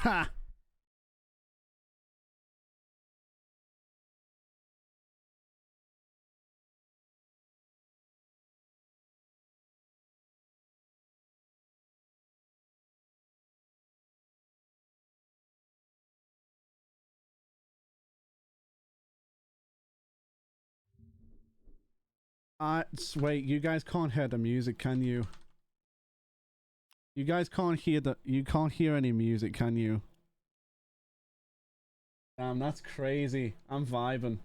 Ha! Wait, you guys can't hear the music, can you? You guys can't hear you can't hear any music, can you? Damn, that's crazy. I'm vibing.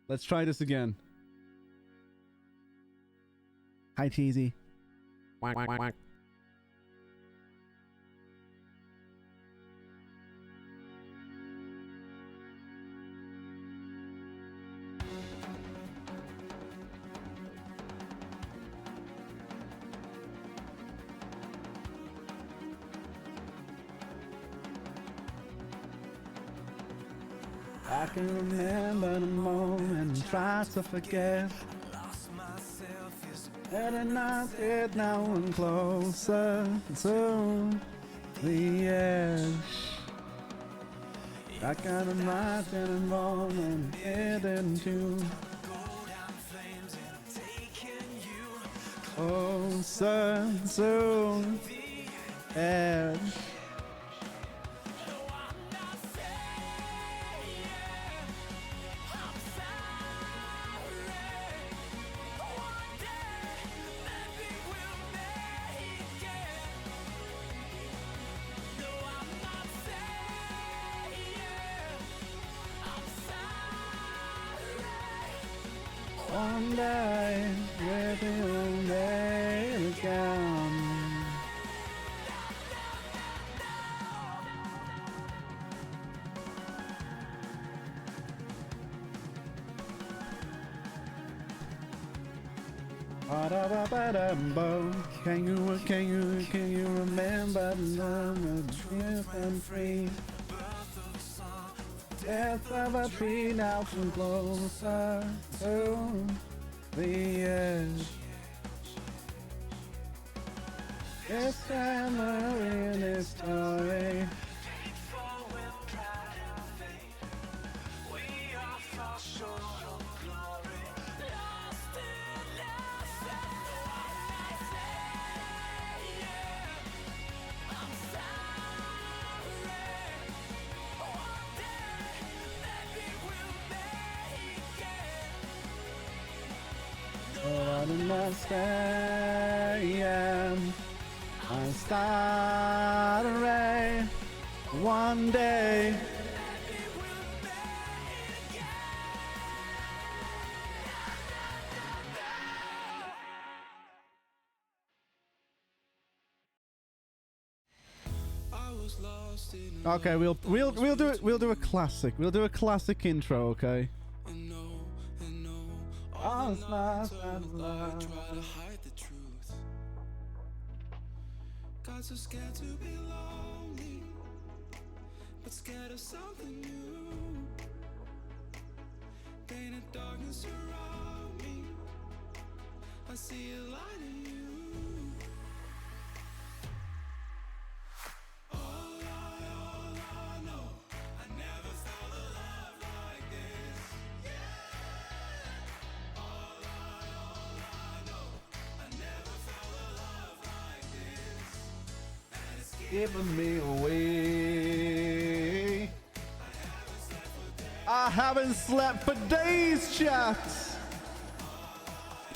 Let's try this again. Hi, Cheesy. Quack, quack, quack. I can remember the moment and try to forget. And I'm not it now and closer to the edge. I can imagine a moment hidden too. Closer to the edge. One day with you there again. Can you remember the moment if and free? Death of a tree now from closer to the edge. This memory in this story. I'm staying. I'm starting one day. Okay, we'll do a classic. We'll do a classic intro, okay? I try to hide the truth. Got so scared to be lonely, but scared of something new. Painted darkness around me. I see a light in you. Giving me away. I haven't slept for days, chat.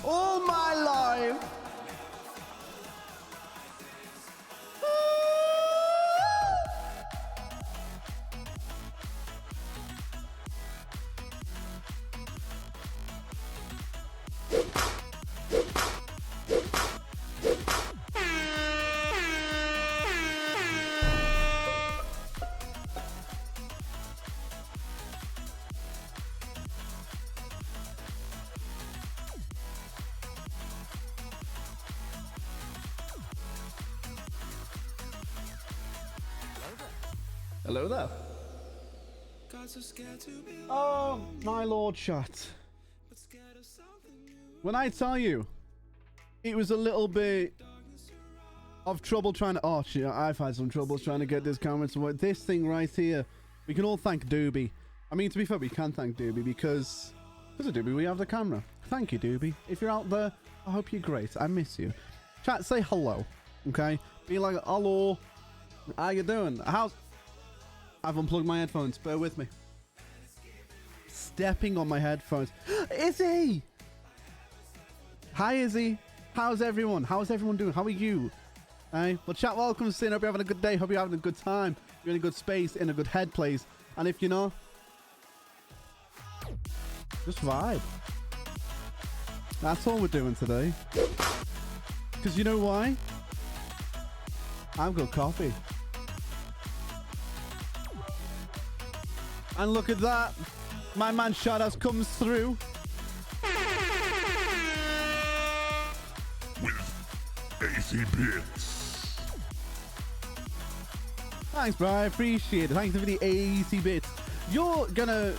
All my life. Hello there. Oh, my lord, chat. When I tell you, it was a little bit of trouble trying to... Oh, shit, I've had some troubles trying to get this camera to work. This thing right here, we can all thank Doobie. I mean, to be fair, we can thank Doobie because of Doobie, we have the camera. Thank you, Doobie. If you're out there, I hope you're great. I miss you. Chat, say hello, okay? Be like, hello. How you doing? I've unplugged my headphones. Bear with me. Stepping on my headphones. Izzy! Hi, Izzy. How's everyone? How's everyone doing? How are you? Hey, well, chat, welcome, Sin. Hope you're having a good day. Hope you're having a good time. You're in a good space, in a good head place. And if you're not, just vibe. That's all we're doing today. Because you know why? I've got coffee. And look at that. My man Shoutouts comes through. With 80 bits. Thanks, bro. I appreciate it. Thanks for the 80 bits. You're gonna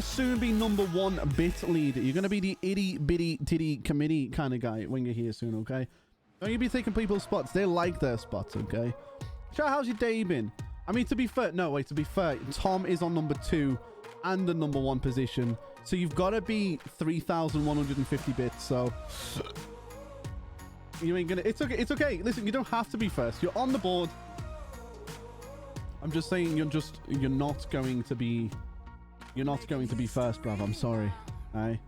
soon be #1 bit leader. You're gonna be the itty bitty titty committee kind of guy when you're here soon, okay? Don't you be taking people's spots. They like their spots, okay? Chat, how's your day been? I mean, to be fair, no, wait, to be fair, Tom is on #2 and the #1 position. So you've got to be 3,150 bits, so you ain't gonna... It's okay, it's okay. Listen, you don't have to be first. You're on the board. I'm just saying you're not going to be first, bruv. I'm sorry. Alright.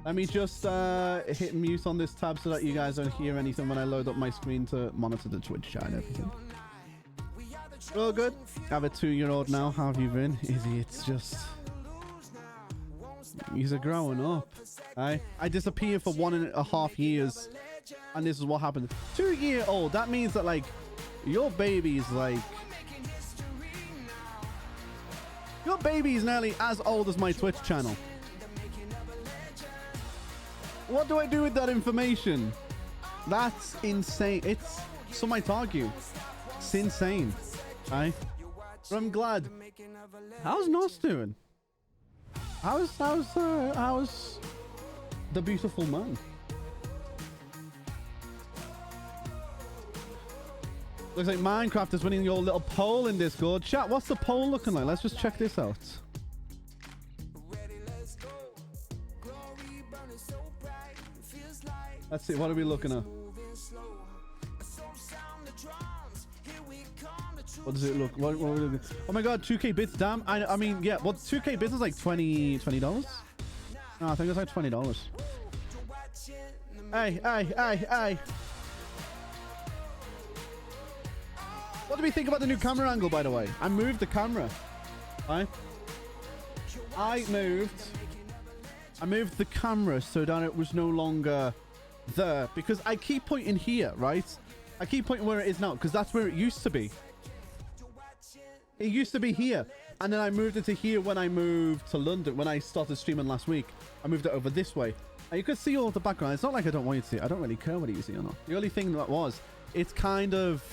Let me just hit mute on this tab so that you guys don't hear anything when I load up my screen to monitor the Twitch chat and everything. Real good. I have a 2-year-old now. How have you been? Izzy, it's just... He's a growing up. Alright. I disappeared for 1.5 years. And this is what happened. 2-year-old. That means that, like, your baby's, like... Your baby's nearly as old as my Twitch channel. What do I do with that information? That's insane. It's... Some might argue. It's insane. Right? But I'm glad. How's Nos doing? How's the beautiful man? Looks like Minecraft is winning your little poll in Discord. Chat, what's the poll looking like? Let's just check this out. Let's see, what are we looking at? What does it look? What are we looking? Oh my god, 2k bits, damn. I mean, yeah, what 2k bits is like $20? No, I think it's like $20. Hey. What do we think about the new camera angle, by the way? I moved the camera. Right? I moved the camera so that it was no longer there, because I keep pointing here, right? I keep pointing where it is now because that's where it used to be. It used to be here, and then I moved it to here when I moved to London. When I started streaming last week, I moved it over this way. And you could see all the background. It's not like I don't want you to see it. I don't really care whether you see it or not. The only thing that was, it's kind of...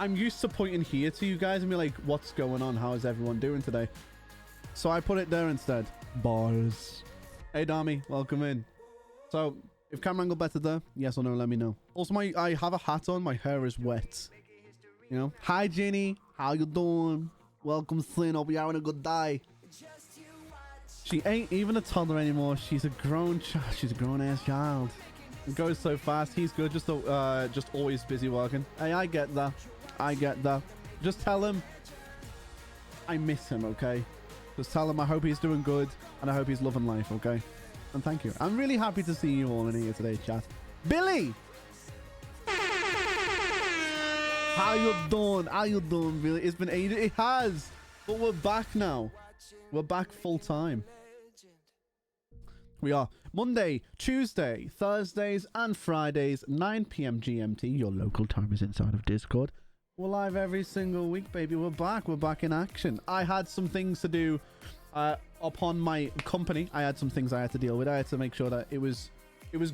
I'm used to pointing here to you guys and be like, what's going on? How is everyone doing today? So I put it there instead. Balls. Hey, Dami, welcome in. So, if camera angle better there, yes or no, let me know. Also, I have a hat on. My hair is wet. You know? Hi, Jenny. How you doing? Welcome, Slin. Hope you're having a good day. She ain't even a toddler anymore. She's a grown child. She's a grown-ass child. It goes so fast. He's good. Just always busy working. Hey, I get that. I get that. Just tell him I miss him, okay? Just tell him I hope he's doing good and I hope he's loving life, okay? And thank you. I'm really happy to see you all in here today, chat. Billy! How you doing? How you doing, Billy? It's been ages. It has. But we're back now. We're back full time. We are Monday, Tuesday, Thursdays, and Fridays, 9 p.m. GMT. Your local time is inside of Discord. We're live every single week, baby. We're back. We're back in action. I had some things to do upon my company. I had some things I had to deal with. I had to make sure that it was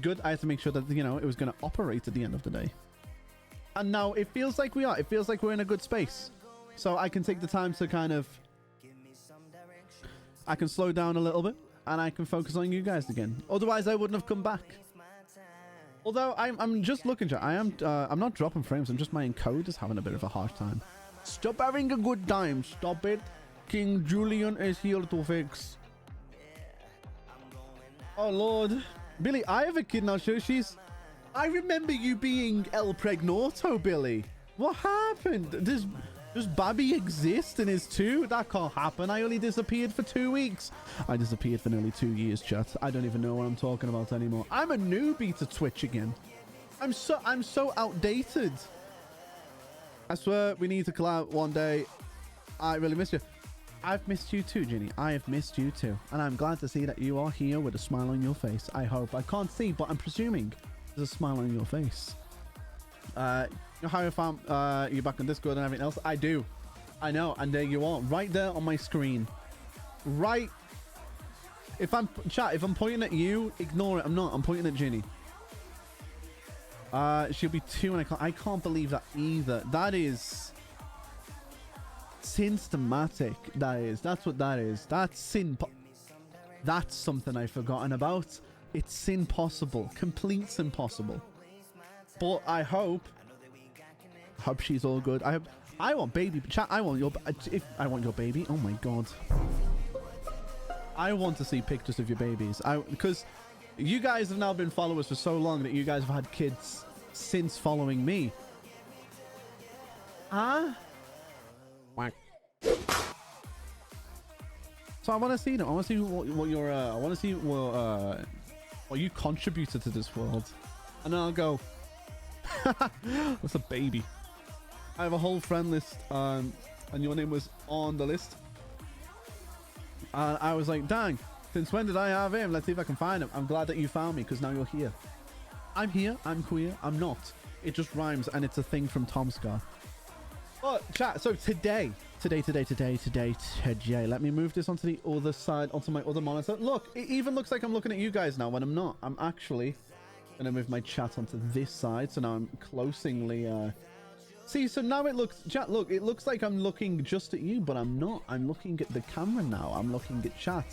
good. I had to make sure that, you know, it was going to operate at the end of the day. And now it feels like we are. It feels like we're in a good space. So I can take the time to kind of... I can slow down a little bit. And I can focus on you guys again. Otherwise, I wouldn't have come back. Although I'm just looking, chat. I'm not dropping frames. I'm just my encoder's having a bit of a hard time. Stop having a good time. Stop it. King Julian is here to fix. Oh Lord, Billy, I have a kid now. So I remember you being El Pregnoto, Billy. What happened? Does Babby exist and is 2? That can't happen. I only disappeared for 2 weeks. I disappeared for nearly 2 years, chat. I don't even know what I'm talking about anymore. I'm a newbie to Twitch again. I'm so outdated. I swear we need to collab one day. I really miss you. I've missed you too, Ginny. I have missed you too. And I'm glad to see that you are here with a smile on your face. I hope. I can't see, but I'm presuming there's a smile on your face. You know how I found you back on Discord and everything else? I do. I know. And there you are. Right there on my screen. Right. If I'm pointing at you, ignore it. I'm not. I'm pointing at Ginny. She'll be 2 and I can't believe that either. That is symptomatic. That's what that is. That's something I've forgotten about. It's sin possible. Complete sin possible. But I hope she's all good. I want baby chat. I want your baby. Oh my god. I want to see pictures of your babies. Because you guys have now been followers for so long that you guys have had kids since following me. Whack. So I want to see them. I want to see what your I want to see what you contributed to this world, and then I'll go. That's a baby. I have a whole friend list, and your name was on the list. And I was like, dang, since when did I have him? Let's see if I can find him. I'm glad that you found me, because now you're here. I'm here, I'm queer, I'm not. It just rhymes, and it's a thing from Tom Scar. But chat, so today, let me move this onto the other side, onto my other monitor. Look, it even looks like I'm looking at you guys now when I'm not. I'm actually gonna move my chat onto this side, so now I'm closingly see, so now it looks, chat, look, it looks like I'm looking just at you, but I'm not. I'm looking at the camera now. I'm looking at chat.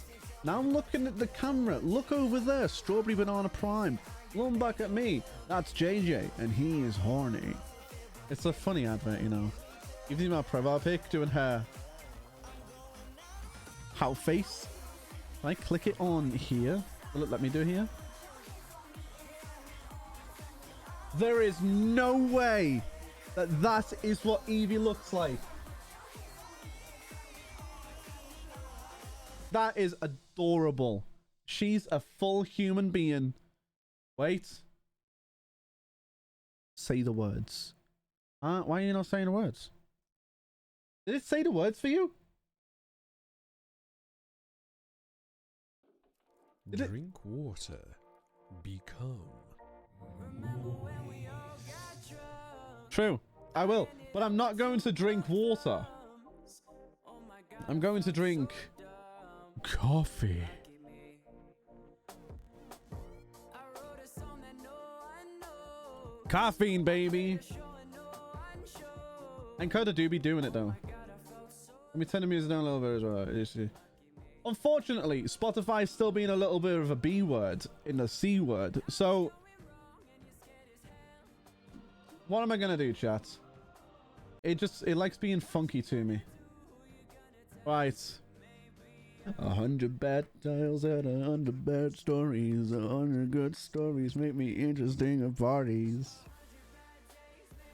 Now I'm looking at the camera. Look over there, Strawberry Banana Prime. Look back at me. That's JJ, and he is horny. It's a funny advert, you know. Even my profile pic doing her how face. Can I click it on here? Will it let me do here? There is no way that is what Evie looks like. That is adorable. She's a full human being. Wait. Say the words. Why are you not saying the words? Did it say the words for you? Drink water. Become. True. I will. But I'm not going to drink water. I'm going to drink coffee. Caffeine, baby. And Coda do be doing it though. Let me turn the music down a little bit as well. Unfortunately, Spotify's still being a little bit of a B word in the C word. So what am I gonna do, chat? It likes being funky to me. Right. 100 bad tales and 100 bad stories. 100 good stories make me interesting at parties.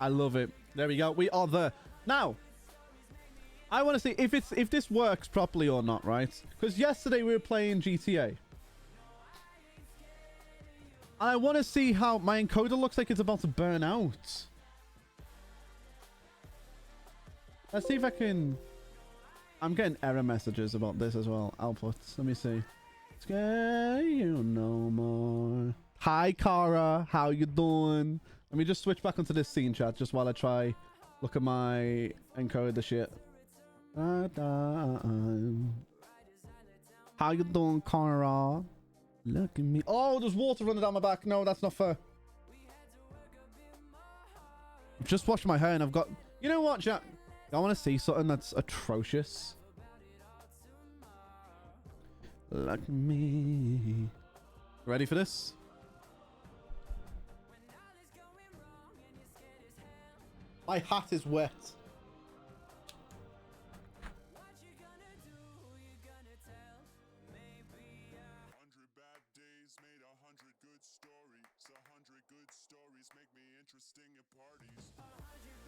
I love it. There we go. We are there. Now, I want to see if this works properly or not, right? Because yesterday we were playing GTA. And I want to see how my encoder looks like it's about to burn out. Let's see if I can... I'm getting error messages about this as well. Outputs. Let me see. Scare you no more. Hi, Cara. How you doing? Let me just switch back onto this scene chat just while I try look at my encoder shit. How you doing, Cara? Look at me. Oh, there's water running down my back. No, that's not fair. I've just washed my hair and I've got... You know what, chat? I want to see something that's atrocious. Like me. Ready for this? My hat is wet.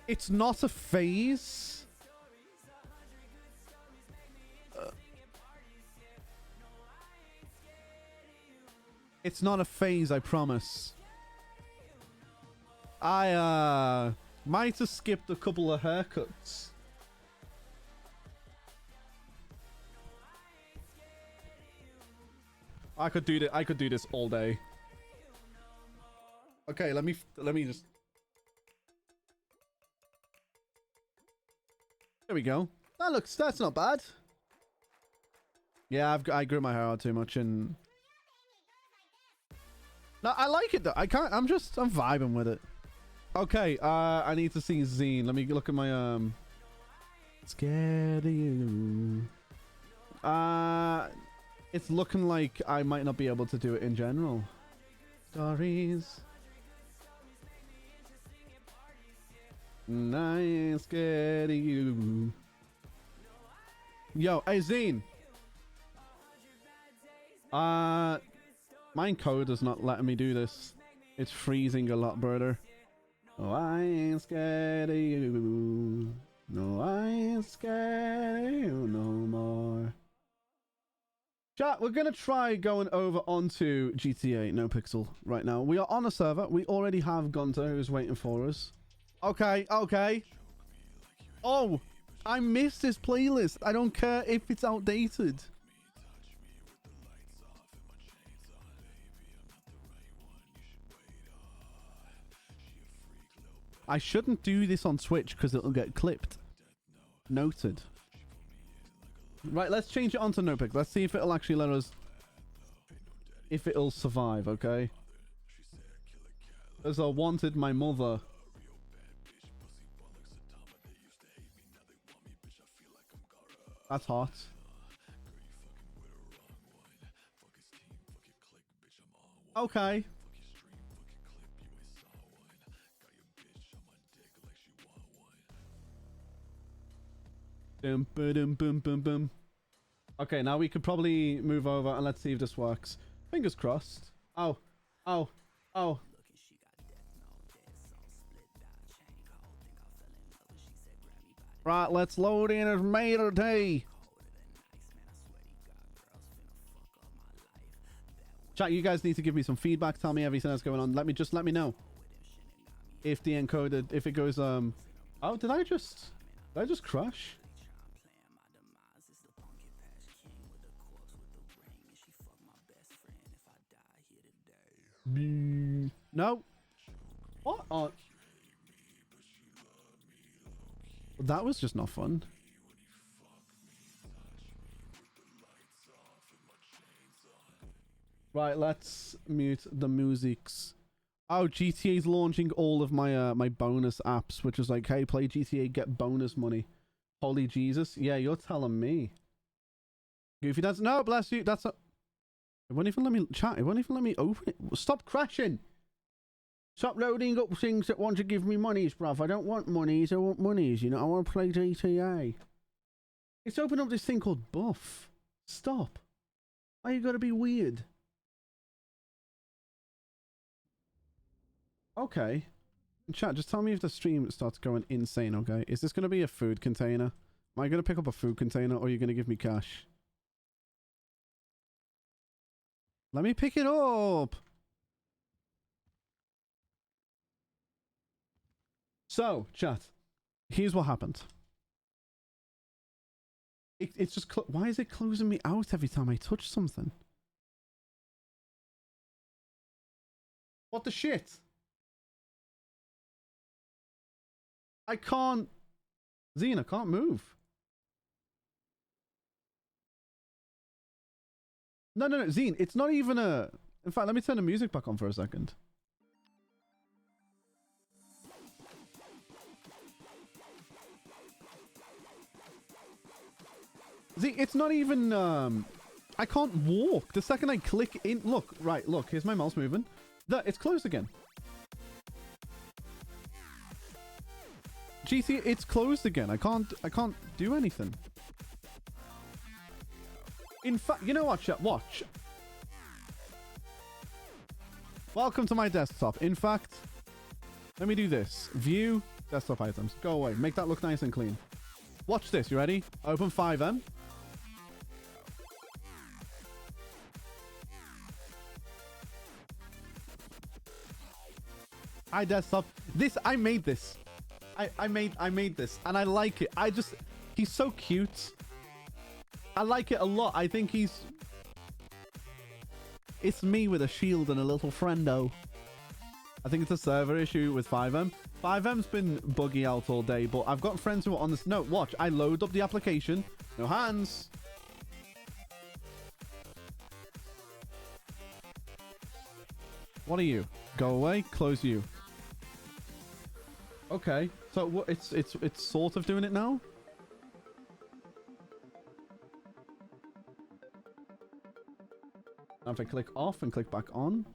It's not a phase. It's not a phase, I promise. I might have skipped a couple of haircuts. I could do this all day. Okay, let me just. There we go. That's not bad. Yeah, I grew my hair out too much and no, I like it though. I'm vibing with it. Okay, I need to see Zine. Let me look at my scared of you. It's looking like I might not be able to do it in general. Stories. Nice, scared of you. Yo, hey Zine. My code is not letting me do this. It's freezing a lot, brother. Oh, I ain't scared of you. No, I ain't scared of you no more. Chat, we're gonna try going over onto GTA NoPixel right now. We are on a server. We already have Gunter who's waiting for us. Okay, okay. Oh, I missed this playlist. I don't care if it's outdated. I shouldn't do this on Twitch because it'll get clipped. Noted. Right, let's change it onto NoPixel. Let's see if it'll actually let us... If it'll survive, okay? As I wanted my mother. That's hot. Okay. Boom, boom, boom, boom, boom. Okay, now we could probably move over and let's see if this works. Fingers crossed. Oh, oh, oh. Right, let's load in as Mater Day. Chat, you guys need to give me some feedback. Tell me everything that's going on. Let me know if the encoded, if it goes, oh, did I just crash? No. What? Oh. That was just not fun. Right, let's mute the musics. Oh, GTA's launching all of my my bonus apps, which is like, hey, play GTA, get bonus money. Holy Jesus. Yeah, you're telling me. Goofy, that's... No, bless you. That's a... It won't even let me chat. It won't even let me open it. Stop crashing. Stop loading up things that want to give me monies, bruv. I don't want monies. I want monies. You know, I want to play GTA. It's opened up this thing called Buff. Stop. Why you gotta be weird? Okay. Chat, just tell me if the stream starts going insane, okay? Is this going to be a food container? Am I going to pick up a food container or are you going to give me cash? Let me pick it up! So, chat, here's what happened. It's just... Why is it closing me out every time I touch something? What the shit? I can't... Zine, I can't move. No, Zine, it's not even a... In fact, let me turn the music back on for a second. See, it's not even... I can't walk. The second I click in... Look, right, look, here's my mouse moving. It's closed again. GT, it's closed again. I can't do anything. In fact, you know what, chat? Watch. Welcome to my desktop. In fact, let me do this. View, desktop items. Go away. Make that look nice and clean. Watch this. You ready? Open 5M. Hi, desktop. This, I made this. I made this, and I like it. He's so cute. I like it a lot. I think it's me with a shield and a little friendo. I think it's a server issue with 5M. 5M's been buggy out all day, but I've got friends who are on this. No, watch. I load up the application. No hands. What are you? Go away. Close you. Okay. So what? It's sort of doing it now. Now if I click off and click back on.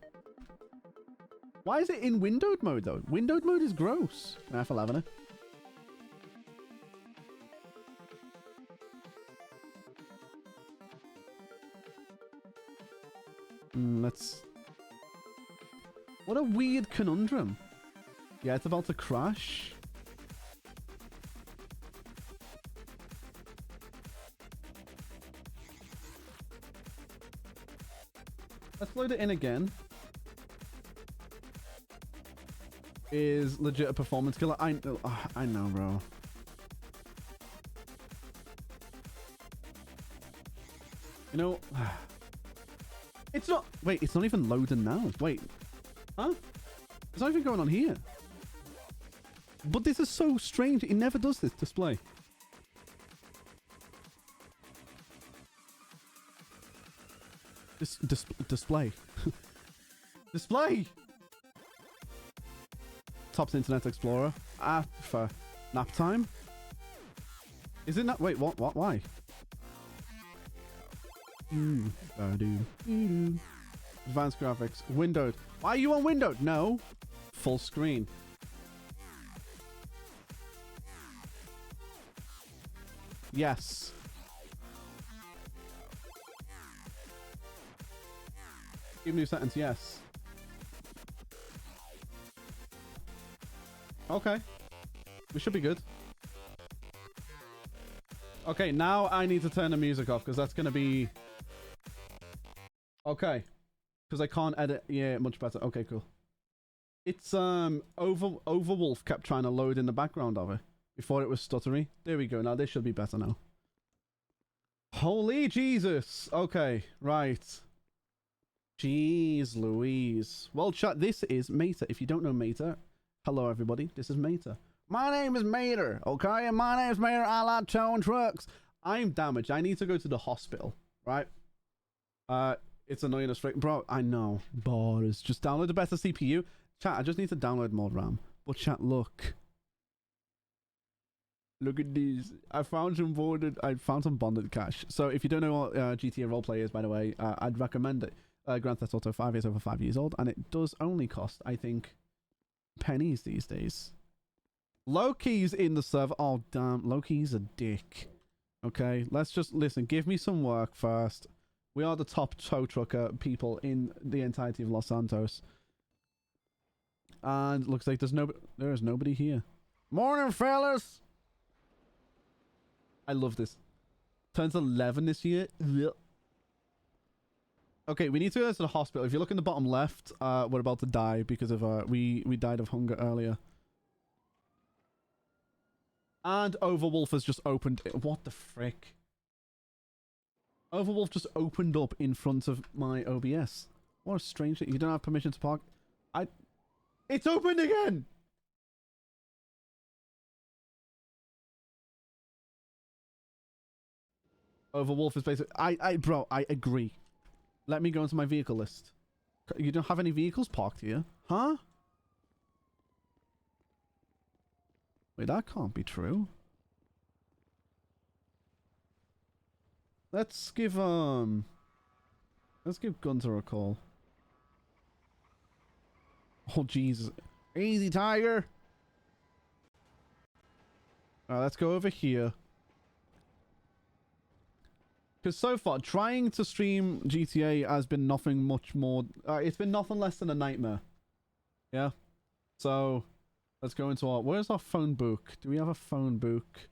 Why is it in windowed mode though? Windowed mode is gross. F11 it. Let's... What a weird conundrum. Yeah, it's about to crash. Let's load it in again. Is legit a performance killer? I know, bro. You know, it's not. Wait, it's not even loading now. Wait, huh? There's nothing going on here. But this is so strange. It never does this display. Display. Display. Tops Internet Explorer. For nap time. Is it not? Wait, what? Why? Advanced graphics. Windowed. Why are you on windowed? No. Full screen. Yes. Give new sentence. Yes. Okay. We should be good. Okay, now I need to turn the music off because that's going to be... Okay. Because I can't edit. Yeah, much better. Okay, cool. It's, Overwolf kept trying to load in the background of it before it was stuttery. There we go. Now this should be better now. Holy Jesus. Okay, right. Jeez Louise. Well, chat, this is Mater. If you don't know Mater, hello everybody. This is Mater. My name is Mater, okay? And my name is Mater. I like towing trucks. I'm damaged. I need to go to the hospital, right? It's annoying as frick. Bro, I know. Bars. Just download a better CPU. Chat, I just need to download more RAM. But chat, look. Look at these. I found some bonded cash. So if you don't know what GTA roleplay is, by the way, I'd recommend it. Grand Theft Auto 5 is over 5 years old, and it does only cost, I think, pennies these days. Loki's in the server. Oh, damn. Loki's a dick. Okay, let's just listen. Give me some work first. We are the top tow trucker people in the entirety of Los Santos. And looks like there is nobody here. Morning, fellas. I love this. Turns 11 this year. Ugh. Okay, we need to go to the hospital. If you look in the bottom left, we're about to die because of we died of hunger earlier. And Overwolf has just opened. What the frick? Overwolf just opened up in front of my OBS. What a strange thing. You don't have permission to park. It's opened again. Overwolf is basically. Bro, I agree. Let me go into my vehicle list. You don't have any vehicles parked here? Huh? Wait, that can't be true. Let's give Gunter a call. Oh, Jesus. Easy, Tiger. Let's go over here. Because so far, trying to stream GTA has been nothing much more... it's been nothing less than a nightmare. Yeah? So, let's go into our... Where's our phone book? Do we have a phone book?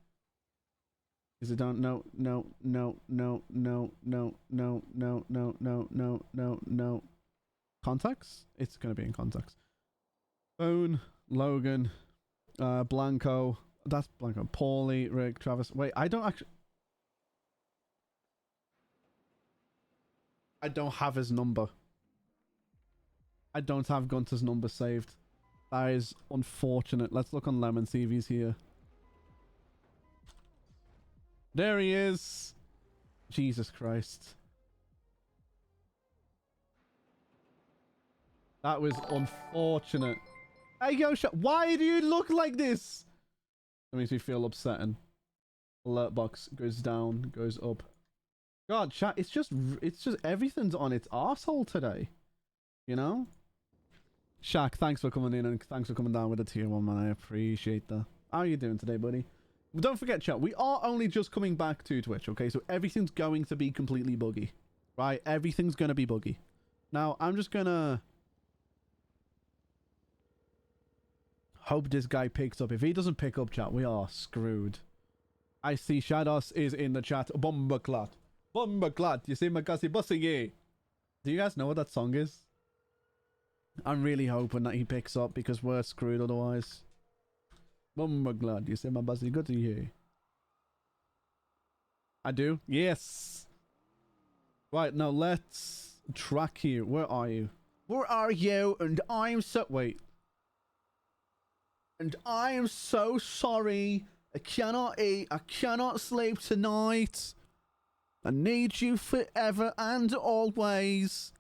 Is it down? No, no, no, no, no, no, no, no, no, no, no, no, no. Contacts? It's going to be in contacts. Phone, Logan, Blanco. That's Blanco. Paulie, Rick, Travis. Wait, I don't actually... I don't have his number. I don't have Gunter's number saved. That is unfortunate. Let's look on Lemon, see if he's here. There he is. Jesus Christ. That was unfortunate. Hey, yo, why do you look like this? That makes me feel upsetting. Alert box goes down, goes up. God, chat, it's just everything's on its arsehole today. You know? Shaq, thanks for coming in and thanks for coming down with a tier 1, man. I appreciate that. How are you doing today, buddy? But don't forget, chat, we are only just coming back to Twitch, okay? So everything's going to be completely buggy. Right? Everything's going to be buggy. Now, I'm just going to... hope this guy picks up. If he doesn't pick up, chat, we are screwed. I see Shados is in the chat. Bombaclat. Bombaclat. You see Makasi Bussy. Do you guys know what that song is? I'm really hoping that he picks up because we're screwed otherwise. Bombaclat. You see my Bussy good to you. I do? Yes. Right, now let's track you. Where are you? Where are you? And I'm so... Wait. And I am so sorry. I cannot eat. I cannot sleep tonight. I need you forever and always.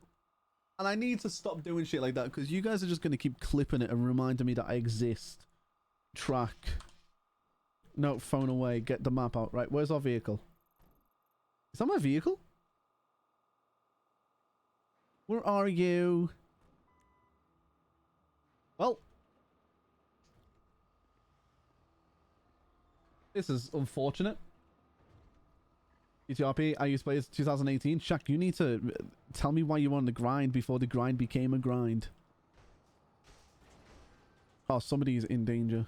And I need to stop doing shit like that because you guys are just going to keep clipping it and reminding me that I exist. Track. No, phone away. Get the map out. Right, where's our vehicle? Is that my vehicle? Where are you? Well. This is unfortunate. ETRP, I used to play this 2018. Shaq, you need to tell me why you were on the grind before the grind became a grind. Oh, somebody is in danger.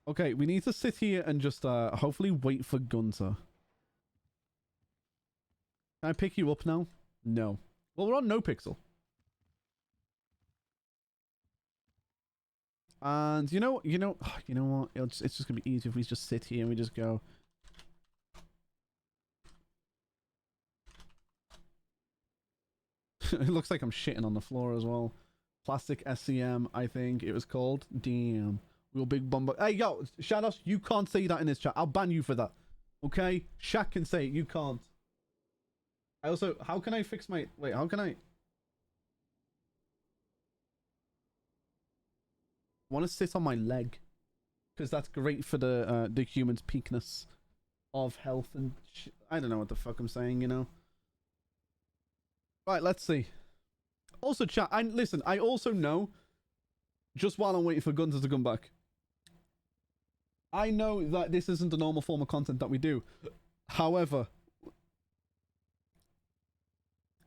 Okay, we need to sit here and just hopefully wait for Gunter. Can I pick you up now? No. Well, we're on NoPixel. And you know what? It's just gonna be easier if we just sit here and we just go. It looks like I'm shitting on the floor as well. Plastic SCM, I think it was called. Damn. Real big bumper. Hey, yo, Shadows, you can't say that in this chat. I'll ban you for that. Okay? Shaq can say it. You can't. I also... How can I fix my... Wait, how can I... want to sit on my leg. Because that's great for the human's peakness of health and... I don't know what the fuck I'm saying, you know? Right, let's see. Also, chat, listen, I also know, just while I'm waiting for Gunter to come back, I know that this isn't the normal form of content that we do. However,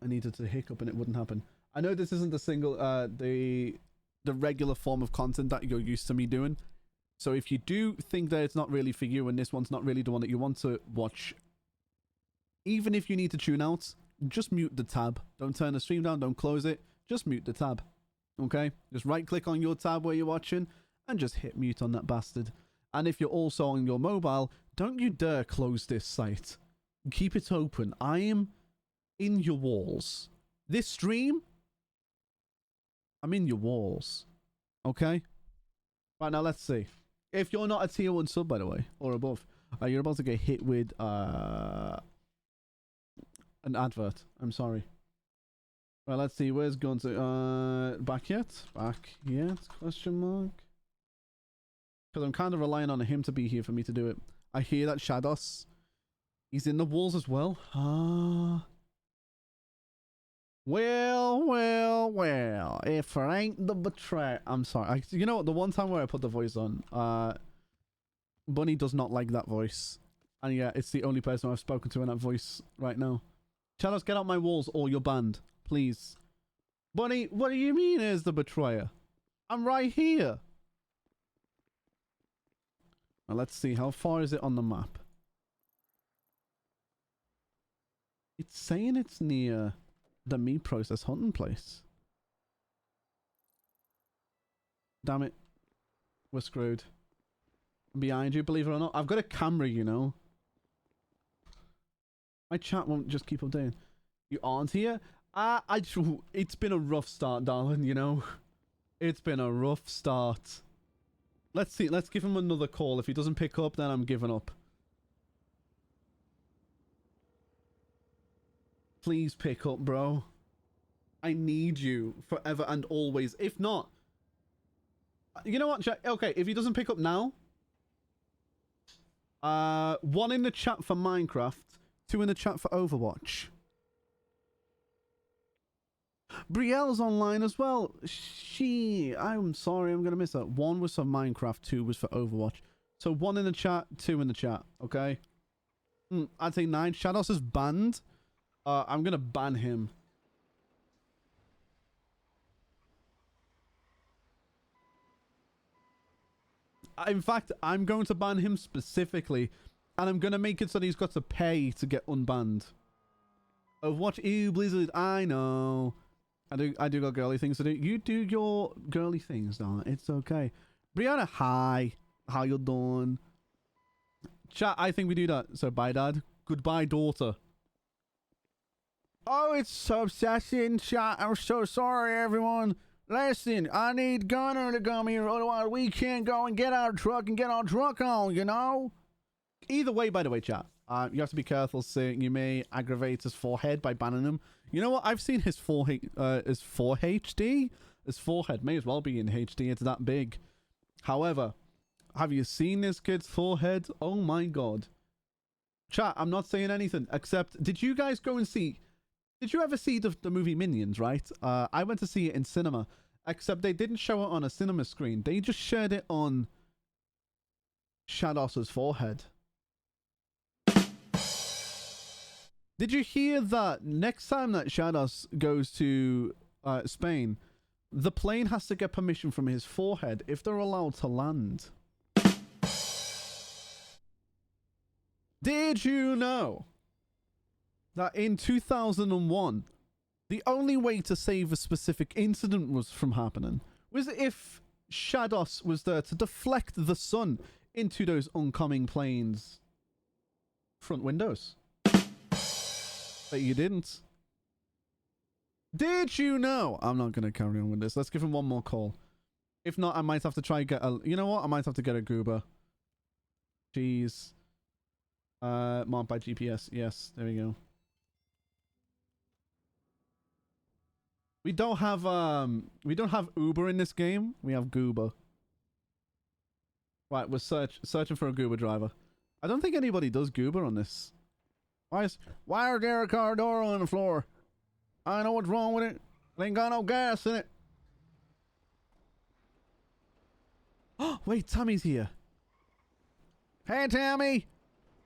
I needed to hiccup and it wouldn't happen. I know this isn't the single, the regular form of content that you're used to me doing. So if you do think that it's not really for you and this one's not really the one that you want to watch, even if you need to tune out, just mute the tab. Don't turn the stream down. Don't close it. Just mute the tab. Okay? Just right click on your tab where you're watching and just hit mute on that bastard. And if you're also on your mobile, don't you dare close this site. Keep it open. I am in your walls. This stream, I'm in your walls. Okay? Right, now let's see. If you're not a tier 1 sub, by the way, or above, you're about to get hit with an advert. I'm sorry. Well, let's see. Where's Gunter? Back yet? Back yet? Question mark. Because I'm kind of relying on him to be here for me to do it. I hear that Shados. He's in the walls as well. Ah. Well. If it ain't the betray... I'm sorry. You know what? The one time where I put the voice on, Bunny does not like that voice. And yeah, it's the only person I've spoken to in that voice right now. Shadows, get out my walls or you're banned. Please. Bunny, what do you mean is the betrayer? I'm right here. Now let's see, how far is it on the map? It's saying it's near the meat process hunting place. Damn it. We're screwed. Behind you, believe it or not. I've got a camera, you know. My chat won't just keep updating. You aren't here? It's been a rough start, darling, you know. It's been a rough start. Let's see. Let's give him another call. If he doesn't pick up, then I'm giving up. Please pick up, bro. I need you forever and always. If not... You know what, chat? Okay, if he doesn't pick up now... 1 in the chat for Minecraft. 2 in the chat for Overwatch. Brielle's online as well. I'm sorry, I'm gonna miss that. 1 was for Minecraft, 2 was for Overwatch. So 1 in the chat, 2 in the chat, okay? I'd say 9. Shadows is banned. I'm gonna ban him. In fact, I'm going to ban him specifically. And I'm gonna make it so that he's got to pay to get unbanned. Overwatch, ew, Blizzard, I know. I do got girly things to do. You do your girly things, darling. It's okay. Brianna, hi. How you doing? Chat, I think we do that. So bye, Dad. Goodbye, daughter. Oh, it's so obsession, chat. I'm so sorry, everyone. Listen, I need Gunner to come here, otherwise we can't go and get our truck and get our truck on, you know? Either way, by the way, chat, you have to be careful, so you may aggravate his forehead by banning him. You know what? I've seen his 4HD. His forehead may as well be in HD. It's that big. However, have you seen this kid's forehead? Oh my god. Chat, I'm not saying anything, except, did you guys go and see... Did you ever see the movie Minions, right? I went to see it in cinema, except they didn't show it on a cinema screen. They just shared it on Shados' forehead. Did you hear that next time that Shados goes to Spain, the plane has to get permission from his forehead if they're allowed to land? Did you know that in 2001, the only way to save a specific incident was from happening was if Shados was there to deflect the sun into those oncoming planes' front windows? But you didn't. Did you know? I'm not going to carry on with this. Let's give him one more call. If not, I might have to try and get a... You know what? I might have to get a goober. Jeez. Marked by GPS. Yes, there we go. We don't have Uber in this game. We have Goober. Right, we're searching for a Goober driver. I don't think anybody does Goober on this. Why is there a car door on the floor? I know what's wrong with it. It ain't got no gas in it. Oh, wait, Tommy's here. Hey, Tommy.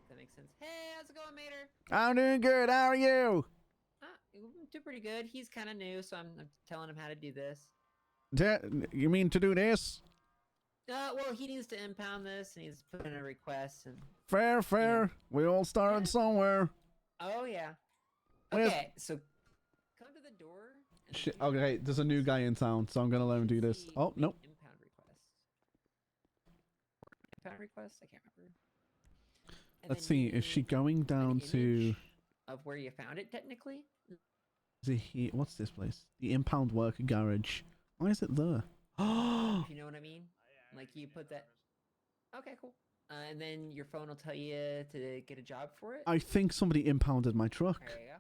That makes sense. Hey, how's it going, Mater? I'm doing good. How are you? Do pretty good. He's kind of new, so I'm telling him how to do this. You mean to do this? Well, he needs to impound this, and he's put in a request. And Fair. You know. We all started somewhere. Oh yeah. Okay, so come to the door. Shit. Okay, there's a new guy in town, so I'm gonna let him do this. Oh nope. Impound request. Impound request. I can't remember. And Let's then see. you Is she need going down an to? image of where you found it, technically. Is it here? What's this place? The impound worker garage. Why is it there? Oh. If you know what I mean. Like you put that. Okay, cool. And then your phone will tell you to get a job for it. I think somebody impounded my truck. There you go.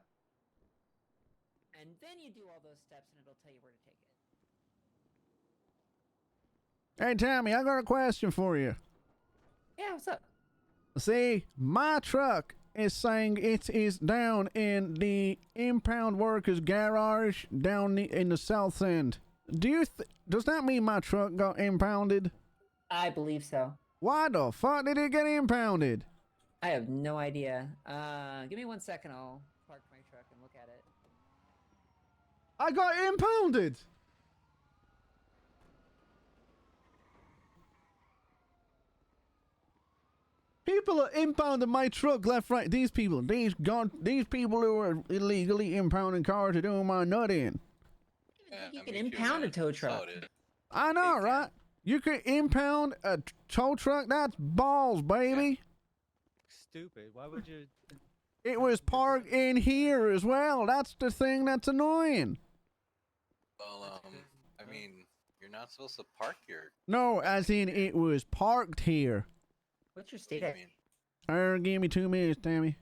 And then you do all those steps, and it'll tell you where to take it. Hey, Tommy, I got a question for you. Yeah, what's up? See, my truck is saying it is down in the impound workers garage down in the south end. Does that mean my truck got impounded? I believe so. Why the fuck did it get impounded? I have no idea. Give me 1 second. I'll park my truck and look at it. I got impounded. People are impounding my truck left, right. These people who are illegally impounding cars are doing my nut in. You can impound a tow truck. I know, right? You can impound a tow truck? That's balls, baby. Stupid. Why would you? It was parked in here as well. That's the thing that's annoying. Well, I mean, you're not supposed to park here. No, as in it was parked here. What's your state I ID? mean, Give me 2 minutes, Tammy.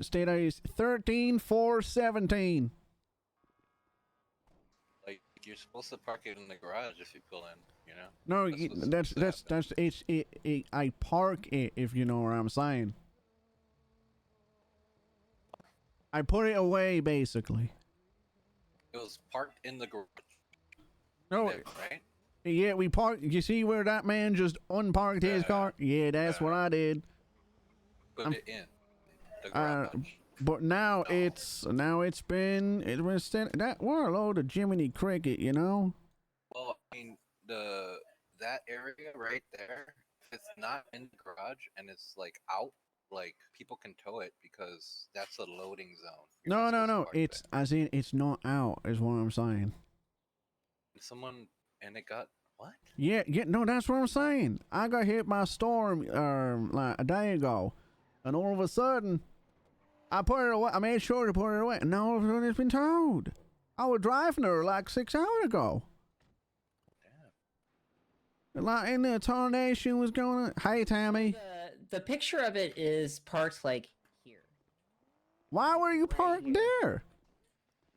State ID is 13417. like you're supposed to park it in the garage if you pull in. You know. No, That's what's supposed to happen. I park it, if you know what I'm saying. I put it away, basically. It was parked in the garage. No, There, right? yeah, we parked. You see where that man just unparked his Yeah. car? Yeah, that's what I did. Put it in the garage. But now No. it's been that we're a load of Jiminy Cricket, you know. Well, I mean, that area right there, if it's not in the garage and it's like out, like people can tow it because that's a loading zone. You're No, not no, supposed to no. park It's as in it's not out, is what I'm saying. there. Someone and it got what? Yeah, no, that's what I'm saying. I got hit by a storm like a day ago, and all of a sudden, I put it away. I made sure to put it away, and now all of a sudden it's been towed. I was driving her like 6 hours ago. Damn. Like, and the tornado was going on. Hey, Tammy. The picture of it is parked like here. Why were you Right parked here. there?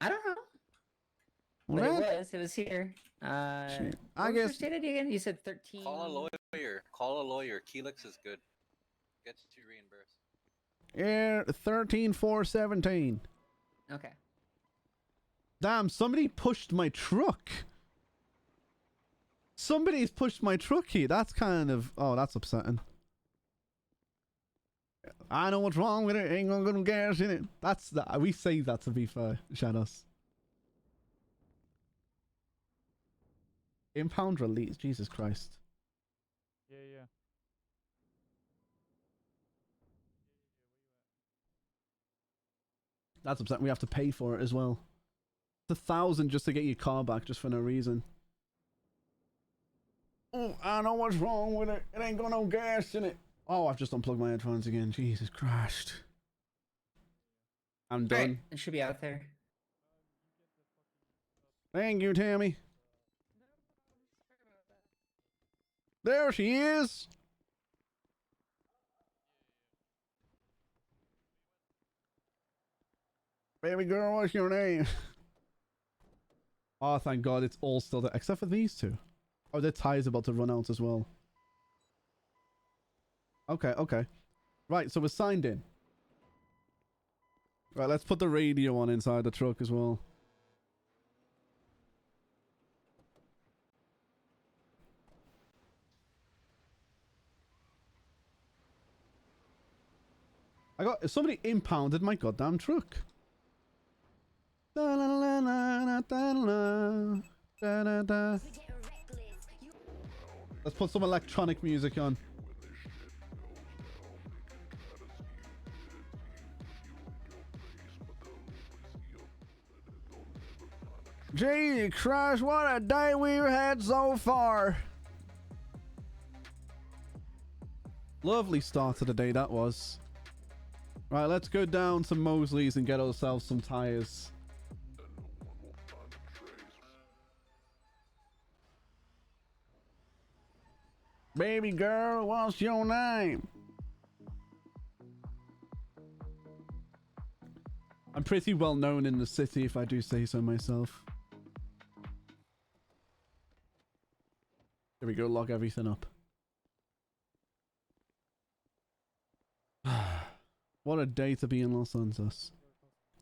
I don't know, Well, but that- it was here. Shit. What I was your guess. state ID again? You said 13. Call a lawyer. Call a lawyer. Keelix is good. Gets you reimbursed. Yeah, 13417. Okay. Damn, somebody pushed my truck. Somebody's pushed my truck here. That's kind of... Oh, that's upsetting. I know what's wrong with it. Ain't gonna gas in it. That's that. We say that, to be fair, Shadows. Impound release. Jesus Christ. Yeah, yeah. That's upsetting. We have to pay for it as well. It's 1,000 just to get your car back, just for no reason. Oh, I know what's wrong with it. It ain't got no gas in it. Oh, I've just unplugged my headphones again. Jesus Christ. I'm done. Alright, it should be out there. Thank you, Tammy. There she is. Baby girl, what's your name? Oh, thank God, it's all still there, except for these two. Oh, their tie's about to run out as well. Okay, okay. Right, so we're signed in. Right, let's put the radio on inside the truck as well. Somebody impounded my goddamn truck. Da, la, la, la, da, la, da, da, da. Let's put some electronic music on. Jesus Christ, what a day we've had so far. Lovely start to the day that was. Right, let's go down to Mosley's and get ourselves some tires. Baby girl, what's your name? I'm pretty well known in the city, if I do say so myself. There we go, log everything up. What a day to be in Los Santos.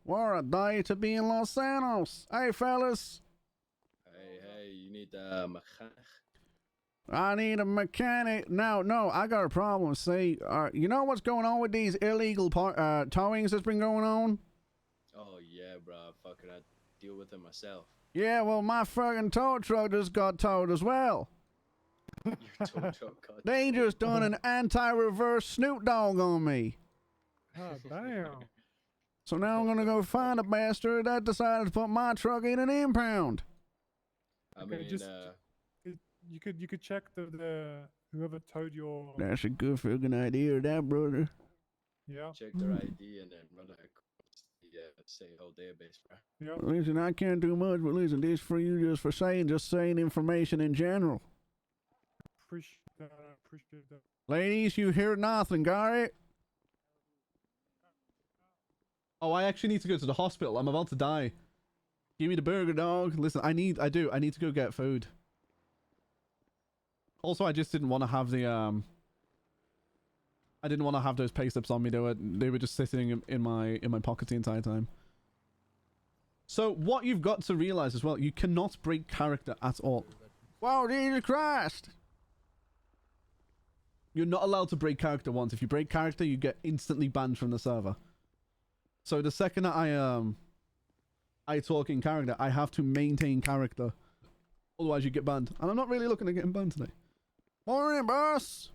What a day to be in Los Santos. Hey, fellas. Hey, you need mechanic? I need a mechanic. No, I got a problem. See, you know what's going on with these illegal towings that's been going on? Oh yeah, bro. Fucking, I deal with it myself. Yeah, well, my fucking tow truck just got towed as well. Your tow truck got They just done an anti-reverse Snoop Dogg on me. Oh, damn. So now I'm gonna go find a bastard that decided to put my truck in an impound. I Okay, mean, just- You could check the whoever towed your That's a good fucking idea, that brother. yeah. check their ID and then run it across the same whole database, bro. Yeah. Listen, I can't do much, but listen, this for you just saying information in general. Appreciate that. I appreciate that. Ladies, you hear nothing, got it? Oh, I actually need to go to the hospital. I'm about to die. Give me the burger, dog. Listen, I need to go get food. Also, I just didn't want to have the I didn't want to have those pay slips on me. They were just sitting in my pocket the entire time. So what you've got to realize as well, you cannot break character at all. Wow, Jesus Christ! You're not allowed to break character once. If you break character, you get instantly banned from the server. So the second that I talk in character, I have to maintain character. Otherwise you get banned. And I'm not really looking at getting banned today. Morning, boss!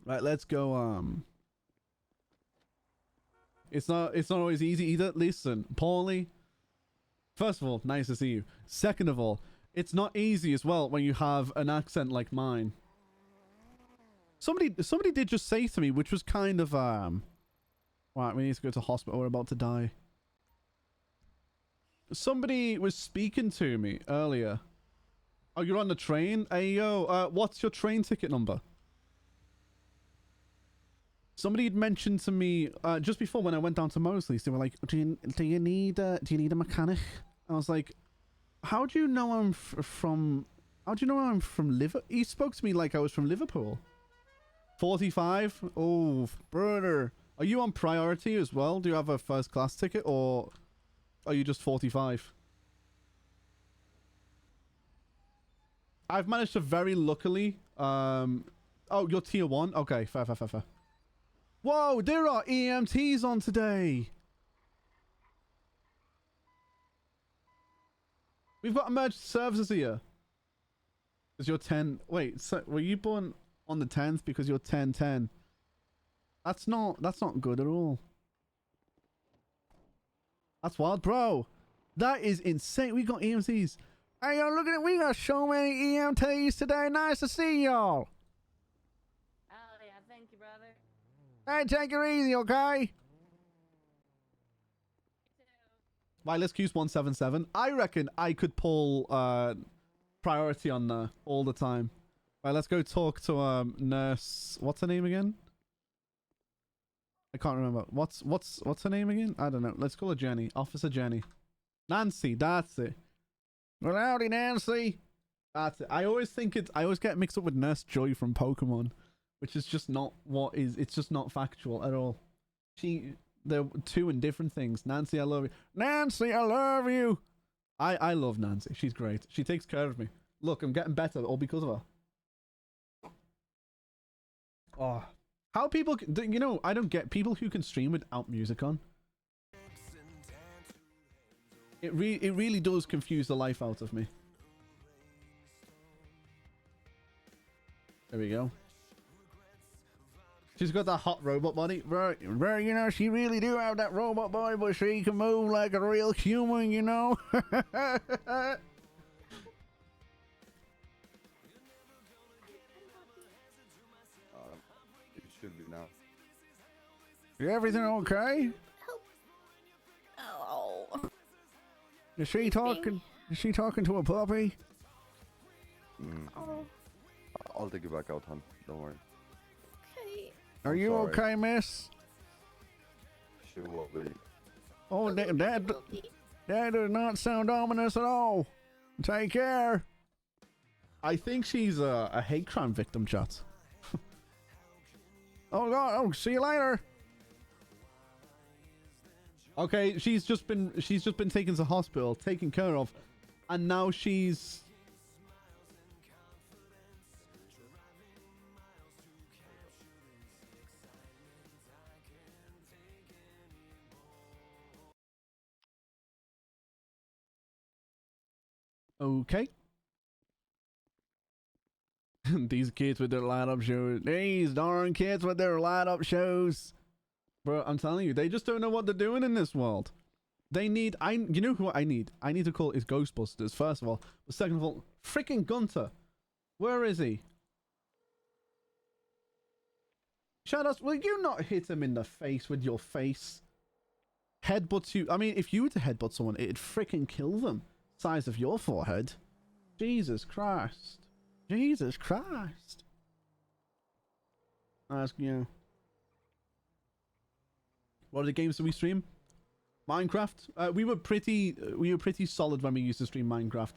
Right, let's go, It's not always easy either. Listen, Paulie. First of all, nice to see you. Second of all, it's not easy as well when you have an accent like mine. Somebody did just say to me, which was kind of, right, we need to go to hospital. We're about to die. Somebody was speaking to me earlier. Oh, you're on the train? Hey, yo, what's your train ticket number? Somebody had mentioned to me just before when I went down to Mosley's. They were like, "Do you need a mechanic?" I was like, "How do you know I'm from? How do you know I'm from Liverpool?" He spoke to me like I was from Liverpool. 45. Oh, brother, are you on priority as well? Do you have a first class ticket, or are you just 45? I've managed to very luckily. Oh, you're tier 1. Okay, fair. Whoa, there are EMTs on today. We've got emergency services here. Because you're 10. Wait, so were you born on the 10th because you're 10-10? That's not good at all. That's wild, bro. That is insane. We got EMTs. Hey, yo, look at it. We got so many EMTs today. Nice to see y'all. Oh, yeah, thank you, brother. Hey, take it easy, okay? Right, let's use 177. I reckon I could pull priority on there all the time. Right, let's go talk to nurse. What's her name again? I can't remember. What's her name again? I don't know. Let's call her Jenny. Officer Jenny. Nancy, that's it. Well, howdy, Nancy. That's it. I always get mixed up with Nurse Joy from Pokemon, which is just not what is. It's just not factual at all. They're two and different things. Nancy, I love you. Nancy, I love you. I love Nancy. She's great. She takes care of me. Look, I'm getting better all because of her. Oh, how people, you know, I don't get people who can stream without music on. It really does confuse the life out of me. There we go. She's got that hot robot body. Right, you know, she really do have that robot body, but she can move like a real human, you know? It should be now. Is everything okay? Oh. Is she talking to a puppy? Oh, I'll take you back out, hon. Don't worry. okay. Are you sorry. okay, miss? She will be. Oh, that does not sound ominous at all. Take care. I think she's a hate crime victim, chat. Oh god, oh, see you later. Okay, she's just been taken to hospital, taken care of, and now she's Okay. These kids with their light up shows. These darn kids with their light up shows. Bro, I'm telling you, they just don't know what they're doing in this world. They need, you know who I need? I need to call it Ghostbusters, first of all. But second of all, freaking Gunter. Where is he? Shadows, will you not hit him in the face with your face? Headbutt you. I mean, if you were to headbutt someone, it'd freaking kill them. Size of your forehead. Jesus Christ. Jesus Christ. Ask you. What other games do we stream? Minecraft. We were pretty solid when we used to stream Minecraft.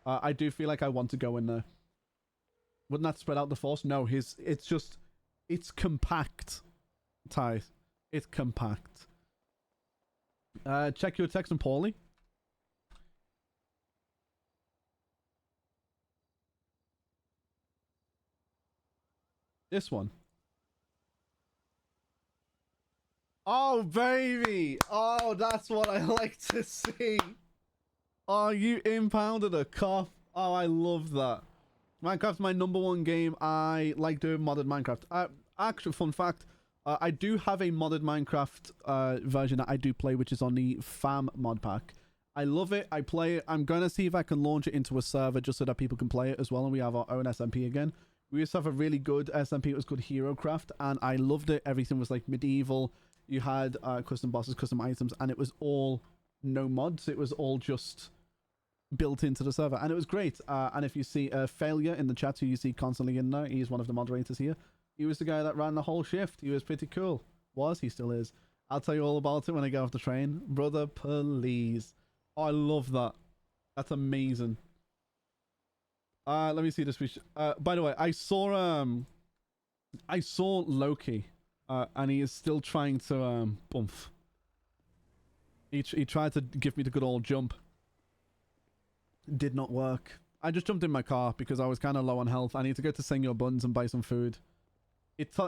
I do feel like I want to go in there. Wouldn't that spread out the force? No, it's compact. Ty. It's compact. Check your text and Paulie. This one. Oh, baby. Oh, that's what I like to see. Oh, you impounded a cop. Oh, I love that. Minecraft's my #1 game. I like doing modded Minecraft. Actual fun fact, I do have a modded Minecraft version that I do play, which is on the fam mod pack. I love it. I play it. I'm going to see if I can launch it into a server just so that people can play it as well, and we have our own SMP again. We used to have a really good SMP. It was called HeroCraft, and I loved it. Everything was like medieval. You had custom bosses, custom items, and it was all no mods. It was all just built into the server, and it was great. And if you see Failure in the chat, who you see constantly in there, he's one of the moderators here. He was the guy that ran the whole shift. He was pretty cool. He still is. I'll tell you all about it when I get off the train. Brother, please. Oh, I love that. That's amazing. Let me see this. By the way, I saw Loki, and he is still trying to bump. He tried to give me the good old jump. Did not work. I just jumped in my car because I was kind of low on health. I need to go to Senor Buns and buy some food.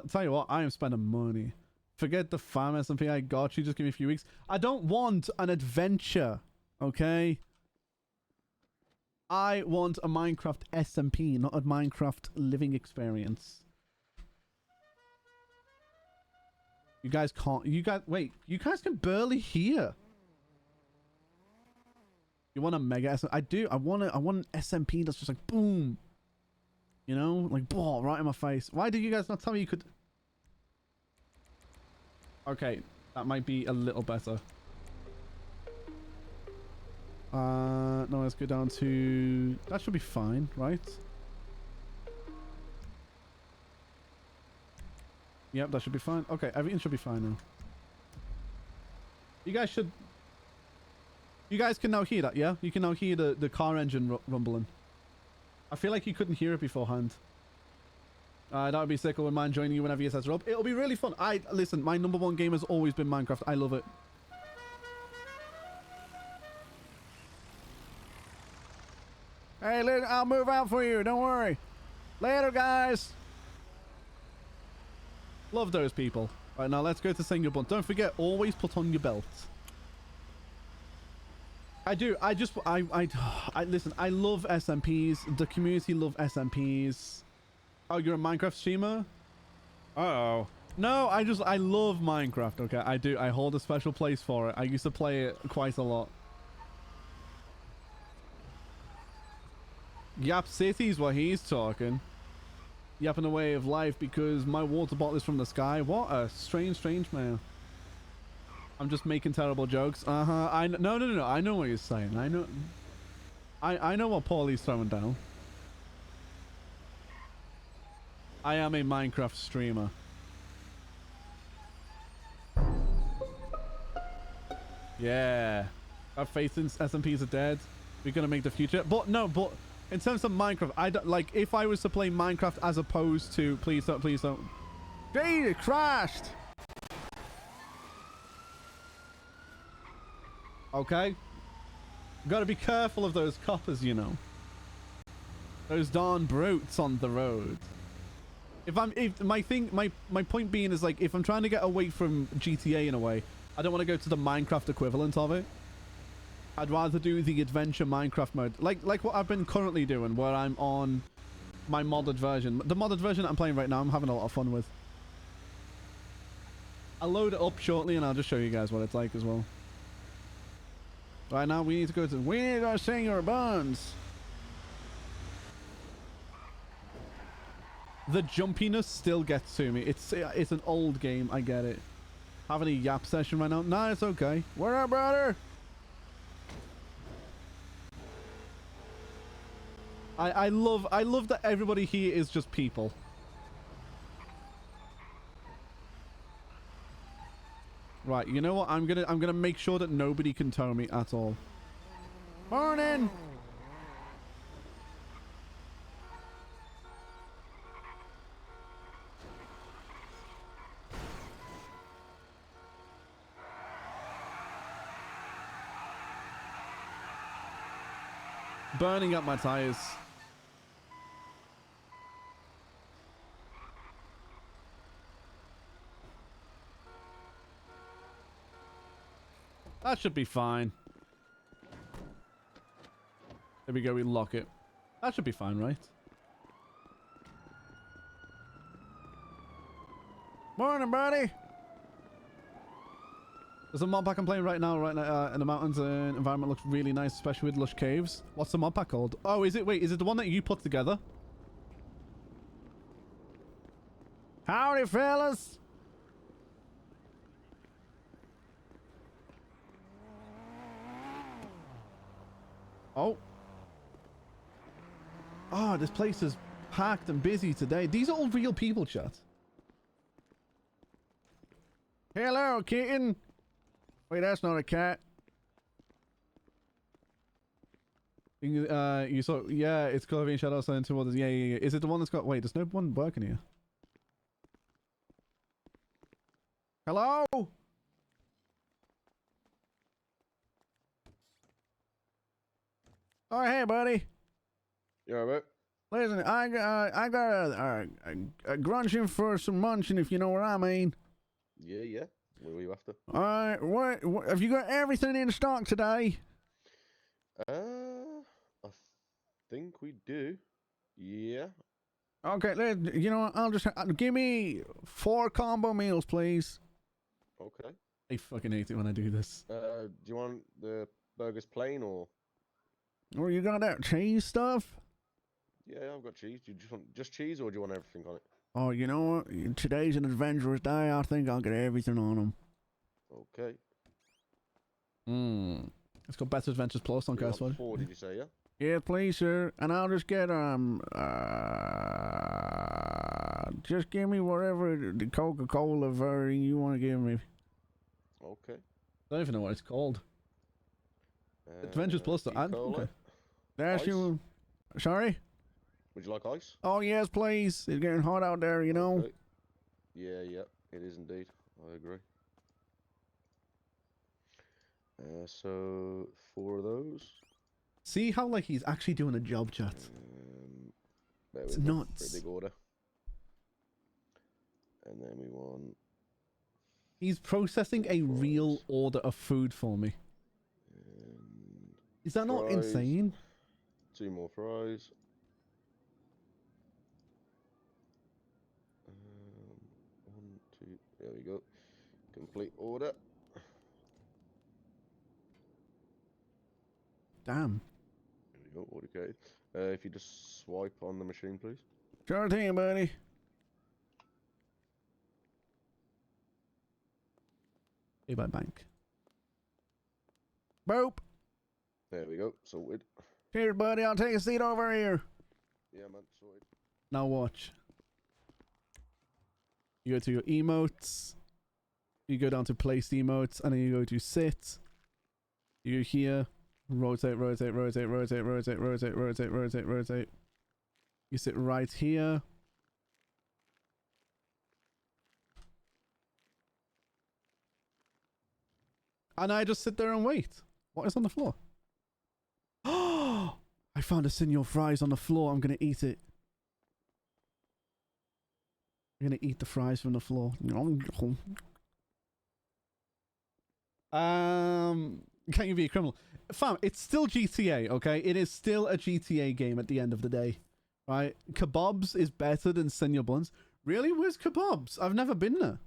Tell you what, I am spending money. Forget the farm SMP I got you. Just give me a few weeks. I don't want an adventure, okay? I want a Minecraft SMP, not a Minecraft living experience. You guys can't. Wait. You guys can barely hear. You want a mega SMP? I do. I want an SMP that's just like boom. You know, like ball right in my face. Why did you guys not tell me you could? Okay, that might be a little better. No, let's go down to... That should be fine, right? Yep, that should be fine. Okay, everything should be fine now. You guys should... You guys can now hear that, yeah? You can now hear the car engine rumbling. I feel like you couldn't hear it beforehand. That would be sick. I wouldn't mind joining you whenever you set it up. It'll be really fun. Listen, my #1 game has always been Minecraft. I love it. Hey, I'll move out for you. Don't worry. Later, guys. Love those people. Right, now let's go to Senor Bun. Don't forget, always put on your belt. I do. Listen, I love SMPs. The community love SMPs. Oh, you're a Minecraft streamer? Uh-oh. No, I love Minecraft, okay? I do. I hold a special place for it. I used to play it quite a lot. Yap City's what he's talking. Yapping away of life because my water bottle is from the sky. What a strange man. I'm just making terrible jokes. No. I know what you're saying. I know what Paulie's throwing down. I am a Minecraft streamer. Yeah. Our faith in SMPs are dead. We're gonna make the future. But in terms of Minecraft, I don't like if I was to play Minecraft as opposed to please don't. Dude, it crashed. Okay. Gotta be careful of those coppers, you know. Those darn brutes on the road. My point being is like if I'm trying to get away from GTA in a way, I don't want to go to the Minecraft equivalent of it. I'd rather do the adventure Minecraft mode. Like what I've been currently doing, where I'm on my modded version. The modded version that I'm playing right now, I'm having a lot of fun with. I'll load it up shortly and I'll just show you guys what it's like as well. Right now, we need to go sing your buns. The jumpiness still gets to me. It's an old game, I get it. Having a yap session right now? Nah, it's okay. What up, brother? I love that everybody here is just people. Right, you know what? I'm gonna make sure that nobody can tow me at all. Morning! Burning up my tires. That should be fine. There we go, we lock it. That should be fine, right? Morning, buddy! There's a mod pack I'm playing right now in the mountains. Environment looks really nice, especially with lush caves. What's the mod pack called? Oh, is it? Wait, is it the one that you put together? Howdy, fellas! Oh. Oh, this place is packed and busy today. These are all real people, chat. Hello, kitten. Wait, that's not a cat. You saw, yeah, it's Clovian Shadows and two others. Yeah. Is it the one that's got, wait, there's no one working here. Hello? Oh, hey, buddy. You alright? Listen, I got a grunching for some munching, if you know what I mean. Yeah. What were you after? Alright, what have you got everything in stock today? I think we do. Yeah. Okay, you know what, I'll just give me 4 combo meals, please. Okay. I fucking hate it when I do this. Do you want the burgers plain or? Or you got that cheese stuff? Yeah, I've got cheese. Do you just want just cheese or do you want everything on it? Oh, you know what? Today's an adventurous day. I think I'll get everything on them. Okay. It's got Better Adventures Plus on You want Castwood. 4, did you say, yeah? Yeah, please, sir. And I'll just get just give me whatever the Coca-Cola variant you want to give me. Okay. I don't even know what it's called. Adventures Plus. E-cola. Okay. That's Ice? you. Sorry? Would you like ice? Oh, yes, please. It's getting hot out there, you know. Okay. Yeah, it is indeed. I agree. So 4 of those. See how, like, he's actually doing a job, chat. It's nuts. Pretty big order. And then we want. He's processing a real order of food for me. Is that not fries. insane? 2 more fries. 1, 2. There we go. Complete order. Damn. There we go. Okay. If you just swipe on the machine, please. Sure thing, buddy. Pay by bank. Boop. There we go. Sorted. Cheers, buddy. I'll take a seat over here. Yeah, man. Sorted. Now watch. You go to your emotes. You go down to place emotes, and then you go to sit. You go here. Rotate. You sit right here. And I just sit there and wait. What is on the floor? Oh! I found a Senor fries on the floor. I'm gonna eat it. I'm gonna eat the fries from the floor. Can you be a criminal? Fam, it's still GTA, okay? It is still a GTA game at the end of the day, right? Kebabs is better than Senior Blunts. Really? Where's Kebabs? I've never been there.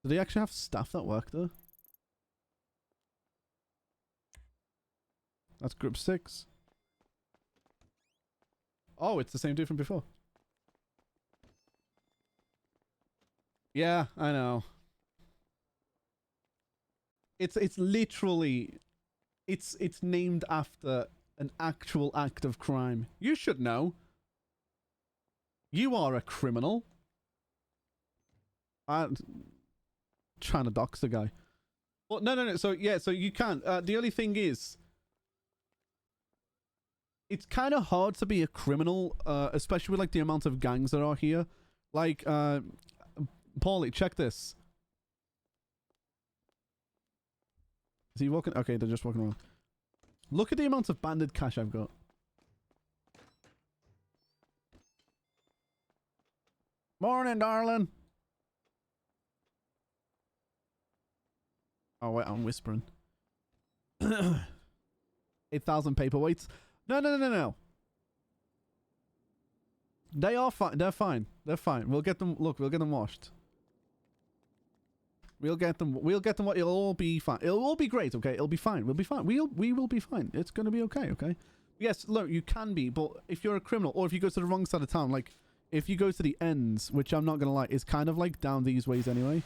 Do they actually have staff that work there? That's group 6. Oh, it's the same dude from before. Yeah, I know. It's literally, it's named after an actual act of crime. You should know. You are a criminal. I'm trying to dox the guy. Well, no. So yeah, so you can't. The only thing is, it's kind of hard to be a criminal, especially with like the amount of gangs that are here. Like, Paulie, check this. Is he walking? Okay, they're just walking around. Look at the amount of banded cash I've got. Morning, darling. Oh wait, I'm whispering. 8,000 paperweights. No. They are fine. They're fine. They're fine. We'll get them. Look, we'll get them washed. We'll get them. It'll all be fine. It'll all be great. Okay, it'll be fine. We'll be fine. We will be fine. It's gonna be okay. Okay. Yes. Look, you can be, but if you're a criminal, or if you go to the wrong side of town, like if you go to the ends, which I'm not gonna lie, is kind of like down these ways anyway.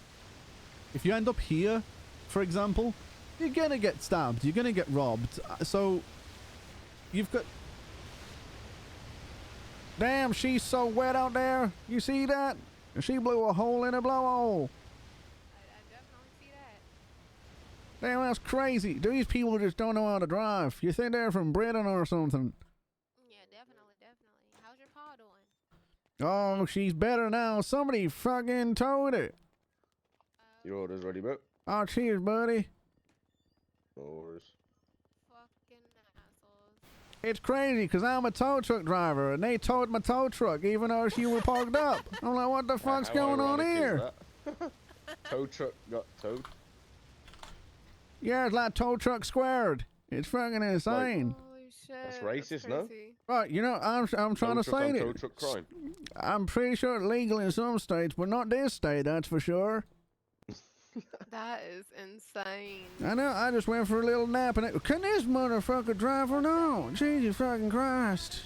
If you end up here, for example, you're gonna get stabbed. You're gonna get robbed. So you've got. Damn, she's so wet out there. You see that? She blew a hole in her blowhole. I definitely see that. Damn, that's crazy. These people just don't know how to drive. You think they're from Britain or something? Yeah, definitely. How's your paw doing? Oh, she's better now. Somebody fucking towed it. Your order's ready, mate. Oh, cheers, buddy. No worries. Fucking assholes. It's crazy because I'm a tow truck driver and they towed my tow truck even though you were parked up. I'm like, what the fuck's How going on ironic is here? that? Tow truck got towed. Yeah, it's like tow truck squared. It's fucking insane. Holy shit. That's racist, no? crazy. Right, you know, I'm trying to Tow truck say on it. tow truck crime. I'm pretty sure it's legal in some states, but not this state, that's for sure. That is insane. I know, I just went for a little nap and can this motherfucker drive or no? Jesus fucking Christ.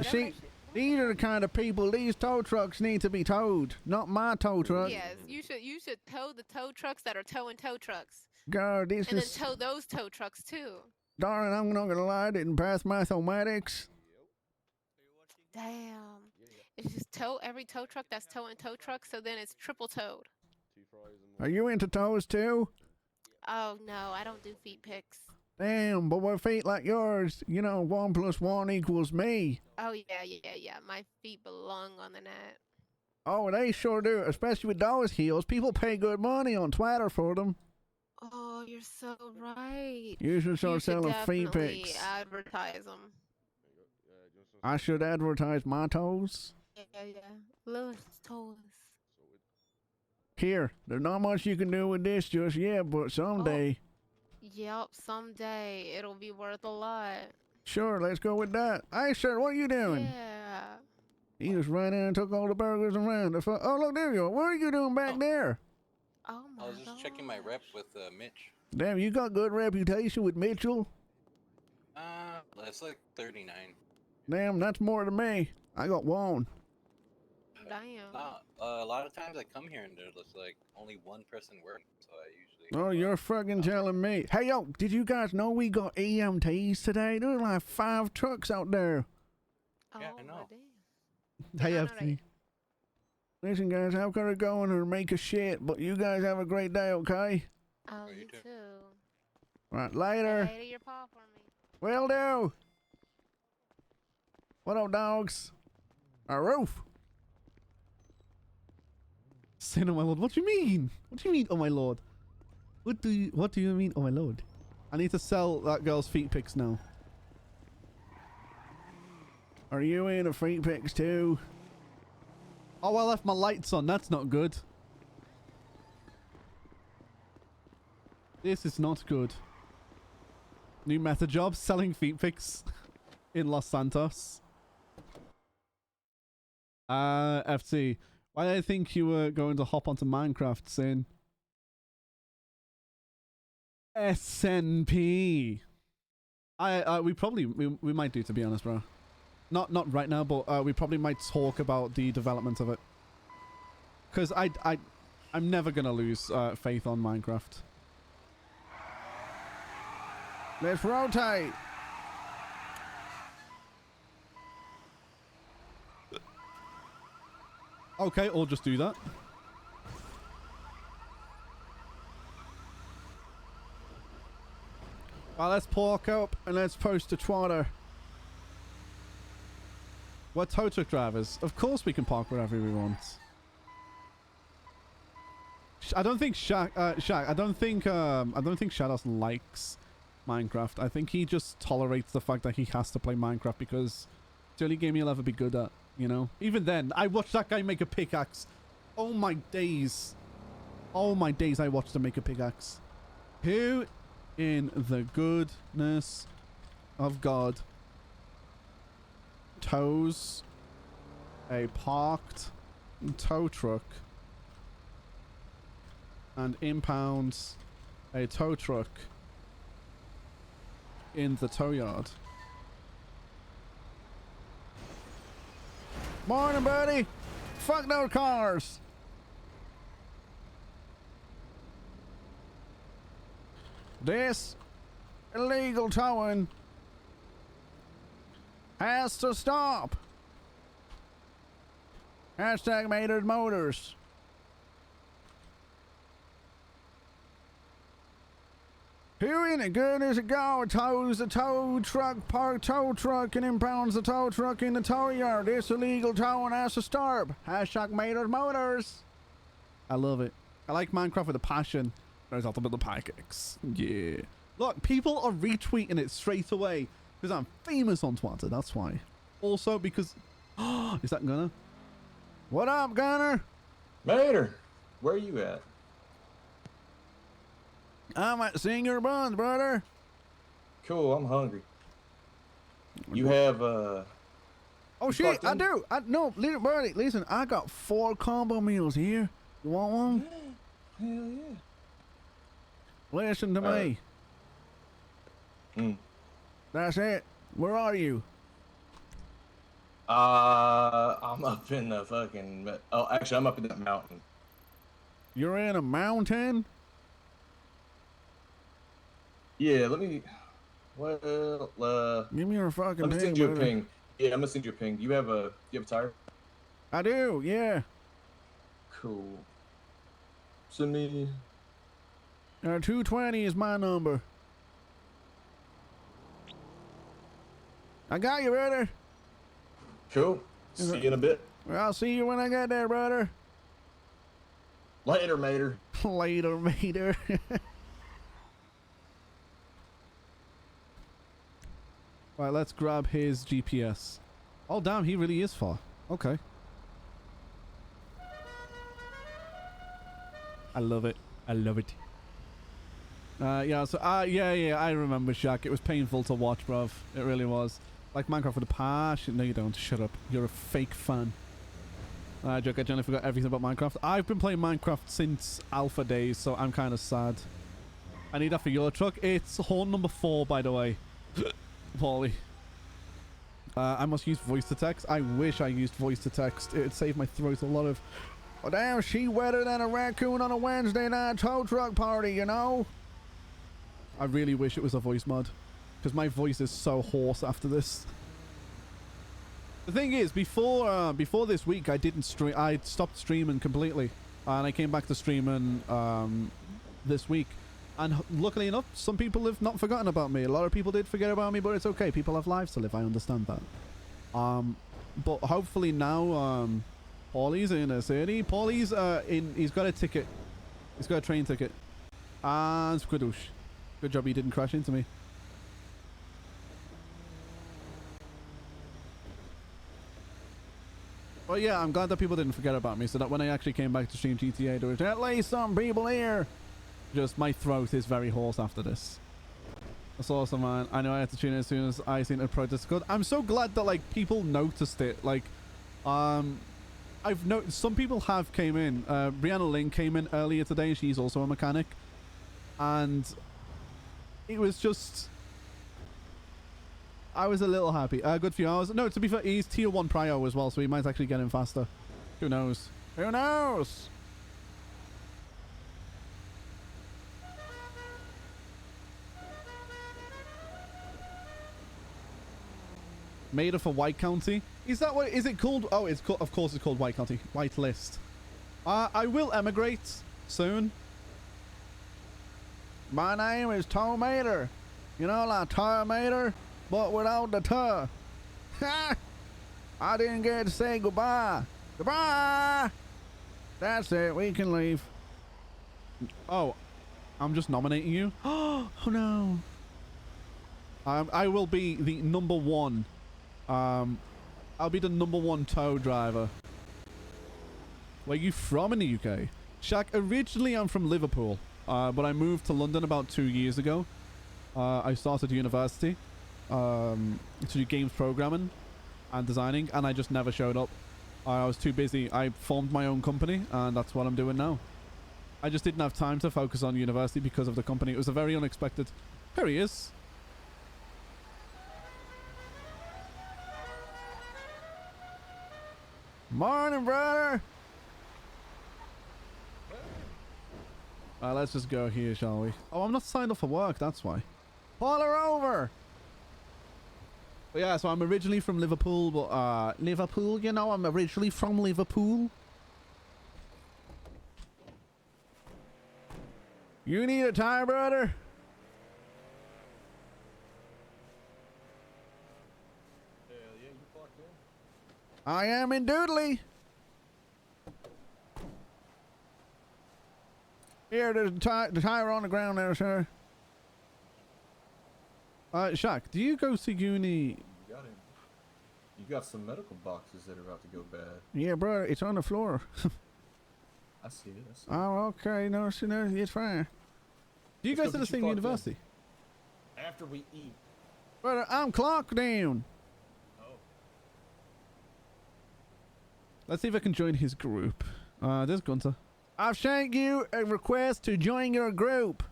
See, these are the kind of people, these tow trucks need to be towed, not my tow truck. Yes, you should tow the tow trucks that are towing tow trucks. God, this And then is, tow those tow trucks too. darling, I'm not gonna lie, I didn't pass mathematics. Damn. It's just tow every tow truck that's towing tow trucks, so then it's triple towed. Are you into tows too? Oh no, I don't do feet pics. Damn, but with feet like yours, you know, 1 + 1 = me. Oh yeah. My feet belong on the net. Oh, they sure do, especially with those heels. People pay good money on Twitter for them. Oh, you're so right. You should start You should selling feet definitely pics. advertise them. I should advertise my toes. Yeah. Lewis told us. Here, there's not much you can do with this just yet, but someday. Yep, someday it'll be worth a lot. Sure, let's go with that. Hey, sir, what are you doing? Yeah. He just ran in and took all the burgers and ran. Oh, look, there you are. What are you doing back there? Oh my I was just checking my rep with Mitch. Damn, you got good reputation with Mitchell. It's like 39. Damn, that's more than me. I got one. Damn. A lot of times I come here and there's like only one person working, so I usually. Oh, you're fucking telling me. Hey, yo, did you guys know we got EMTs today? There's like 5 trucks out there. Yeah, Oh, I know. damn. Hey, Yeah, I know FT. Listen, guys, how can I go in or make a shit? But you guys have a great day, okay? Oh, you you too. too. Right, later. Hey, your paw for me. Will do. What up, dogs? A roof. Sin, oh my lord. What do you mean? What do you mean, oh my lord? What do you mean, oh my lord? I need to sell that girl's feet pics now. Are you into feet pics too? Oh, I left my lights on. That's not good. This is not good. New meta job, selling feet pics in Los Santos. FT, why did I think you were going to hop onto Minecraft, Sin? SNP. We might do, to be honest, bro. Not right now, but we probably might talk about the development of it. Because I'm never gonna lose faith on Minecraft. Let's rotate. Okay, I'll just do that. Well, let's park up and let's post to Twitter. We're tow truck drivers. Of course we can park wherever we want. I don't think Shaq, I don't think Shadows likes Minecraft. I think he just tolerates the fact that he has to play Minecraft because it's the only game he'll ever be good at, you know? Even then, I watched that guy make a pickaxe. Oh my days. Oh my days, I watched him make a pickaxe. Who in the goodness of God tows a parked tow truck and impounds a tow truck in the tow yard? Morning, buddy. Fuck no cars. This illegal towing has to stop. Hashtag Maynard Motors. Who in the goodness of God tows the tow truck, parked tow truck, and impounds the tow truck in the tow yard? This illegal towing has to stop. Hashtag Maynard Motors. I love it. I like Minecraft with a passion. There's ultimate the pancakes. Yeah. Look, people are retweeting it straight away because I'm famous on Twitter. That's why. Also because... is that Gunner? What up, Gunner? Mater, where are you at? I'm at Singer Buns, brother. Cool, I'm hungry. You have, Oh, shit, I do. No, little buddy, listen, I got 4 combo meals here. You want one? Hell yeah. Listen to me. That's it. Where are you? I'm up in the fucking... Oh, actually, I'm up in that mountain. You're in a mountain? Yeah, let me... Well, give me your fucking let me send you a ping. Yeah, I'm gonna send you a ping. You have a tire? I do, yeah. Cool. Send me... 220 is my number. I got you, brother. Cool. See you in a bit. Well, I'll see you when I get there, brother. Later, mater. Later, mater. Right, let's grab his GPS. Oh, damn, he really is far. Okay. I love it. I love it. Yeah, so, yeah, I remember, Shaq. It was painful to watch, bruv. It really was. Like Minecraft with a passion. No, you don't. Shut up. You're a fake fan. Joke, I generally forgot everything about Minecraft. I've been playing Minecraft since alpha days, so I'm kind of sad. I need that for your truck. It's horn number 4, by the way. Paulie. I must use voice to text. I wish I used voice to text. It would save my throat a lot of... Oh, damn, she wetter than a raccoon on a Wednesday night tow truck party, you know? I really wish it was a voice mod. Because my voice is so hoarse after this. The thing is, before this week, I didn't stream. I stopped streaming completely. And I came back to streaming this week. And luckily enough, some people have not forgotten about me. A lot of people did forget about me, but it's okay. People have lives to live. I understand that. But hopefully now, Paulie's in a city. Paulie's he's got a ticket. He's got a train ticket. And Squidoosh. Good job he didn't crash into me. But yeah, I'm glad that people didn't forget about me, so that when I actually came back to stream GTA, there was at least some people here. Just my throat is very hoarse after this. That's awesome, man. I know I had to tune in as soon as I seen a protest code. I'm so glad that like people noticed it. Like, I've noticed some people have came in. Brianna Lynn came in earlier today. She's also a mechanic, and it was just. I was a little happy. Good few hours. No, to be fair, he's tier 1 prio as well, so he might actually get in faster. Who knows? Who knows? Made for White County. Is that what is it called? Oh, it's called, of course it's called White County. White List. I will emigrate soon. My name is Tom Mater. You know, like Terminator, but without the tur. I didn't get to say goodbye. Goodbye. That's it. We can leave. Oh, I'm just nominating you. Oh no. I will be the #1. I'll be the #1 tow driver. Where are you from in the UK? Shaq, originally I'm from Liverpool, but I moved to London about 2 years ago. I started university to do games programming and designing, and I just never showed up. I was too busy. I formed my own company, and that's what I'm doing now. I just didn't have time to focus on university because of the company. It was a very unexpected... Here he is. Morning, brother. Let's just go here, shall we? Oh, I'm not signed up for work, that's why. Pull her over. But yeah, so I'm originally from Liverpool, but Liverpool, you know, I'm originally from Liverpool. You need a tire, brother? I am in Doodly. Here, there's the tire on the ground there, sir. Shaq, do you go to uni? You got him. You got some medical boxes that are about to go bad. Yeah, bro, it's on the floor. I see it. I see it. Oh, okay. No, it's fine. Do you Let's guys go to the get you same clocked in. university? After we eat. Brother, I'm clocked down. Oh. Let's see if I can join his group. There's Gunter. I've sent you a request to join your group.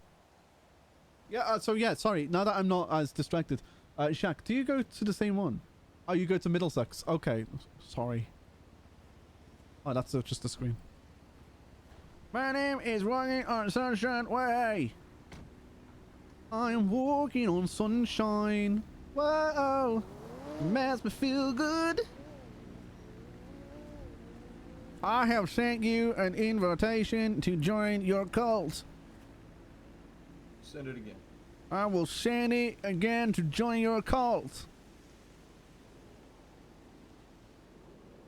Yeah, so yeah, sorry. Now that I'm not as distracted. Shaq, do you go to the same one? Oh, you go to Middlesex. Okay. Sorry. Oh, that's just a screen. My name is walking on Sunshine Way. I'm walking on sunshine. Whoa. Makes me feel good. I have sent you an invitation to join your cult. Send it again. I will send it again to join your cult.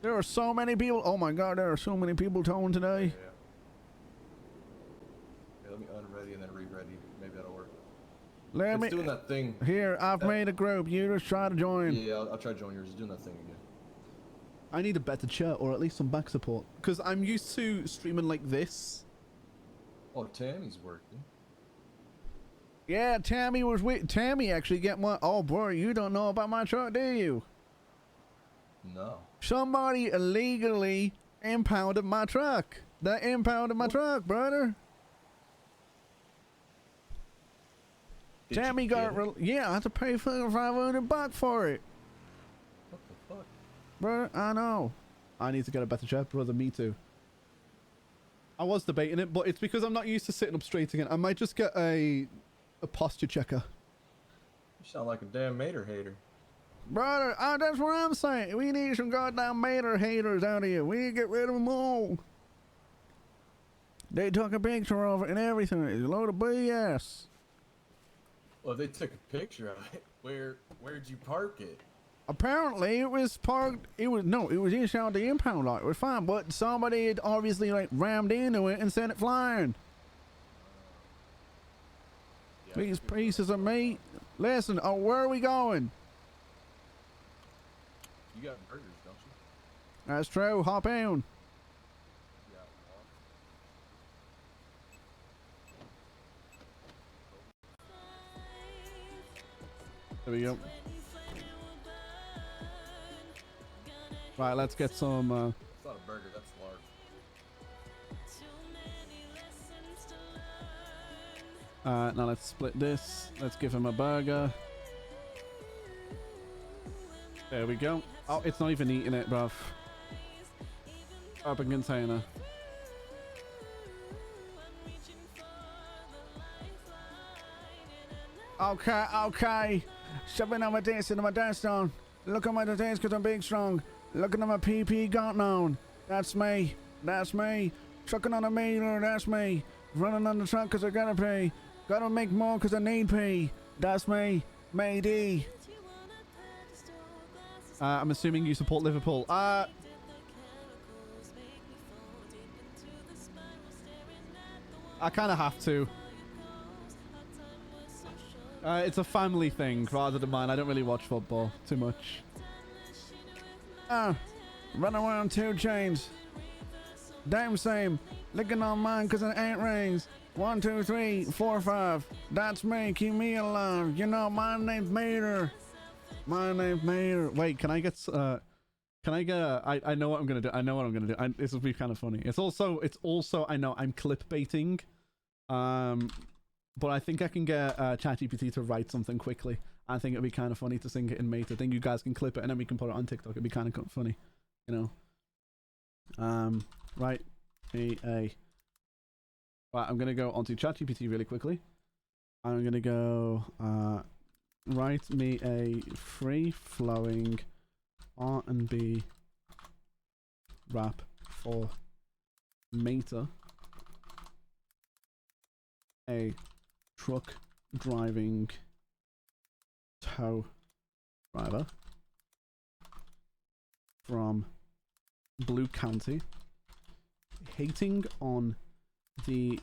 There are so many people. Oh my god, there are so many people towing today. Yeah. Let me unready and then re-ready. Maybe that'll work. It's doing that thing. Here, I've made a group. You just try to join. Yeah, I'll try to join yours. It's doing that thing again. I need a better chair or at least some back support. Because I'm used to streaming like this. Oh, Tammy's working. Yeah, Tammy was with... Tammy actually get one... Oh, boy, you don't know about my truck, do you? No. Somebody illegally impounded my truck. They impounded my truck, brother. Did Tammy you got... get it? Yeah, I had to pay fucking $500 for it. What the fuck? Brother, I know. I need to get a better chair, brother. Me too. I was debating it, but it's because I'm not used to sitting up straight again. I might just get a posture checker. You sound like a damn Mater hater. Brother, that's what I'm saying. We need some goddamn Mater haters out here. We need to get rid of them all. They took a picture of it and everything. It's a load of BS. Well, they took a picture of it. Where'd you park it? Apparently, it was parked. It was inside the impound lot. It was fine, but somebody had obviously like rammed into it and sent it flying. Yeah, These pieces of meat. Listen, where are we going? You got burgers, don't you? That's true. Hop in. You got one. There we go. Right, let's get some. It's not a burger, that's large. Now let's split this. Let's give him a burger. There we go. Oh, it's not even eating it, bruv. Open container. Okay, okay. Shoving on my dance into my dance down. Look at my dance because I'm big strong. Looking at my PP got known. That's me. That's me. Trucking on a meter. That's me. Running on the truck because I gotta pay. Gotta make more because I need pay. That's me. Matey. I'm assuming you support Liverpool. I kind of have to. It's a family thing rather than mine. I don't really watch football too much. Run around 2 chains. Damn same. Licking on mine because it ain't rings. 1, 2, 3, 4, 5. That's me. Keep me alive. You know, my name's Mater. My name's Mater. Wait, can I get I know what I'm gonna do. I know what I'm gonna do. This will be kind of funny. It's also I know I'm clickbaiting. But I think I can get ChatGPT to write something quickly. I think it'd be kind of funny to sing it in Mate. I think you guys can clip it and then we can put it on TikTok. It'd be kind of funny, you know. Right, right. I'm gonna go onto ChatGPT really quickly. I'm gonna go write me a free-flowing R&B rap for Meta, a truck driving tow driver from Blue County, hating on the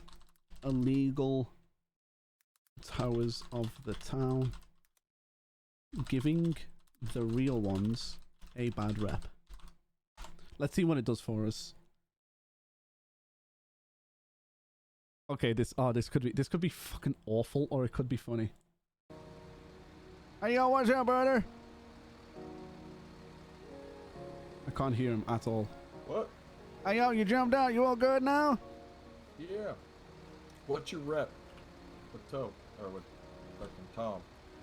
illegal towers of the town, giving the real ones a bad rep. Let's see what it does for us. Okay, this could be fucking awful, or it could be funny. Hey yo, what's up, brother? I can't hear him at all. What? Hey yo, you jumped out. You all good now? Yeah. What's your rep? With Toe? Or with fucking Tom?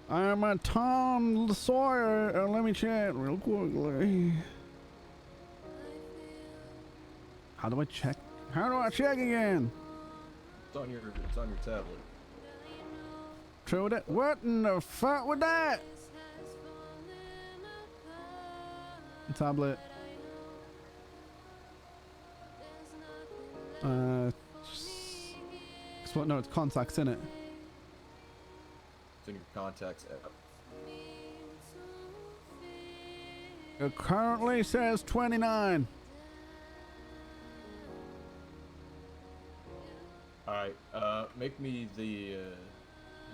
I'm a Tom Sawyer. Let me chat real quickly. How do I check? How do I check again? It's on your tablet. True that. What in the fuck with that? Tablet. What? No, it's contacts in it. It's in your contacts app. It currently says 29. Alright, make me the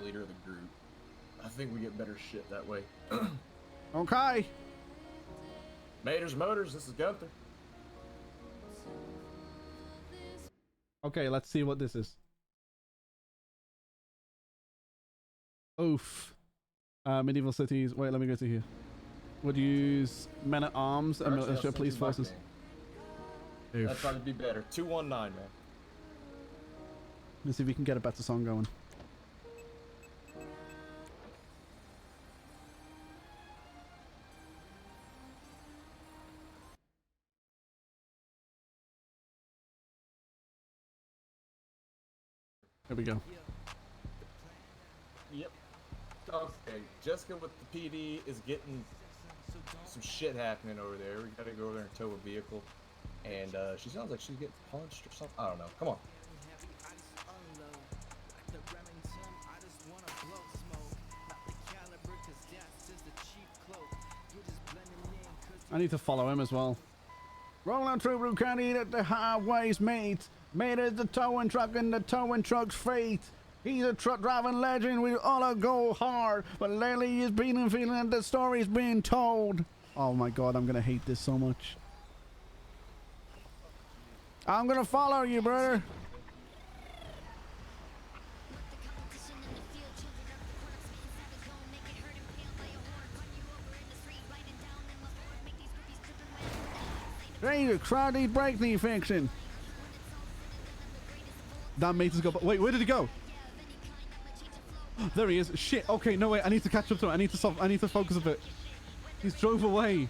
leader of the group. I think we get better shit that way. Okay. Maters Motors, this is Gunther. Okay, let's see what this is. Oof. Medieval cities. Wait, let me go to here. Would use men at arms and military police forces. That'd probably be better. 219, man. Let's see if we can get a better song going. There we go. Yep. Okay, Jessica with the PD is getting some shit happening over there. We gotta go over there and tow a vehicle. And she sounds like she's getting punched or something. I don't know. Come on. I need to follow him as well. Rolling through Blue County at the highways meet. Made is the towing truck and the towing truck's fate. He's a truck driving legend. We all go hard. But lately he's been feeling that the story's being told. Oh my god, I'm gonna hate this so much. I'm gonna follow you, brother. Jesus Christ, these brakes need fixing. That mate has got. Wait, where did he go? There he is. Shit. Okay, no wait. I need to catch up to him. I need to focus a bit. He's drove away.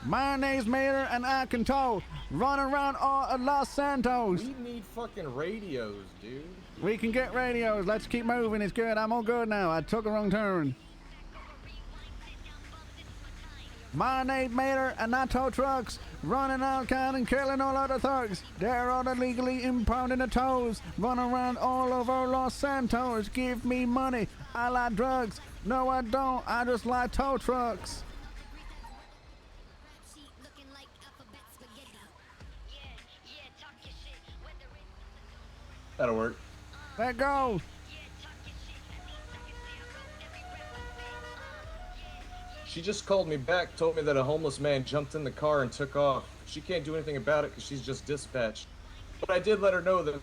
My name's Mater and I can tow. Run around all of Los Santos. We need fucking radios, dude. We can get radios. Let's keep moving. It's good. I'm all good now. I took a wrong turn. My name's Mater and I tow trucks. Running out kind and killing all other thugs. They're all illegally impounding the tows. Run around all over Los Santos. Give me money. I like drugs. No, I don't. I just like tow trucks. That'll work. Let go. She just called me back, told me that a homeless man jumped in the car and took off. She can't do anything about it because she's just dispatched. But I did let her know that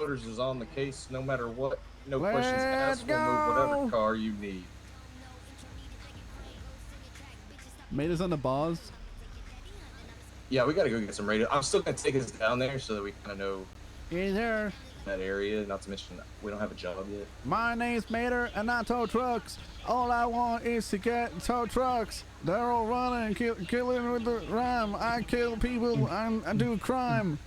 Motors is on the case no matter what. No questions asked. We'll move whatever car you need. Mater's on the bars. Yeah, we gotta go get some radio. I'm still gonna take us down there so that we kind of know Hey there. that area. Not to mention that we don't have a job yet. My name's Mater and I tow trucks. All I want is to get tow trucks. They're all running, killing with the rhyme. I kill people and I do crime.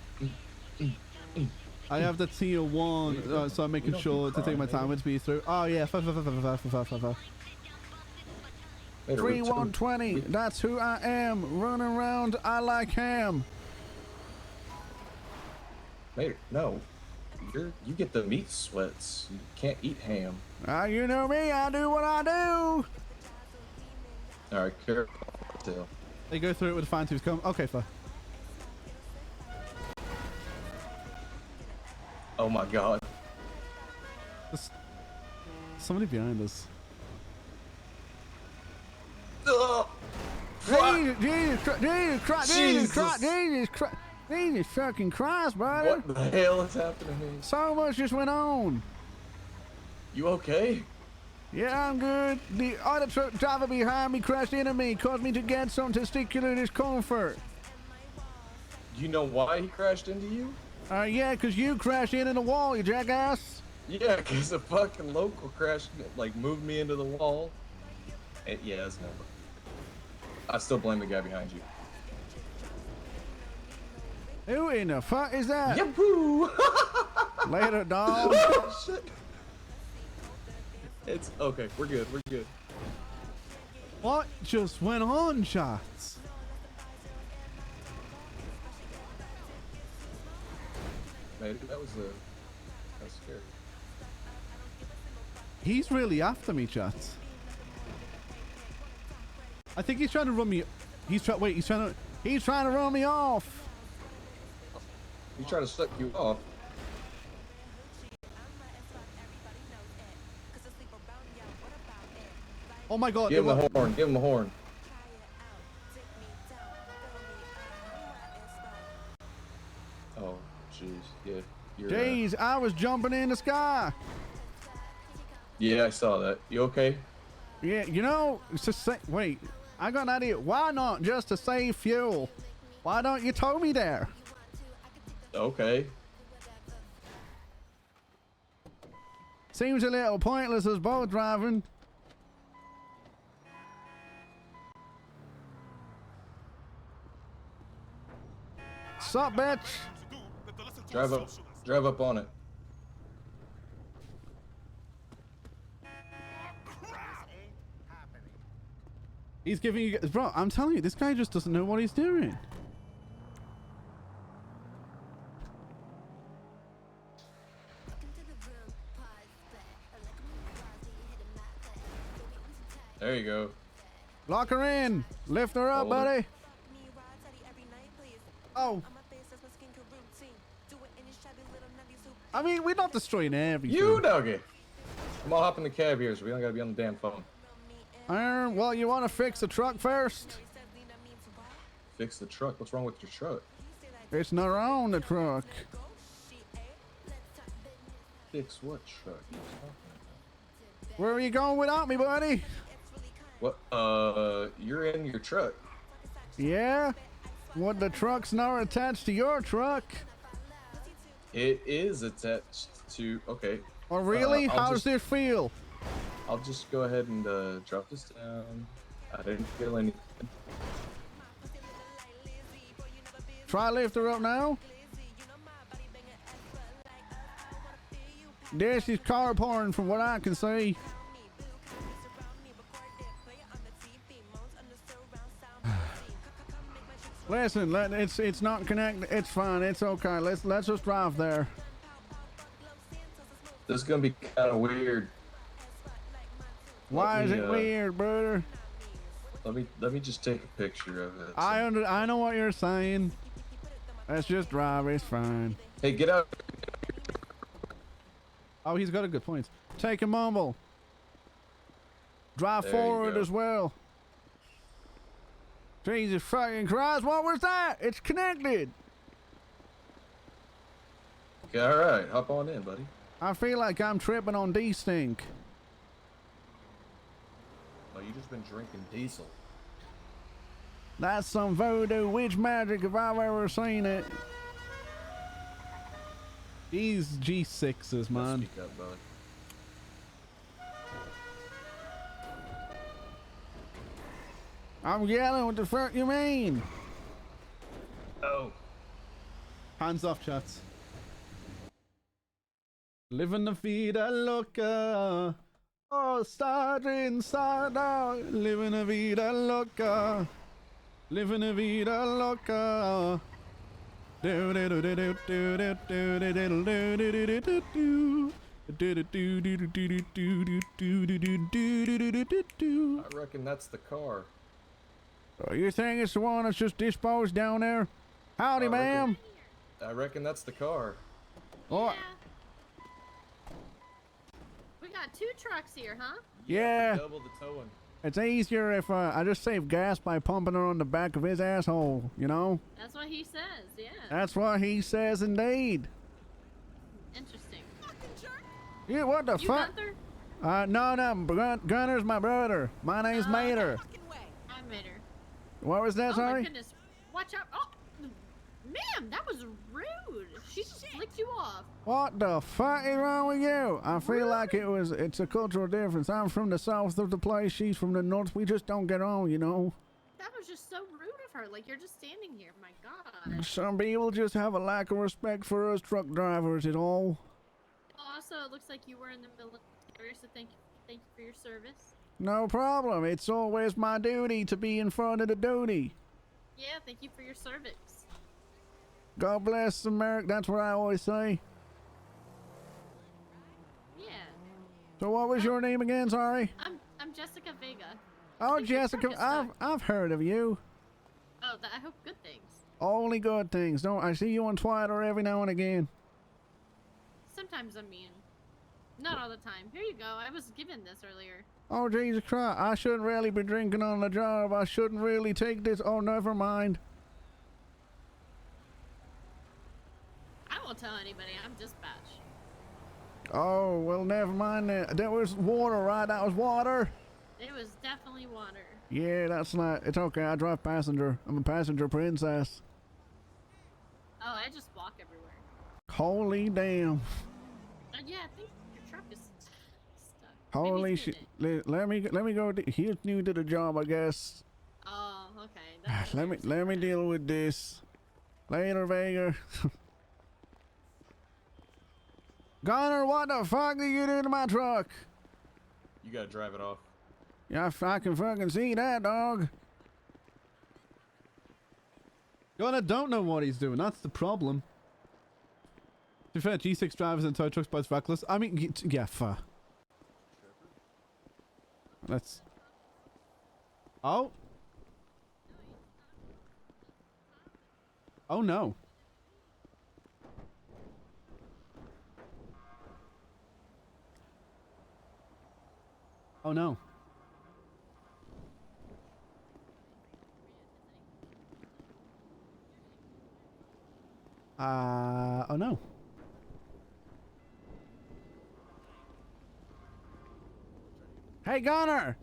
I have the tier 1, so I'm making sure to take my time with me through. Oh yeah, 3120. That's who I am. Running around, I like ham. Mater, no. You get the meat sweats. You can't eat ham. You know me. I do what I do. All right, careful. Still. They go through it with a fine tooth comb. Okay, fine. Oh my God. There's somebody behind us. Jesus fucking Christ, brother. What the hell is happening here? So much just went on. You okay? Yeah, I'm good. The other truck driver behind me crashed into me, caused me to get some testicular discomfort. Do you know why he crashed into you? Yeah, because you crashed into the wall, you jackass. Yeah, because a fucking local crashed, like, moved me into the wall. Yeah, that's never. I still blame the guy behind you. Who in the fuck is that? Yahoo! Later, dog. Oh, shit. It's okay. We're good. We're good. What just went on, shots? Maybe that was scary. He's really after me, chats. I think he's trying to run me. He's trying to run me off. He's trying to suck you off. Oh my God! Give him a horn. Give him a horn. Oh, jeez. Yeah. Jeez, I was jumping in the sky. Yeah, I saw that. You okay? Yeah, you know, wait, I got an idea. Why not just to save fuel? Why don't you tow me there? Okay. Seems a little pointless as boat driving. Sup, bitch? Drive up on it. He's giving you, bro, I'm telling you, this guy just doesn't know what he's doing. There you go. Lock her in. Lift her up, buddy. Oh. I mean, we're not destroying everything. You doggy. Come on, hop in the cab here so we don't gotta be on the damn phone. Well, you want to fix the truck first? Fix the truck? What's wrong with your truck? It's not on the truck. Fix what truck? Where are you going without me, buddy? What? You're in your truck. Yeah? What, the truck's not attached to your truck? It is attached to. Okay. Oh, really? I'll How's just- it feel? I'll just go ahead and drop this down. I didn't feel anything. Try lift her up now. This is carpooring from what I can see. Listen, it's not connected. It's fine. It's okay. Let's just drive there. This is gonna be kind of weird. Why is me, it weird, brother? Let me just take a picture of it. I know what you're saying. Let's just drive. It's fine. Hey, get out. Oh, he's got a good point. Take a mumble. Drive There you forward go. as well. Jesus fucking Christ, what was that? It's connected. Okay, all right, hop on in, buddy. I feel like I'm tripping on D-Stink. Oh, you just been drinking diesel. That's some voodoo witch magic if I've ever seen it. These G6s, man. Speak up, bud. I'm yelling, what the fuck you mean? Oh. Hands off, chats. Living the vida loca. Oh, start inside out. Living a vida loca. Living a vida loca. Do do do do do do do do do do do do do. I reckon that's the car. Oh, you think it's the one that's just disposed down there? Howdy, I reckon- ma'am. I reckon that's the car. Oh, Yeah. We got 2 trucks here, huh? yeah. Double the towing. It's easier if I just save gas by pumping her on the back of his asshole, you know? That's what he says, yeah. That's what he says indeed. Interesting. Yeah, what the You fuck? Gunther? No, Gunner's my brother. My name's Mater. I made her. What was that, Oh my sorry? goodness. Watch out. Oh, ma'am, that was rude. She just flicked you off. What the fuck is wrong with you? I feel like it's a cultural difference. I'm from the south of the place. She's from the north. We just don't get on, you know? That was just so rude of her. Like, you're just standing here. My God. Some people just have a lack of respect for us truck drivers, it all. Also, it looks like you were in the military, so thank you for your service. No problem. It's always my duty to be in front of the duty. Yeah, thank you for your service. God bless America. That's what I always say. Yeah. So what was your name again? Sorry. I'm Jessica Vega. Oh, think your Jessica. truck is stuck. I've heard of you. Oh, I hope good things. Only good things. Don't I see you on Twitter every now and again? Sometimes I'm mean. Not all the time. Here you go. I was given this earlier. Oh, Jesus Christ. I shouldn't really be drinking on the job. I shouldn't really take this. Oh, never mind. I won't tell anybody. I'm dispatch. Oh, well, never mind that. That was water, right? That was water? It was definitely water. Yeah, that's not... It's okay. I drive passenger. I'm a passenger princess. Oh, I just walk everywhere. Holy damn. Yeah, I think your truck is stuck. Holy Maybe it's shit. in it. Let me go. He's new to the job, I guess. Oh, okay. That's Let me deal with this. Later, Vega. Gunner, what the fuck did you do to my truck? You gotta drive it off. Yeah, I can fucking see that, dog. Gunner don't know what he's doing. That's the problem. To be fair, G6 drivers and tow trucks both reckless. I mean, yeah, fair. Let's... Oh. Oh, no. Oh, no. Oh, no. Hey, Gunner!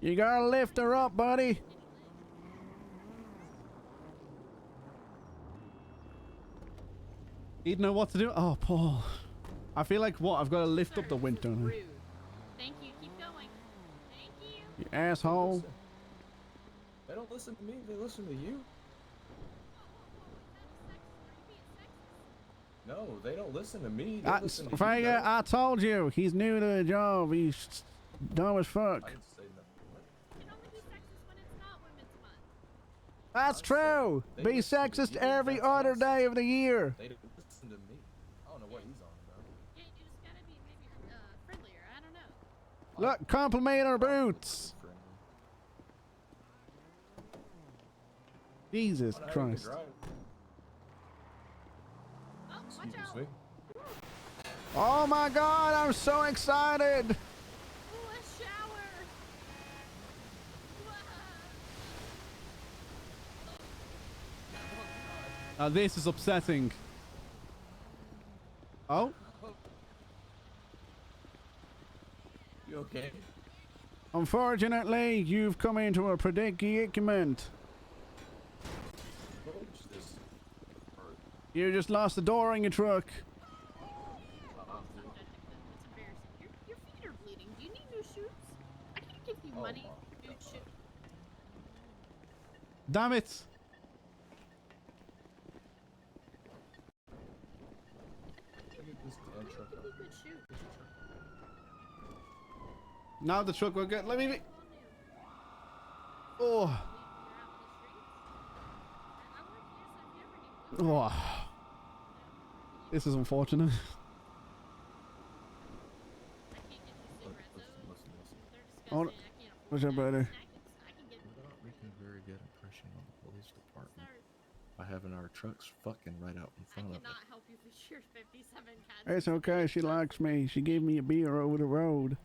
You gotta lift her up, buddy. He'd know what to do. Oh, Paul. I feel like what? I've got to lift up Sir, the this window was now. rude. Thank you. Keep going. Thank you. You asshole. They don't listen to me, they listen to you. No, they don't listen to me. They listen to you. Frega, though. I told you. He's new to the job. He's dumb as fuck. I didn't say nothing. What? It only be sexist when it's not Women's Month. That's true. They Be listen to sexist you, every that's other awesome. day of the year. They don't listen to me. I don't know what he's on about. Yeah, you just gotta be maybe friendlier. I don't know. Look, compliment our boots. Jesus Christ. Oh, watch Excuse out. me. Oh my God, I'm so excited. Ooh, a shower. Now this is upsetting. Oh, You okay? unfortunately, you've come into a predicament. What is this? You just lost the door on your truck. Stop judging them. It's embarrassing. Your feet are bleeding. Do you need new shoes? I can't give you Oh, money my for new shoes. Damn it. Look at this damn truck. Give me good shoes. Now the truck will get. Let me. Oh. You're out in the streets. I work here, so if you ever need Oh. This is unfortunate. I can't get you cigarettes. Listen, listen, listen. They're Oh, disgusting. I can't afford what's up, that. brother? I can get We're not making a very good impression on the police department sir. by having our trucks fucking right out in I front of it. cannot help you for your 57 cats. It's okay. She likes me. She gave me a beer over the road.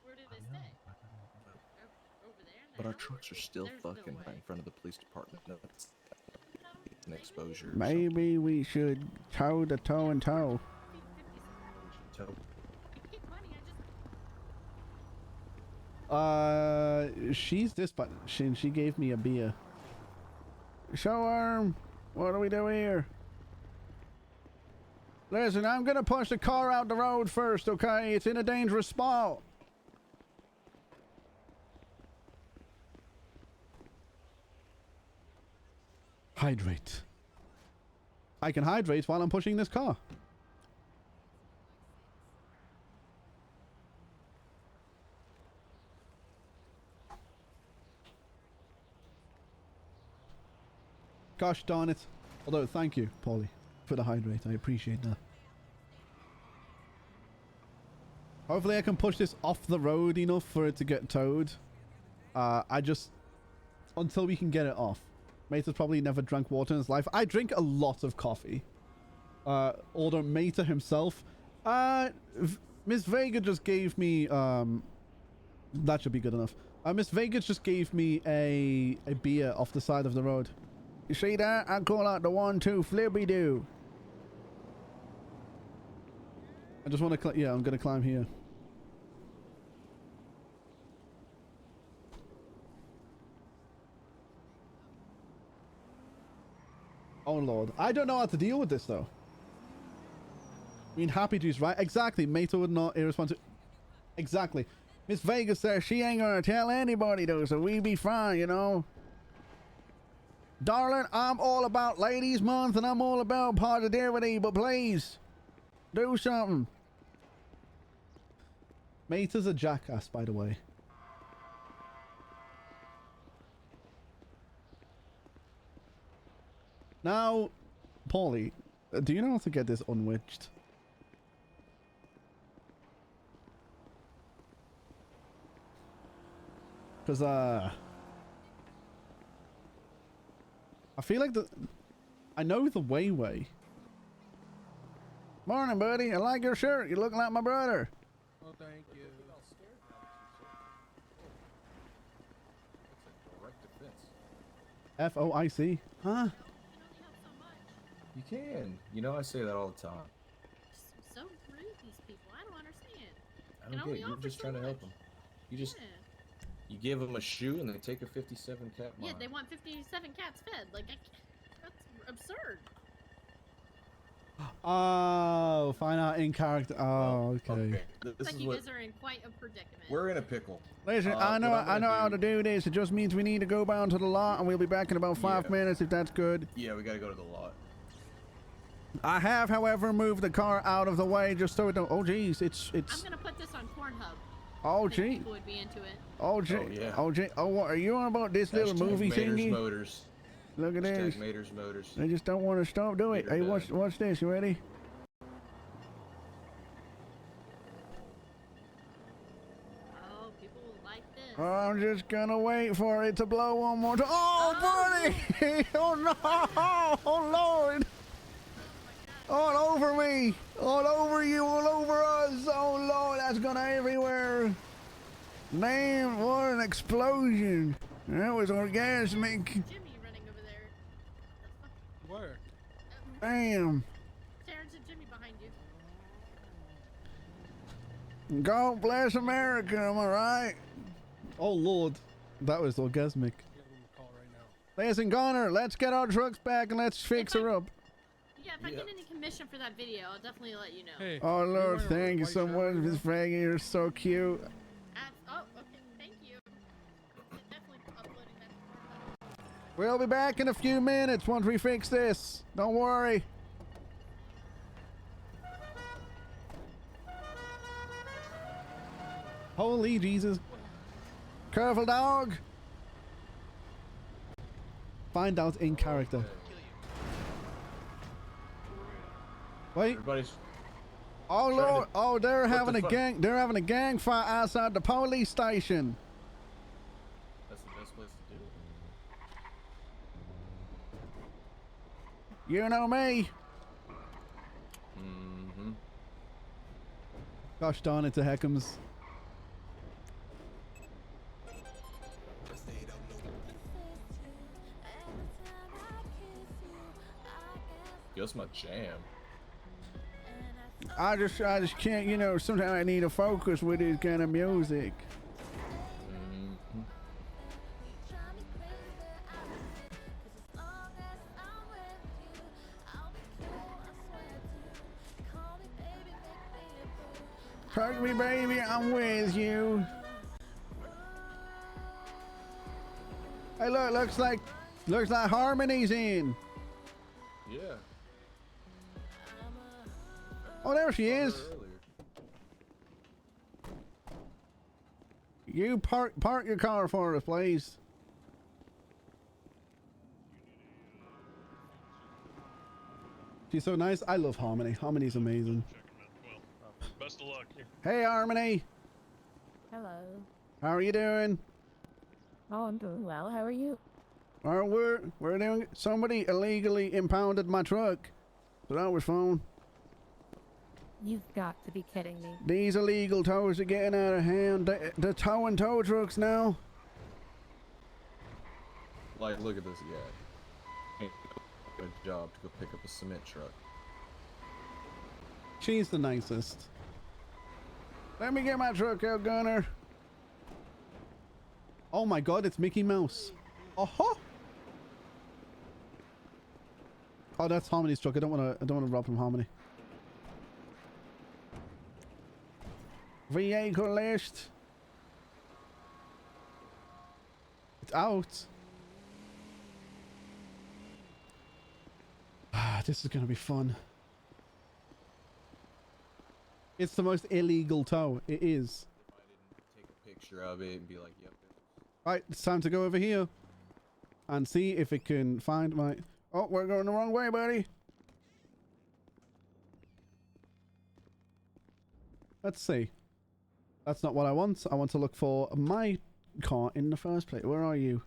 Where did I they know, stay? I know, Over there? in the but our alley? trucks are still There's no fucking right way. in front of the police department. No, it's an exposure. or Maybe we should toe the toe and toe. something. I get money. I just She's dispatching. She gave me a beer. Show arm. What do we do here? Listen, I'm gonna push the car out the road first, okay? It's in a dangerous spot. Hydrate. I can hydrate while I'm pushing this car. Gosh darn it. Although, thank you, Paulie, for the hydrate. I appreciate that. Hopefully I can push this off the road enough for it to get towed. Until we can get it off. Mate has probably never drank water in his life. I drink a lot of coffee. Although Meta himself. Miss Vega just gave me, that should be good enough. Miss Vegas just gave me a beer off the side of the road. You see that? I call out the 1-2 flippy do. I just want to, yeah, I'm gonna climb here. Oh lord, I don't know how to deal with this though. I mean, Happy Juice, right? Exactly. Meta would not irresponsible. Exactly. Miss Vegas says she ain't gonna tell anybody though, so we be fine, you know. Darling, I'm all about Ladies Month and I'm all about positivity, but please do something. Meta's a jackass, by the way. Now, Paulie, do you know how to get this unwitched? Because, I feel like I know the way. Morning, buddy. I like your shirt. You look like my brother. Oh, thank you. FOIC. Huh? You can. You know, I say that all the time. So rude, these people. I don't understand. I Can don't only get it. You're offer just so trying to help much. them. You just Yeah. you give them a shoe and they take a 57 cat mile. Yeah, they want 57 cats fed. Like, that's absurd. Oh, find out in character. Oh, okay. This Looks like is you what guys are in quite a predicament. we're in a pickle. Listen, What I know I'm gonna how to do this. It just means we need to go down to the lot, and we'll be back in about 5 Yeah. minutes if that's good. Yeah, we gotta go to the lot. I have, however, moved the car out of the way just so it don't. Oh, jeez, it's. I'm gonna put this on Pornhub. Oh, I think gee. people would be into it. Oh, gee. Oh, yeah. Oh, gee. Oh, what are you on about this little Hashtag movie Mater's thingy? Motors. Look at this. Hashtag Mater's Motors. They just don't want to stop. Do it. Mater Hey, Dad. watch this. You ready? Oh, people will like this. I'm just gonna wait for it to blow one more time. Oh, buddy! Oh no! Oh Lord! All over me! All over you! All over us! Oh Lord! That's gonna everywhere! Damn! What an explosion! That was orgasmic! Jimmy running over there. Where? Damn! Terrence and Jimmy behind you. God bless America! Am I right? Oh Lord! That was orgasmic. Give them a call right now. Listen, Connor, let's get our trucks back and let's fix her up. Yeah, if I get any commission for that video, I'll definitely let you know. Hey. Oh you Lord, wearing a thank you white so shirt much, right Miss now? Frankie. You're so cute. Oh, okay. Thank you. Definitely uploading that to Pornhub. We'll be back in a few minutes once we fix this. Don't worry. Holy Jesus. Careful, dog. Find out in character. Wait. Everybody's. Oh trying Lord. to Oh, they're put having the a fu- gang. They're having a gang fight outside the police station. That's the best place to do it. You know me. Mm-hmm. Gosh darn it to Heckams. That's my jam. I just can't, you know, sometimes I need to focus with this kind of music. Mm-hmm. Hug me, baby, I'm with you. Hey, look, looks like Harmony's in. Yeah. Oh, there she is. Earlier. You park your car for us, please. She's so nice. I love Harmony. Harmony's amazing. Best of luck. Hey, Harmony. Hello. How are you doing? Oh, I'm doing well. How are you? We're doing. Somebody illegally impounded my truck, so that was fun. You've got to be kidding me. These illegal tows are getting out of hand. They're towing tow trucks now. Like, look at this guy. Ain't no good job to go pick up a cement truck. She's the nicest. Let me get my truck out, Gunner. Oh my God, it's Mickey Mouse. Oh, oh, that's Harmony's truck. I don't want to rob from Harmony. Vehicle list. It's out. This is gonna be fun. It's the most illegal tow. It is. If I didn't take a picture of it and be like, yep. Right, it's time to go over here and see if it can find my... Oh, we're going the wrong way, buddy. Let's see. That's not what I want. I want to look for my car in the first place. Where are you?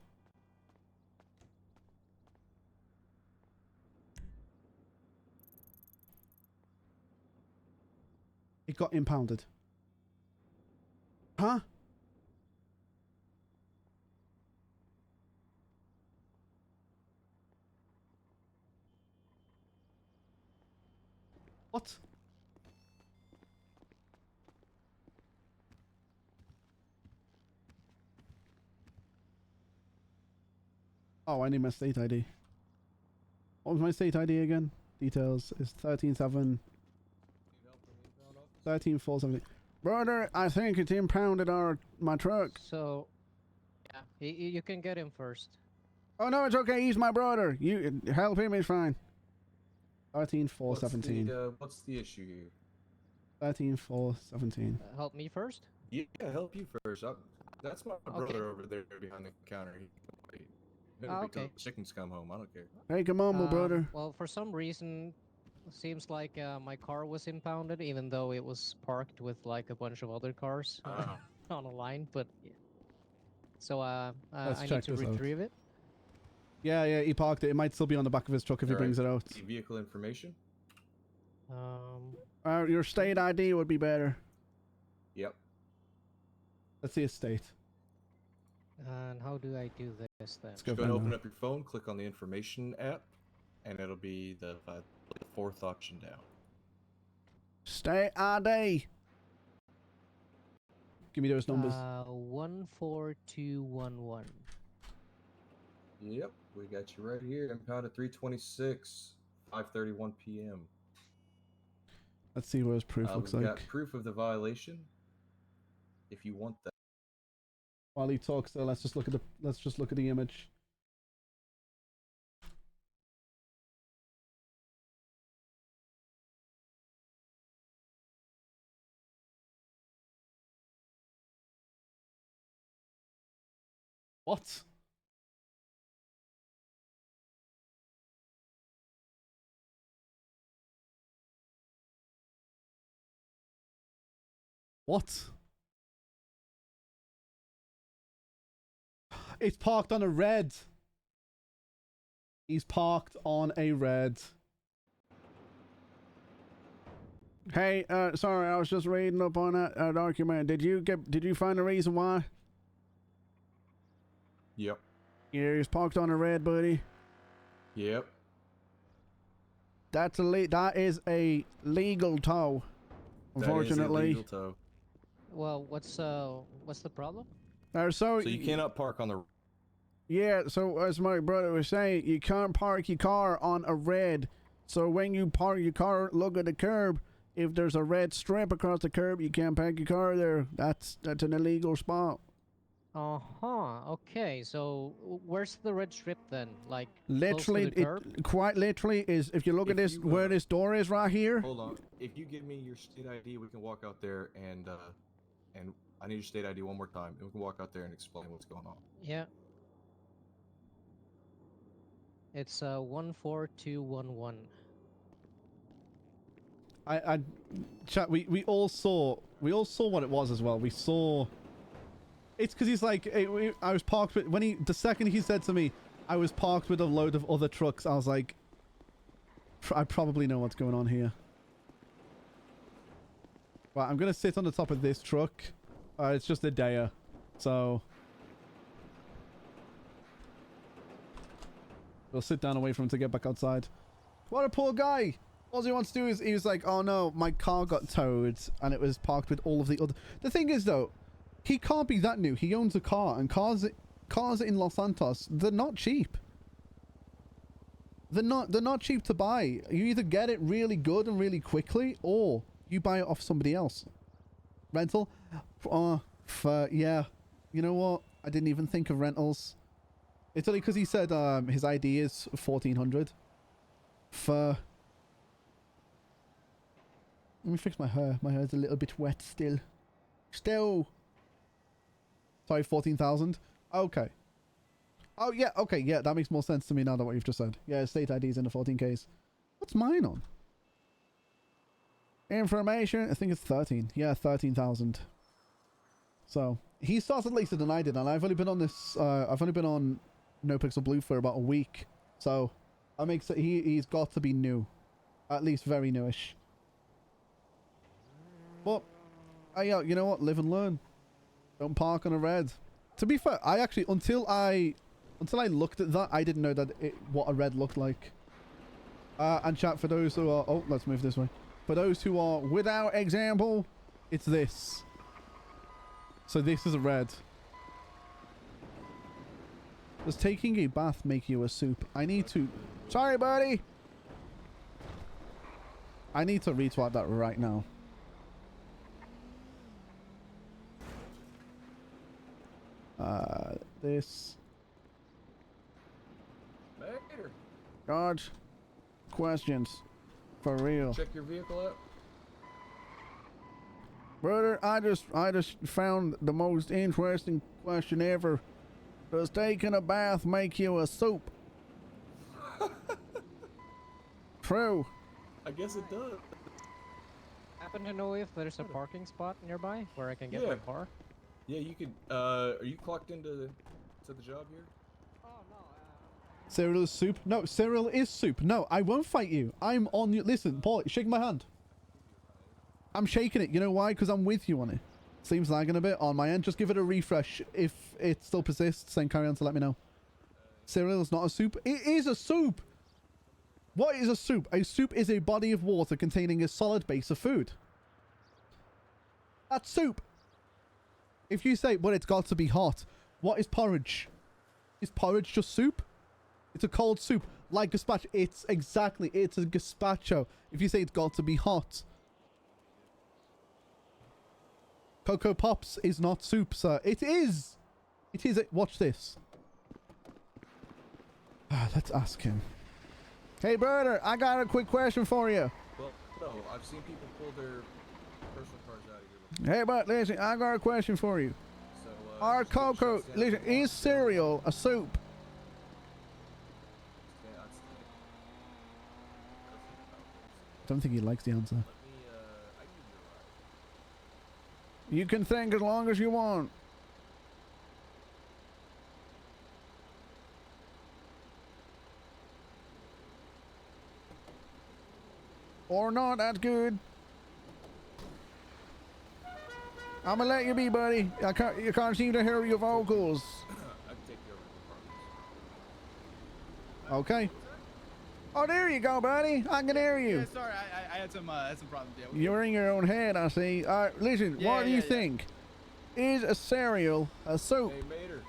It got impounded. Huh? What? Oh, I need my state ID. What was my state ID again? Details is 13.7. 13.470. Brother, I think it's impounded my truck. So, yeah, you can get him first. Oh no, it's okay. He's my brother. You help him. It's fine. 13.417. What's the issue here? 13.417. Help me first. Yeah, help you first. That's my brother over there behind the counter. He can wait. Wait till the chickens come home. I don't care. Hey, come on, brother. Well, for some reason, seems like my car was impounded, even though it was parked with like a bunch of other cars on a line. But so I need to retrieve it. Yeah, he parked it. It might still be on the back of his truck if he brings it out. Vehicle information. Your state ID would be better. Yep. Let's see his state. And how do I do this then? Go ahead and open up your phone, click on the information app, and it'll be the fourth option down. State ID. Give me those numbers. 14211. Yep, we got you right here. Impounded 326, 5:31 p.m. Let's see what his proof looks like. We got proof of the violation. If you want that. While he talks, though, let's just look at the image. What? What? It's parked on a red. He's parked on a red. Hey, sorry, I was just reading up on that document. Did you find a reason why? Yep. Yeah, he's parked on a red, buddy. Yep. That is a legal tow. Unfortunately. That is a legal tow. Well, what's the problem? So you cannot park on the. Yeah, so as my brother was saying, you can't park your car on a red. So when you park your car, look at the curb. If there's a red strip across the curb, you can't park your car there. That's an illegal spot. Okay, so where's the red strip then? Like literally, close to the curb? Quite literally is if you look at this, where this door is right here. Hold on. If you give me your state ID, we can walk out there and I need your state ID one more time, and we can walk out there and explain what's going on. Yeah. It's 14211. Chat. We all saw what it was as well. We saw. It's because he's like, I was parked with the second he said to me, I was parked with a load of other trucks. I was like, I probably know what's going on here. Right, I'm gonna sit on the top of this truck. It's just a Daya, so we'll sit down away from him to get back outside. What a poor guy! All he wants to do is he was like, oh no, my car got towed and it was parked with all of the other. The thing is though, he can't be that new. He owns a car, and cars in Los Santos, they're not cheap. They're not cheap to buy. You either get it really good and really quickly, or you buy it off somebody else. Rental? Yeah. You know what? I didn't even think of rentals. It's only because he said his ID is 1400. Let me fix my hair. My hair's a little bit wet still. Sorry, 14,000. Okay. Oh, yeah. Okay, yeah. That makes more sense to me now than what you've just said. Yeah, state ID's in the 14Ks. What's mine on? Information. I think it's 13. Yeah, 13,000. So, he started later than I did, and I've only been on this, I've only been on NoPixel Blue for about a week. So, that makes it, he's got to be new. At least very newish. But, you know what? Live and learn. Don't park on a red. To be fair, I actually, until I looked at that, I didn't know that what a red looked like. And chat, for those who are, oh, let's move this way. For those who are without example, it's this. So this is a red. Does taking a bath make you a soup? I need to, sorry buddy. I need to retweet that right now. This. Mater, God. Questions. For real. check your vehicle out. Brother, I just found the most interesting question ever. Does taking a bath make you a soup? True. I guess it does. Happen to know if there's a parking spot nearby where I can get Yeah. my car? Yeah, you could. Are you clocked into the job here? Oh no. Cereal is soup? No, cereal is soup. No, I won't fight you. I'm on you. Listen, Paul, shake my hand. I'm shaking it. You know why? Because I'm with you on it. Seems lagging a bit on my end. Just give it a refresh. If it still persists, then carry on to let me know. Cereal is not a soup. It is a soup. What is a soup? A soup is a body of water containing a solid base of food. That's soup. If you say, well, it's got to be hot. What is porridge? Is porridge just soup? It's a cold soup. Like gazpacho. It's a gazpacho. If you say it's got to be hot. Cocoa Pops is not soup, sir. It is. It is. Watch this. Let's ask him. Hey, brother, I got a quick question for you. Well, no, I've seen people pull their personal cars out of here. Hey, but listen, I got a question for you. So, Our just get the cocoa, shots down. listen, is cereal a soup? Yeah, I'd say- I don't think he likes the answer. Let me, I give you a ride. You can think as long as you want. Or not, that's good. I'm gonna let you be, buddy. You can't seem to hear your vocals. I'd take you over to the Okay. Oh, there you go, buddy. I can hear you. Yeah, sorry, I had some problems. Yeah, You're in your own head, I see. Listen, Yeah, what do you yeah. think? Is a cereal a soup? Hey, Mater.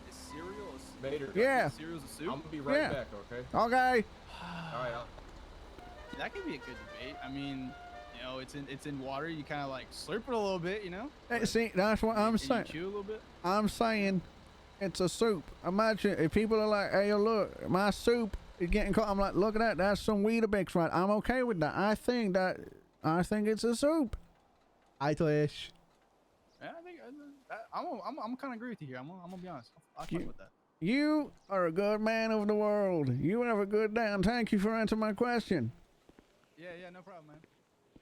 Is cereal a soup? Mater. Yeah. Cereal's a soup? I'm gonna be right Yeah. back, okay? Okay. Alright, That could be a good debate. I mean, you know, it's in water. You kind of like slurp it a little bit, you know? Hey, see, that's what I'm And you saying. chew a little bit. I'm saying it's a soup. Imagine if people are like, hey, look, my soup is getting caught. I'm like, look at that. That's some Weetabix, right? I'm okay with that. I think it's a soup. I wish. Yeah, I think I'm kind of agree with you here. I'm gonna be honest. I'll fuck with that. You are a good man of the world. You have a good day, and thank you for answering my question. Yeah, no problem, man.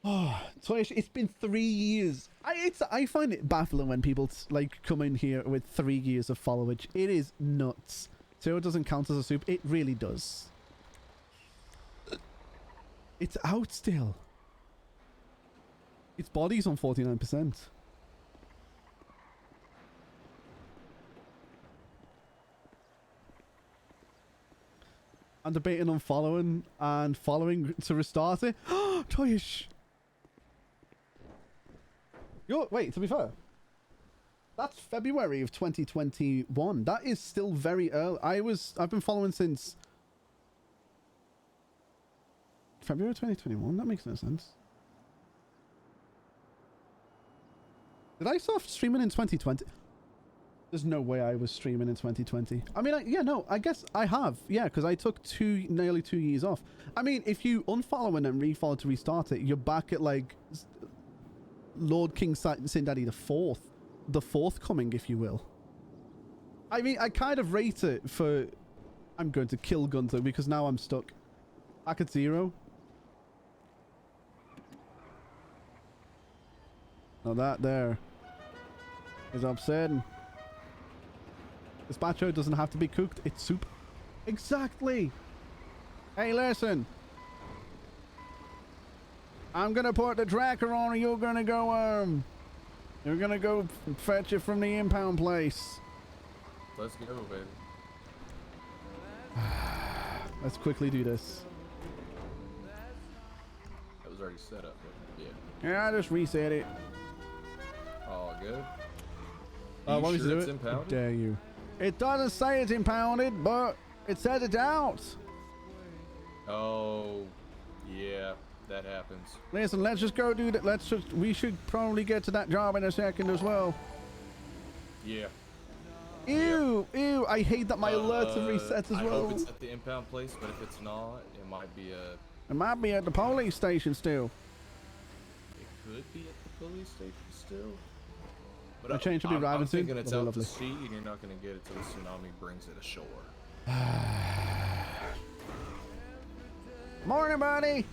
Oh, Tosh, it's been 3 years. I find it baffling when people like come in here with 3 years of followage. It is nuts. So it doesn't count as a soup. It really does. It's out still. Its body's on 49%. I'm debating on following to restart it. Toyish. Wait, to be fair, that's February of 2021. That is still very early. I've been following since February 2021. That makes no sense. Did I start streaming in 2020? There's no way I was streaming in 2020. I mean, I guess I have. Yeah, because I took nearly 2 years off. I mean, if you unfollow and then refollow to restart it, you're back at like Lord King Sin Daddy the fourth coming, if you will. I mean, I kind of rate it for... I'm going to kill Gunter because now I'm stuck. Back at 0. Now that there is upsetting. Gazpacho doesn't have to be cooked. It's soup. Exactly. Hey, listen. I'm gonna put the tracker on and you're gonna go fetch it from the impound place. let's go, baby. Let's quickly do this. That was already set up, but yeah. Yeah, I just reset it. All good. Want me to do it's it? impounded? How dare you? It doesn't say it's impounded, but it says it's out. Oh, yeah. that happens. Listen, let's just go do that. We should probably get to that job in a second as well. Yeah. Ew, ew, I hate that my alerts have reset as I well. hope it's at the impound place, but if it's not, it might be It might be at the police station still. It could be at the police station still. But The train should be arriving I'm soon. thinking it's Lovely, out to lovely. sea, and you're not going to get it till the tsunami brings it ashore. Morning, buddy.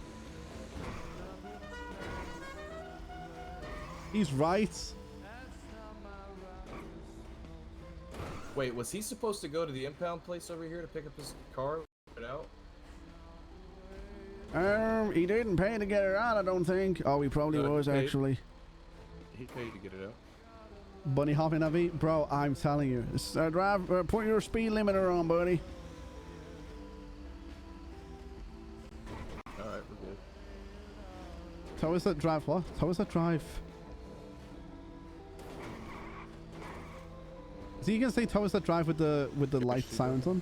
He's right. Wait, was he supposed to go to the impound place over here to pick up his car and get it out? He didn't pay to get it out, I don't think. Oh, he probably No, he was, paid. actually. He paid to get it out. Bunny hopping heavy? Bro, I'm telling you. Put your speed limiter on, buddy. Alright, we're good. How is that drive? What? How is that drive? Is he gonna say how is that drive with the light silent on?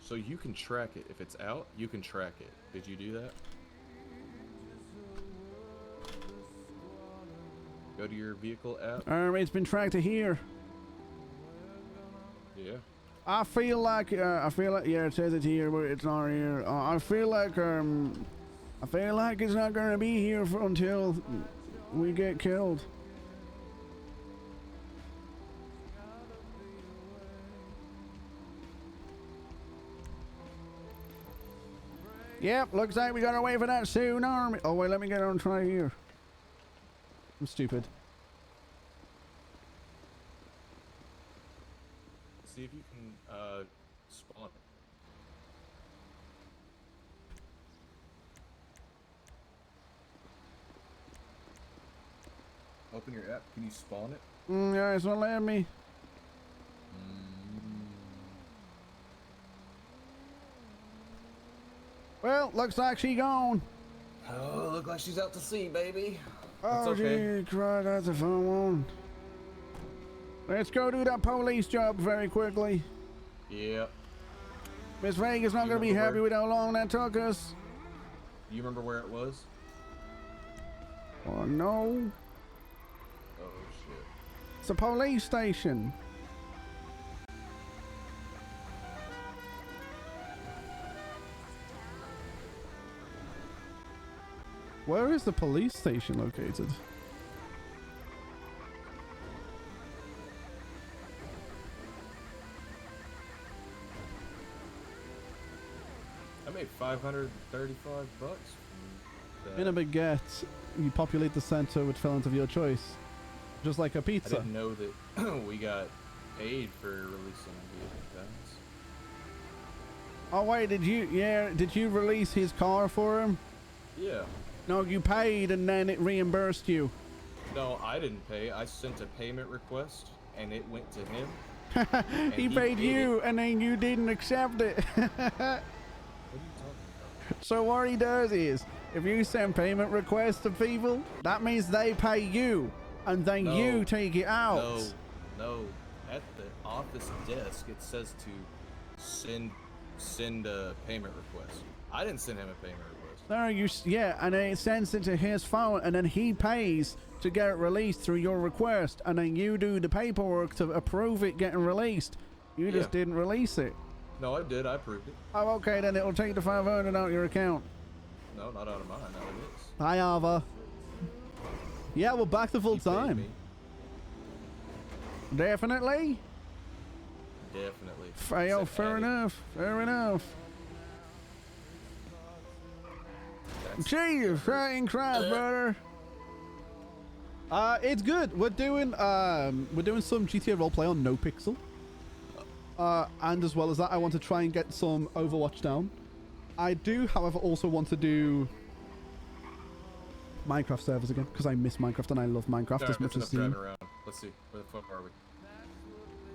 So you can track it. If it's out, you can track it. Did you do that? Go to your vehicle app. It's been tracked to here. Yeah. I feel like, yeah, it says it here, but it's not here. I feel like it's not gonna be here until we get killed. Yep, looks like we gotta wait for that tsunami. Oh wait, let me get on try here. I'm stupid. See if you can spawn it. Open your app. Can you spawn it? Yeah, it's not letting me. Well, looks like she gone. Oh, look like she's out to sea, baby. Oh, okay. gee, Christ, that's a fun one. Let's go do that police job very quickly. Yep. Miss Vegas not You gonna be remember happy where- with how long that took us. You remember where it was? Oh no, Oh shit. it's a police station. Where is the police station located? I made $535 from that. In a baguette, you populate the center with filling of your choice. Just like a I pizza. didn't know that we got paid for releasing vehicle guns. Oh wait, did you release his car for him? Yeah. No, you paid and then it reimbursed you. No, I didn't pay. I sent a payment request and it went to him. And He paid you it. and then you didn't accept it. What are you talking about? So what he does is, if you send payment requests to people, that means they pay you and then No. you take it out. No. At the office desk, it says to send a payment request. I didn't send him a payment request. No, and then it sends it to his phone and then he pays to get it released through your request and then you do the paperwork to approve it getting released. You just didn't release it. No, I did. I approved it. Oh, okay, then it'll take the 500 out of your account. No, not out of mine. Out of his. Hi, Ava. Yeah, we're back to full He paid time. me. Definitely. Definitely. Fair enough. Fair enough. Jesus fucking Christ, brother. It's good. We're doing some GTA roleplay on NoPixel. And as well as that, I want to try and get some Overwatch down. I do, however, also want to do Minecraft servers again because I miss Minecraft and I love Minecraft as much as driving Steam. around. Let's see. Where the fuck are we?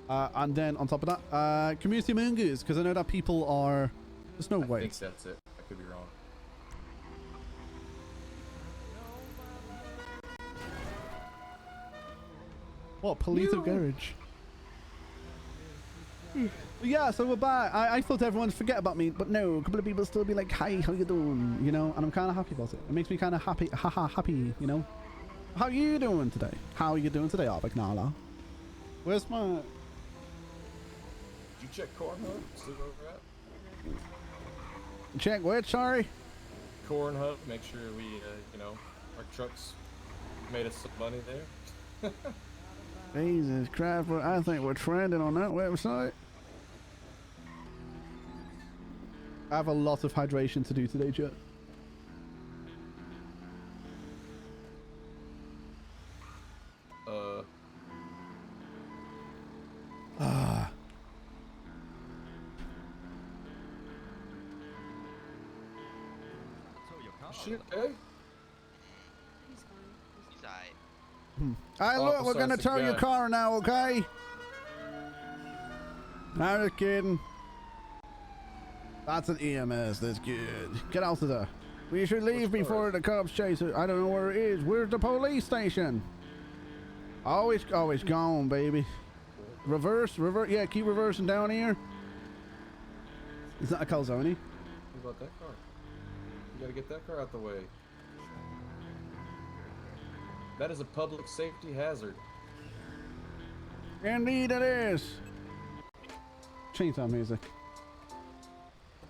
And then on top of that, community mongoose, because I know that people are... There's no way. I think that's it. I could be wrong. What, Polito Garage? Yeah, so we're back. I thought everyone would forget about me, but no, a couple of people still be like, hi, how you doing? You know, and I'm kind of happy about it. It makes me kind of happy, happy, you know? How you doing today? How are you doing today, Arbagnala? Where's my... Did you check Corn Hub? See where we're at? Check what, sorry? Corn Hub, make sure we, you know, our trucks made us some money there. Jesus Christ, I think we're trending on that website. I have a lot of hydration to do today, Joe. Shit, eh? Hey, look, we're gonna tow your car now, okay? I'm just kidding. That's an EMS, that's good. Get out of there. We should leave before the cops chase it. I don't know where it is. Where's the police station? Oh, it's gone, baby. Reverse, yeah, keep reversing down here. Is that a calzone? What about that car? You gotta get that car out the way. That is a public safety hazard. Indeed it is. Chainsaw music.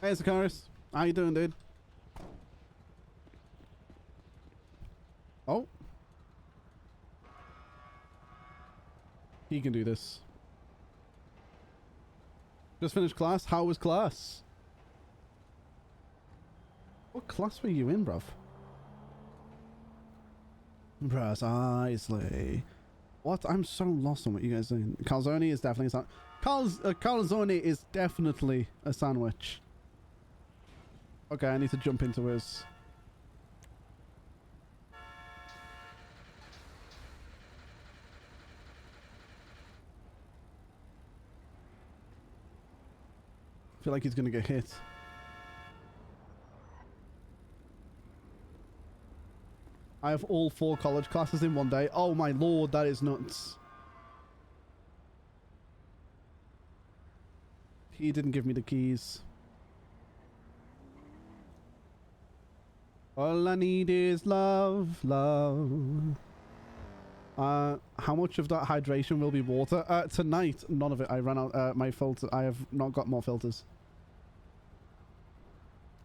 Hey, Sakaris. How you doing, dude? Oh. He can do this. Just finished class. How was class? What class were you in, bruv? Precisely. What? I'm so lost on what you guys are doing. Calzone is definitely a sandwich. Calzone is definitely a sandwich. Okay, I need to jump into his. I feel like he's gonna get hit. I have all 4 college classes in one day. Oh my lord, that is nuts. He didn't give me the keys. All I need is love, love. How much of that hydration will be water? Tonight, none of it. I ran out my filter. I have not got more filters.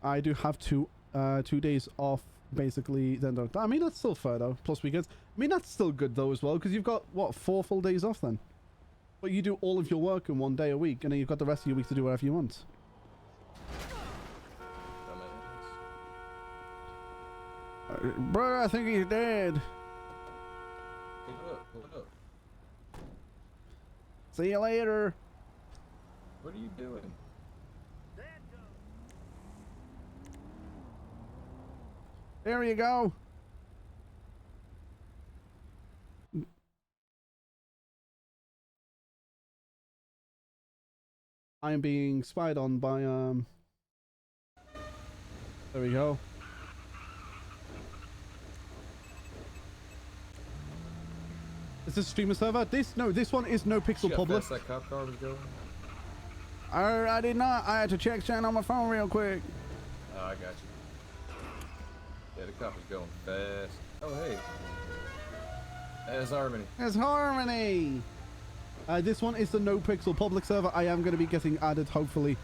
I do have 2 days off. Basically, then I mean that's still fair though. Plus weekends. I mean that's still good though as well because you've got what 4 full days off then. But you do all of your work in one day a week, and then you've got the rest of your week to do whatever you want. Brother, I think he's dead. Pull it up. See you later. What are you doing? There you go. I am being spied on by there we go. Is this a streamer server? This one is NoPixel public. That cop car was going? I did not. I had to check something on my phone real quick. Oh, I got you. Yeah, the cop is going fast. Oh, hey. There's Harmony. There's Harmony! This one is the NoPixel public server. I am going to be getting added, hopefully,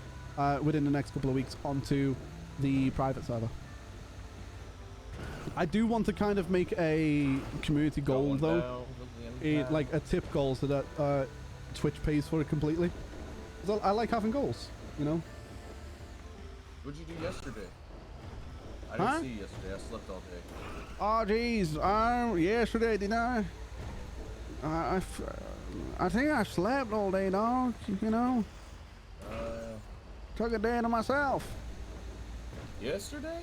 within the next couple of weeks onto the private server. I do want to kind of make a community goal, though. Like a tip goal so that Twitch pays for it completely. So I like having goals, you know? What'd you do yesterday? I didn't see you yesterday. I slept all day. Oh, jeez. Yesterday, did I? I think I slept all day, dog. You know? Took a day to myself. Yesterday?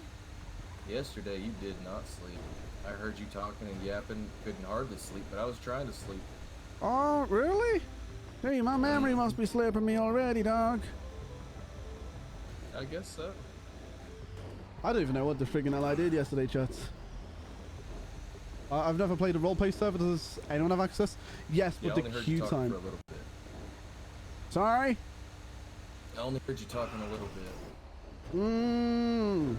Yesterday, you did not sleep. I heard you talking and yapping. Couldn't hardly sleep, but I was trying to sleep. Oh, really? Hey, my memory must be slipping me already, dog. I guess so. I don't even know what the friggin' hell I did yesterday, chat. I've never played a roleplay server. Does anyone have access? Yes, Yeah, but I the only heard queue you talking time. for a little bit. Sorry? I only heard you talking a little bit. Mmm.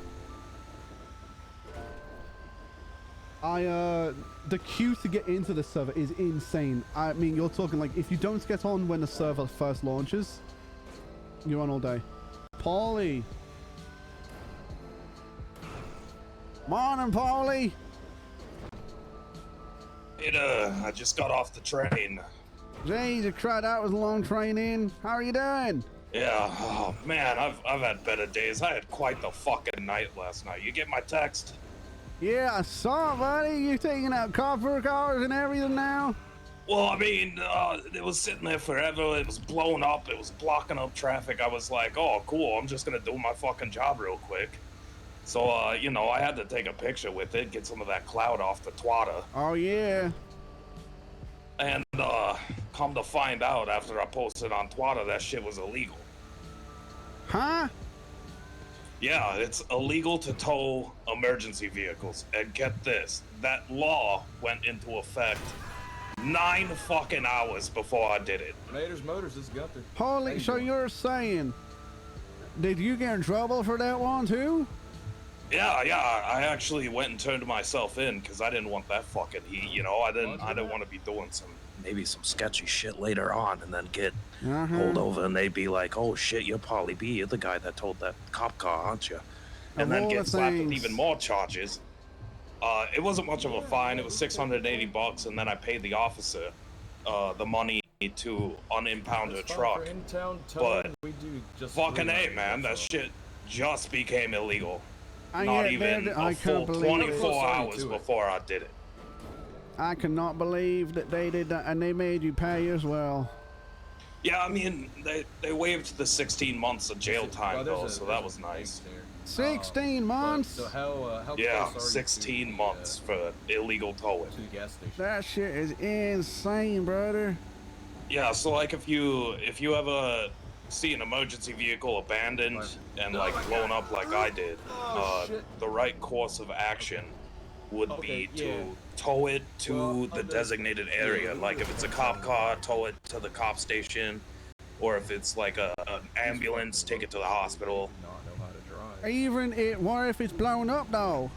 The queue to get into the server is insane. I mean, you're talking like, if you don't get on when the server first launches, you're on all day. Paulie. Morning, Paulie. I just got off the train. Jeez, you cried out was a long train in. How are you doing? Yeah, oh man, I've had better days. I had quite the fucking night last night. You get my text? Yeah, I saw, buddy. You taking out copper cars and everything now? Well, I mean, it was sitting there forever. It was blowing up. It was blocking up traffic. I was like, oh, cool. I'm just gonna do my fucking job real quick. So, you know, I had to take a picture with it, get some of that cloud off the twatter. Oh, yeah. And, come to find out after I posted on twatter, that shit was illegal. Huh? Yeah, it's illegal to tow emergency vehicles. And get this, that law went into effect 9 fucking hours before I did it. Mater's Motors is Gunther. Holy, so you're saying, did you get in trouble for that one too? Yeah, I actually went and turned myself in because I didn't want that fucking heat, you know? I didn't want to be doing maybe some sketchy shit later on and then get pulled over and they'd be like, oh shit, you're Paulie B, you're the guy that towed that cop car, aren't you? And then get slapped with even more charges. It wasn't much of a fine, it was $680 and then I paid the officer the money to unimpound her truck. But fucking A, man, that shit just became illegal. Not even a full 24 hours before I did it. I cannot believe that they did that, and they made you pay as well. Yeah, I mean, they waived the 16 months of jail time, though, so that was nice. 16 months? So how yeah, close are you 16 months for illegal towing. to the gas station? That shit is insane, brother. Yeah, so like if you ever see an emergency vehicle abandoned and like blown up like I did, the right course of action would be to tow it to the designated area. Like if it's a cop car, tow it to the cop station, or if it's like an ambulance, take it to the hospital. Even what if it's blown up though?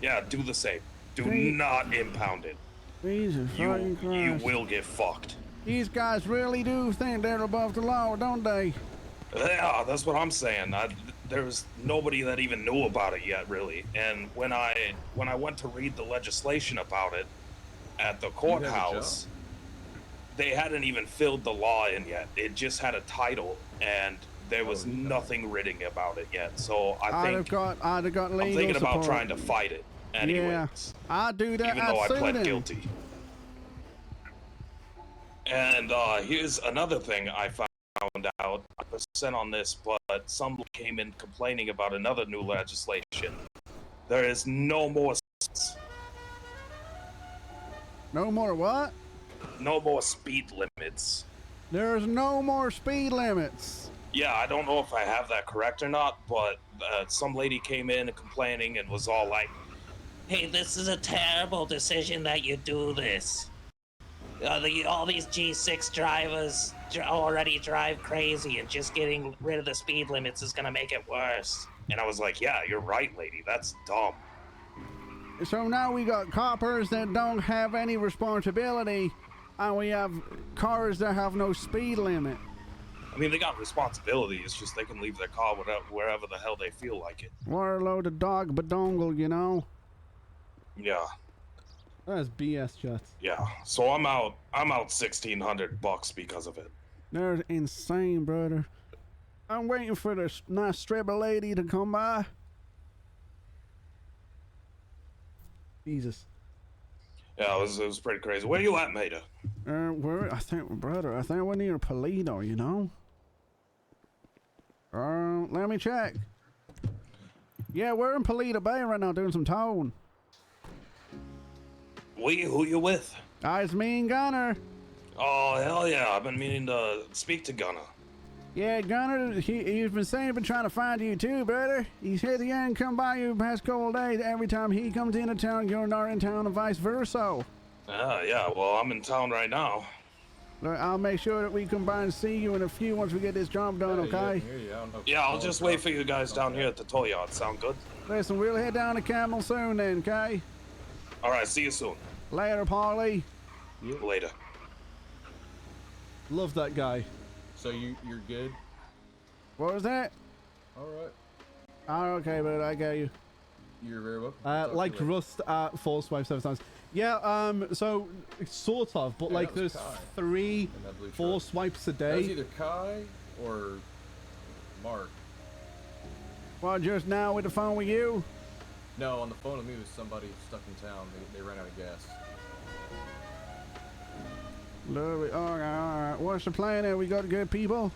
Yeah, do the same. Do not impound it. Jesus fucking Christ. You will get fucked. These guys really do think they're above the law, don't they? Yeah, that's what I'm saying. There was nobody that even knew about it yet, really. And when I went to read the legislation about it at the courthouse, they hadn't even filled the law in yet. It just had a title, and there was nothing written about it yet. So I'd have got legal I'm thinking about support. trying to fight it anyways. Yeah, I'd do that. Even though I sue pled them. guilty. And here's another thing I found out. I percent on this, but some came in complaining about another new legislation. There is no more. No more what? No more speed limits. There's no more speed limits. Yeah, I don't know if I have that correct or not, but some lady came in complaining and was all like, "Hey, this is a terrible decision that you do this. All these G6 drivers already drive crazy, and just getting rid of the speed limits is gonna make it worse." And I was like, "Yeah, you're right, lady. That's dumb." So now we got coppers that don't have any responsibility, and we have cars that have no speed limit. I mean, they got responsibility. It's just they can leave their car wherever the hell they feel like it. What a load of dog badongle, you know? Yeah. That's BS, chat. Yeah. So I'm out $1,600 because of it. They're insane, brother. I'm waiting for this nice stripper lady to come by. Jesus. Yeah, it was pretty crazy. Where you at, Mater? I think we're near Polito, you know? Let me check. Yeah, we're in Polito Bay right now doing some towing. Who you with? It's me and Gunner. Oh, hell yeah. I've been meaning to speak to Gunner. Yeah, Gunner, he's been saying he's been trying to find you too, brother. He said he ain't come by you the past couple days. Every time he comes into town, you're not in town and vice versa. Yeah, well, I'm in town right now. I'll make sure that we come by and see you in a few once we get this job done, okay? Yeah, I'll just wait for you guys down here at the tow yard. Sound good? Listen, we'll head down to Camel soon then, okay? Alright, see you soon. Later, Polly. Later. Love that guy. So you're good? What was that? Alright. Oh, okay, but I got you. You're very welcome. Like Rust at Force Swipe 7 times. Yeah, so sort of, but Yeah, like that was there's Kai 3 in that blue Force truck. swipes a That was day. either Kai or Mark. Well, just now with the phone with you? No, on the phone with me was somebody stuck in town. They ran out of gas. Love it. All right. What's the plan there? We got good people?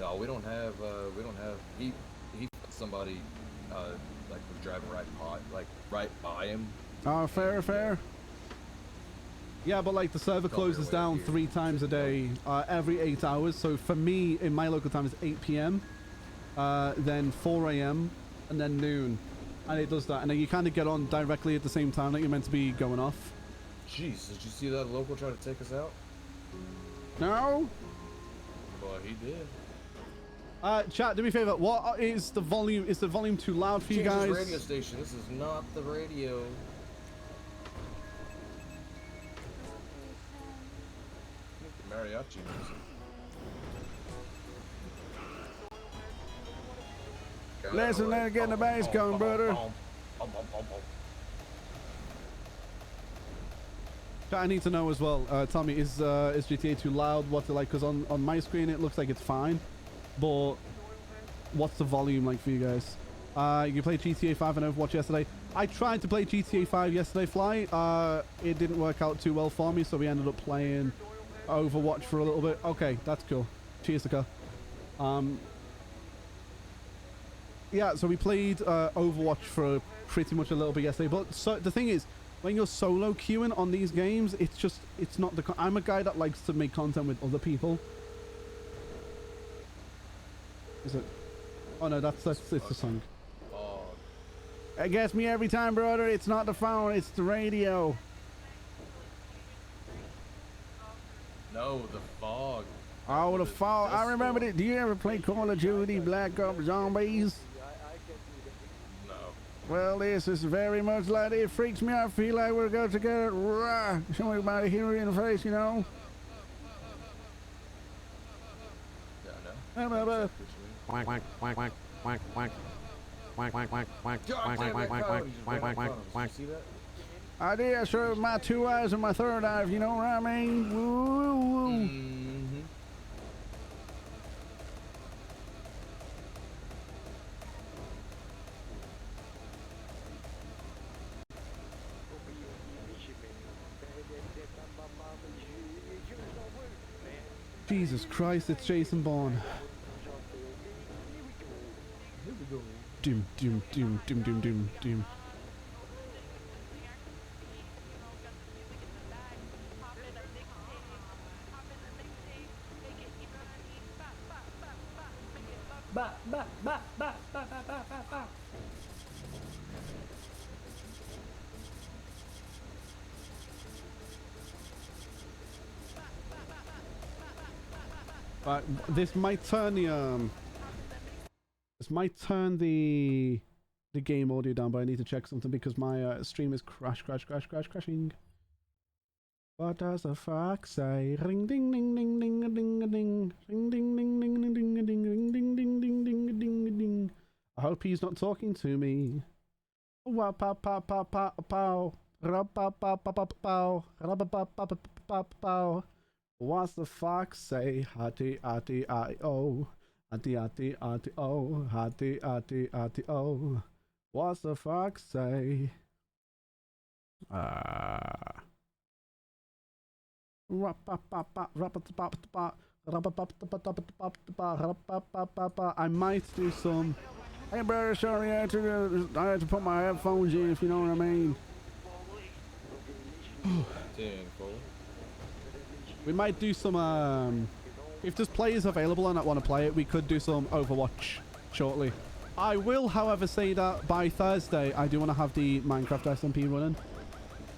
No, we don't have. He somebody like was driving right by him. Oh, fair. Yeah, but like the server closes down 3 times a day, every 8 hours. So for me, in my local time, it's 8 p.m., then 4 a.m., and then noon. And it does that. And then you kind of get on directly at the same time that you're meant to be going off. Jeez, did you see that local try to take us out? No? Well, he did. Chat, do me a favor. What is the volume? Is the volume too loud for you Change guys? this radio station. This is not the radio. Mariachi music. Listen, let's get the bass going, brother. I need to know as well. Tommy, is GTA too loud? What's it like? Because on my screen it looks like it's fine, but what's the volume like for you guys? You played GTA 5 and Overwatch yesterday. I tried to play GTA 5 yesterday, Fly. It didn't work out too well for me, so we ended up playing Overwatch for a little bit. Okay, that's cool. Cheers, Saka. Yeah, so we played Overwatch for pretty much a little bit yesterday. But so the thing is, when you're solo queuing on these games, it's not the. I'm a guy that likes to make content with other people. Is it? Oh no, it's the song. It gets me every time, brother. It's not the phone, it's the radio. No, the fog. Oh, the fog. I remember it. Do you ever play Call of Duty Black Ops Zombies? No. Well, this is very much like it. Freaks me out. I feel like we're going to get it. Rah! Somebody hit me in the face, you know? Yeah, I know. Quack, quack, quack, quack, quack, quack. Quack, quack, quack, quack, quack, quack, quack, quack, quack, quack, quack, quack. See that? I did. I showed my 2 eyes and my 3rd eye, if you know what I mean. Woo, woo. Mm-hmm. Jesus Christ, it's Jason Bourne. Doom, doom, doom, doom, doom, doom, doom. Ba, ba, ba, ba, ba, ba, ba, ba, ba. But this might turn the game audio down, but I need to check something because my stream is crashing. What does the fox say? Ring ding ding ding ding a ding a ding. Ring ding ding ding ding ding a ding ring ding ding ding ding a ding a ding. I hope he's not talking to me. Wow pow pow pow pow pow. Rub pow pow pow pow pow. Rub pow pow pow pow pow. What's the fox say? Hatty atty atty oh. Atty atty atty oh. Hatty atty atty oh. What's the fox say? I might do some. Hey, brother, sorry, I had to put my headphones in, if you know what I mean. Continuing forward. We might do some, if there's players available and that want to play it, we could do some Overwatch shortly. I will, however, say that by Thursday, I do want to have the Minecraft SMP running.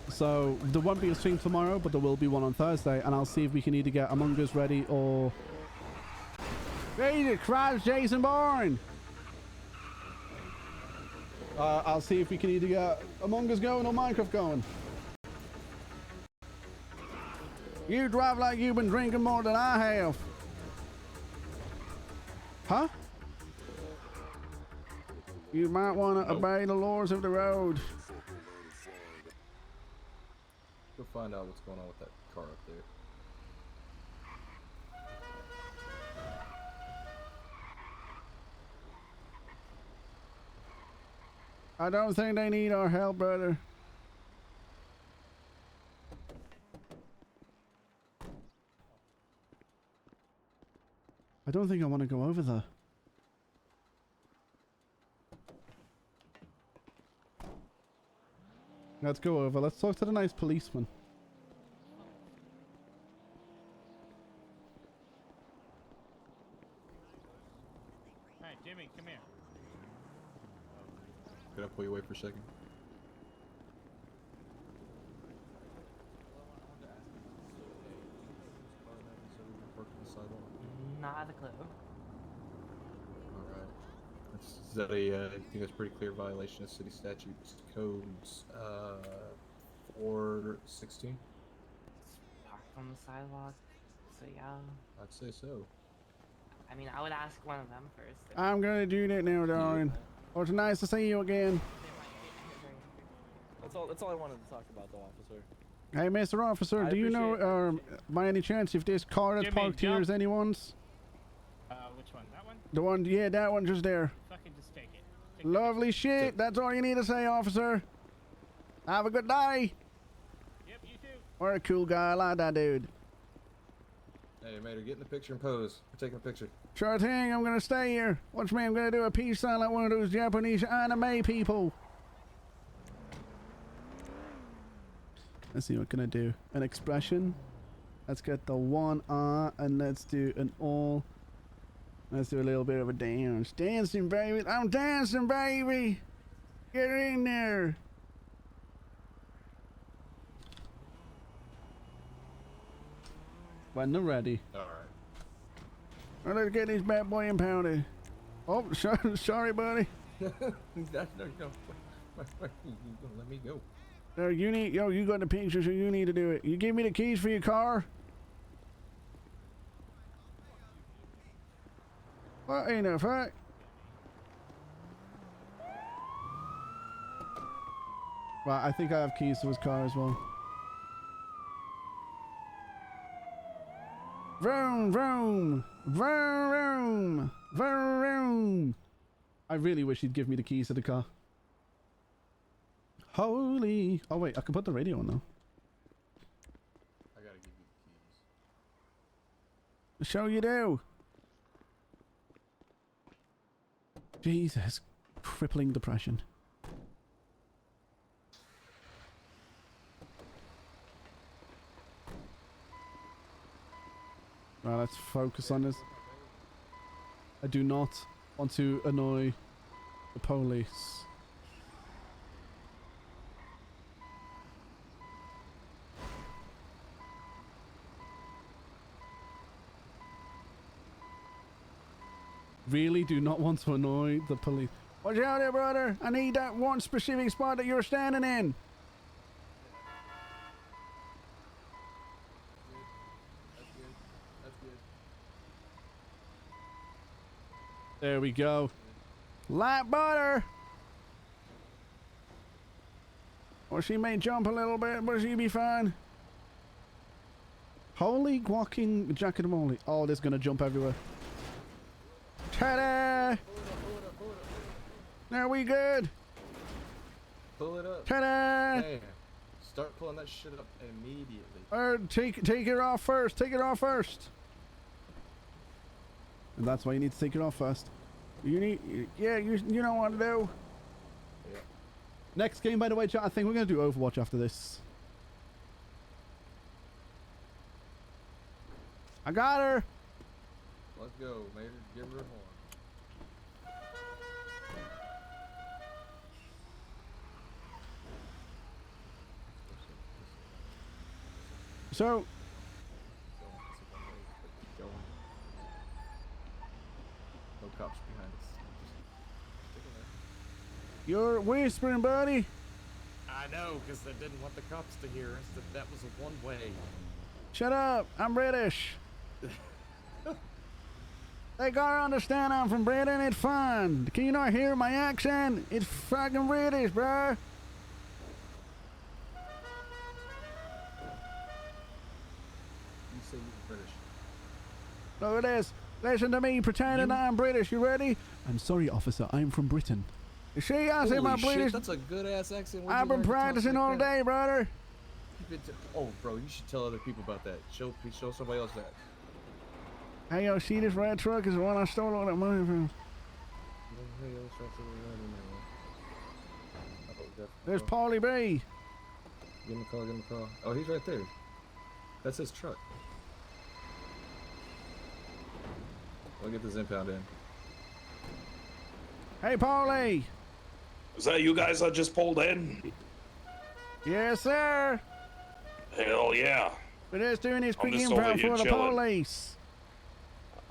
So there won't be a stream tomorrow, but there will be one on Thursday, and I'll see if we can either get Among Us ready or... Jesus Christ, Jason Bourne! I'll see if we can either get Among Us going or Minecraft going. You drive like you've been drinking more than I have. Huh? You might want to obey the laws of the road. Go find out what's going on with that car up there. I don't think they need our help, brother. I don't think I want to go over there. Let's go over. Let's talk to the nice policeman. Hey, Jimmy, come here. Could I pull you away for a second? Not a clue. Alright. Is that a, I think that's a pretty clear violation of city statutes codes, 416? Parked on the sidewalk, so yeah. I'd say so. I mean, I would ask one of them first. I'm gonna do that now, darling. Oh, it's nice to see you again. That's all I wanted to talk about, though, officer. Hey, Mr. Officer, do you know, by any chance, if this car that's Jimmy, parked here jump. is anyone's? Which one? That one? The one, yeah, that one just there. Fucking just take it. Lovely shit. That's all you need to say, officer. Have a good day. Yep, you too. What a cool guy. I like that dude. Hey, Mater, get in the picture and pose. We're taking a picture. Sure thing. I'm gonna stay here. Watch me. I'm gonna do a peace sign like one of those Japanese anime people. Let's see what can I do. An expression. Let's get the one R and let's do an all. Let's do a little bit of a dance. Dancing, baby. I'm dancing, baby. Get in there. When they're ready. Alright. Well, let's get this bad boy impounded. Oh, sorry, buddy. No, let me go. You got the picture, so you need to do it. You give me the keys for your car? What in the fuck? Well, I think I have keys to his car as well. Vroom, vroom, vroom, vroom, vroom, vroom. I really wish he'd give me the keys to the car. Holy. Oh, wait, I can put the radio on now. I gotta give you the keys. Show you do. Jesus. Crippling depression. Right, let's focus on this. I do not want to annoy the police. Really do not want to annoy the police. Watch out there, brother. I need that one specific spot that you're standing in. There we go. Light butter. Or she may jump a little bit, but she'll be fine. Holy guacking jacket of moly. Oh, this is going to jump everywhere. Ta-da! Are we good? Pull it up. Ta-da! Damn. Start pulling that shit up immediately. Take it off first. Take it off first. And that's why you need to take it off first. You know what to do. Yeah. Next game, by the way, chat, I think we're going to do Overwatch after this. I got her. Let's go, Mater. Give her a horn. So, No cops behind us. you're whispering, buddy. I know, because they didn't want the cops to hear us. That was a one-way. Shut up. I'm British. They gotta understand I'm from Britain. It's fine. Can you not hear my accent? It's fucking British, bro. You say you're British. Look at this. Listen to me pretending I'm British. You ready? I'm sorry, officer. I'm from Britain. You see, I say my Holy shit, British. that's a good-ass accent. Where'd I've you been learn to talk practicing like all that? day, brother. Oh, bro, you should tell other people about that. Show somebody else that. Hey, yo, see this red truck is the one I stole all that money from. There's Paulie B. Give him a call, give him a call. Oh, he's right there. That's his truck. We'll get this impound in. Hey, Paulie. Is that you guys that just pulled in? Yes, sir. Hell yeah. We're just doing this quick just over impound here for the chilling. police.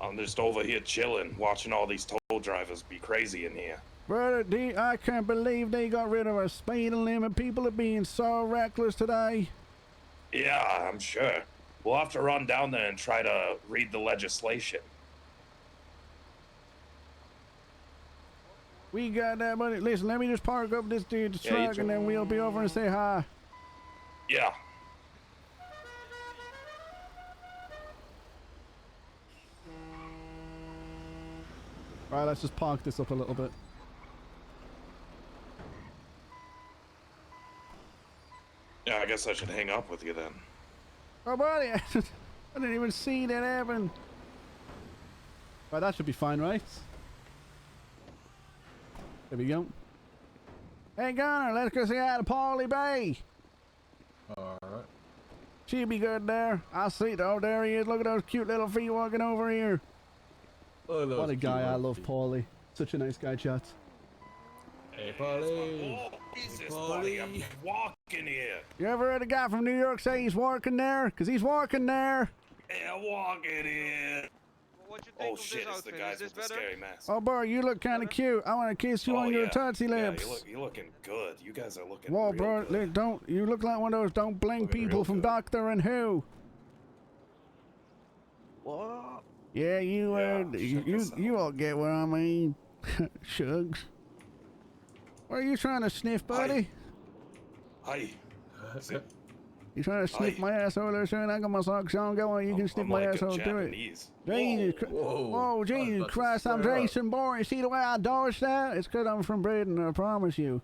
I'm just over here chilling, watching all these toll drivers be crazy in here. Brother, I can't believe they got rid of our speed limit. People are being so reckless today. Yeah, I'm sure. We'll have to run down there and try to read the legislation. We got that money. Listen, let me just park up this dude's Yeah, you truck and then we'll be over and say hi. Yeah. All right, let's just park this up a little bit. Yeah, I guess I should hang up with you then. Oh, buddy, I didn't even see that happen. Right, that should be fine, right? There we go. Hey, Gunner, let's go say hi to Paulie Bay. Alright. She'll be good there. I see it. Oh, there he is. Look at those cute little feet walking over here. Oh, What a guy. I love Paulie. Such a nice guy, chat. Hey, Paulie. Oh, Jesus, buddy, I'm walking here. You ever heard a guy from New York say he's working there? Because he's working there. Hey, I'm walking here. What you think Oh of shit, this it's the outfit? guys Is this with the better? scary mask. Oh, bro, you look kind of cute. I want to kiss you on your Tootsie lips. Yeah, you're looking good. You guys are looking Whoa, real bro, good. don't. You look like one of those don't blink people from Doctor and Who. What? Yeah, you all get what I mean. Shugs. What are you trying to sniff, buddy? Hi. You trying to sniff my asshole or something? I got my socks on. Go on, you can sniff my like a asshole. Do it. Japanese. Jesus Whoa. Jesus Christ, I'm Jason Bourne. You see the way I dodge that? It's because I'm from Britain, I promise you.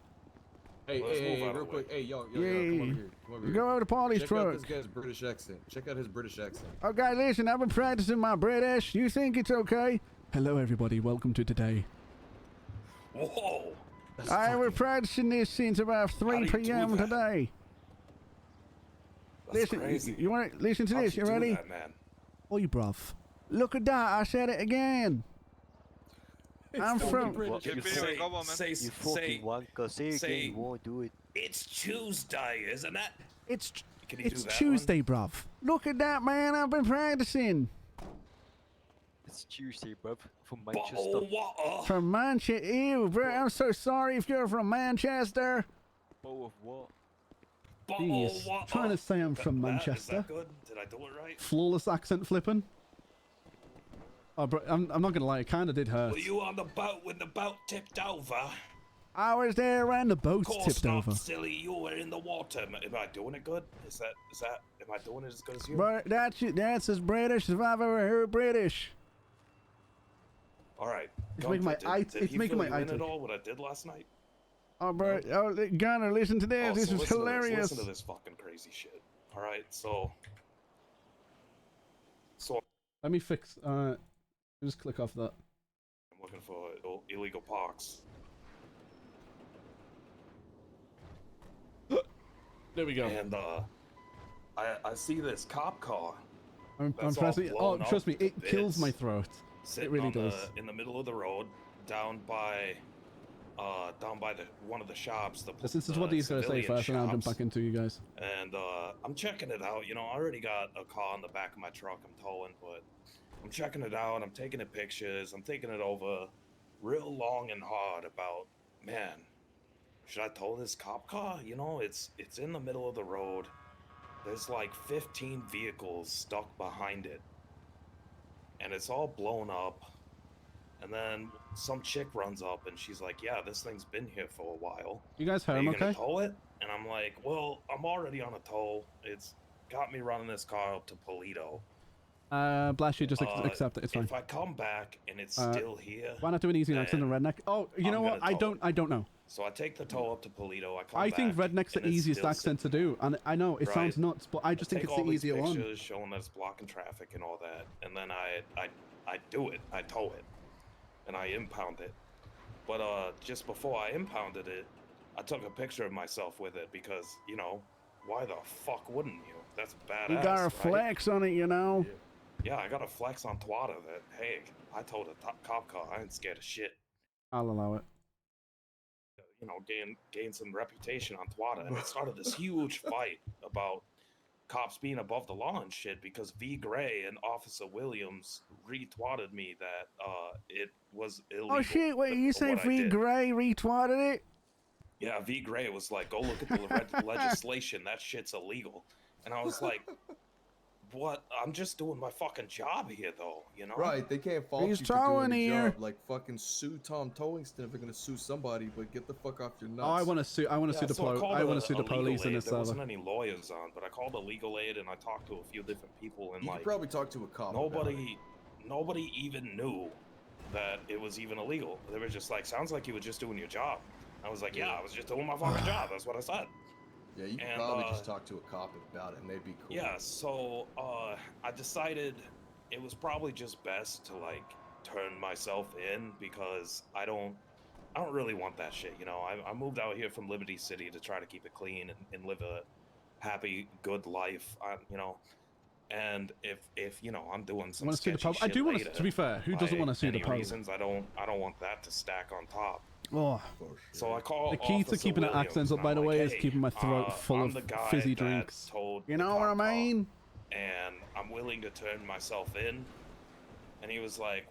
Hey, Let's move out of real the quick. way. Hey, yo, come over here. Come over here. Go over to Paulie's Check truck. out this guy's British accent. Check out his British accent. Okay, listen, I've been practicing my British. You think it's okay? Hello, everybody. Welcome to today. Whoa. I was practicing this since about 3 do you do p.m. that? today. That's Listen, crazy. you want to listen to How'd this? you You do ready? that, man? Oi, bruv. Look at that. I said it again. I'm from. Say, wanker. Say it say- again. You won't do it. it's Tuesday, isn't it? Can you It's do that Tuesday, bruv. Look at that, man. I've been practicing. It's Tuesday, bruv. From Bottle Manchester. water. From Manchester. Ew, bro. I'm so sorry if you're from Manchester. Bowl of what? Bottle Jeez. water. Trying to say I'm from Is Manchester. that good? Did I do it right? Flawless accent flipping. Oh, bro, I'm not gonna lie. It kind of did hurt. Were you on the boat when the boat tipped over? I was there when the boat Course tipped not, over. silly. You were in the water. Am I doing it good? Is that? Am I doing it as good as you? But that's as British as I've ever heard British. All right. It's making my eye. Did It's he making fill my you eye in at tick. all what I did last night? Oh, bro. Oh, Gunner, listen to this. Oh, This so is listen to hilarious. listen to this fucking crazy shit. All right, so Let me fix. Just click off that. I'm looking for illegal parks. There we go. And I see this cop car I'm that's all pressing. Oh, blown up trust me, to it kills my bits, throat. sitting It really on does. in the middle of the road, down by the one of the shops. This is what he's gonna say civilian first, and I'll jump shops. back into you guys. And I'm checking it out. You know, I already got a car in the back of my truck I'm towing, but I'm checking it out. I'm taking it pictures. I'm thinking it over real long and hard about, man, should I tow this cop car? You know, it's in the middle of the road. There's like 15 vehicles stuck behind it. And it's all blown up. And then some chick runs up and she's like, yeah, this thing's been here for a while. You guys heard Are him, you gonna okay? tow it? And I'm like, well, I'm already on a tow. It's got me running this car up to Polito. Blast you, just accept it. It's fine. If I come back and it's still here, Why not do an easy accent in then redneck? Oh, you know what? I don't know. So I take the tow up to Polito. I come I think back, redneck's the and it's easiest still accent to do, and I know it sounds Right. nuts, but I just think take it's the all these easier one. pictures showing that it's blocking traffic and all that, and then I do it. I tow it, and I impound it. But just before I impounded it, I took a picture of myself with it because, you know, why the fuck wouldn't you? That's badass. You got a right? flex on it, you know. Yeah, I got a flex on Twitter that, hey, I towed a cop car. I ain't scared of shit. I'll allow it. You know, gain some reputation on Twitter, and it started this huge fight about cops being above the law and shit because V. Gray and Officer Williams retweeted me that it was illegal. Oh shit! Wait, you say what I V. did. Gray retweeted it? Yeah, V. Gray was like, go look at the legislation. That shit's illegal. And I was like, what? I'm just doing my fucking job here, though, you know? Right, they can't fault He's you for doing towing your here. job. Like fucking sue Tom Towingston if they're gonna sue somebody, but get the fuck off your nuts. Oh, I want to sue. I want to sue the so I called I want to sue the legal police in aid. this There server. wasn't any lawyers on, but I called a legal aid and I talked to a few different people, and You like could probably talk to a cop. about it. nobody even knew that it was even illegal. They were just like, sounds like you were just doing your job. I was like, yeah, I was just doing my fucking job. That's what I said. Yeah, you could And, probably just talk to a cop about it, and they'd be cool. Yeah, so I decided it was probably just best to like turn myself in because I don't really want that shit. You know, I moved out here from Liberty City to try to keep it clean and live a happy, good life. You know, and if you know I'm doing some Want to sue the sketchy Pope? I shit do want to. later, To be fair, who doesn't by want to sue the any Pope? reasons, I don't want that to stack on top. Oh. So I call The key to Officer keeping the Williams, accents up, and by I'm the like, way, is "Hey, keeping my throat full I'm of the guy fizzy that drinks. towed You the know what I cop car, mean? and I'm willing to turn myself in." And he was like,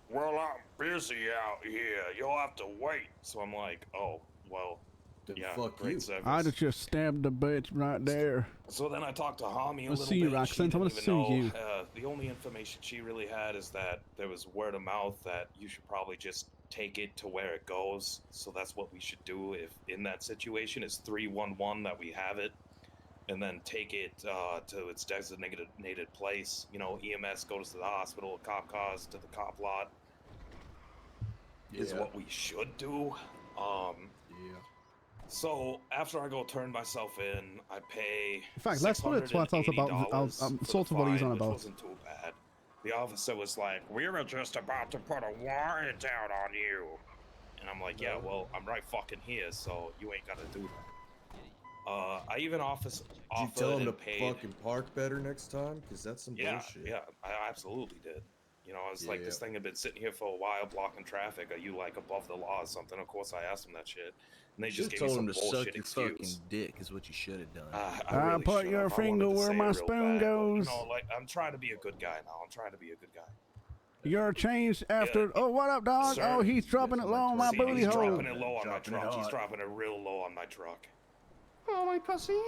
well, I'm busy out here. You'll have to wait. So I'm like, oh, well, yeah, fuck great you. service. I'd have just stabbed the bitch right there. So then I talked to Hami a Let's little see bit. your and she accent. I wanna didn't sue even know. you. The only information she really had is that there was word of mouth that you should probably just take it to where it goes. So that's what we should do if in that situation is 311 that we have it, and then take it to its designated place. You know, EMS goes to the hospital, cop cars to the cop lot. Is Yeah. what we should do. Yeah. So after I go turn myself in, I pay. In fact, let's put it twat out about $680 for sort the of what he's fine, on which about. wasn't too bad. The officer was like, "We were just about to put a warrant out on you," and I'm like, "Yeah, well, I'm right fucking here, so you ain't gotta do that." I even offered Did you tell him to and paid. fucking park better next time? Because that's some Yeah, bullshit. yeah, I absolutely did. You know, I was like, Yeah. this thing had been sitting here for a while, blocking traffic. Are you like above the law or something? Of course, I asked him that shit, and they just Should've gave me told some him to bullshit suck your excuse. fucking dick is what you should have done. I really put should've. your I wanted finger to where say it my real spoon bad, but, goes. you know, like I'm trying to be a good guy now. I'm trying to be a good guy. You're changed after. Oh, what up, dog? Sir. Oh, he's dropping it low on my See, booty he's hole. dropping it low on my Dropping it truck. He's hard. dropping it real low on my truck. Oh, my pussy.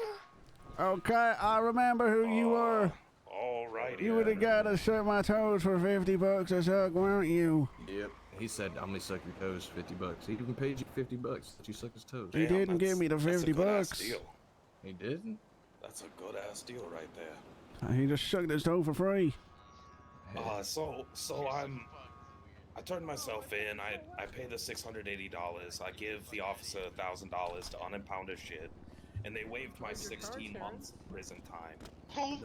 Okay, I remember who you were. Alrighty. You were the guy that sucked my toes for $50 a suck, weren't you? Yep. He said, I'm gonna suck your toes for $50. He even paid you $50 that you suck his toes. He didn't give me the That's a good-ass $50. deal. He didn't? That's a good ass deal right there. He just sucked his toe for free. So I turned myself in. I pay the $680. I give the officer $1,000 to unimpound his shit, and they waived my 16 months prison time. Oh,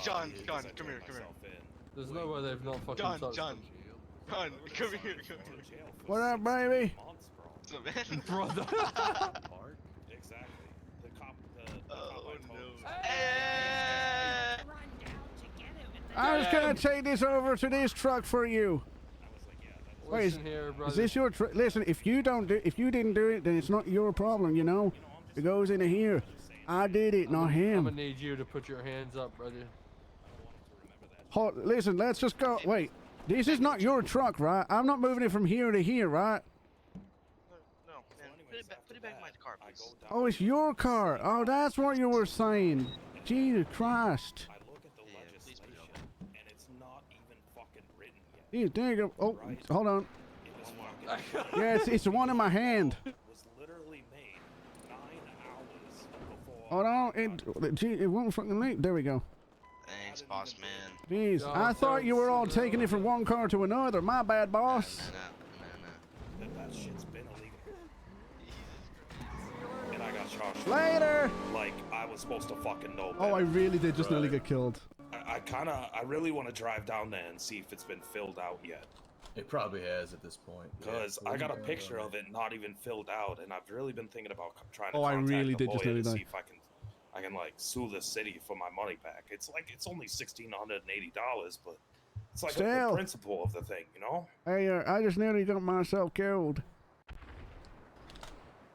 John, because I come here, turned come here. myself in. There's no way they've not fucking John, touched John, him. John, come here, come here. What up, baby? What's up, man? Brother. Exactly. The cop Oh, no. told us. Hey! Run down to get him, and I was gonna take this over to this truck for you. Wait, Listen here, brother. is this your truck? Listen, if you didn't do it, then it's not your problem, you know? It goes into here. I did it, not I'm him. gonna need you to put your hands up, brother. Listen, let's just go. Wait, this is not your truck, right? I'm not moving it from here to here, right? No, man. Put it back in my car, please. Oh, it's your car. Oh, that's what you were saying. Jesus Christ. Here, there you go. Oh, hold on. Yeah, it's the one in my hand. Hold on. It won't fucking leave. There we go. Thanks, boss man. Jeez, I thought you were all taking it from one car to another. My bad, boss. That shit's been illegal. And I got charged. Later. Like, I was supposed to fucking know Oh, I better. really did just nearly get killed. I really want to drive down there and see if it's been filled out yet. It probably has at this point. Because I got a picture of it not even filled out, and I've really been thinking about trying to Oh, I contact really the did just lawyer nearly to die. see if I can like sue the city for my money back. It's only $1,680, but it's like the Still. principle of the thing, you know? Hey, I just nearly got myself killed.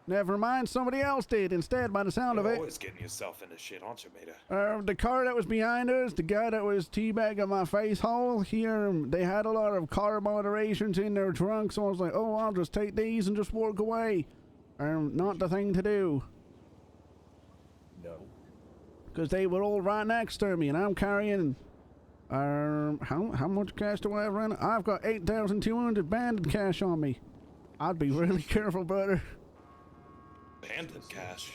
Never mind, somebody else did instead by the sound of You're it. always getting yourself into shit, aren't you, Mater? The car that was behind us, the guy that was teabagging my face hole here, they had a lot of car moderations in their trunk, so I was like, oh, I'll just take these and just walk away. Not the thing to do. No. Because they were all right next to me, and I'm carrying, how much cash do I have running? I've got 8,200 banded cash on me. I'd be really careful, brother. Banded cash?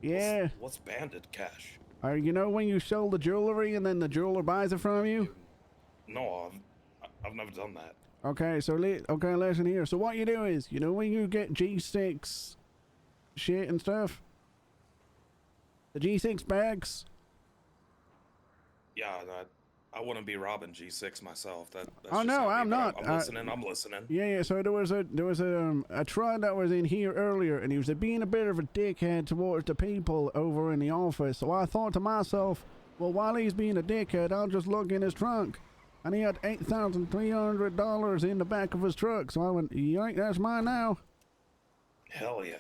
Yeah. What's banded cash? You know when you sell the jewelry and then the jeweler buys it from you? No, I've never done that. Okay, so listen here. So what you do is, you know when you get G6 shit and stuff? The G6 bags? Yeah, I wouldn't be robbing G6 myself. That's Oh, just no, not me, I'm but not. I'm listening. Yeah. So there was a truck that was in here earlier, and he was being a bit of a dickhead towards the people over in the office. So I thought to myself, well, while he's being a dickhead, I'll just look in his trunk. And he had $8,300 in the back of his truck. So I went, yoink, that's mine now. Hell yeah.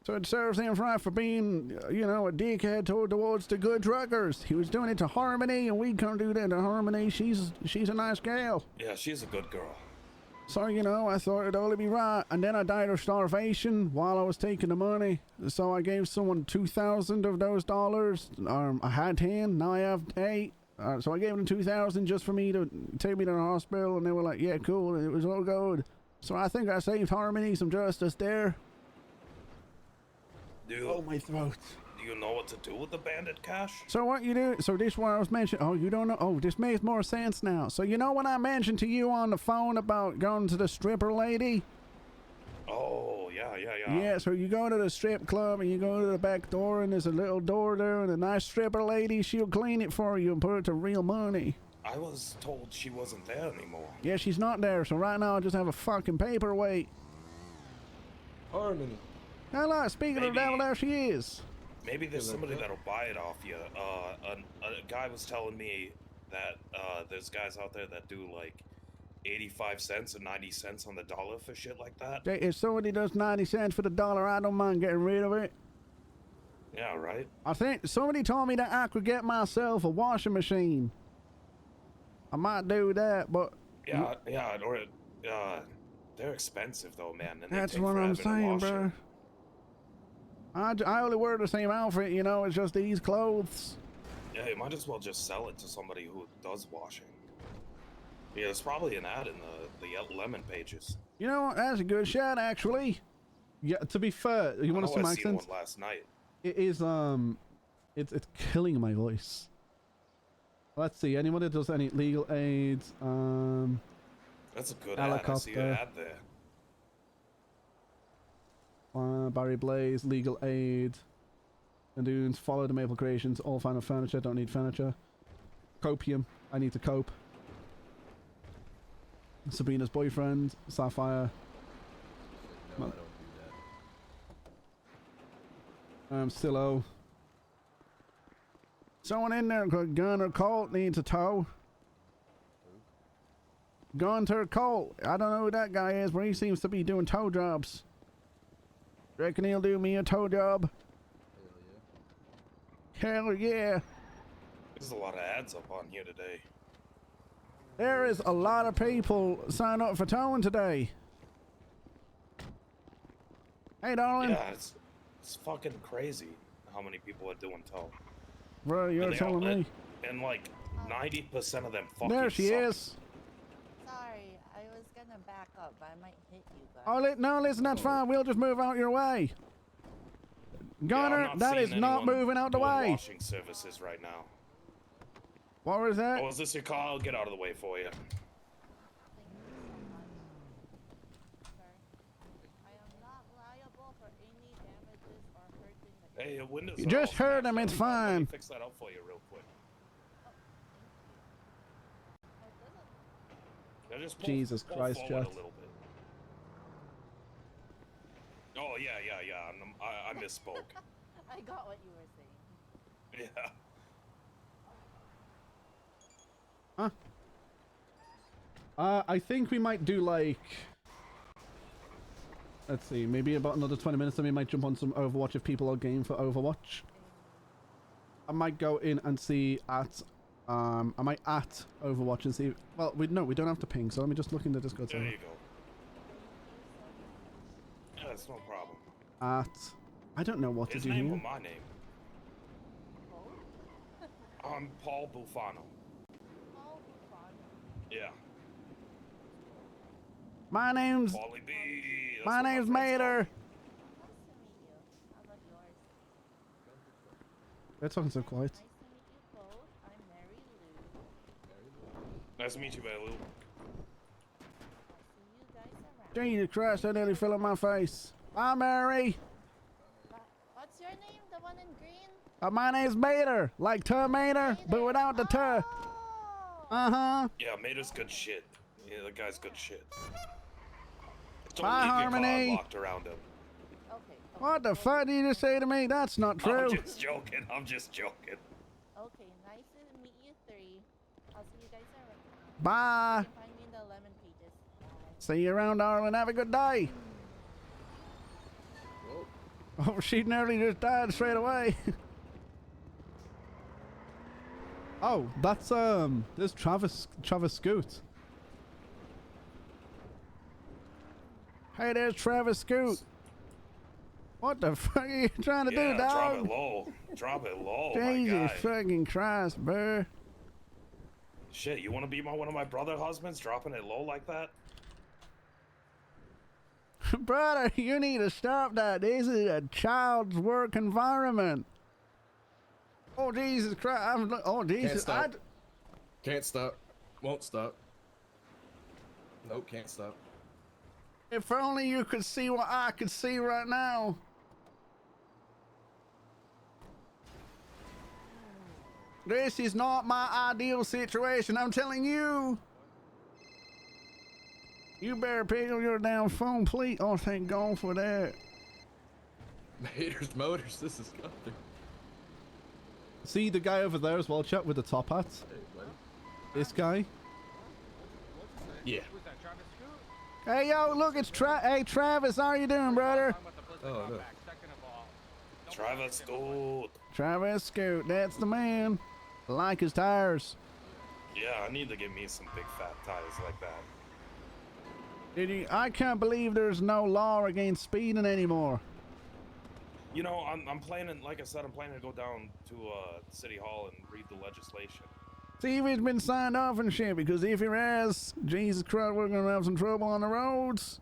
So it serves him right for being, you know, a dickhead towards the good truckers. He was doing it to Harmony, and we can't do that to Harmony. She's a nice gal. Yeah, she's a good girl. So, you know, I thought it'd only be right. And then I died of starvation while I was taking the money. So I gave someone 2,000 of those dollars. I had 10, now I have 8. So I gave them 2,000 just for me to take me to the hospital. And they were like, yeah, cool. And it was all good. So I think I saved Harmony some justice there. Oh, my throat. Do you know what to do with the banded cash? So what you do, so this is what I was mentioning. Oh, you don't know? Oh, this makes more sense now. So you know when I mentioned to you on the phone about going to the stripper lady? Oh, yeah. Yeah, so you go to the strip club and you go to the back door and there's a little door there and a nice stripper lady, she'll clean it for you and put it to real money. I was told she wasn't there anymore. Yeah, she's not there, so right now I just have a fucking paperweight. Harmony. Hello, speaking of the devil, there she is. Maybe there's somebody that'll buy it off you. A guy was telling me that there's guys out there that do like 85 cents and 90 cents on the dollar for shit like that. If somebody does 90 cents for the dollar, I don't mind getting rid of it. Yeah, right? I think somebody told me that I could get myself a washing machine. I might do that, but... Yeah, or they're expensive though, man. And they That's take what I'm forever to saying, wash it. bro. I only wear the same outfit, you know, it's just these clothes. Yeah, you might as well just sell it to somebody who does washing. Yeah, there's probably an ad in the lemon pages. You know what? That's a good shot, actually. Yeah, to be fair, you want to see my I seen accent? one last night. It is, it's killing my voice. Let's see, anyone that does any legal aids, That's a good ad. I see an ad there. Barry Blaze, legal aid. And dunes, follow the Maple Creations, all final furniture, don't need furniture. Copium, I need to cope. Sabrina's boyfriend, Sapphire. No, I don't do that. Silo. Someone in there got a gun or Colt needs a tow. Gunter Cole. I don't know who that guy is, but he seems to be doing tow jobs. Reckon he'll do me a tow job? Hell yeah. There's a lot of ads up on here today. There is a lot of people signed up for towing today. Hey, darling. Yeah, it's fucking crazy how many people are doing tow. Bro, you're telling me. And like 90% of them fucking There she suck. is. Sorry, I was gonna back up, but I might hit you guys. Oh, no, listen, that's fine. We'll just move out your way. Gunner, that is not moving out the way. Washing services right now. What was that? Oh, is this your car? I'll get out of the way for you. Hey, your windows You are just all heard smashed him, it's up. fine. Let me fix that up for you real quick. Now just Jesus pull Christ, forward Chet. a little bit. Oh, yeah. I misspoke. I got what you were saying. Yeah. I think we might do like... Let's see, maybe about another 20 minutes and we might jump on some Overwatch if people are game for Overwatch. I might go in and see at... I might at Overwatch and see... Well, we don't have to ping, so let me just look in the Discord There server. you go. Yeah, that's no problem. At... I don't know what His to do name here. or my name? I'm Paul Bufano. Yeah. My name's... Paulie B. That's My what name's friends call Mater. me. How about yours? They're talking so quiet. Nice to meet you both. I'm Mary Lou. Nice to meet you, Mary Lou. See you guys around. Jesus Christ, I nearly fell on my face. Bye, Mary. What's your name? The one in green? My name's Mater. Like Terminator, but without the ter. Uh-huh. Yeah, Mater's good shit. Yeah, the guy's good shit. Don't Bye, leave your Harmony. car locked around him. Okay. What the fuck did you just say to me? That's not true. I'm just joking. I'm just joking. Okay, nice to meet you three. I'll see you guys around. Bye. You can find me in the lemon pages. See you around, darling. Have a good day. Oh, she nearly just died straight away. Oh, that's there's Travis Scoot. Hey, there's Travis Scoot. What the fuck are you trying to do, Drop dog? it low. Drop it low, my Jesus guy. fucking Christ, bro. Shit, you want to be one of my brother husbands dropping it low like that? Brother, you need to stop that. This is a child's work environment. Oh, Jesus Christ. Oh, Jesus. Can't stop. Can't stop. Won't stop. Nope, can't stop. If only you could see what I could see right now. This is not my ideal situation, I'm telling you. You better pick up your damn phone, please. Oh, thank God for that. Mater's Motors, this is nothing. See the guy over there as well, chat, with the top hat? This guy? Yeah. Hey, yo, look, it's Hey, Travis, how you doing, brother? Oh, no. Travis Scoot. Travis Scoot, that's the man. I like his tires. Yeah, I need to get me some big fat tires like that. I can't believe there's no law against speeding anymore. You know, I'm planning, like I said, I'm planning to go down to City Hall and read the legislation. See if it's been signed off and shit, because if it has, Jesus Christ, we're gonna have some trouble on the roads.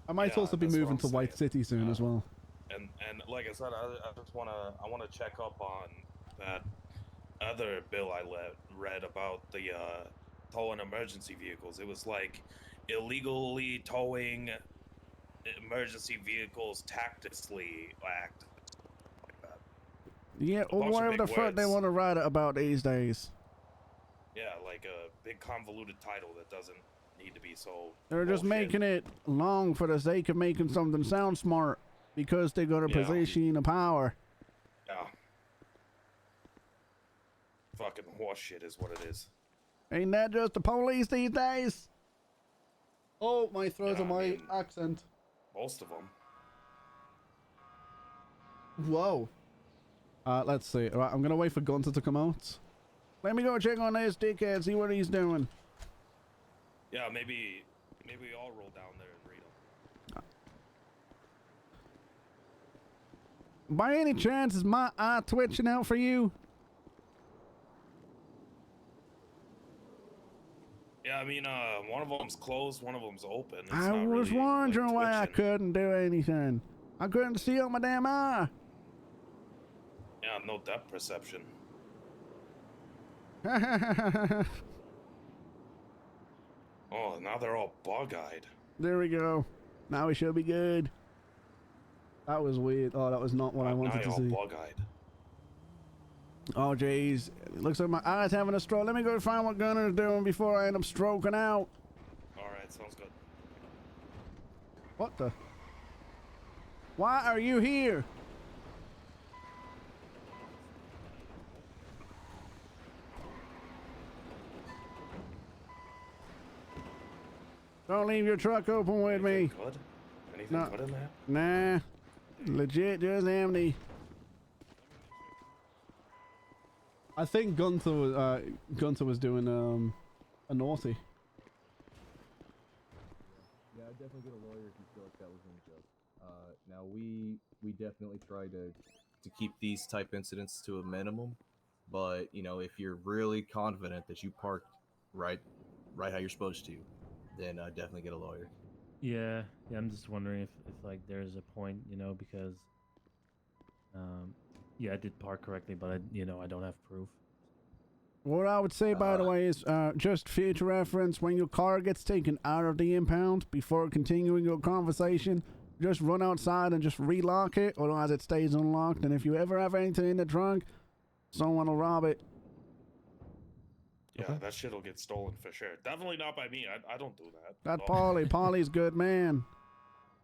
I might also be moving to White City soon as well. And like I said, I just wanna check up on that other bill I read about the towing emergency vehicles. It was like illegally towing emergency vehicles tactically act. Like that. Yeah, or bunch of whatever big the fuck they words. want to write it about these days. Yeah, like a big convoluted title that doesn't need to be so. They're just making it long for the sake of making something sound smart, because they got a Yeah. position of power. Yeah. Fucking horse shit is what it is. Ain't that just the police these days? Oh, my throat and my accent. Most of them. Whoa. Let's see. Right, I'm gonna wait for Gunter to come out. Let me go check on this dickhead, see what he's doing. Yeah, maybe we all roll down there and read them. By any chance, is my eye twitching out for you? Yeah, I mean, one of them's closed, one of them's open. It's I not was really, wondering like, why I twitching. couldn't do anything. I couldn't see on my damn eye. Yeah, no depth perception. Oh, now they're all bug-eyed. There we go. Now we should be good. That was weird. Oh, that was not what I wanted to Now see. you're all bug-eyed. Oh, jeez. It looks like my eye's having a stroke. Let me go find what Gunner's doing before I end up stroking out. Alright, sounds good. What the? Why are you here? Don't leave your truck open with me. Good? Anything good in there? Nah. Legit just empty. I think Gunter was doing a naughty. Yeah, I'd definitely get a lawyer if you feel like that was unjust. Now we definitely try to keep these type incidents to a minimum, but you know, if you're really confident that you parked right how you're supposed to, then definitely get a lawyer. Yeah, I'm just wondering if like there's a point, because yeah, I did park correctly, but I don't have proof. What I would say, by the way, is just future reference, when your car gets taken out of the impound, before continuing your conversation, just run outside and just relock it, otherwise it stays unlocked, and if you ever have anything in the trunk, someone will rob it. Yeah, that shit'll get stolen for sure. Definitely not by me. I don't do that. That No. Paulie's good man.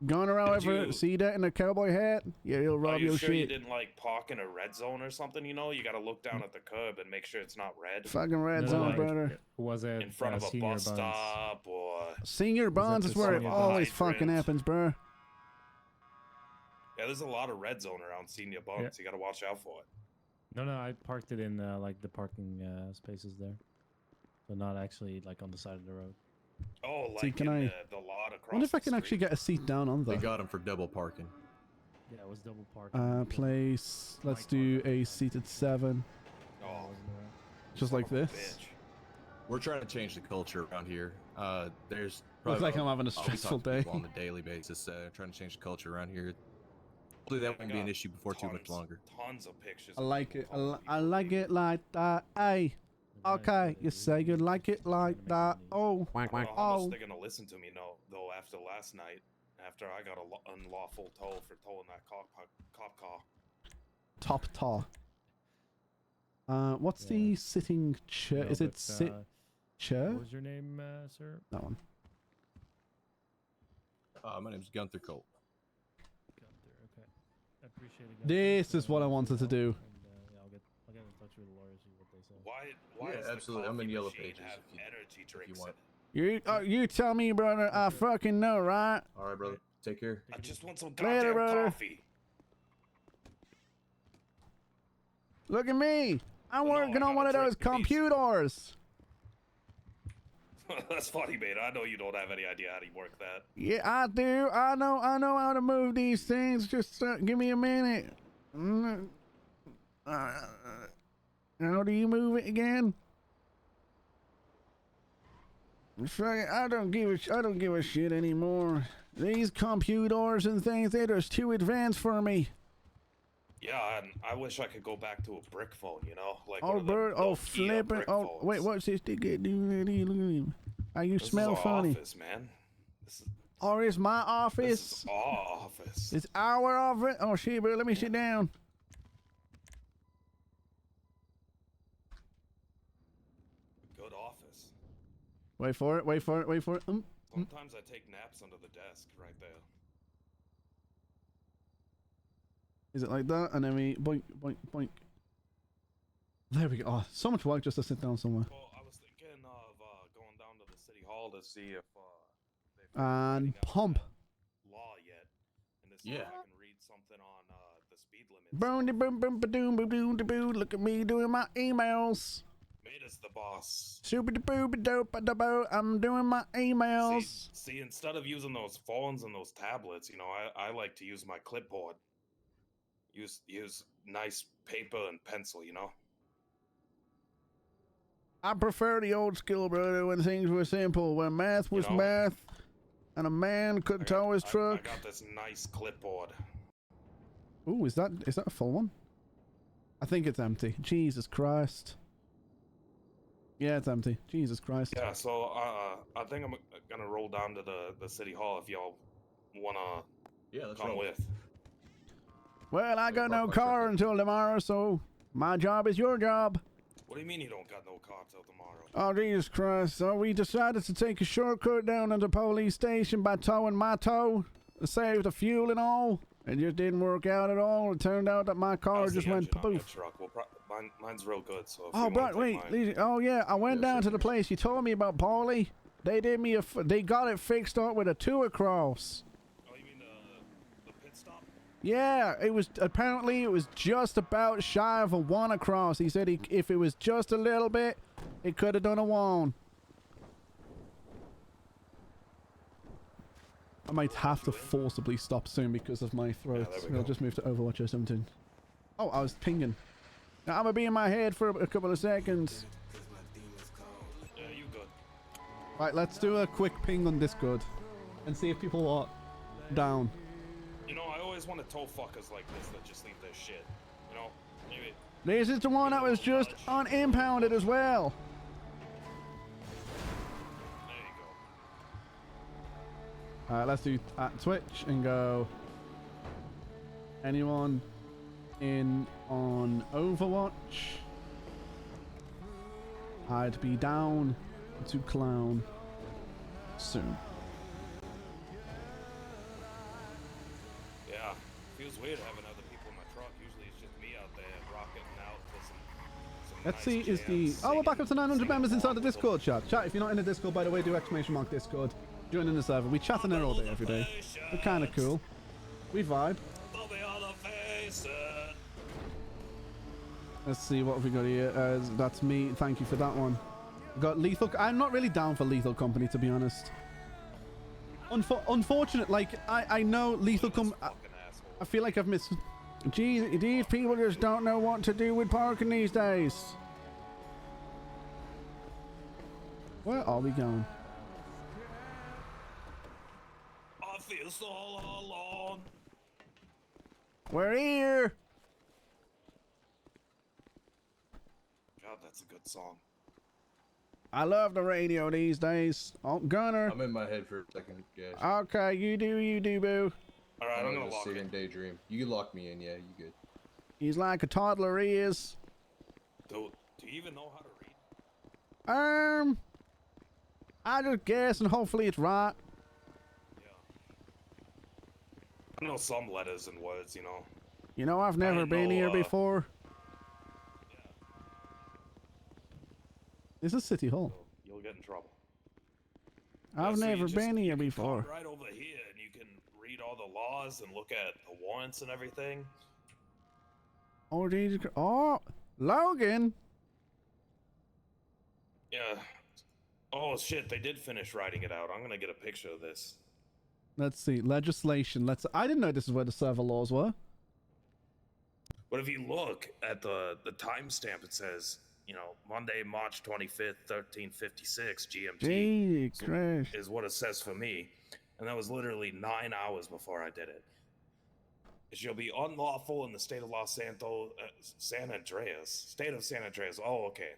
Gunner, however, see that in a cowboy hat? Yeah, he'll rob Are you your sure you shit. didn't like park in a red zone or something? You gotta look down at the curb and make sure it's not red. Fucking red zone, brother. Was it in front of a Senior bus Buns? stop or Senior Bonds is where it always fucking happens, bro. Yeah, there's a lot of red zone around Senior Buns. Yeah. You gotta watch out for it. No, I parked it in like the parking spaces there, so not actually like on the side of the road. Oh, like See, can in I the lot across. wonder if I can actually get a seat down on They that. got him for double parking. Yeah, it was double parking. Place. Let's do a seated 7. Oh, just like this. We're trying to change the culture around here. There's Looks like I'm having a we stressful talk to day. people on a daily basis. Trying to change the culture around here. Hopefully that won't be an issue before too much longer. Tons of pictures. I like it. I like it like that. Hey. Okay, you say you like it like that. Oh. I don't know how Oh. much they're gonna listen to me though after last night. After I got a unlawful tow for towing that cop car. Top tar. What's the sitting chair? No, Is it but, sit chair? What was your name, sir? That one. My name's Gunther Colt. Gunther. Okay. I appreciate it. Gunther. This is what I wanted to do. And, yeah, I'll get in touch with the lawyers, see what they say. Why Yeah, does the absolutely. I'm in coffee Yellow machine Pages have if you- energy drinks want. in it? You tell me, brother. I fucking know, right? All right, brother. Take care. I just want some Later, goddamn brother. coffee. Look at me. I'm working on one of those computers. That's funny, mate. I know you don't have any idea how to work that. Yeah, I do. I know how to move these things. Just give me a minute. How do you move it again? I don't give a shit anymore. These computers and things, they're just too advanced for me. Yeah, and I wish I could go back to a brick phone, like Oh, one of them bird. Oh, Nokia flipping. brick Oh, phones. wait, what's this dickhead doing? Look at him. How you This smell is our funny? office, man. Oh, it's my This office. is our office. It's our office. Oh, shit, bro. Let me sit down. Good office. Wait for it. Wait for it. Wait for it. Sometimes I take naps under the desk right there. Is it like that? And then we boink, boink, boink. There we go. Oh, so much work just to sit down somewhere. Well, I was thinking, Hall to see if And pump. law yet, and to see Yeah. if I can read something on the speed limit. Boom, de boom, boom, ba doom, ba doom, de boo. Look at me doing my emails. Made us the boss. Super de boo, ba dope, ba da boo. I'm doing my emails. See, instead of using those phones and those tablets, you know, I like to use my clipboard. Use nice paper and pencil, you know. I prefer the old school, brother, when things were simple, when math was math, and a man could tow his truck. I got this nice clipboard. Ooh, is that a full one? I think it's empty. Jesus Christ. Yeah, it's empty. Jesus Christ. Yeah, so I think I'm gonna roll down to the city hall if y'all wanna come with. Well, I got no car until tomorrow, so my job is your job. What do you mean you don't got no car till tomorrow? Oh, Jesus Christ. So we decided to take a shortcut down to the police station by towing my tow to save the fuel and all. It just didn't work out at all. It turned out that my car How's just the went engine on your poof. truck? Well, mine's real good, so if Oh, you bro, wanna wait. take mine. Oh, yeah. I went down to the place you told me about, Paulie. They did me they got it fixed up with a 2 across. Oh, you mean the pit stop? Yeah, apparently it was just about shy of a 1 across. He said if it was just a little bit, it could have done a 1. I might have to forcibly stop soon because of my throat. I'll just move to Overwatch or something. Oh, I was pinging. Now, I'm gonna be in my head for a couple of seconds. Yeah, you good. Right, let's do a quick ping on Discord and see if people are down. You know, I always want to tow fuckers like this that just leave their shit. You know, maybe. This is the one that was just unimpounded as well. There you go. Alright, let's do Twitch and go. Anyone in on Overwatch? I'd be down to clown soon. Yeah, feels weird having other people in my truck. Usually it's just me out there rocking out to some Let's nice see, is the... jams, Oh, we're back up to 900 members singing inside the along with Discord chat. Chat, if you're not in the Discord, by the way, do exclamation mark Discord. Join in the server. We chat in there all day, every day. We're kind of cool. We vibe. Let's see what have we got here. That's me. Thank you for that one. Got Lethal... I'm not really down for Lethal Company, to be honest. Unfortunate, like, I know Lethal Company... I feel like I've missed... Geez, these people just don't know what to do with parking these days. Where are we going? I feel so alone. We're here. God, that's a good song. I love the radio these days. Oh, Gunner. I'm in my head for a second, guys. Okay, you do, boo. All right, I'm gonna just lock sit in. and daydream. You can lock me in, yeah, you good. He's like a toddler, he is. Do you even know how to read? I just guess and hopefully it's right. I know some letters and words, you know. You know, I've never been here before. This is City Hall. You'll get in trouble. I've So you never just- been you here can before. come right over here, and you can read all the laws and look at the warrants and everything. Oh, Jesus. Oh, Logan. Yeah. Oh shit, they did finish writing it out. I'm gonna get a picture of this. Let's see. Legislation. I didn't know this is where the server laws were. But if you look at the timestamp, it says, you know, Monday, March 25th, 1356 GMT. Jesus Christ. Is what it says for me. And that was literally 9 hours before I did it. It shall be unlawful in the state of San Andreas. State of San Andreas. Oh, okay.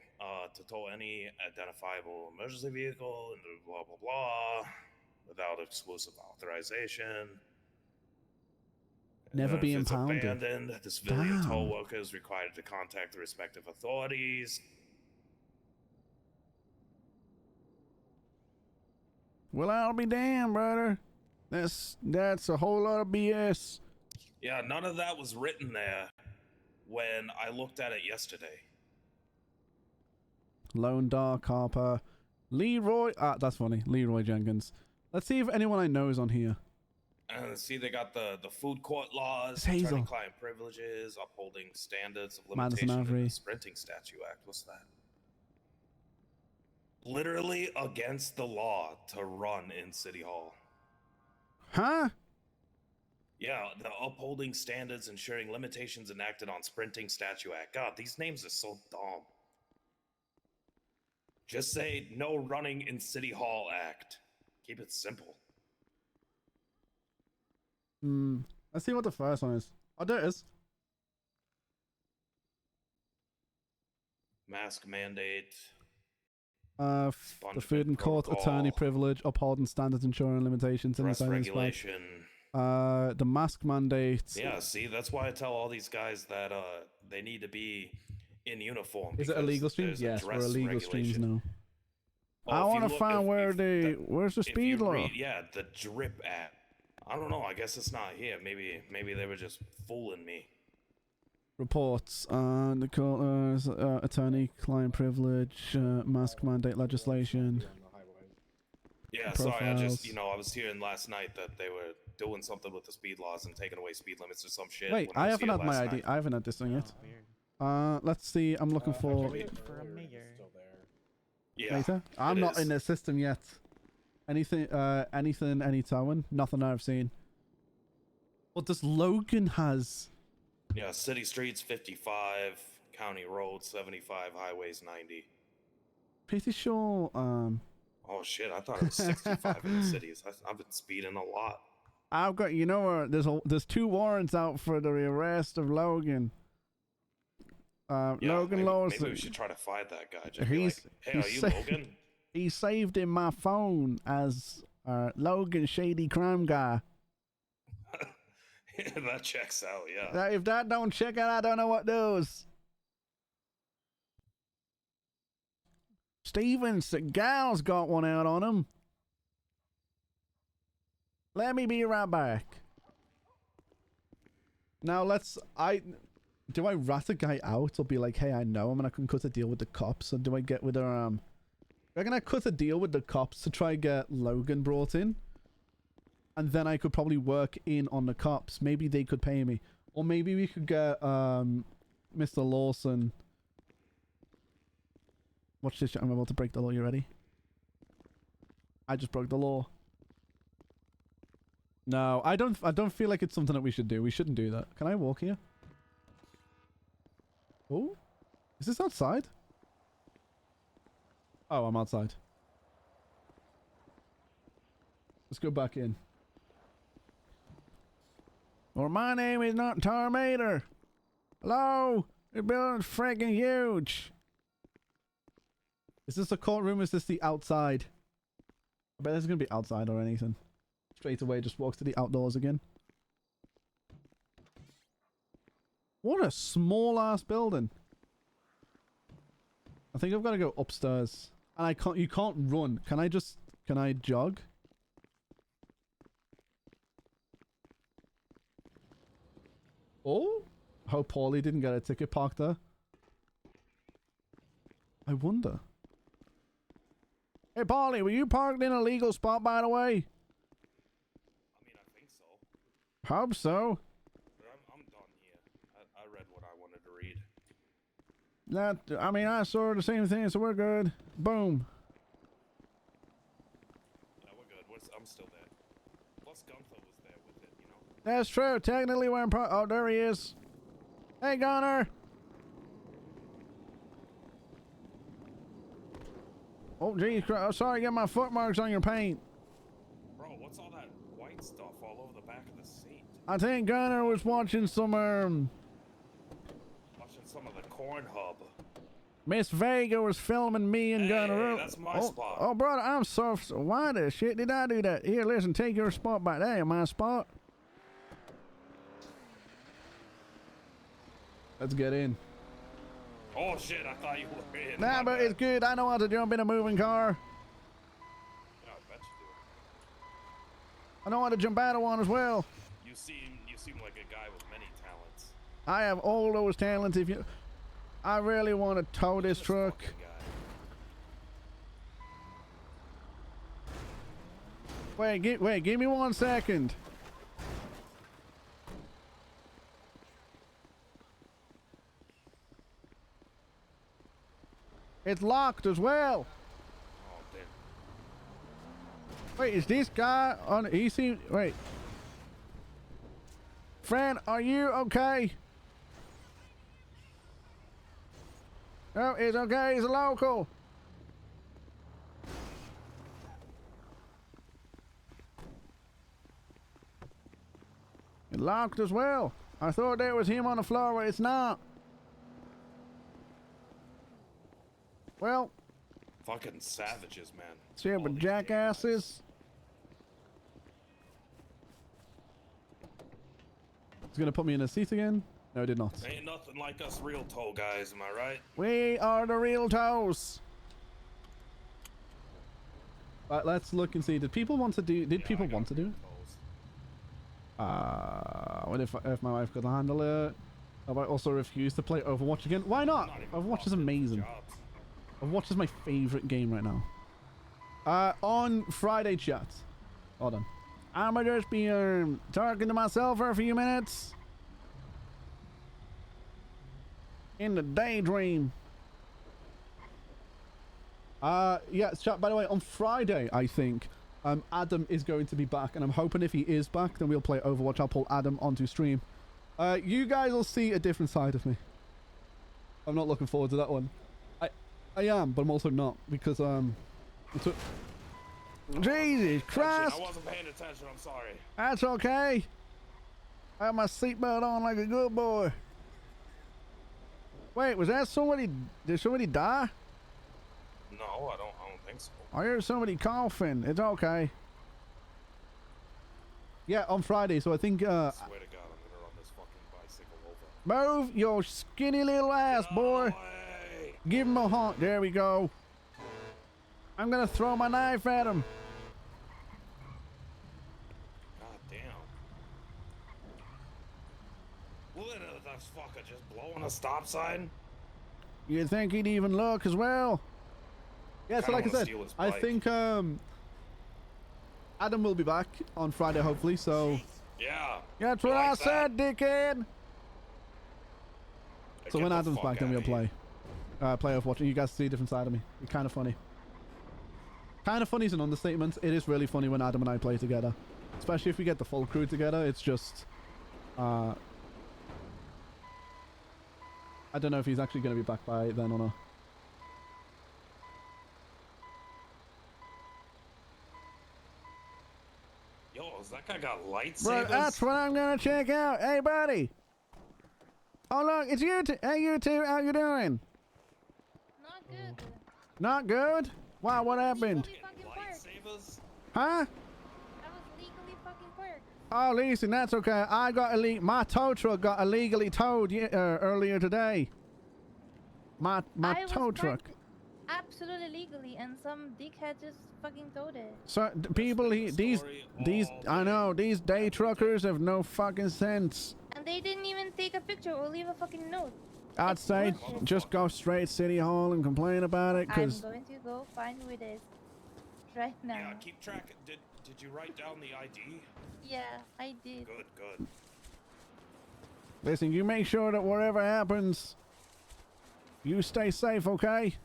To tow any identifiable emergency vehicle and blah, blah, blah. Without exclusive authorization. Never be If it's impounded. abandoned, the civilian tow Damn. worker is required to contact the respective authorities. Well, I'll be damned, brother. That's a whole lot of BS. Yeah, none of that was written there when I looked at it yesterday. Lone Dark Harper. Leroy. Ah, that's funny. Leroy Jenkins. Let's see if anyone I know is on here. See, they got the food court laws, It's Hazel. attorney-client privileges, upholding standards of Madison limitation, and Avery. the Sprinting Statute Act. What's that? Literally against the law to run in City Hall. Huh? Yeah, the upholding standards, ensuring limitations enacted on Sprinting Statute Act. God, these names are so dumb. Just say no running in City Hall Act. Keep it simple. Let's see what the first one is. Oh, there it is. Mask mandate. The food and court attorney privilege, upholding standards, ensuring limitations, and Dress deciding regulation. the mask mandate. Yeah, see, that's why I tell all these guys that they need to be in uniform. Is it because illegal stream? there's a Yes, we're dress illegal streams regulation. now. Well, I if you want to look- find if- where if where's the if speed you law? read, yeah, the drip app. I don't know. I guess it's not here. Maybe they were just fooling me. Reports on the court, attorney-client privilege, mask mandate legislation. Yeah, sorry. I Profiles. just, I was hearing last night that they were doing something with the speed laws and taking away speed limits or some shit. Wait, when I was haven't here had my last ID. night. I haven't had this thing yet. Let's see. I'm looking for Yeah, later. I'm it not is. in the system yet. Anything? Any towing? Nothing I've seen. But this Logan has. Yeah, city streets 55, county roads 75, highways 90. Pretty sure. Oh shit! I thought it was 65 in the cities. I've been speeding a lot. I've got. You know, there's 2 warrants out for the arrest of Logan. Yeah, Logan maybe Lawson. we should try to find that guy. Just be like, hey, are you sa- Logan? He's saved in my phone as Logan Shady Crime Guy. That checks out. Yeah. Now, if that don't check out, I don't know what does. Steven Seagal's got one out on him. Let me be right back. Now do I rat a guy out or be like, hey, I know him and I can cut a deal with the cops? Or do I get with I reckon I cut a deal with the cops to try get Logan brought in? And then I could probably work in on the cops. Maybe they could pay me. Or maybe we could get Mr. Lawson. Watch this shit. I'm about to break the law. You ready? I just broke the law. No, I don't feel like it's something that we should do. We shouldn't do that. Can I walk here? Oh? Is this outside? Oh, I'm outside. Let's go back in. Or my name is not Tarmater. Hello? This building's freaking huge. Is this a courtroom? Is this the outside? I bet this is going to be outside or anything. Straight away, just walks to the outdoors again. What a small ass building. I think I've got to go upstairs. And you can't run. Can I jog? Oh? Hope Paulie didn't get a ticket parked there. I wonder. Hey, Paulie, were you parked in a legal spot, by the way? I mean, I think so. Hope so. But I'm done here. I read what I wanted to read. I saw the same thing, so we're good. Boom. Yeah, we're good. I'm still there. Plus, Gunther was there with it, That's true. Technically, we're in oh, there he is. Hey, Gunner. Oh, geez. Oh, sorry, get my footmarks on your paint. Bro, what's all that white stuff all over the back of the seat? I think Gunner was watching some, Watching some of the corn hub. Miss Vega was filming me and Gunner. Hey, that's my spot. Oh, brother, I'm so... Why the shit did I do that? Here, listen, take your spot back there, my spot. Let's get in. Oh shit, I thought you were in. Nah, but it's good. I know how to jump in a moving car. Yeah, I bet you I know how to jump out of one as well. do. You seem like a guy with many talents. I have all those talents. If you... I really want to tow this truck. Wait, give me 1 second. It's locked as well. Oh, damn. Wait, is this guy on? He seems. Wait. Friend, are you okay? No, it's okay. He's a local. It's locked as well. I thought there was him on the floor, but it's not. Well, Fucking savages, man. stupid jackasses. It's gonna put me in a seat again. No, it did not. Ain't nothing like us real toll guys, am I right? We are the real toes. Right, let's look and see. Did people want to do? Did people want to do it? What if my wife could handle it? I might also refuse to play Overwatch again. Why not? Overwatch is amazing. Overwatch is my favorite game right now. On Friday, chat. Hold on. I'ma just be talking to myself for a few minutes. In the daydream. Yeah, chat, by the way, on Friday, I think, Adam is going to be back, and I'm hoping if he is back, then we'll play Overwatch. I'll pull Adam onto stream. You guys will see a different side of me. I'm not looking forward to that one. I am, but I'm also not, because, Jesus Christ! I wasn't paying attention, I'm sorry. That's okay. I have my seatbelt on like a good boy. Wait, was that somebody? Did somebody die? No, I don't think so. I heard somebody coughing. It's okay. Yeah, on Friday, so I think, I swear to God, I'm gonna run this fucking bicycle over. move your skinny little ass, boy. Give him a honk. There we go. I'm gonna throw my knife at him. God damn. Look at this fucker just blowing a stop sign. You think he'd even look as well? Yeah, so like I said, I think Adam will be back on Friday, hopefully, so... Yeah. That's what I said, dickhead! So when Adam's back, then we'll play Overwatch, and you guys see a different side of me. It's kind of funny. Kind of funny is an understatement. It is really funny when Adam and I play together. Especially if we get the full crew together. It's just... I don't know if he's actually going to be back by then or not. Yo, has that guy got lightsabers? Bro, that's what I'm going to check out. Hey, buddy! Oh, look, it's you two. Hey, you two, how you doing? Not good. Not good? Wow, what happened? Lightsabers? Huh? I was legally fucking parked. Oh, listen, that's okay. I got my tow truck got illegally towed earlier today. My I was tow truck. parked absolutely legally, and some dickhead just fucking towed it. So people, these I know these day truckers have no fucking sense. And they didn't even take a picture or leave a fucking note. I'd say just go straight City Hall and complain about it, I'm cause going to go find who it is right now. Yeah, keep track. Did you write down the ID? Yeah, I did. Good. listen, you make sure that whatever happens, you stay safe, okay?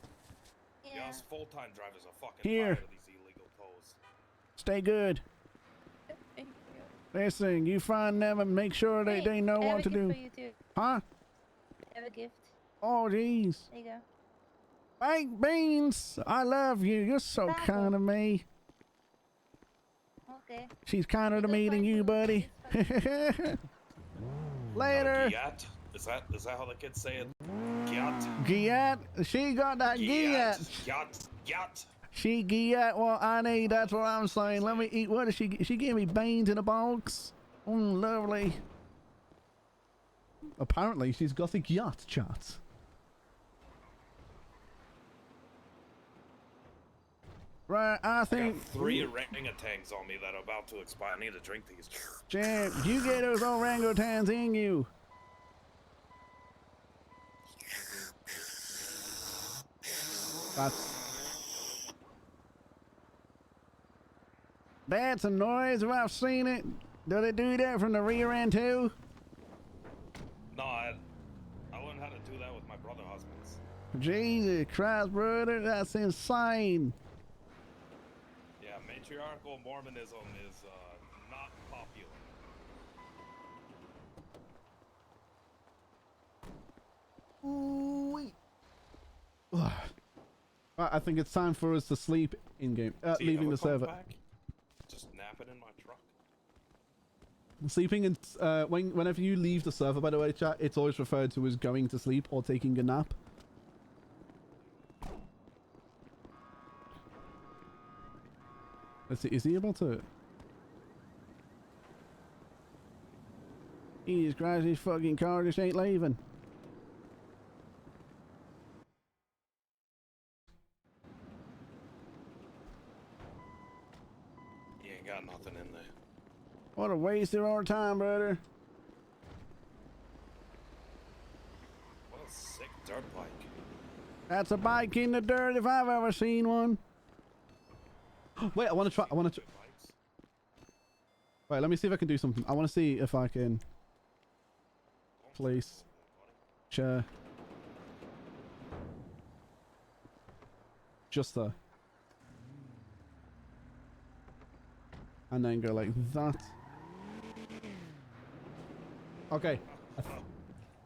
Yeah. Us full-time drivers are fucking Here. tired of these illegal tolls. Stay good. Thank you. Listen, you find them and make sure Hey, they know I have what a to gift do. for you too. Huh? I have a gift. Oh, jeez. There you go. Baked beans! I love you. You're so Taco. kind of me. Okay. She's kinder to me than you, buddy. Later. Giat? Is that how the kids say it? Giat? Giat. She got that Giat. Giat. She Giat what I need. That's what I'm saying. Let me eat. What is she? She gave me beans in a box. Lovely. Apparently, she's got a Giat chat. Right, I think... got 3 orangutans on me that are about to expire. I need to drink these. Jam, you get those orangutans in you. That's a noise. Have I seen it? Do they do that from the rear end too? No, I learned how to do that with my brother husbands. Jesus Christ, brother, that's insane. Yeah, matriarchal Mormonism is not popular. Ooh. I think it's time for us to sleep in game. Do you Leaving ever the come server. back? Just napping in my truck. Sleeping in whenever you leave the server, by the way, chat, it's always referred to as going to sleep or taking a nap. Let's see, is he able to? Jesus Christ, this fucking car just ain't leaving. You ain't got nothing in there. What a waste of our time, brother. What a sick dirt bike. That's a bike in the dirt if I've ever seen one. Wait, I want to try. Wait, let me see if I can do something. I want to see if I can place chair just there, and then go like that. Okay.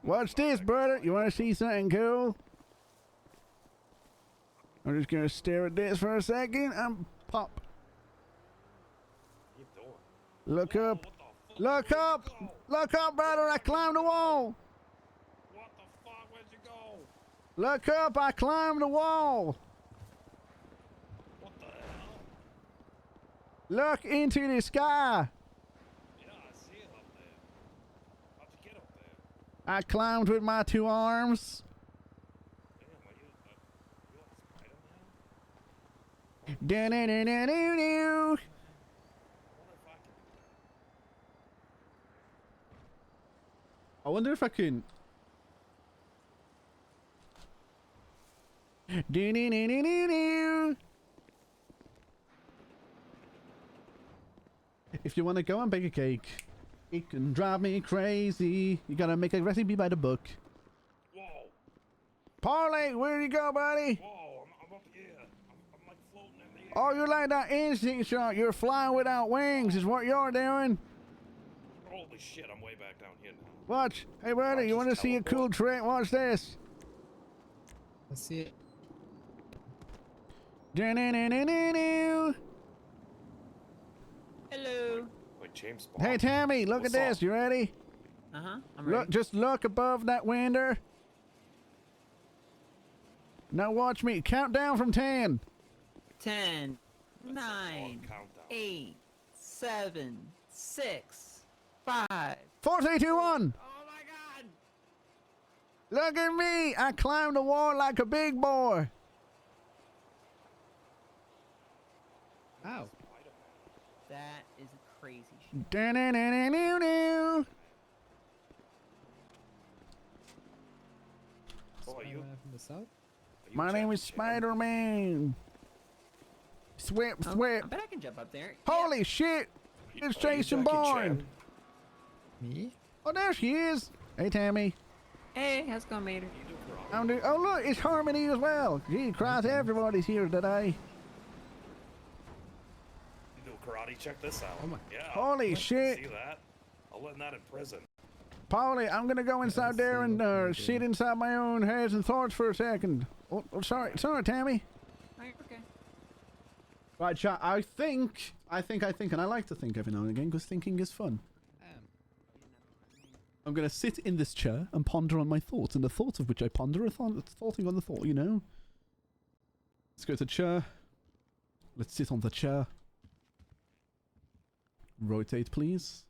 Watch this, brother. You want to see something cool? I'm just gonna stare at this for a second and pop. Look up. Look up. Look up, brother. I climbed the wall. What the fuck? Where'd you go? Look up. I climbed the wall. What the hell? Look into the sky. Yeah, I see it up there. How'd you get up there? I climbed with my two arms. Do-do-do-do-do-do. I wonder if I can. Do-do-do-do-do-do. If you want to go and bake a cake, it can drive me crazy. You gotta make a recipe by the book. Whoa. Parlay, where you go, buddy? Whoa, I'm up here. I'm like floating in the air. Oh, you're like that instinct shot. You're flying without wings is what you're doing. Holy shit, I'm way back down here now. Watch. Hey, brother, you want to see a cool trick? Watch this. Let's see it. Do-do-do-do-do-do. Hello. Wait, James Bond. Hey, Tammy, look at this. You ready? I'm Look, ready. just look above that window. Now watch me. Count down from 10. 10, 9, 8, 7, 6, 5. 4, 3, 2, 1. Oh my god! Look at me. I climbed the wall like a big boy. Ow. That is crazy shit. Do-do-do-do-do-do. Oh, are you? From the south? My name is Spider-Man. Swip, I swip. bet I can jump up there. Holy shit. It's Jason Bourne. Me? Oh, there she is. Hey, Tammy. Hey, how's it going, Mater? Oh, look, it's Harmony as well. Gee, Christ, everybody's here today. You do karate? Check this out. Oh my. Yeah. Holy shit. See that? I'll learn that in prison. Paulie, I'm gonna go inside there and sit inside my own heads and thoughts for a second. Oh, sorry, Tammy. Okay. Right, chat. I think, and I like to think every now and again because thinking is fun. I'm gonna sit in this chair and ponder on my thoughts, and the thoughts of which I ponder are thoughting on the thought, you know? Let's go to chair. Let's sit on the chair. Rotate, please.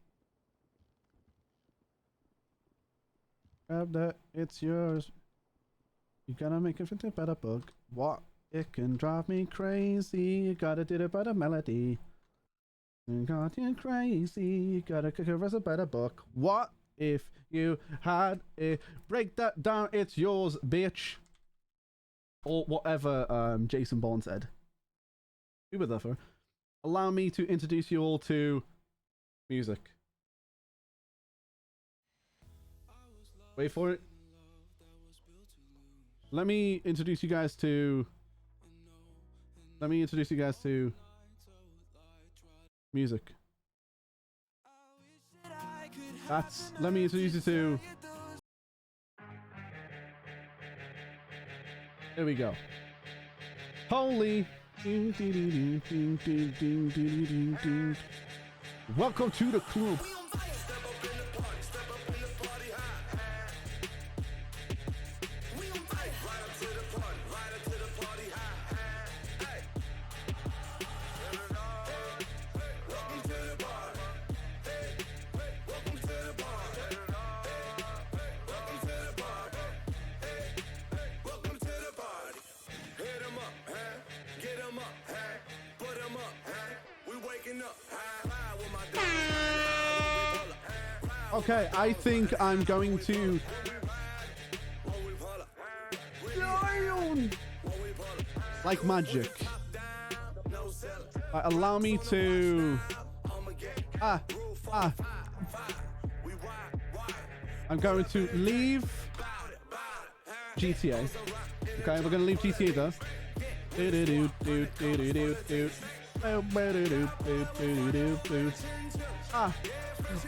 Grab that, it's yours. You gotta make it fit a better book. What? It can drive me crazy. You gotta do it by the melody. You got you crazy. You gotta kick it as a better book. What if you had a break that down? It's yours, bitch. Or whatever Jason Bourne said. We were there for. allow me to introduce you all to music. Wait for it. Let me introduce you guys to music. Let me introduce you to. There we go. Holy. Welcome to the club. Okay, I think I'm going to. Like magic. Allow me to. I'm going to leave GTA. Okay, we're going to leave GTA though.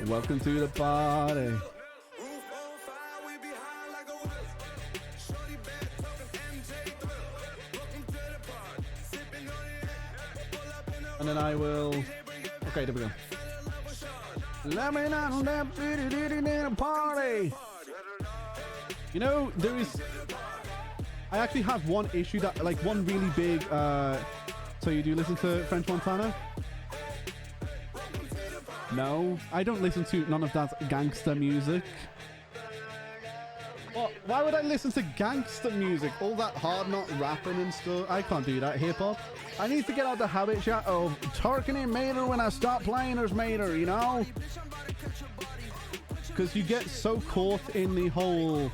Welcome to the party. And then I will. Okay, there we go. Let me know that party. You know, there is. I actually have one issue that, like, one really big. So you do listen to French Montana? No, I don't listen to none of that gangster music. Well, why would I listen to gangster music? All that hard knot rapping and stuff. I can't do that. Hip hop. I need to get out the habit of talking in Mater when I stop playing as Mater, you know? Because you get so caught in the whole.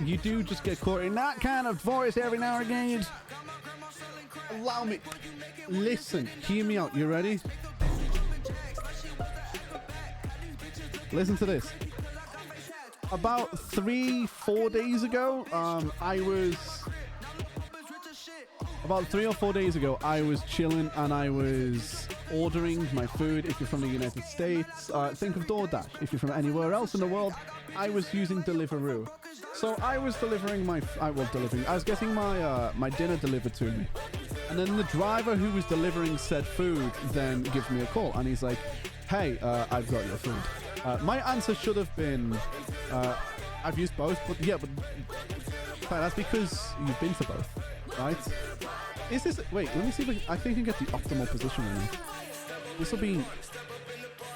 You do just get caught in that kind of voice every now and again. Allow me. Listen, hear me out. You ready? Listen to this. About 3-4 days ago, I was chilling and I was ordering my food. If you're from the United States, think of DoorDash. If you're from anywhere else in the world, I was using Deliveroo. So I was delivering I was getting my dinner delivered to me. And then the driver who was delivering said food then gives me a call and he's like, hey, I've got your food. My answer should have been, I've used both, but yeah, but that's because you've been to both, right? Is this, wait, let me see if I think I can get the optimal position right now. This will be,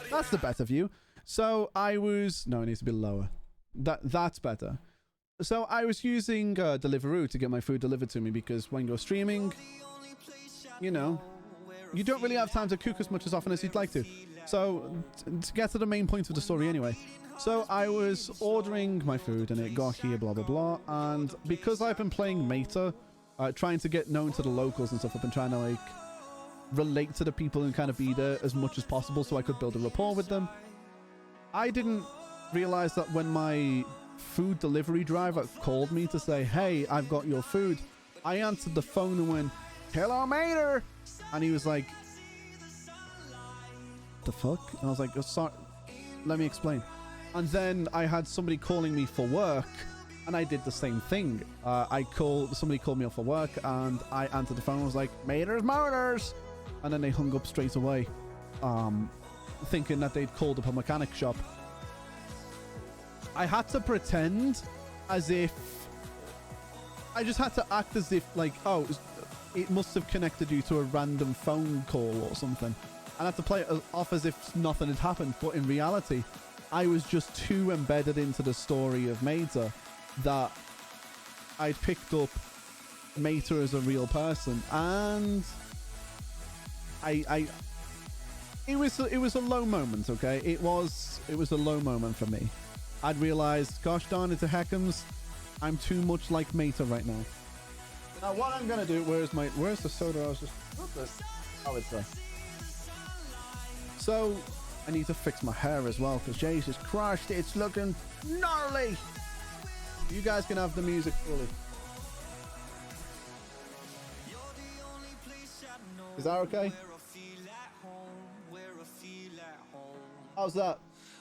that's the better view. So no, it needs to be lower. That's better. So I was using Deliveroo to get my food delivered to me because when you're streaming, you know, you don't really have time to cook as much as often as you'd like to. So, to get to the main point of the story anyway. So, I was ordering my food and it got here, blah, blah, blah. And because I've been playing Mater, trying to get known to the locals and stuff, I've been trying to, like, relate to the people and kind of be there as much as possible so I could build a rapport with them. I didn't realize that when my food delivery driver called me to say, hey, I've got your food, I answered the phone and went, hello, Mater! And he was like, the fuck? And I was like, oh, sorry, let me explain. And then I had somebody calling me for work and I did the same thing. Somebody called me up for work and I answered the phone and was like, Mater's murders. And then they hung up straight away, thinking that they'd called up a mechanic shop. I had to pretend as if, I just had to act as if like, oh, it must have connected you to a random phone call or something. I had to play it off as if nothing had happened. But in reality, I was just too embedded into the story of Mater that I'd picked up Mater as a real person. And it was a low moment, okay? It was a low moment for me. I'd realized, gosh darn it to heckums, I'm too much like Mater right now. Now what I'm gonna do, where's the soda? I was just, oh, it's there. So I need to fix my hair as well, because Jesus Christ, it's looking gnarly. You guys can have the music fully. Is that okay? How's that?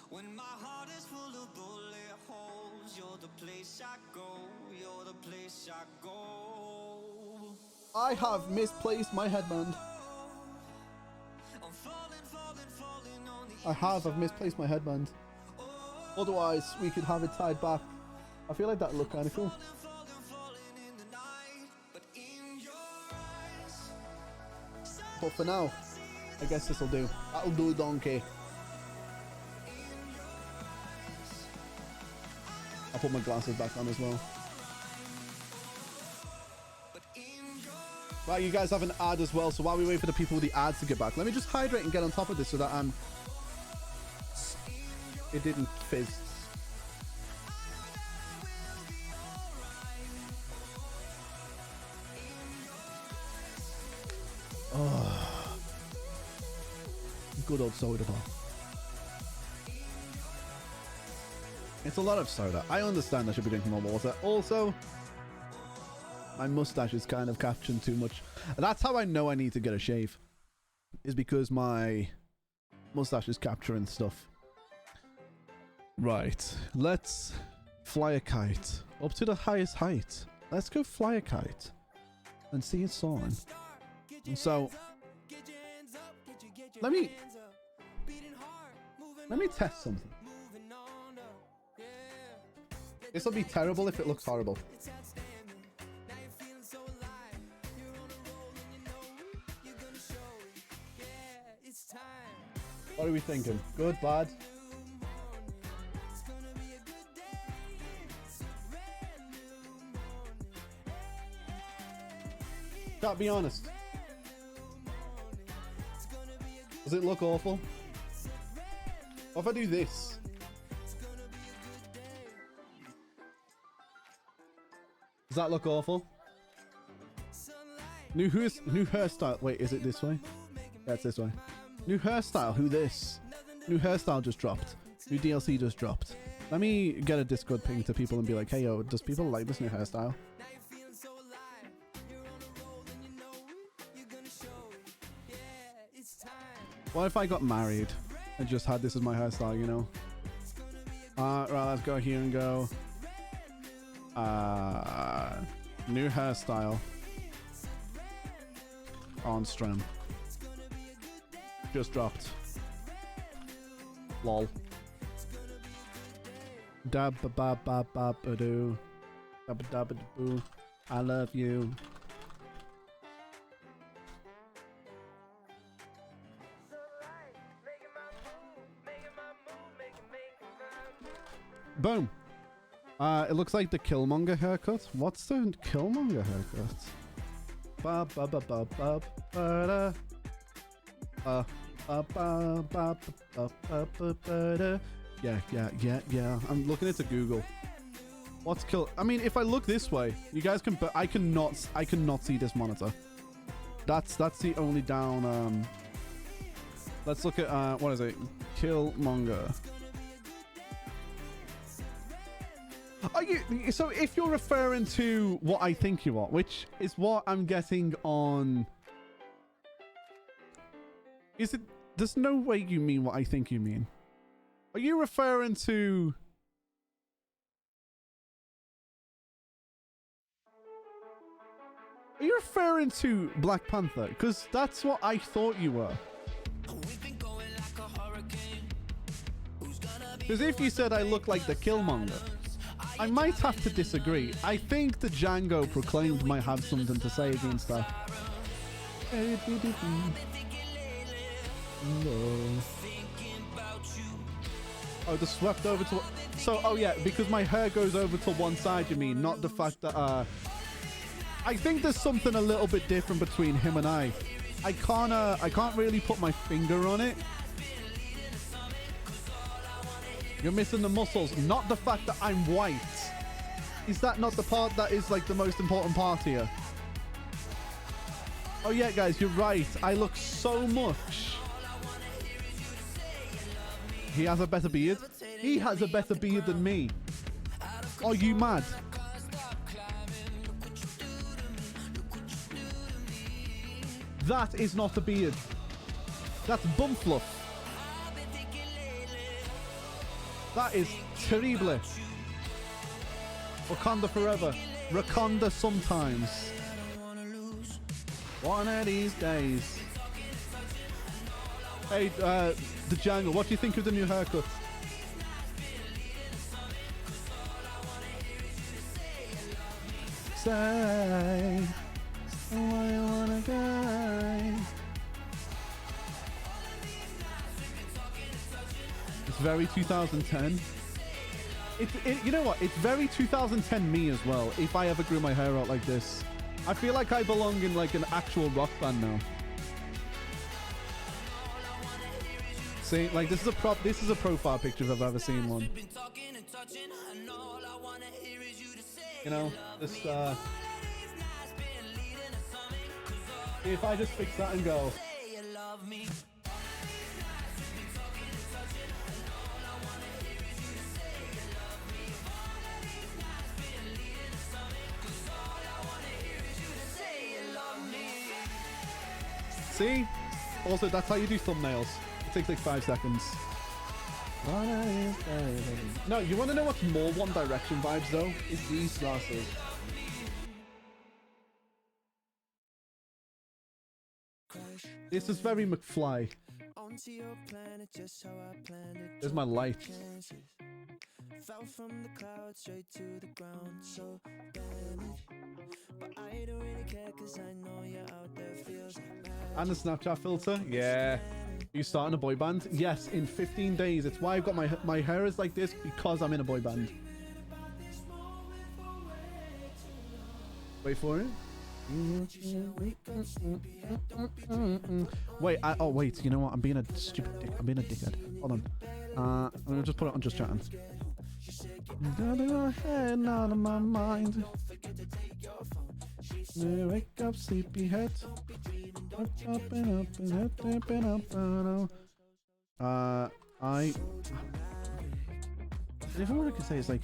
When my heart is full of bullet holes, you're the place I go, you're the place I go. I have misplaced my headband. I've misplaced my headband. Otherwise, we could have it tied back. I feel like that would look kind of cool. But for now, I guess this will do. That'll do, donkey. I'll put my glasses back on as well. Right, you guys have an ad as well, so while we wait for the people with the ads to get back, let me just hydrate and get on top of this so that it didn't fizz. Oh, good old soda bar. It's a lot of soda. I understand I should be drinking more water. Also, my mustache is kind of capturing too much. And that's how I know I need to get a shave. Is because my mustache is capturing stuff. Right. Let's fly a kite up to the highest height. Let's go fly a kite and see it soaring. And so, let me test something. This will be terrible if it looks horrible. What are we thinking? Good, bad? Can't be honest. Does it look awful? What if I do this? Does that look awful? New hairstyle. Wait, is it this way? Yeah, it's this way. New hairstyle. Who this? New hairstyle just dropped. New DLC just dropped. Let me get a Discord ping to people and be like, hey, yo, does people like this new hairstyle? What if I got married and just had this as my hairstyle, you know? Right, let's go here and go. New hairstyle on stream. Just dropped. Lol. Dab ba ba ba ba ba doo. Dab ba ba boo. I love you. Boom. It looks like the Killmonger haircut. What's the Killmonger haircut? Ba ba ba ba ba ba da. Yeah. I'm looking into Google. What's kill? I mean, if I look this way, you guys can. But I cannot see this monitor. That's the only down. Let's look at what is it? Killmonger. Are you, so if you're referring to what I think you are, which is what I'm getting on, is it? There's no way you mean what I think you mean. Are you referring to? Are you referring to Black Panther? Because that's what I thought you were. Because if you said I look like the Killmonger, I might have to disagree. I think the Django Proclaimed might have something to say against that. Oh, the swept over to... So, oh yeah, because my hair goes over to one side, you mean? Not the fact that, I think there's something a little bit different between him and I. I can't really put my finger on it. You're missing the muscles, not the fact that I'm white. Is that not the part that is like the most important part here? Oh yeah, guys, you're right. I look so much He has a better beard. He has a better beard than me. Are you mad? That is not a beard. That's bum fluff. That is terrible. Wakanda forever. Wakanda sometimes. One of these days. Hey, the Jungle, what do you think of the new haircut? Say, why you wanna go? It's very 2010. You know what? It's very 2010 me as well. If I ever grew my hair out like this, I feel like I belong in like an actual rock band now. See, like this is a profile picture if I've ever seen one. You know, just if I just fix that and go. See? Also, that's how you do thumbnails. It takes like 5 seconds. No, you want to know what's more One Direction vibes though? It's these glasses. This is very McFly. There's my light. Fell from the clouds straight to the ground, so damaged. But I don't really care cause I know you're out there, feels bad. And the Snapchat filter? Yeah. You starting a boy band? Yes, in 15 days. It's why I've got my hair is like this, because I'm in a boy band. Wait for it. Wait, oh wait, you know what? I'm being a stupid dick. I'm being a dickhead. Hold on. I'm gonna just put it on just chatting. Out of my head, out of my mind. Wake up, sleepyhead. Up and up and up and up and up. If what I could say is like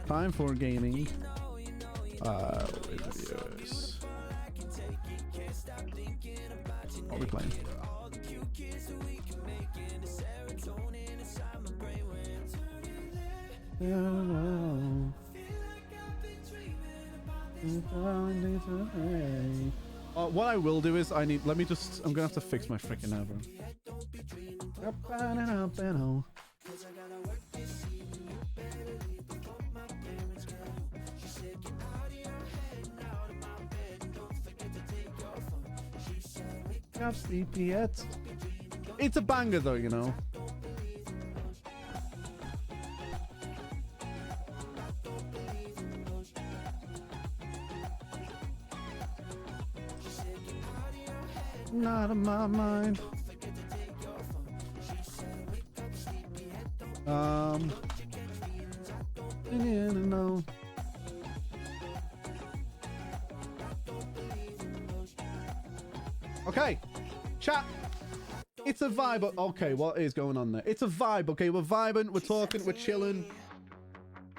time for gaming. Videos. What are we playing? What I will do is I'm gonna have to fix my freaking eyebrow. Sleepy yet. It's a banger though, you know. Not in my mind. No. Okay, chat. It's a vibe. Okay, what is going on there? It's a vibe. Okay, we're vibing. We're talking. We're chilling.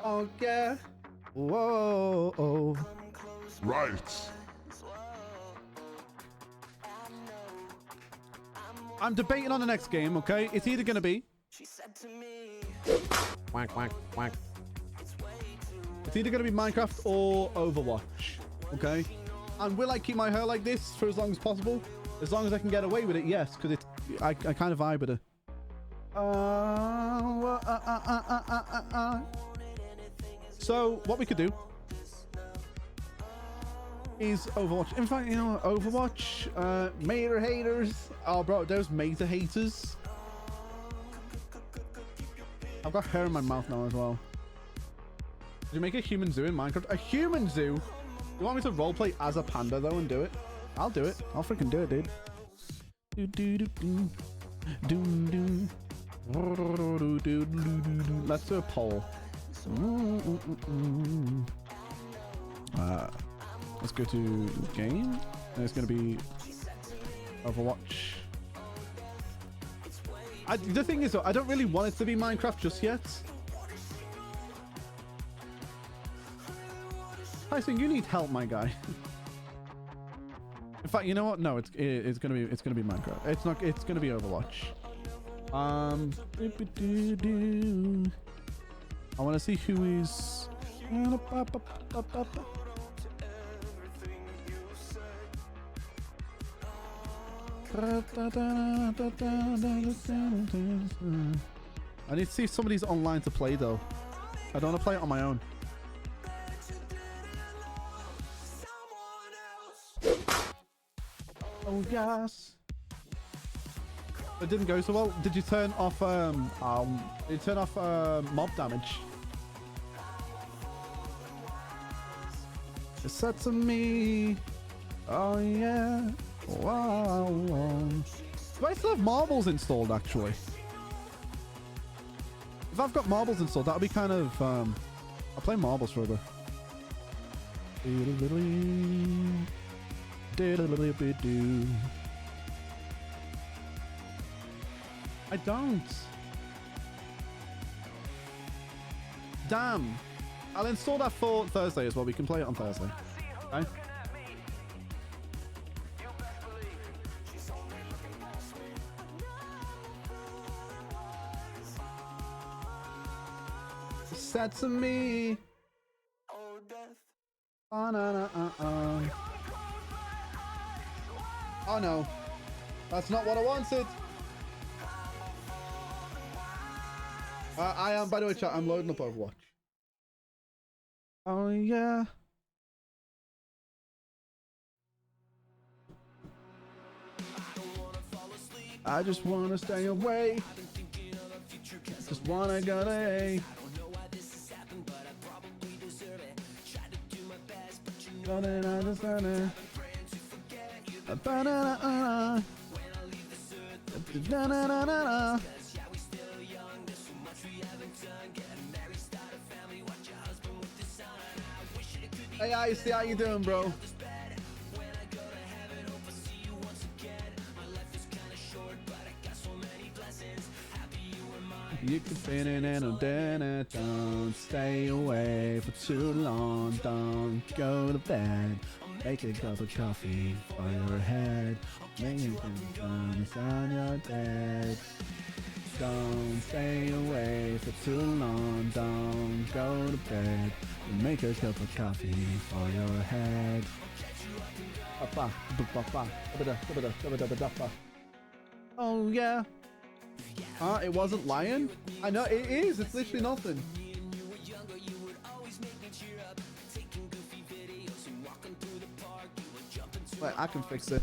Oh yeah. Whoa. Right. I'm debating on the next game. Okay, it's either gonna be. Whack whack whack. It's either gonna be Minecraft or Overwatch. Okay. And will I keep my hair like this for as long as possible? As long as I can get away with it, yes, because I kind of vibe with it. So what we could do is Overwatch. In fact, you know, Overwatch, Mater haters. Oh, bro, there's Mater haters. I've got hair in my mouth now as well. Did you make a human zoo in Minecraft? A human zoo? You want me to roleplay as a panda though and do it? I'll do it. I'll freaking do it, dude. Let's do a poll. Let's go to game. And it's gonna be Overwatch. The thing is, though, I don't really want it to be Minecraft just yet. Tyson, you need help, my guy. In fact, you know what? No, it's gonna be Minecraft. It's not. It's gonna be Overwatch. I want to see who is. I need to see if somebody's online to play though. I don't want to play it on my own. Oh yes. It didn't go so well. Did you turn off mob damage? It's said to me. Oh yeah. Wow. Do I still have marbles installed actually? If I've got marbles installed, that'll be kind of I'll play marbles for a bit. I don't. Damn. I'll install that for Thursday as well. We can play it on Thursday. Okay? Said to me. Oh no. That's not what I wanted. I am, by the way, chat, I'm loading up Overwatch. Oh yeah. I just wanna stay away. Just wanna go to A. Hey Icy, how you doing, bro? You can fit it in on dinner. Don't stay away for too long. Don't go to bed. Make a cup of coffee for your head. Make it on your bed. Don't stay away for too long. Don't go to bed. Make a cup of coffee for your head. Oh yeah. It wasn't Lion? I know it is. It's literally nothing. Wait, I can fix it.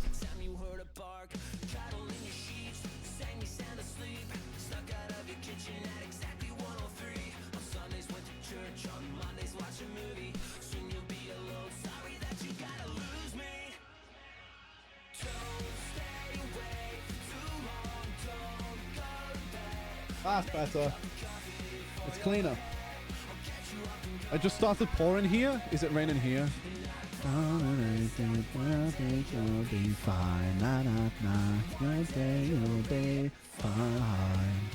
That's better. It's cleaner. I just started pouring here. Is it raining here? You'll be fine. Na na na. You'll be fine.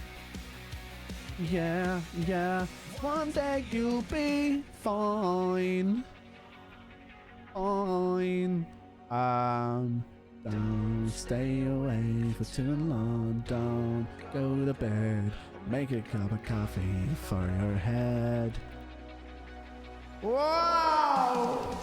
Yeah, yeah. One day you'll be fine. Fine. Don't stay away for too long. Don't go to bed. Make a cup of coffee for your head. Wow!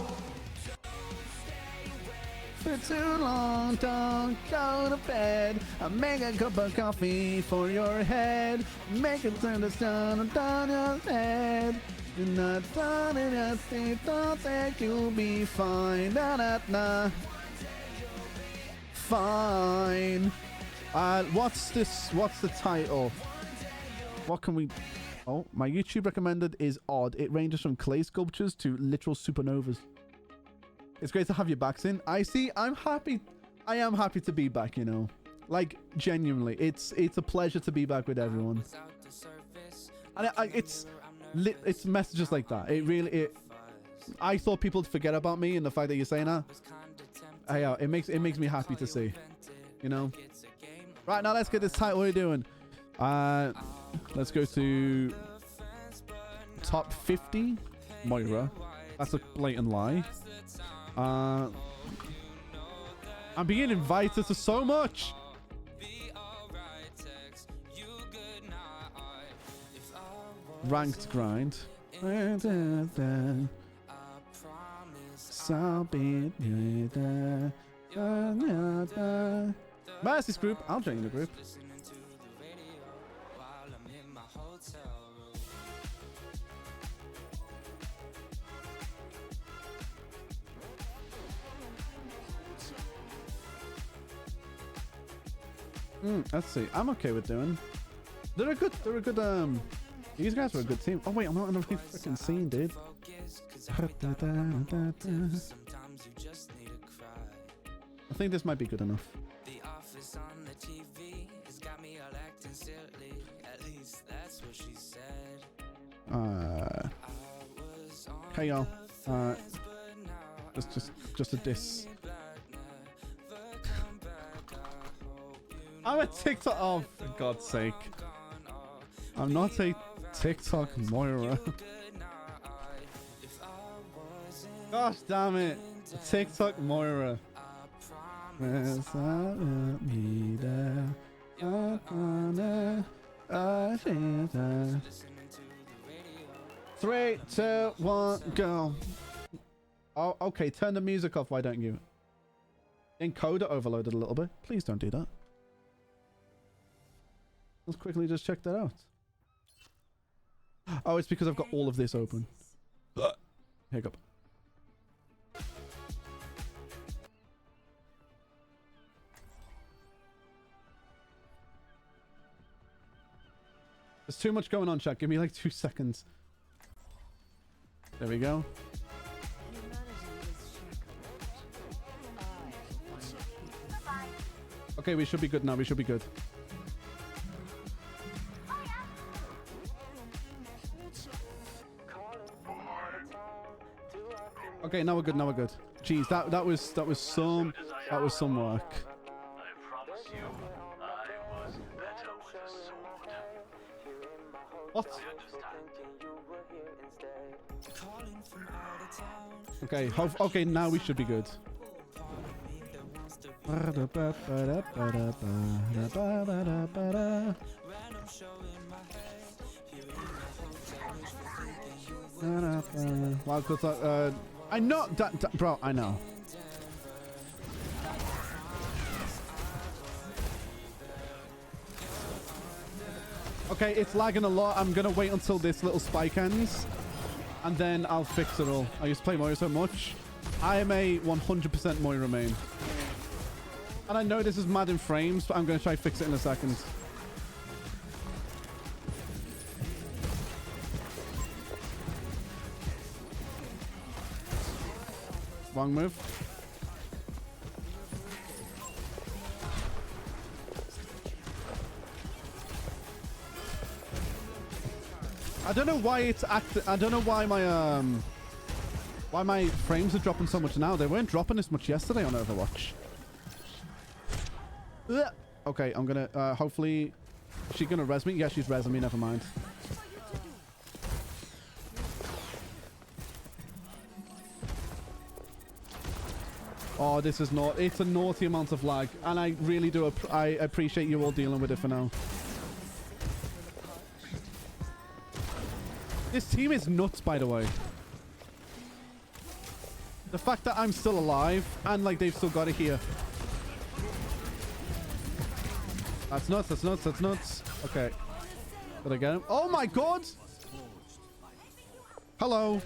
For too long, don't go to bed. Make a cup of coffee for your head. Make it turn the sun down your head. You're not done enough, don't think you'll be fine. Na na na. Fine. What's this? What's the title? What can we... Oh, my YouTube recommended is odd. It ranges from clay sculptures to literal supernovas. It's great to have you back, Sin. I see. I'm happy. I am happy to be back, you know. Like, genuinely. It's a pleasure to be back with everyone. And it's messages like that. It really... I thought people would forget about me, and the fact that you're saying that... Hey, it makes me happy to see, you know. Right now, let's get this title. What are you doing? Let's go to top 50. Moira. That's a blatant lie. I'm being invited to so much. Ranked grind. Mercy's group. I'll join the group. Let's see. I'm okay with doing. They're a good these guys were a good team. Oh wait, I'm not in the right freaking scene, dude. I think this might be good enough. Hey y'all. Just a diss. I'm a TikTok. Oh, for God's sake. I'm not a TikTok Moira. Gosh damn it. TikTok Moira. 3, 2, 1, go. Oh, okay. Turn the music off. Why don't you? Encoder overloaded a little bit. Please don't do that. Let's quickly just check that out. Oh, it's because I've got all of this open. Hiccup. There's too much going on, chat. Give me like 2 seconds. There we go. Okay, we should be good now. We should be good. Okay, now we're good. Now we're good. Jeez, that was some work. What? Okay, okay, now we should be good. Wow, I know that, bro. I know. Okay, it's lagging a lot. I'm gonna wait until this little spike ends, and then I'll fix it all. I used to play Moira so much. I am a 100% Moira main, and I know this is mad in frames, but I'm gonna try to fix it in a second. Wrong move. I don't know why it's I don't know why my frames are dropping so much now. They weren't dropping this much yesterday on Overwatch. Ugh. Okay, I'm gonna hopefully she's gonna res me. Yeah, she's resing me. Never mind. Oh, this is not. It's a naughty amount of lag, and I really do. I appreciate you all dealing with it for now. This team is nuts, by the way. The fact that I'm still alive and like they've still got it here. That's nuts. That's nuts. That's nuts. Okay. Did I get him? Oh my God! Hello.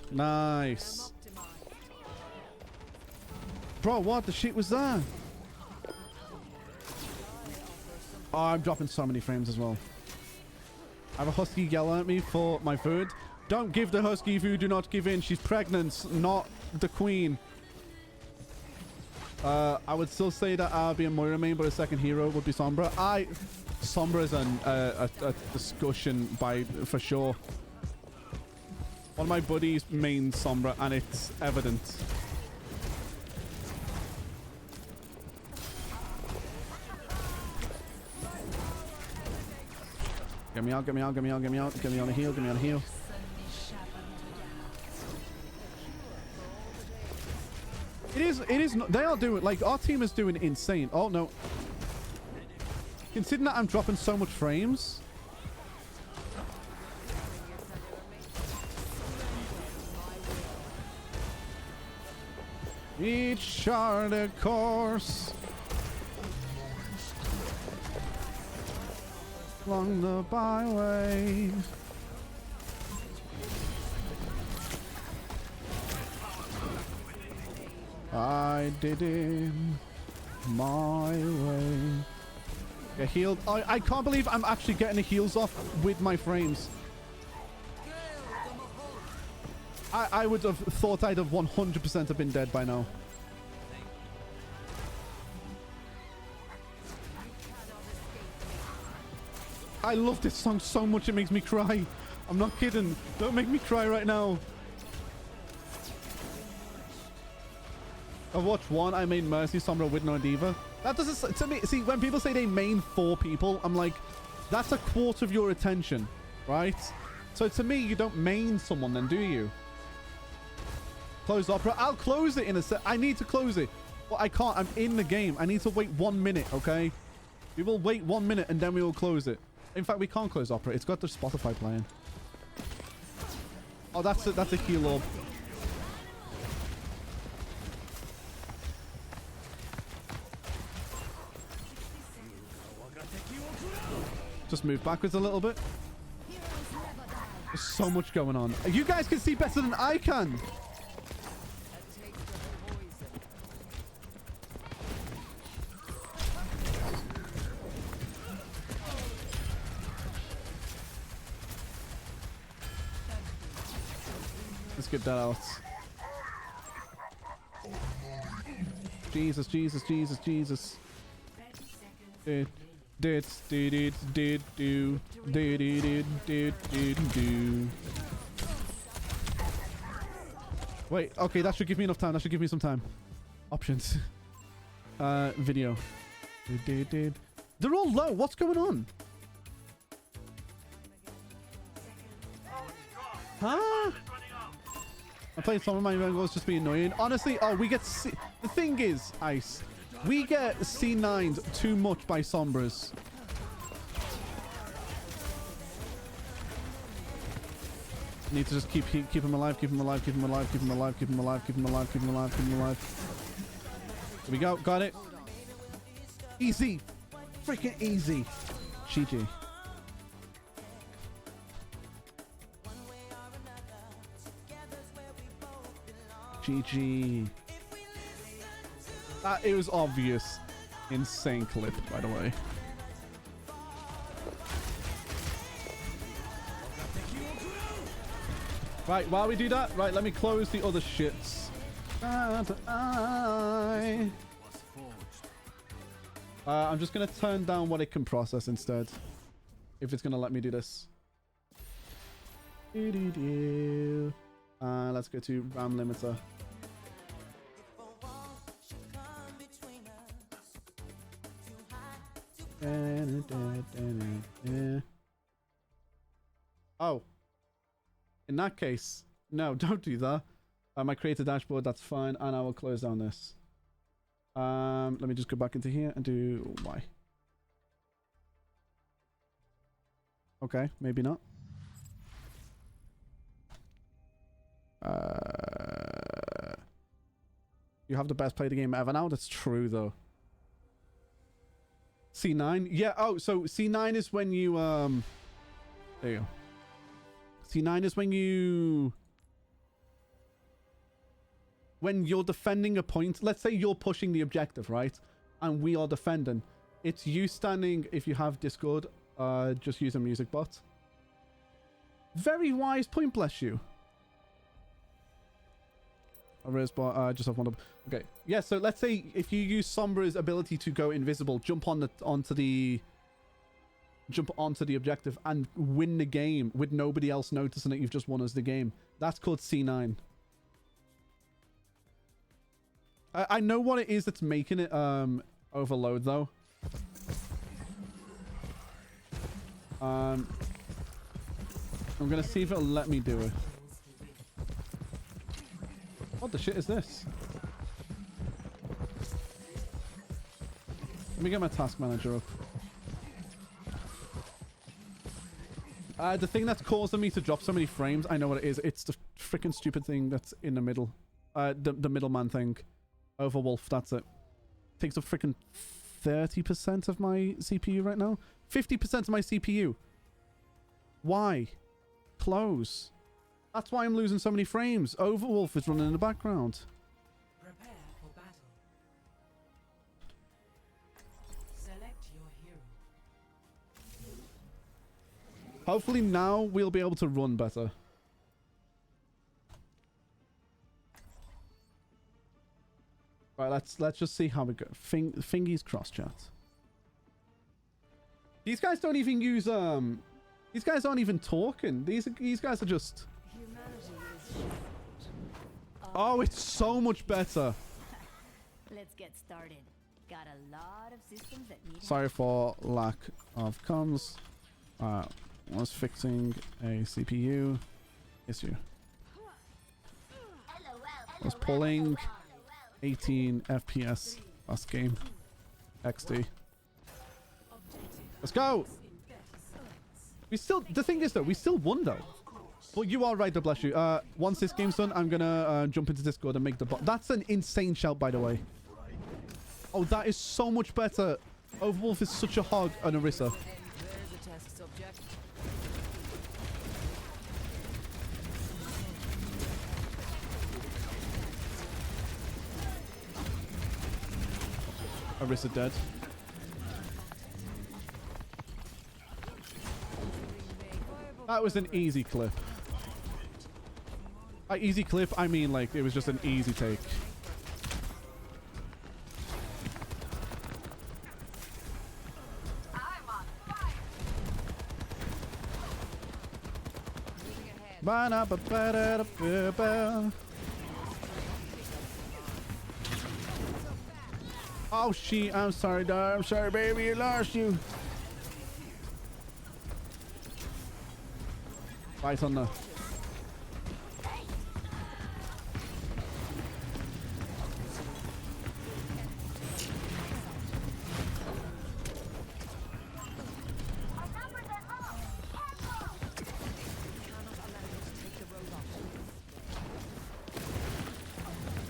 Nice. Bro, what the shit was that? Oh, I'm dropping so many frames as well. I have a husky yelling at me for my food. Don't give the husky food. Do not give in. She's pregnant, not the queen. I would still say that I'll be a Moira main, but a second hero would be Sombra. Sombra is a discussion for sure. One of my buddies mains Sombra, and it's evident. Get me out, get me out, get me out, get me out. Get me on a heal, get me on a heal. It is, they are doing, like, our team is doing insane. Oh, no. Considering that I'm dropping so much frames. Each charted course along the byway. I did it my way. Get healed. I can't believe I'm actually getting the heals off with my frames. I would have thought I'd have 100% have been dead by now. I love this song so much it makes me cry. I'm not kidding. Don't make me cry right now. I've watched one. I made Mercy, Sombra with no Diva. That doesn't, to me, see, when people say they main 4 people, I'm like, that's a quarter of your attention, right? So to me, you don't main someone then, do you? Close opera. I'll close it in a sec. I need to close it. But I can't. I'm in the game. I need to wait 1 minute, okay? We will wait 1 minute and then we will close it. In fact, we can't close opera. It's got the Spotify playing. Oh, that's a heal orb. Just move backwards a little bit. There's so much going on. You guys can see better than I can. Let's get that out. Jesus, Jesus, Jesus, Jesus. Wait, okay, that should give me enough time. That should give me some time. Options. Video. They're all low. What's going on? Huh? I played some of my goals just be annoying. Honestly, oh, we get the thing is, Ice, we get C9'd too much by Sombras. Need to just keep him alive, keep him alive, keep him alive, keep him alive, keep him alive, keep him alive, keep him alive, keep him alive. Here we go, got it. Easy, freaking easy. GG. GG. It was obvious. Insane clip, by the way. Right, while we do that, right, let me close the other shits. I'm just gonna turn down what it can process instead. If it's gonna let me do this. Let's go to RAM limiter. Oh. In that case, no, don't do that. I create a dashboard, that's fine, and I will close down this. Let me just go back into here and do Y. Okay, maybe not. You have the best played game ever now? That's true, though. C9? Yeah, oh, so C9 is when you, there you go. C9 is when you're defending a point. Let's say you're pushing the objective, right? And we are defending. It's you standing, if you have Discord, just use a music bot. Very wise point, bless you. Just have one up. Okay, yeah, so let's say if you use Sombra's ability to go invisible, jump onto the objective and win the game with nobody else noticing that you've just won as the game. That's called C9. I know what it is that's making it overload though. I'm gonna see if it'll let me do it. What the shit is this? Let me get my task manager up. The thing that's causing me to drop so many frames, I know what it is. It's the freaking stupid thing that's in the middle. The middleman thing. Overwolf, that's it. Takes up freaking 30% of my CPU right now. 50% of my CPU. Why? Close. That's why I'm losing so many frames. Overwolf is running in the background. Prepare for battle. Select your hero. Hopefully now we'll be able to run better. Right, let's just see how we go. Fingies cross chat. These guys don't even use these guys aren't even talking. These guys are just. Oh, it's so much better. Let's get started. Got a lot of systems that need Sorry for lack of comms. Was fixing a CPU issue. Was pulling 18 FPS last game. XD. Let's go. We still. The thing is though, we still won though. But you are right, to bless you. Once this game's done, I'm gonna jump into Discord and make the bot. That's an insane shout, by the way. Oh, that is so much better. Overwolf is such a hog on Orisa. Orisa dead. That was an easy clip. By easy clip, I mean like it was just an easy take. Oh shit, I'm sorry, dog. I'm sorry, baby, I lost you. Right on the.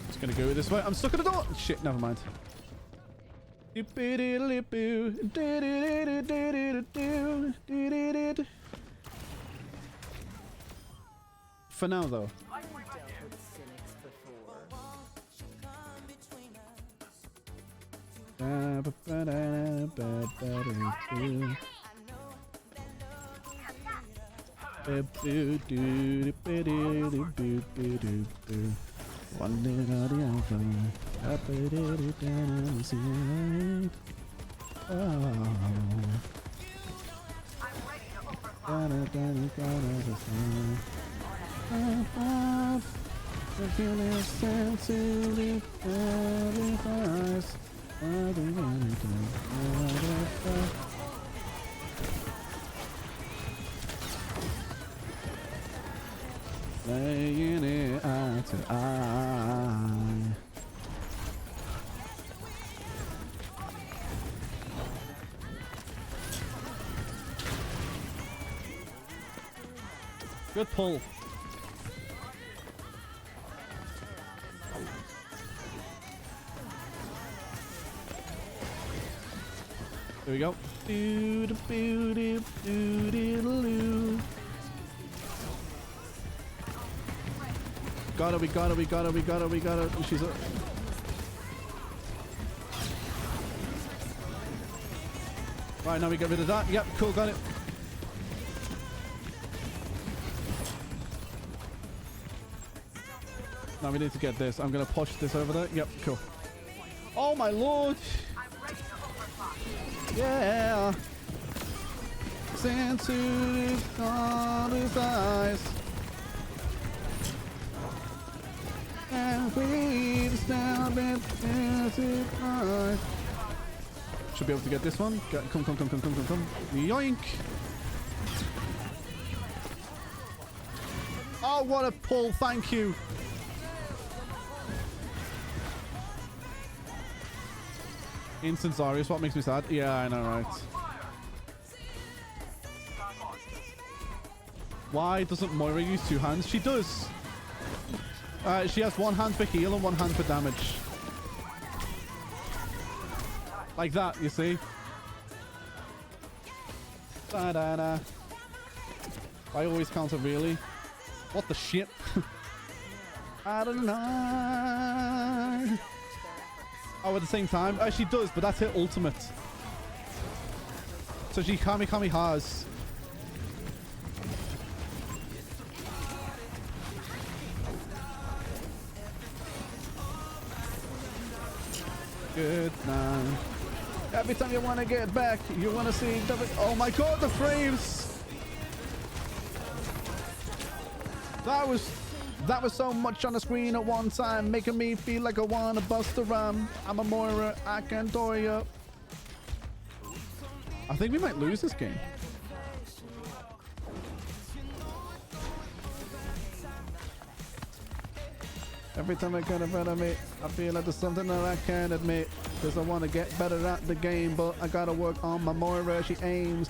Just gonna go this way. I'm stuck at the door. Shit, never mind. For now, though. One day or the other, I put it down and see it. Oh. If you listen to the voice, I'll be ready to laying it eye to eye. Good pull. There we go. We got it. She's a... Right, now we get rid of that. Yep, cool, got it. Now we need to get this. I'm gonna push this over there. Yep, cool. Oh my lord! Yeah! Send to God's eyes. And we stand into eyes. Should be able to get this one. Come. Yoink! Oh, what a pull. Thank you. Instant Zarius, what makes me sad? Yeah, I know, right? Why doesn't Moira use two hands? She does. She has one hand for heal and one hand for damage. Like that, you see? Da-da-da. I always counter really. What the shit? I don't know. Oh, at the same time? She does, but that's her ultimate. So she Kamehamehas. Good night. Every time you want to get back, you want to see the... Oh my god, the frames! That was so much on the screen at one time, making me feel like I want to bust a ram. I'm a Moira, I can toy you. I think we might lose this game. Every time I get better at me, I feel like there's something that I can't admit. Cause I want to get better at the game, but I gotta work on my Moira. She aims,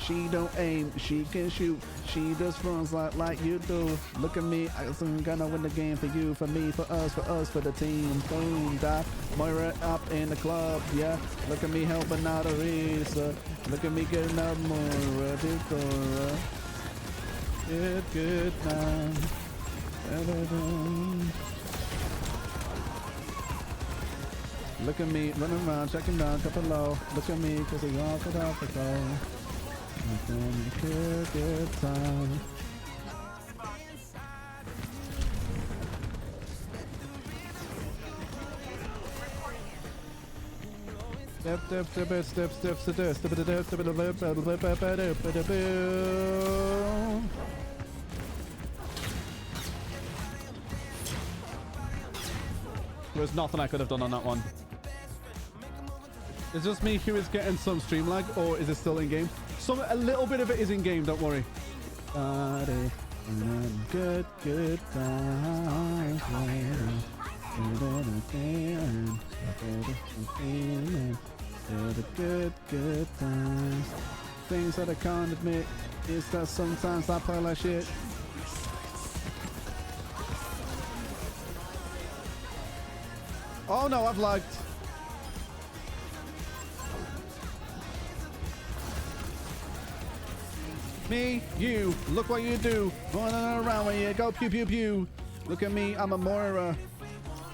she don't aim, she can shoot, she does runs like you do. Look at me, I'm gonna win the game for you, for me, for us, for the team. Boom, that Moira up in the club, yeah. Look at me helping out Arisa. Look at me getting out Moira, Dora. Good now. Da-da-da. Look at me running around, checking down, cup low. Look at me, cause I all put out the go. Good time. There's nothing I could have done on that one. Is just me who is getting some stream lag, or is it still in game? A little bit of it is in game, don't worry. Good times. Good times. Things that I can't admit is that sometimes I play like shit. Oh no, I've lagged. Me, you, look what you do. Running around when you go pew pew pew. Look at me, I'm a Moira.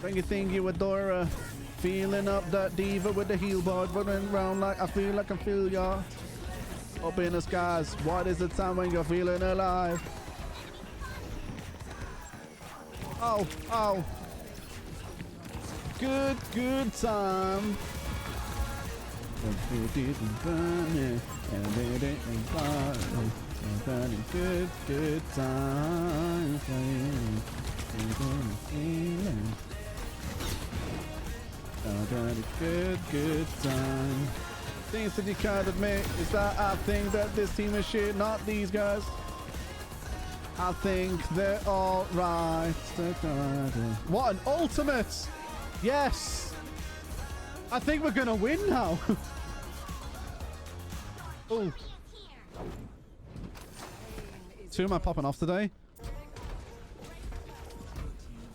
Don't you think you adore her? Feeling up that diva with the heel board. Running around like I feel like I feel ya. Up in the skies, what is the time when you're feeling alive? Oh, oh. Good time. Good time. Good time. Things that you can't admit is that I think that this team is shit, not these guys. I think they're all right. What an ultimate! Yes! I think we're gonna win now. Oh. 2 am I popping off today?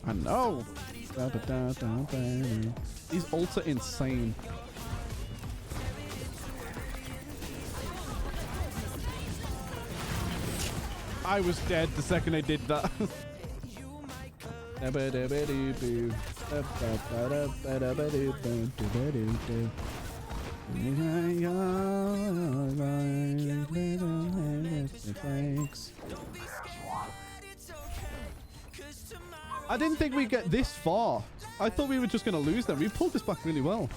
I know. These ults are insane. I was dead the second I did that. I didn't think we'd get this far. I thought we were just going to lose them. We pulled this back really well.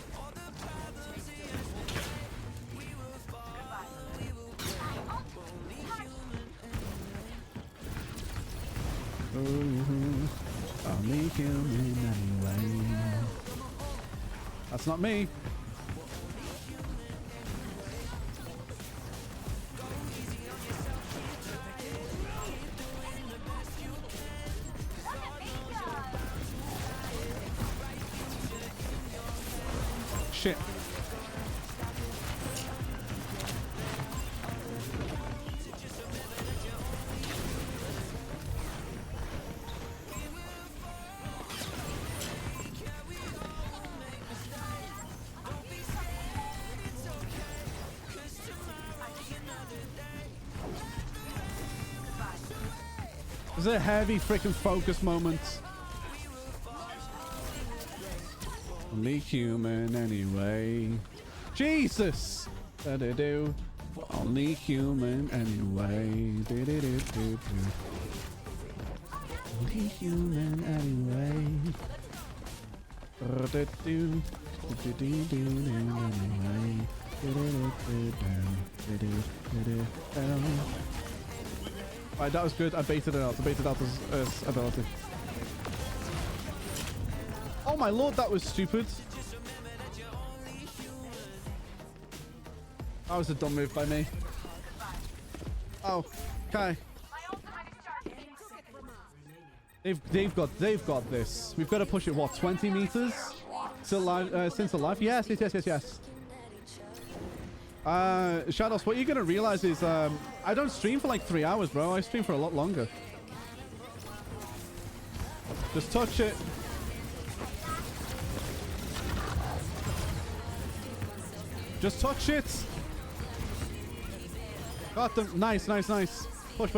I'm a human anyway. That's not me. shit. This is a heavy freaking focus moment. Only human anyway. Jesus! Da-da-do. Only human anyway. Do-do-do-do-do. Only human anyway. Do-do-do. Do-do-do-do anyway. Do-do-do-do-do. Do-do-do-do. Alright, that was good. I baited it out. I baited out his ability. Oh my lord, that was stupid. That was a dumb move by me. Oh, okay. They've got this. We've got to push it. What, 20 meters? Still alive? Since alive? Yes. Shadows, what you're gonna realize is I don't stream for like 3 hours, bro. I stream for a lot longer. Just touch it. Just touch it. Got them. Nice. Push.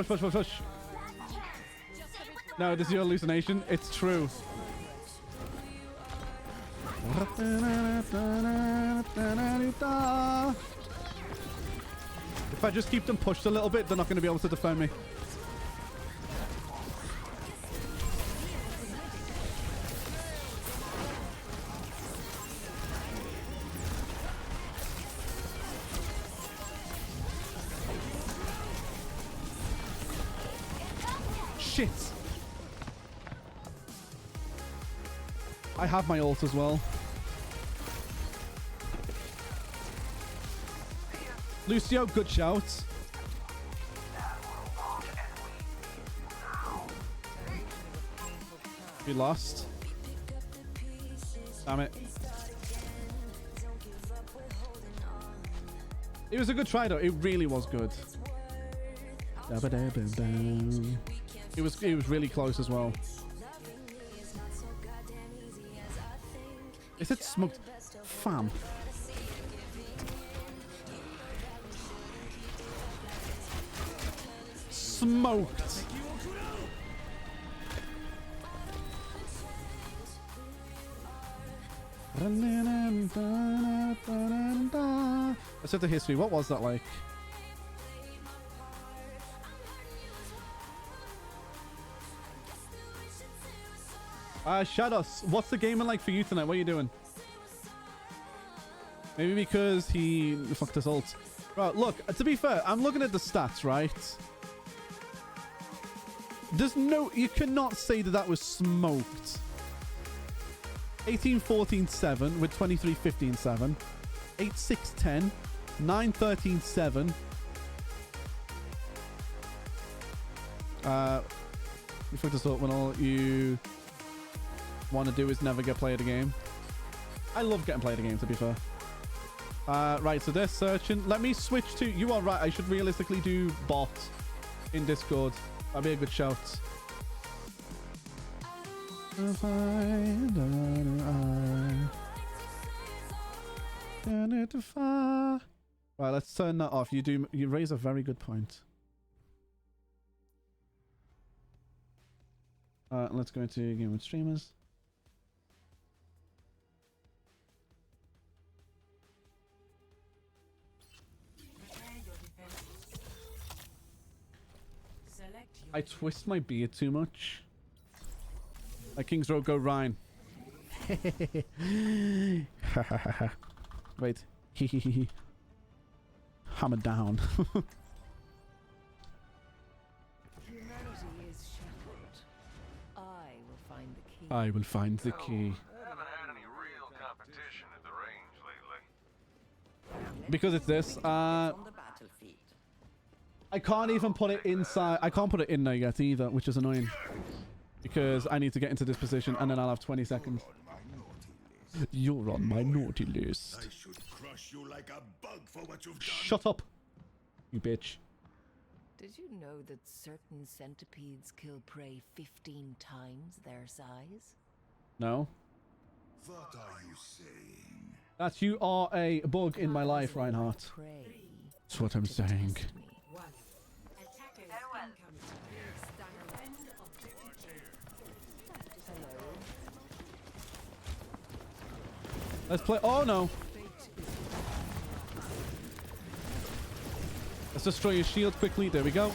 No, this is your hallucination. It's true. If I just keep them pushed a little bit, they're not going to be able to defend me. Shit. I have my ult as well. Lucio, good shout. We lost. Damn it. It was a good try though. It really was good. It was really close as well. Is it smoked? Fam. Smoked. I said the history. What was that like? Shadows, what's the gaming like for you tonight? What are you doing? Maybe because he fucked his ult. Right, look, to be fair, I'm looking at the stats, right? There's no... You cannot say that that was smoked. 18-14-7 with 23-15-7. 8-6-10. 9-13-7. You fucked this up when all you want to do is never get played a game. I love getting played a game, to be fair. Right, so they're searching. Let me switch to... You are right. I should realistically do bot in Discord. That'd be a good shout. Right, let's turn that off. You raise a very good point. Let's go into game with streamers. I twist my beard too much. Like King's Road, go Ryan. Wait. Hammer down. Humanity is shackled. I will find the key. I will find the key. Haven't had any real competition at the range lately. Because it's this, I can't even put it inside. I can't put it in there yet either, which is annoying. Because I need to get into this position and then I'll have 20 seconds. You're on my naughty list. I should crush you like a bug for what you've done. Shut up, you bitch. Did you know that certain centipedes kill prey 15 times their size? No. What are you saying? That you are a bug in my life, Reinhardt. That's what I'm saying. Let's play. Oh no. Let's destroy your shield quickly. There we go.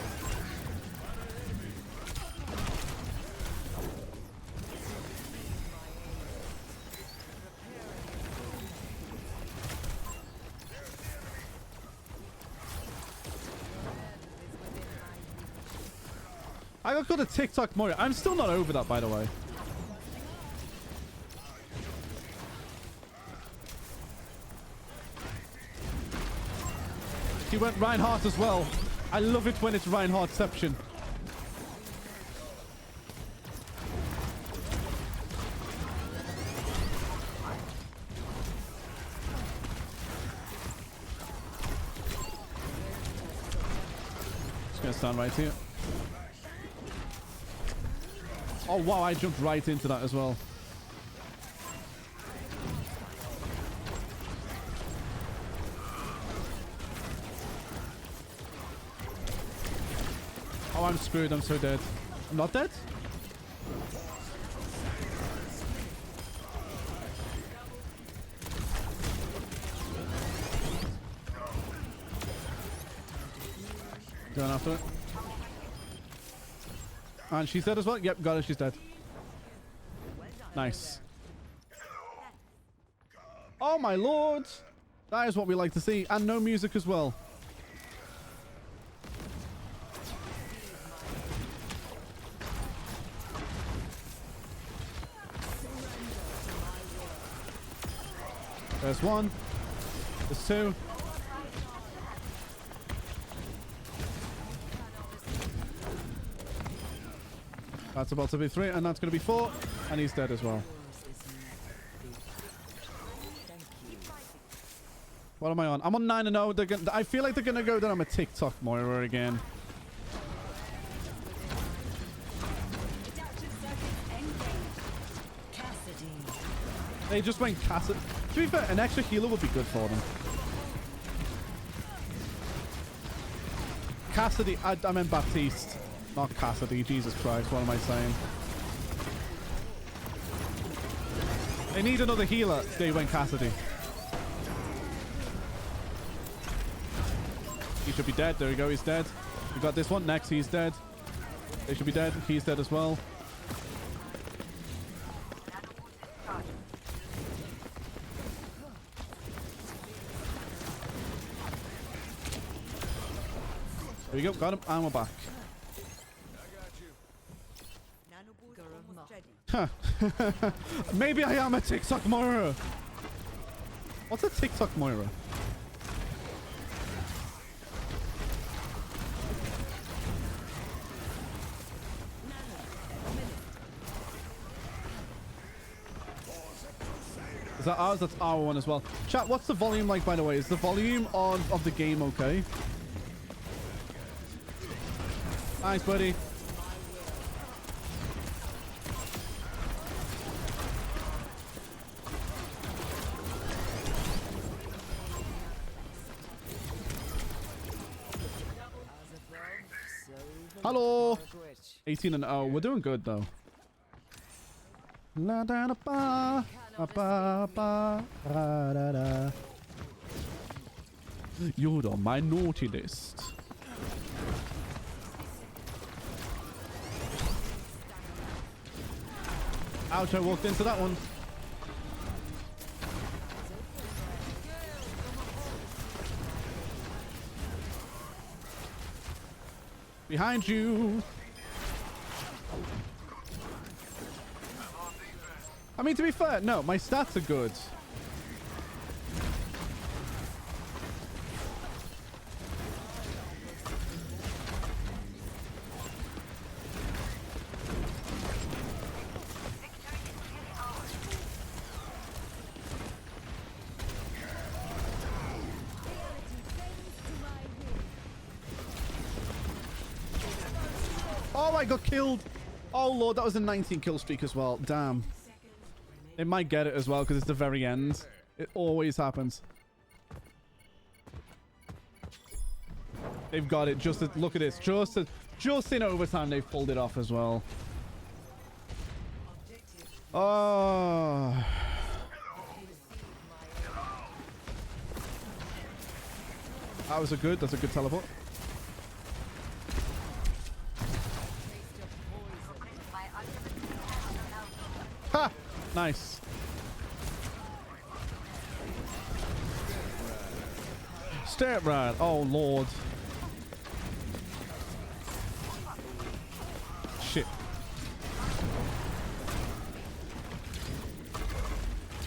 I got called a TikTok Moira. I'm still not over that, by the way. He went Reinhardt as well. I love it when it's Reinhardtception. Just gonna stand right here. Oh wow, I jumped right into that as well. Oh, I'm screwed. I'm so dead. I'm not dead? Going after it. And she's dead as well? Yep, got her. She's dead. Nice. Oh my lord! That is what we like to see. And no music as well. There's one. There's two. That's about to be three, and that's going to be four. And he's dead as well. What am I on? I'm on 9-0. I feel like they're going to go that I'm a TikTok Moira again. They just went Cassidy. To be fair, an extra healer would be good for them. Cassidy. I meant Baptiste. Not Cassidy. Jesus Christ. What am I saying? They need another healer. They went Cassidy. He should be dead. There we go. He's dead. We got this one. Next, he's dead. They should be dead. He's dead as well. There we go. Got him. And we're back. Huh. Maybe I am a TikTok Moira. What's a TikTok Moira? Is that ours? That's our one as well. Chat, what's the volume like, by the way? Is the volume of the game okay? Thanks, buddy. Hello. 18-0. We're doing good though. La da da ba ba ba da da da. You're on my naughty list. Ouch! I walked into that one. Behind you. I mean, to be fair, no, my stats are good. I got killed. Oh, Lord, that was a 19 kill streak as well. Damn. It might get it as well because it's the very end. It always happens. They've got it. Look at this. Just in overtime, they've pulled it off as well. Oh. That's a good teleport. Ha! Nice. Step right. Oh, Lord. Shit.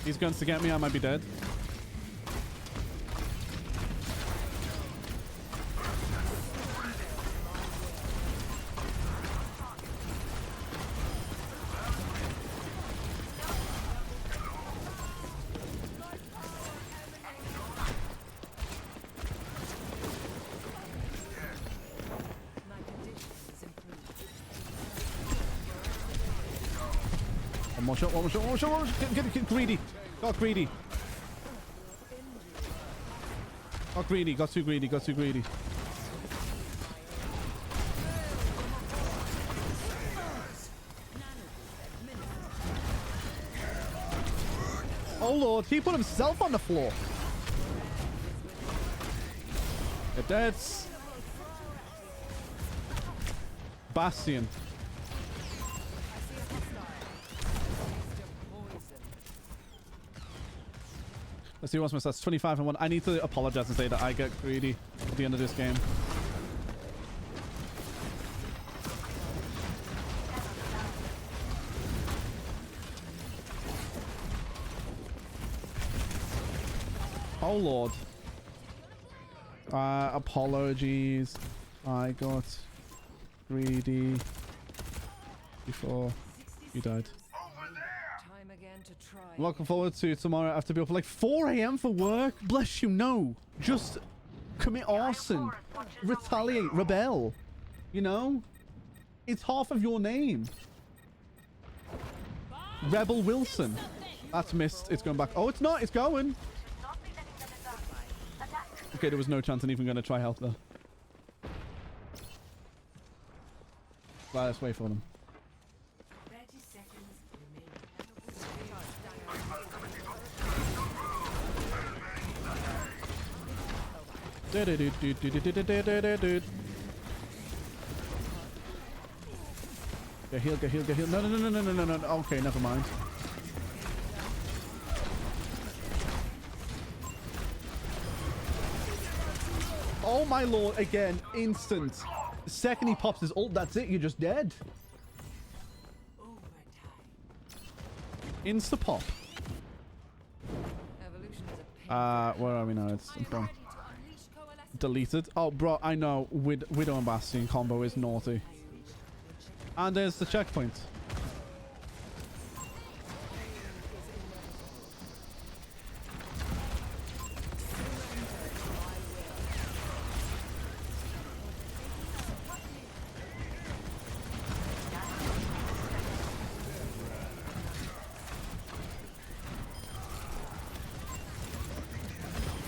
These guns to get me, I might be dead. One more shot. Get greedy. Got greedy. Got too greedy. Oh, Lord. He put himself on the floor. Get dead. Bastion. Let's see what's my stats. 25 and 1. I need to apologize and say that I get greedy at the end of this game. Oh, Lord. Apologies. I got greedy before you died. I'm looking forward to tomorrow. I have to be up at like 4 a.m. for work. Bless you. No. Just commit arson. Retaliate. Rebel. You know? It's half of your name. Rebel Wilson. That's missed. It's going back. Oh, it's not. It's going. Okay, there was no chance I'm even going to try help there. Right, let's wait for them. Get heal. No. Okay, never mind. Oh my Lord, again, instant. The second he pops his ult, that's it, you're just dead. Insta-pop. Where are we now? It's from deleted. Oh, bro, I know. Widow and Bastion combo is naughty. And there's the checkpoint.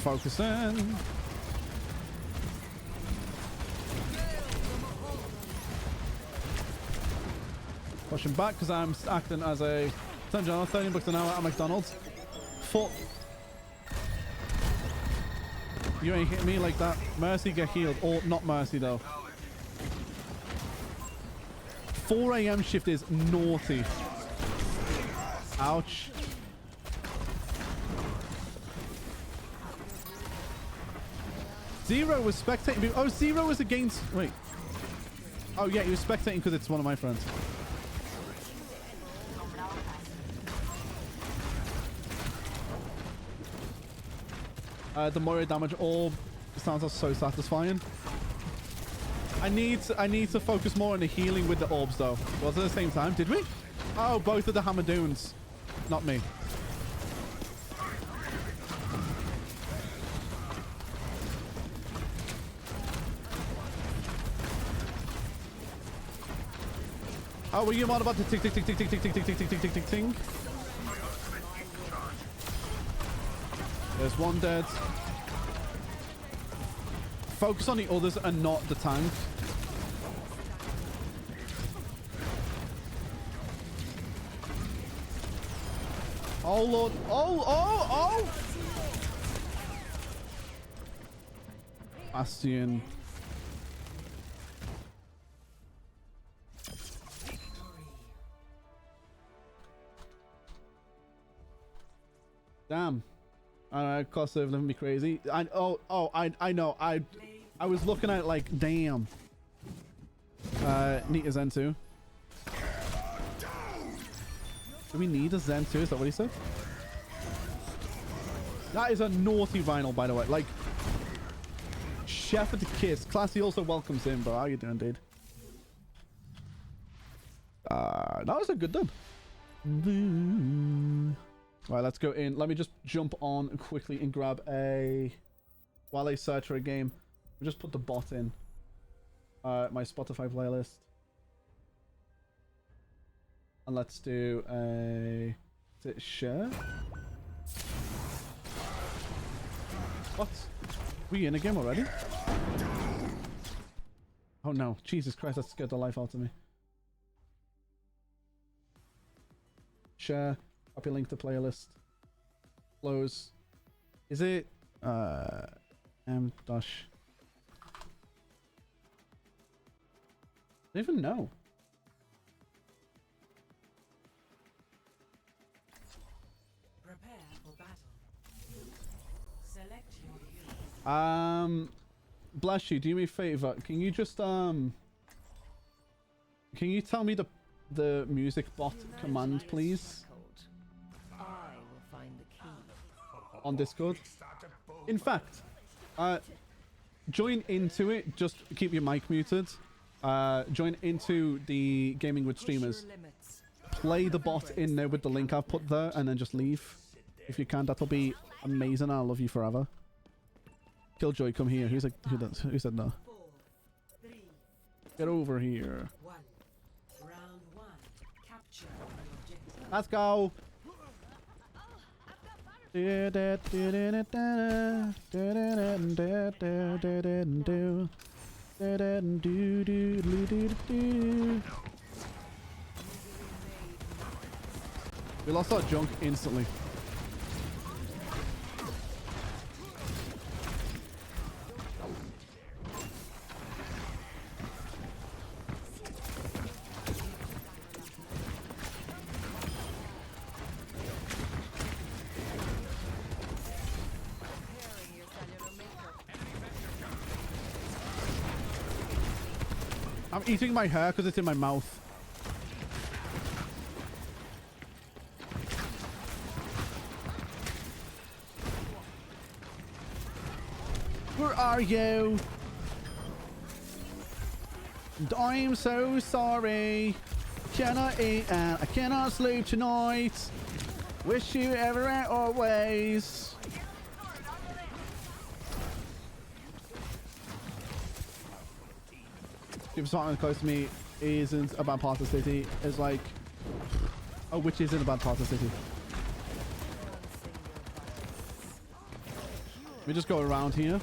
Focusing. Pushing back because I'm acting as a $10 an hour at McDonald's. Fuck. You ain't hit me like that. Mercy get healed. Or not Mercy though. 4 a.m. shift is naughty. Ouch. Zero was spectating. Oh, Zero was against... Wait. Oh, yeah, he was spectating because it's one of my friends. The Moria damage orb sounds so satisfying. I need to focus more on the healing with the orbs, though. Was it at the same time? Did we? Oh, both of the Hamadoons. Not me. Oh, were you on about the tick tick tick tick tick tick tick tick tick tick tick tick tick ting? There's one dead. Focus on the others and not the tank. Oh lord. Oh. Bastion. Damn. Alright, cost of living be crazy. I know. I was looking at it like, damn. Need a Zen 2. Do we need a Zen 2? Is that what he said? That is a naughty vinyl, by the way. Like, chef at the kiss. Classy also welcomes him, bro. How you doing, dude? That was a good dub. Right, let's go in. Let me just jump on quickly and grab a... While I search for a game, we just put the bot in. My Spotify playlist. And let's do a... Is it share? What? We in a game already? Oh no. Jesus Christ, that scared the life out of me. Share. Copy link to playlist. Close. Is it dash? I don't even know. Prepare for battle. Select your hero. Bless you, do me a favor. Can you just can you tell me the music bot command, please? I will find the key. On Discord. In fact, join into it. Just keep your mic muted. Join into the Gaming with Streamers. Play the bot in there with the link I've put there, and then just leave. If you can, that'll be amazing. I'll love you forever. Killjoy, come here. Who said no? Get over here. Round 1. Capture the objective. Let's go. We lost our junk instantly. I'm eating my hair because it's in my mouth. Where are you? And I'm so sorry. Cannot eat and I cannot sleep tonight. Wish you ever and always. If something close to me isn't a bad part of the city, it's like, oh, which isn't a bad part of the city. We just go around here.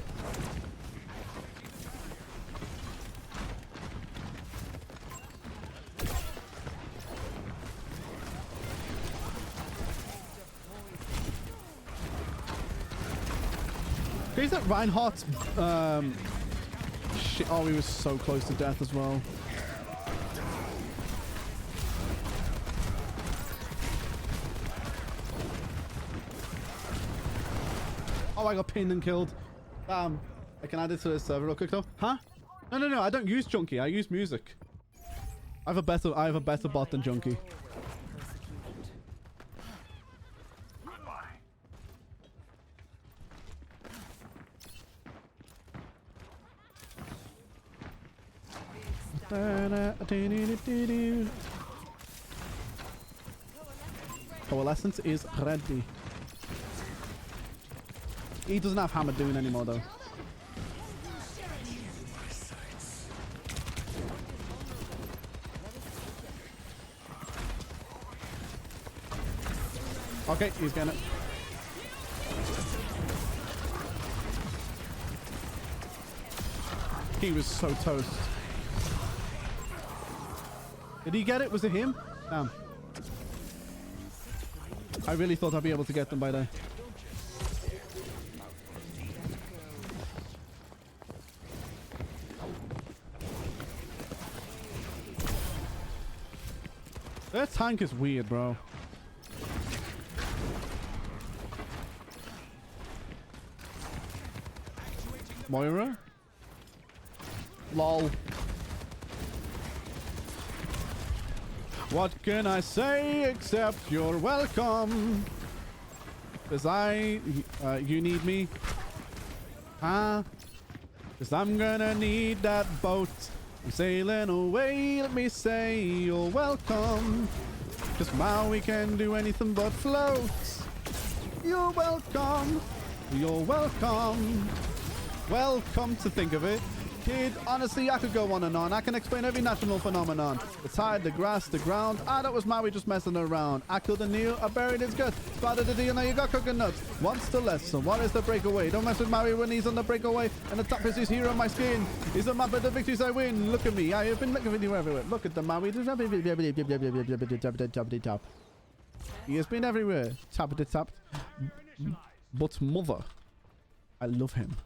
Is that Reinhardt's shit? Oh, he was so close to death as well. Oh, I got pinned and killed. I can add it to the server real quick though. Huh? No. I don't use Junkie. I use music. I have a better bot than Junkie. Coalescence is ready. He doesn't have Hammer doing anymore though. Okay, he's getting it. He was so toast. Did he get it? Was it him? Damn. I really thought I'd be able to get them by there. Their tank is weird, bro. Moira? Lol. What can I say except you're welcome? Cause you need me? Huh? Cause I'm gonna need that boat. I'm sailing away, let me say you're welcome. Cause Maui can do anything but float. You're welcome. You're welcome. Welcome to think of it. Kid, honestly, I could go on and on. I can explain every natural phenomenon. The tide, the grass, the ground. Ah, that was Maui just messing around. I killed a Neo, I buried his gut. Spotted the deal, now you got coconuts. What's the lesson? What is the breakaway? Don't mess with Maui when he's on the breakaway. And the top is his hero on my skin. He's a map of the victories I win. Look at me. I have been looking with you everywhere. Look at the Maui. He has been everywhere. Tap it tap. But mother, I love him.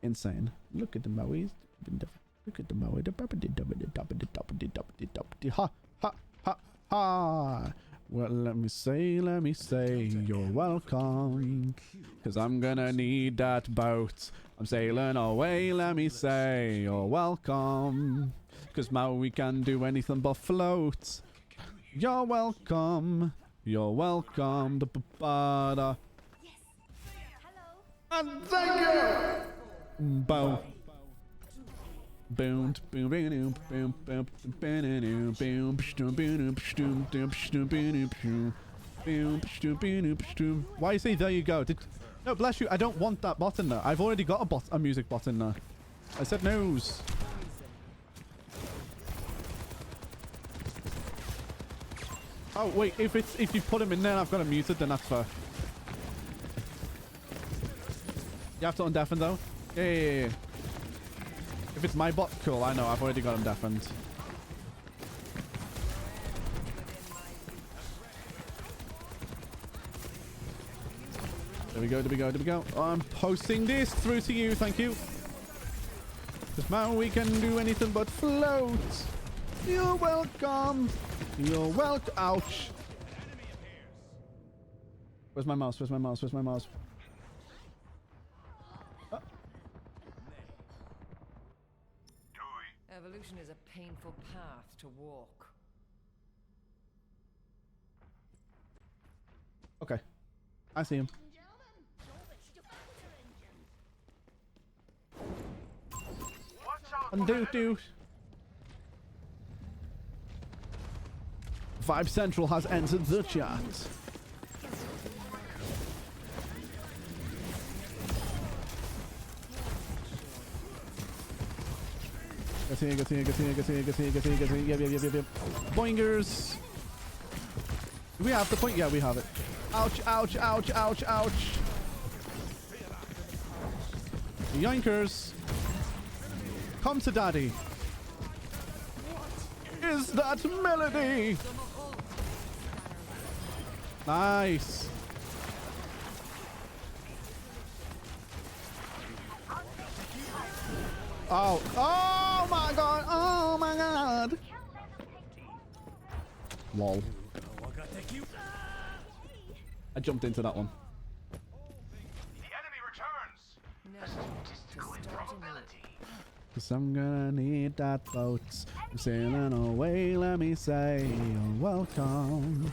Insane. Look at the Maui. Look at the Maui. Ha ha ha ha. Well, let me say, you're welcome. Cause I'm gonna need that boat. I'm sailing away, let me say, you're welcome. Cause Maui can do anything but float. You're welcome. You're welcome. And thank you! Bow. Boom, boom, boom, boom, boom, boom, boom. Why you say there you go? No, bless you. I don't want that bot in there. I've already got a music bot in there. I said no's. Oh wait, if you put him in there, I've got him muted. Then that's fair. You have to undeafen though. Yeah. If it's my bot, cool. I know. I've already got him deafened. There we go. There we go. There we go. I'm posting this through to you. Thank you. Because now we can do anything but float. You're welcome. You're welcome. Ouch. Where's my mouse? Where's my mouse? Where's my mouse? Evolution is a painful path to walk. Okay. I see him. Undo. Vibe Central has entered the chat. Get here. Yep. Boingers. Do we have the point? Yeah, we have it. Ouch. Yoinkers. Come to daddy. What is that melody? Nice. Oh my god. Lol. I jumped into that one. The enemy returns. Statistical improbability. Cause I'm gonna need that boat. I'm sailing away, let me say you're welcome.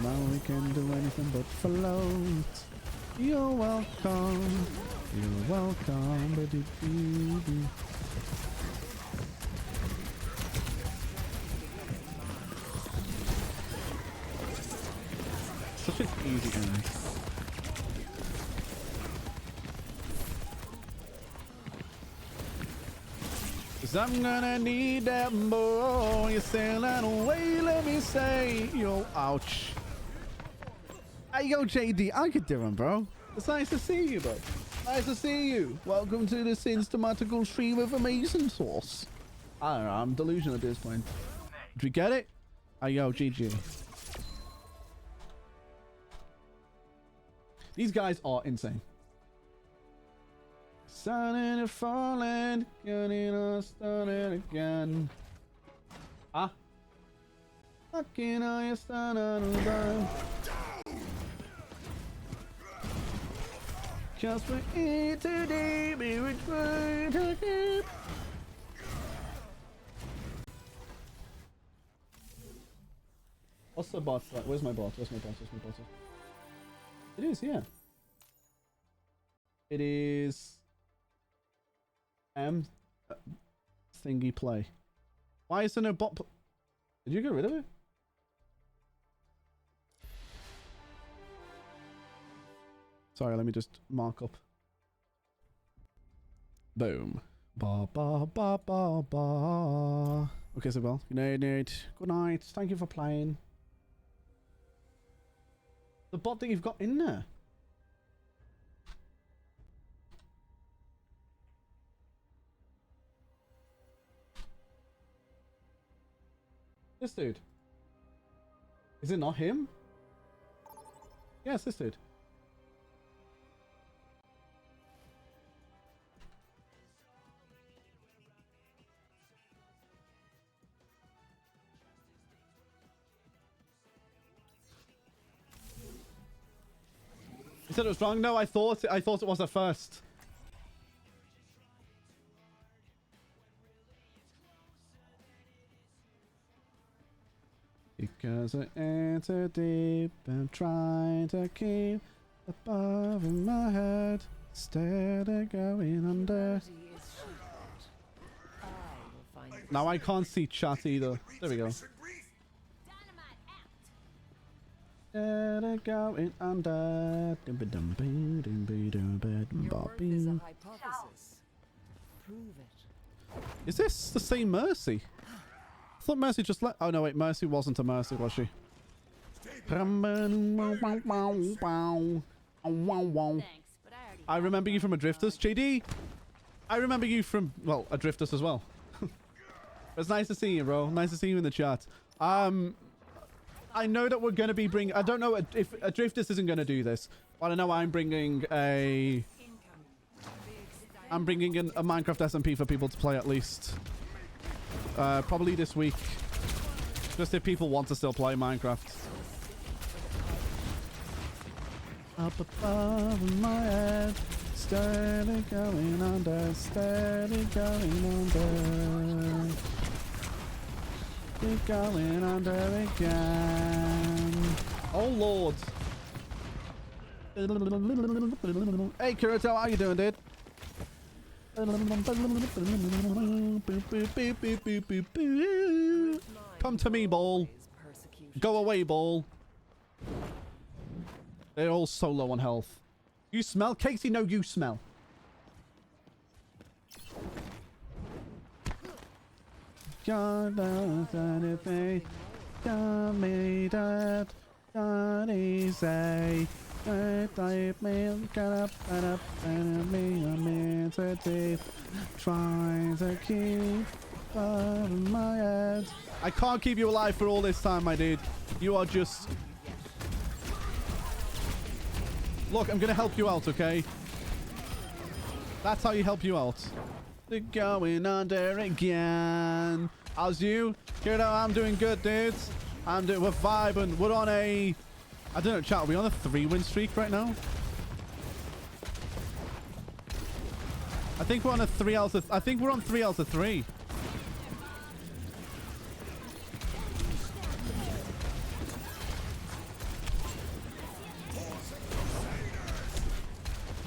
Now we can do anything but float. You're welcome. You're welcome. Such an easy end. 'Cause I'm gonna need that boy. You're sailing away, let me say. Yo, ouch. Hey, yo, JD, I could do him, bro. It's nice to see you, bro. Nice to see you. Welcome to this systematical stream of amazing sauce. I don't know, I'm delusional at this point. Did we get it? Hey, yo, GG. These guys are insane. Sunning and falling, getting us started again. Ah. Fucking are you starting again? Just for it today, be which way to keep. What's the bot? Where's my bot? Where's my bot? Where's my bot? It is, yeah. It is thingy play. Why is there no bot? Did you get rid of it? Sorry, let me just mark up. Boom. Ba ba ba ba ba. Okay, so well, good night. Good night. Thank you for playing. The bot that you've got in there. This dude. Is it not him? Yes, this dude. You said it was wrong? No, I thought it was at first. Because I enter deep and trying to keep above in my head, instead of going under. Now I can't see chat either. There we go. Instead of going under. Is this the same Mercy? I thought Mercy just let... Oh, no, wait. Mercy wasn't a Mercy, was she? I remember you from Adrifters. JD, I remember you from, well, Adrifters as well. It's nice to see you, bro. Nice to see you in the chat. I know that we're going to be bringing... I don't know if Adrifters isn't going to do this, but I know I'm bringing a... I'm bringing in a Minecraft SMP for people to play at least. Probably this week. Just if people want to still play Minecraft. Up above my head, steady going under, steady going under. Keep going under again. Oh Lord. Hey Kirito, how you doing, dude? Come to me, ball. Go away, ball. They're all so low on health. You smell? Casey, no, you smell. Trying to keep my head. I can't keep you alive for all this time, my dude. You are just... Look, I'm gonna help you out, okay? That's how you help you out. They're going under again. How's you? Kiddo, I'm doing good, dudes. We're vibing. We're on a... I don't know, chat, are we on a 3-win streak right now? I think we're on a 3 out of... I think we're on 3 out of 3.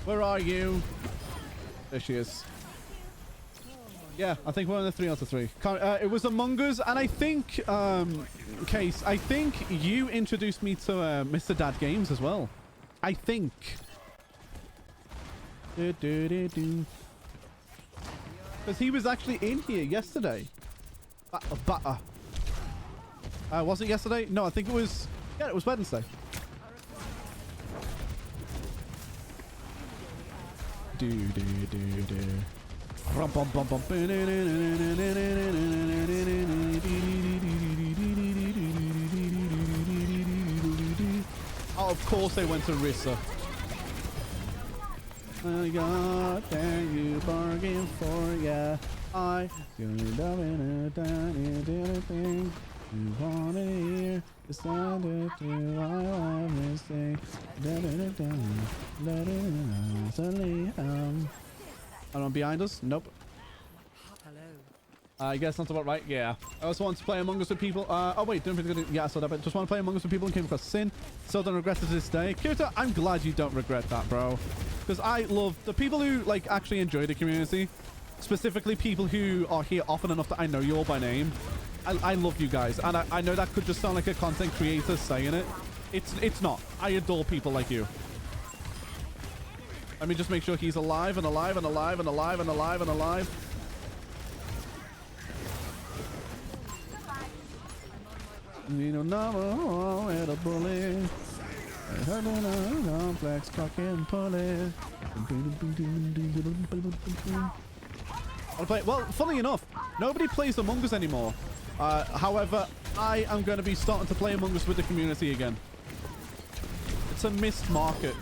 Where are you? There she is. Yeah, I think we're on a 3 out of 3. It was Among Us, and I think, Case, I think you introduced me to Mr. Dad Games as well. I think. Because he was actually in here yesterday. Was it yesterday? No, I think it was... Yeah, it was Wednesday. Oh, of course they went to Rissa. I got that you bargained for, yeah. I could have been a tiny little thing. You want to hear decided to I want to say anyone behind us? Nope. I guess that's about right. Yeah. I also want to play Among Us with people. Oh wait, don't forget. Yeah, I saw that. But just want to play Among Us with people and came across Sin. Still don't regret it to this day. Kirito, I'm glad you don't regret that, bro. Because I love the people who like actually enjoy the community. Specifically, people who are here often enough that I know you all by name. I love you guys, and I know that could just sound like a content creator saying it. It's not. I adore people like you. Let me just make sure he's alive and alive and alive and alive and alive and alive. You know, no, at a bully. I heard a complex cock and pulley. Well, funny enough, nobody plays Among Us anymore. However, I am going to be starting to play Among Us with the community again. It's a missed market.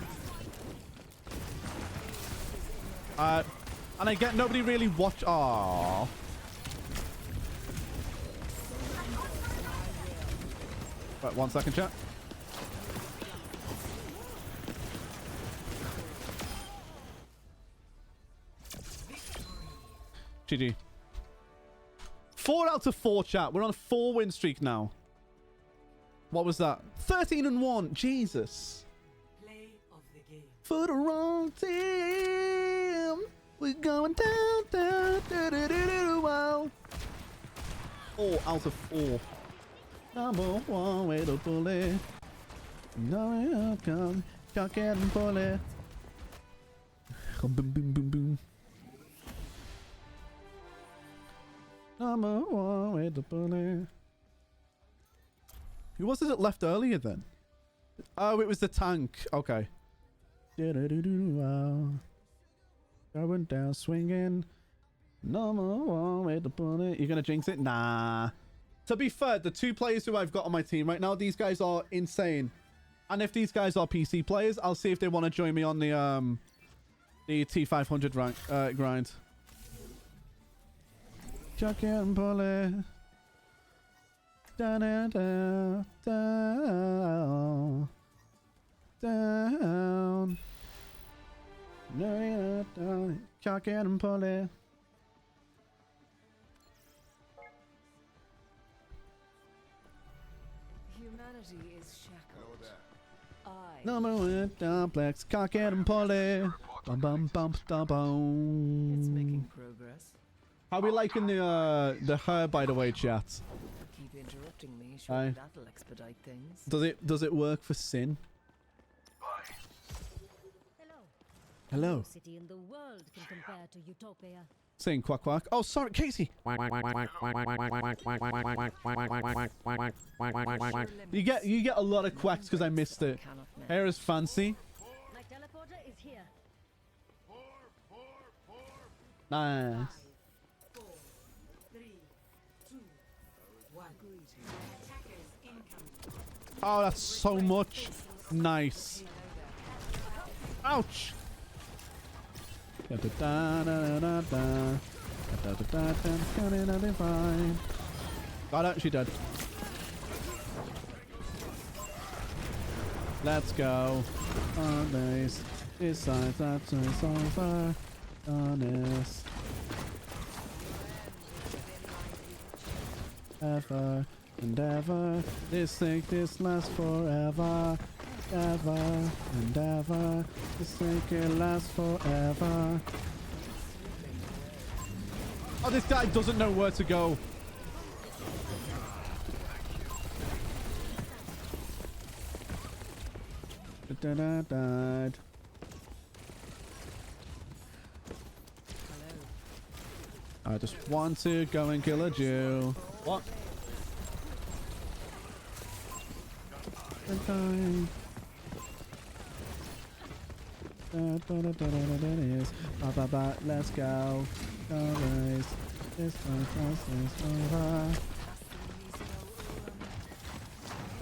And I get nobody really watch. Aww. Right, 1 second, chat. GG. 4 out of 4, chat. We're on a 4-win streak now. What was that? 13-1. Jesus. Play of the game. For the wrong team. We're going down, down, do, do, do, do, wow. 4 out of 4. Number 1 way to bully. No, come, cock and bully. Boom, boom, boom, boom. Number 1 way to bully. Who was it that left earlier then? Oh, it was the tank. Okay. Wow. Going down swinging. Number 1 way to bully. You're gonna jinx it? Nah. To be fair, the 2 players who I've got on my team right now, these guys are insane. And if these guys are PC players, I'll see if they want to join me on the T500 rank grind. Chuck and pull it. Down, down, down. Down. No, down. Chuck and pull it. Humanity is shackled. Number 1 complex, cock and pull it. Bum bum bum da bum. It's making progress. How we liking the hair, by the way, chat? Keep interrupting me, surely that'll expedite things. Does it work for Sin? Hello. No city in the world can compare to Utopia. Saying quack quack. Oh, sorry, Casey. You get a lot of quacks because I missed it. Hair is fancy. My teleporter is here. Nice. 4, 3, 2, 1. Attackers incoming. Oh, that's so much. Nice. Ouch. Got it, she did. Let's go. On this. This side, that's over. Honest. Ever and ever. This thing, this lasts forever. Ever and ever. This thing can last forever. Oh, this guy doesn't know where to go. I just want to go and kill a Jew. What? Let's go. Always. This time over.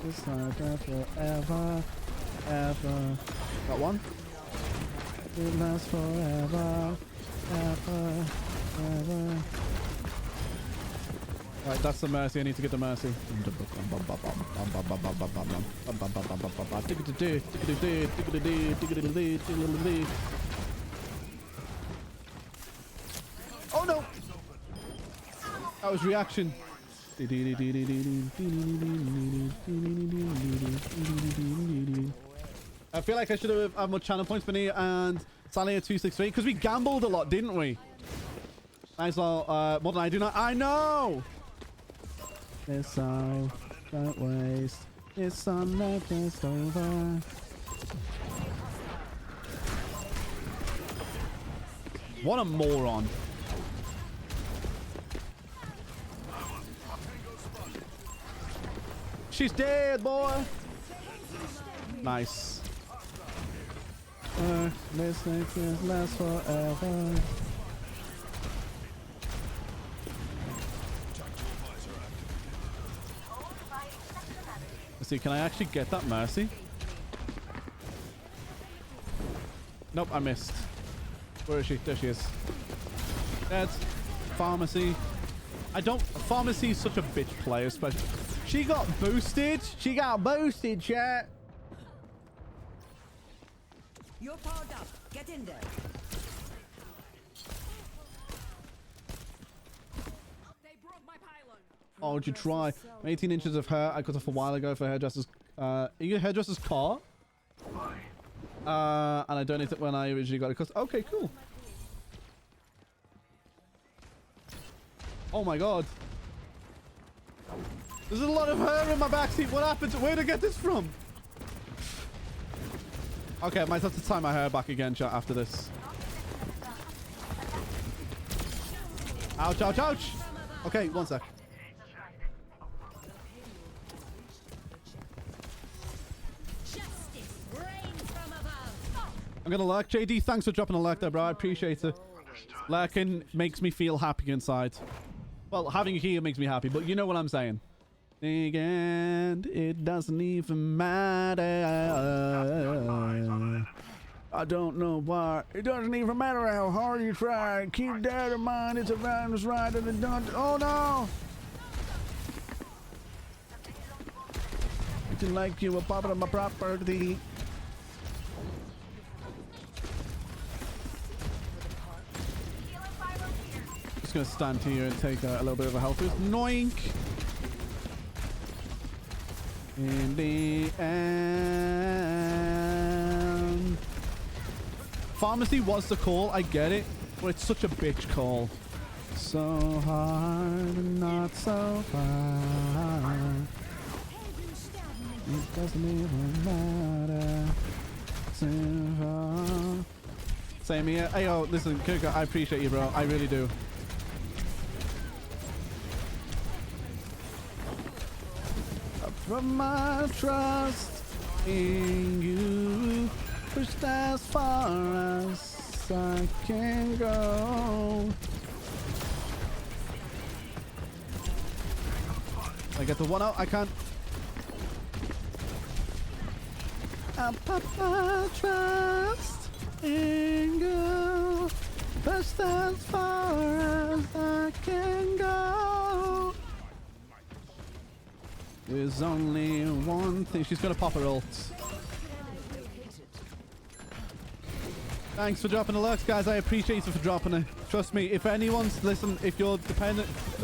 This time forever. Ever. Got one? It lasts forever. Ever. Ever. Right, that's the mercy. I need to get the mercy. Oh no! That was reaction. I feel like I should have had more channel points for me and Sally at 263 because we gambled a lot, didn't we? Nice little more than I do not. I know! It's all don't waste. It's on left just over. What a moron. She's dead, boy. Nice. This thing just lasts forever. Let's see, can I actually get that mercy? Nope, I missed. Where is she? There she is. Dead. Pharmacy. I don't... Pharmacy is such a bitch player, especially... She got boosted. She got boosted, chat. You're powered up. Get in there. They broke my pylon. Oh, would you try? 18 inches of hair. I cut off a while ago for hairdresser's... your hairdresser's car? And I donated it when I originally got it. Okay, cool. Oh my god. There's a lot of hair in my backseat. What happened? Where'd I get this from? Okay, I might have to tie my hair back again, chat, after this. Ouch, ouch, ouch. Okay, one sec. I'm gonna lurk. JD, thanks for dropping a lurk there, bro. I appreciate it. Lurking makes me feel happy inside. Well, having you here makes me happy, but you know what I'm saying. And it doesn't even matter. I don't know why. It doesn't even matter how hard you try. Keep that in mind. It's around us right and it don't. Oh no! It's like you were popping on my property. Just gonna stand here and take a little bit of a health boost. Noink! In the end. Pharmacy was the call, I get it, but it's such a bitch call. So hard and not so far. It doesn't even matter. So far. Same here. Hey, yo, listen, Kirka, I appreciate you, bro. I really do. From my trust in you, pushed as far as I can go. I get the one out. I can't. I put my trust in you, pushed as far as I can go. There's only one thing. She's gonna pop her ult. Thanks for dropping alerts, guys. I appreciate you for dropping it. Trust me, if anyone's if you're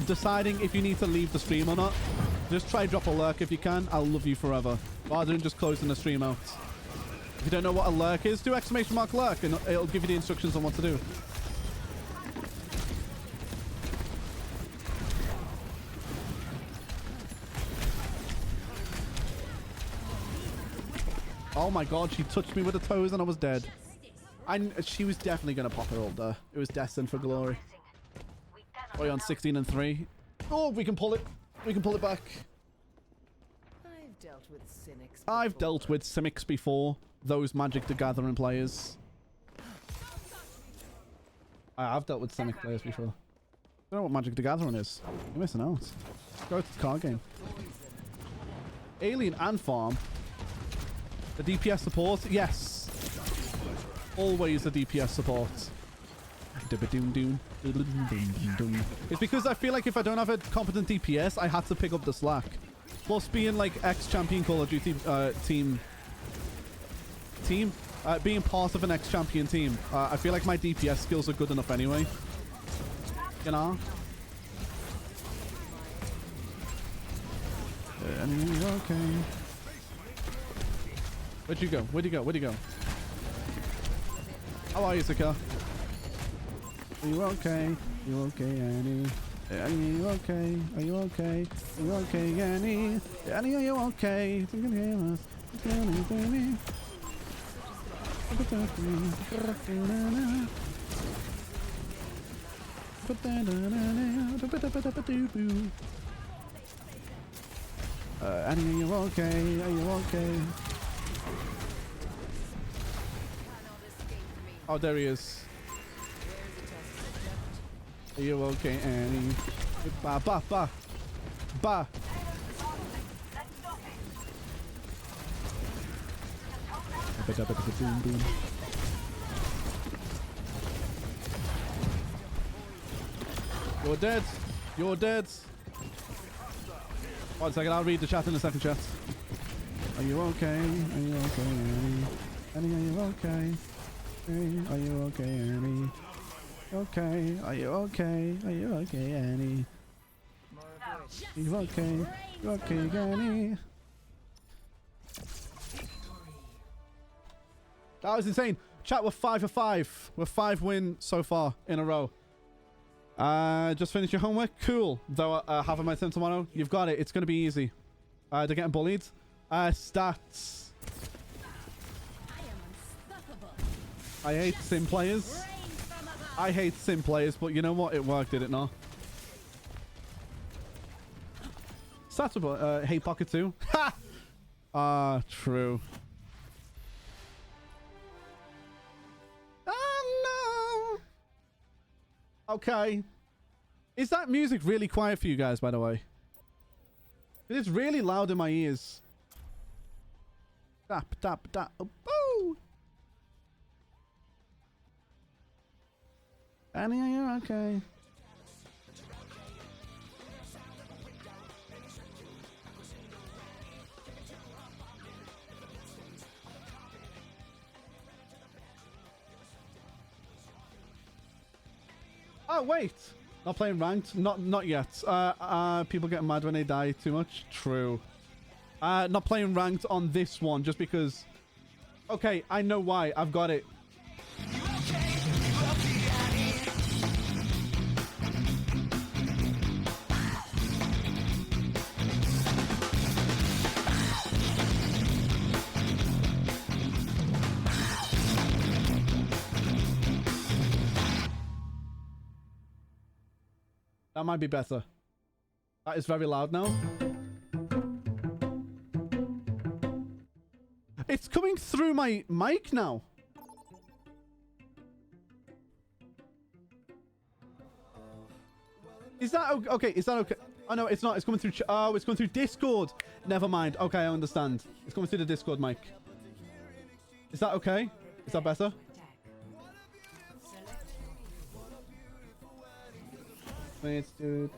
deciding if you need to leave the stream or not, just try drop a lurk if you can. I'll love you forever, rather than just closing the stream out. If you don't know what a lurk is, do !lurk and it'll give you the instructions on what to do. Oh my god, she touched me with her toes and I was dead. She was definitely going to pop her ult there. It was destined for glory. We're on 16 and 3. Oh, we can pull it. We can pull it back. I've dealt with cynics. I've dealt with Simics before. Those Magic the Gathering players. I've dealt with Simic players before. I don't know what Magic the Gathering is. You're missing out. Go to the card game. Alien and Farm. The DPS support? Yes. Always the DPS support. It's because I feel like if I don't have a competent DPS, I had to pick up the slack. Plus being like ex-champion Call of Duty being part of an ex-champion team, I feel like my DPS skills are good enough anyway. You know? Okay. Where'd you go? Where'd you go? Where'd you go? How are you, Sika? Are you okay? Are you okay, Annie? Are you okay? Are you okay? Are you okay, Annie? Annie, are you okay? You can hear us. Annie, are you okay? Are you okay? Oh, there he is. Are you okay, Annie? Ba, ba, ba. Ba. You're dead. You're dead. 1 second, I'll read the chat in a second, chat. Are you okay? Are you okay, Annie? Annie, are you okay? Hey, are you okay, Annie? Okay, are you okay? Are you okay, Annie? Are you okay? You okay, Annie? That was insane. Chat, we're 5 for 5. We're 5 win so far in a row. Just finished your homework? Cool. Though having my sim tomorrow, you've got it. It's going to be easy. They're getting bullied. Stats. I hate sim players. I hate sim players, but you know what? It worked, did it not? Stats, hate pocket too. Ha! True. Oh no! Okay. Is that music really quiet for you guys, by the way? It's really loud in my ears. Tap, tap, tap. Oh, boo! Annie, are you okay? Oh, wait. Not playing ranked? Not yet. People get mad when they die too much? True. Not playing ranked on this one just because... Okay, I know why. I've got it. That might be better. That is very loud now. It's coming through my mic now. Is that okay? Is that okay? Oh no, it's not. It's coming through. Oh, it's coming through Discord. Never mind. Okay, I understand. It's coming through the Discord mic. Is that okay? Is that better? Wait, dude.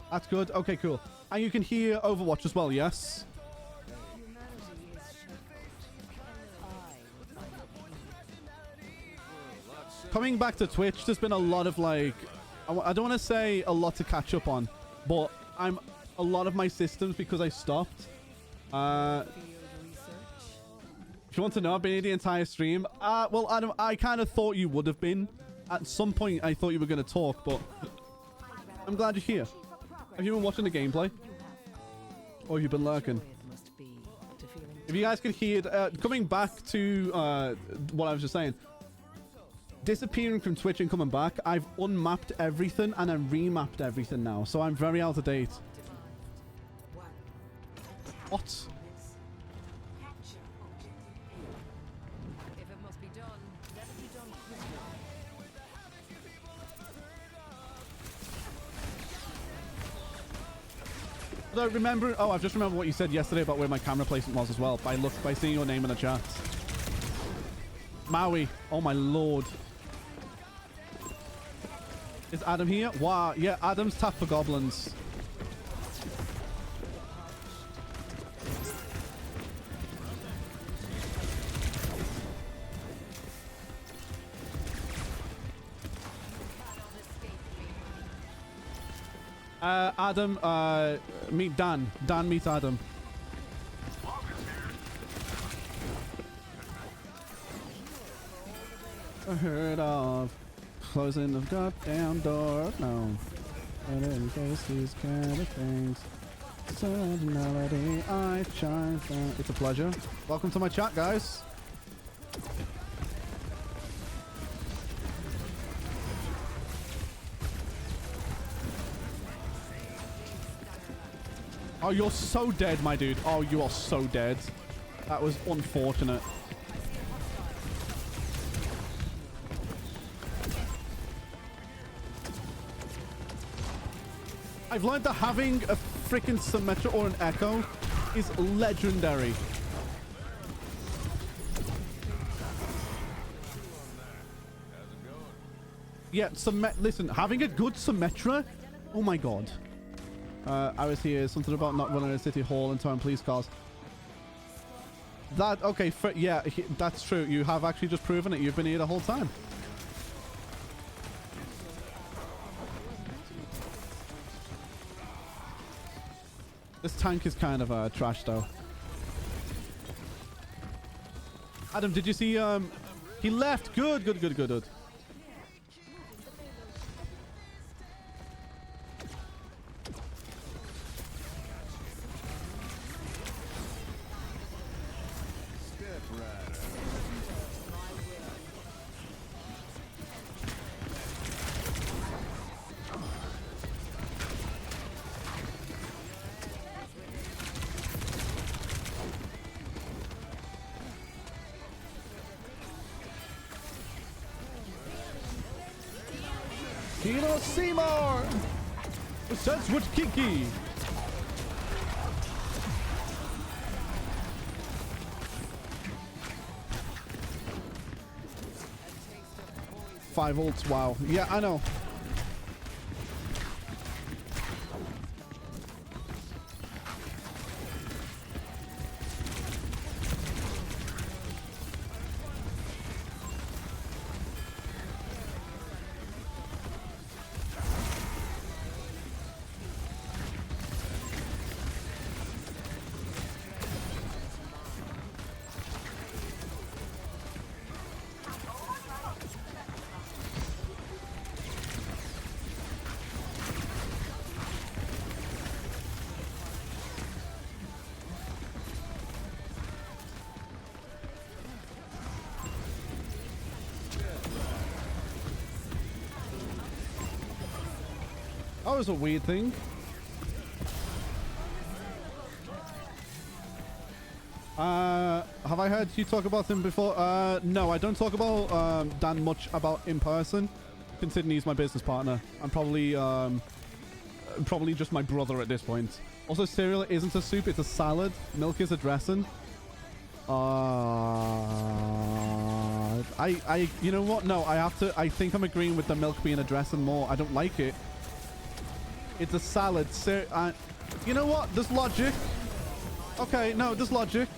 That's good. Okay, cool. And you can hear Overwatch as well, yes? Coming back to Twitch, there's been a lot of like... I don't want to say a lot to catch up on, but a lot of my systems, because I stopped... If you want to know, I've been here the entire stream. Well, Adam, I kind of thought you would have been. At some point, I thought you were going to talk, but I'm glad you're here. Have you been watching the gameplay? Or have you been lurking? If you guys could hear it, coming back to what I was just saying, disappearing from Twitch and coming back, I've unmapped everything and then remapped everything now, so I'm very out of date. What? If it must be done, let it be done quickly. So remember, oh, I've just remembered what you said yesterday about where my camera placement was as well, by seeing your name in the chat. Maui, oh my lord. Is Adam here? Wow, yeah, Adam's tapped for goblins. Adam, meet Dan. Dan meets Adam. I heard of closing the goddamn door. No. But in case these kind of things. Suddenly I charge them. It's a pleasure. Welcome to my chat, guys. Oh, you're so dead, my dude. Oh, you are so dead. That was unfortunate. I've learned that having a freaking Symmetra or an Echo is legendary. Yeah, listen, having a good Symmetra, oh my god. I was here, something about not running a city hall and towing police cars. That, okay, yeah, that's true. You have actually just proven it. You've been here the whole time. This tank is kind of trash, though. Adam, did you see, he left. Good, good, good, good, good. Kilo Seymour! That's what Kiki! Five ults, wow. Yeah, I know. That was a weird thing. Have I heard you talk about him before? No, I don't talk about Dan much about in person, considering he's my business partner. I'm probably just my brother at this point. Also, cereal isn't a soup, it's a salad. Milk is a dressing. You know what? No, I think I'm agreeing with the milk being a dressing more. I don't like it. It's a salad. You know what? There's logic. Okay, no, there's logic.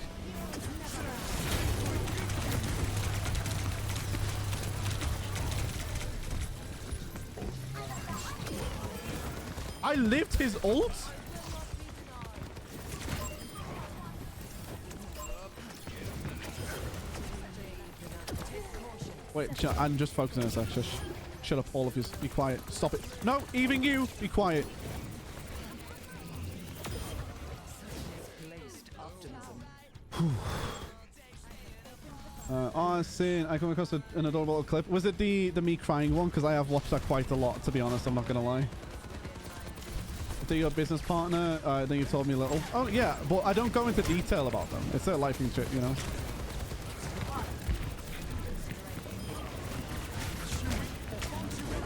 I lived his ult? Wait, I'm just focusing on this. Actually. Shut up, all of you. Be quiet. Stop it. No, even you. Be quiet. I seen. I come across an adorable little clip. Was it the me crying one? Because I have watched that quite a lot, to be honest. I'm not gonna lie. They're your business partner. Then you told me a little. Oh yeah, but I don't go into detail about them. It's a life trip, you know.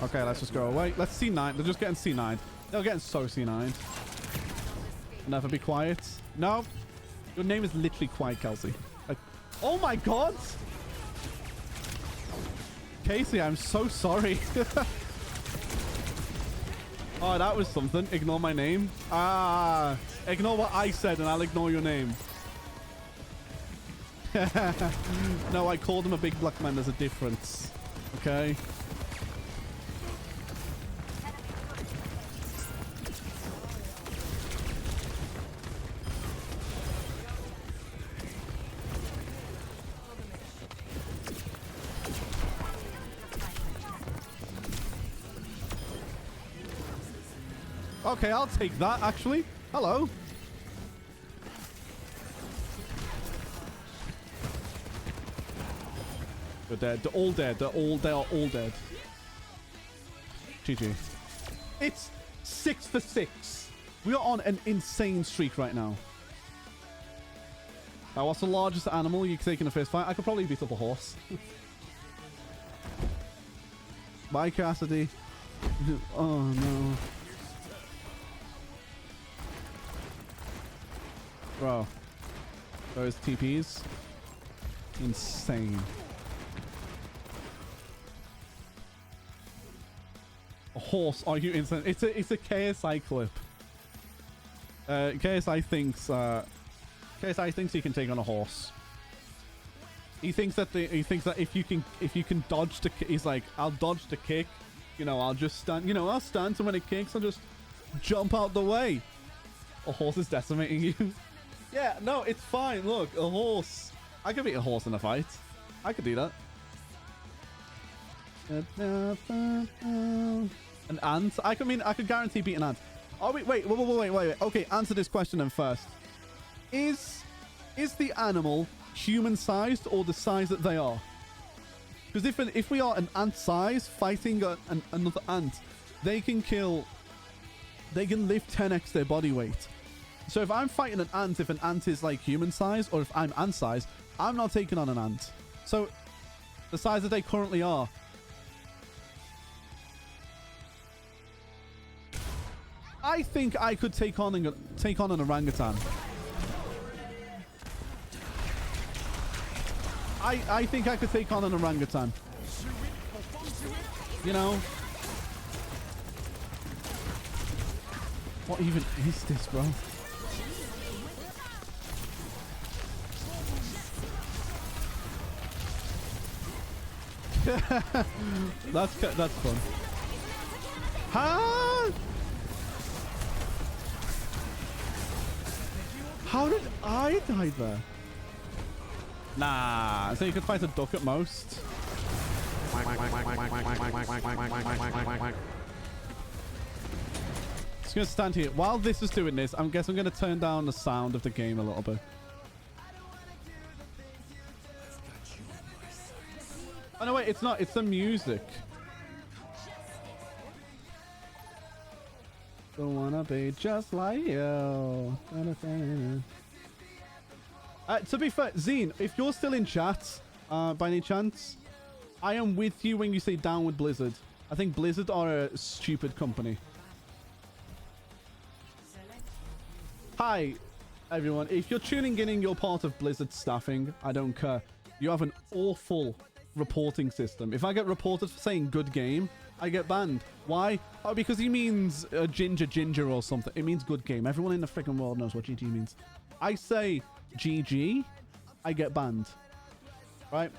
Okay, let's just go away. Let's C9. They're just getting C9. They're getting so C9. Never be quiet. No. Your name is literally Quiet Kelsey. Like, oh my god! Casey, I'm so sorry. Oh, that was something. Ignore my name. Ah, ignore what I said and I'll ignore your name. No, I called him a big black man. There's a difference. Okay? Okay, I'll take that, actually. Hello. They're dead. They're all dead. They are all dead. GG. It's 6 for 6. We are on an insane streak right now. What's the largest animal you can take in a fist fight? I could probably beat up a horse. Bye, Cassidy. Oh, no. Bro. Those TPs. Insane. A horse. Are you insane? It's a KSI clip. KSI thinks he can take on a horse. He thinks that if you can dodge the, he's like, I'll dodge the kick. You know, I'll just stand. You know, I'll stand. So when it kicks, I'll just jump out the way. A horse is decimating you. Yeah, no, it's fine. Look, a horse. I could beat a horse in a fight. I could do that. An ant? I could guarantee beat an ant. Oh, wait. Okay, answer this question then first. Is the animal human-sized or the size that they are? Because if we are an ant size fighting another ant, they can lift 10x their body weight. So if I'm fighting an ant, if an ant is like human size, or if I'm ant size, I'm not taking on an ant. So the size that they currently are. I think I could take on an orangutan. I think I could take on an orangutan. You know? What even is this, bro? That's fun. Huh? How did I die there? Nah, so you could fight a duck at most. Just gonna stand here while this is doing this. I guess I'm gonna turn down the sound of the game a little bit. Oh no, wait, it's not. It's the music. Don't wanna be just like you. To be fair, Zine, if you're still in chat, by any chance, I am with you when you say down with Blizzard. I think Blizzard are a stupid company. Hi, everyone. If you're tuning in and you're part of Blizzard staffing, I don't care. You have an awful reporting system. If I get reported for saying good game, I get banned. Why? Oh, because he means ginger or something. It means good game. Everyone in the freaking world knows what GG means. I say GG, I get banned. Right?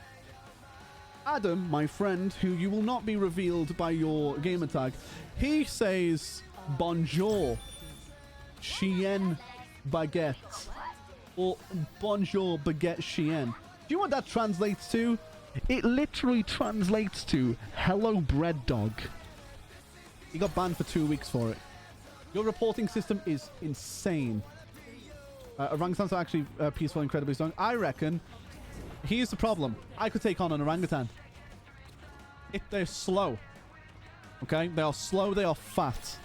Adam, my friend, who you will not be revealed by your gamer tag, he says bonjour, chien baguette, or bonjour baguette chien. Do you know what that translates to? It literally translates to hello bread dog. He got banned for 2 weeks for it. Your reporting system is insane. Orangutans are actually peaceful, incredibly strong. I reckon here's the problem. I could take on an orangutan. They're slow. Okay? They are slow. They are fat.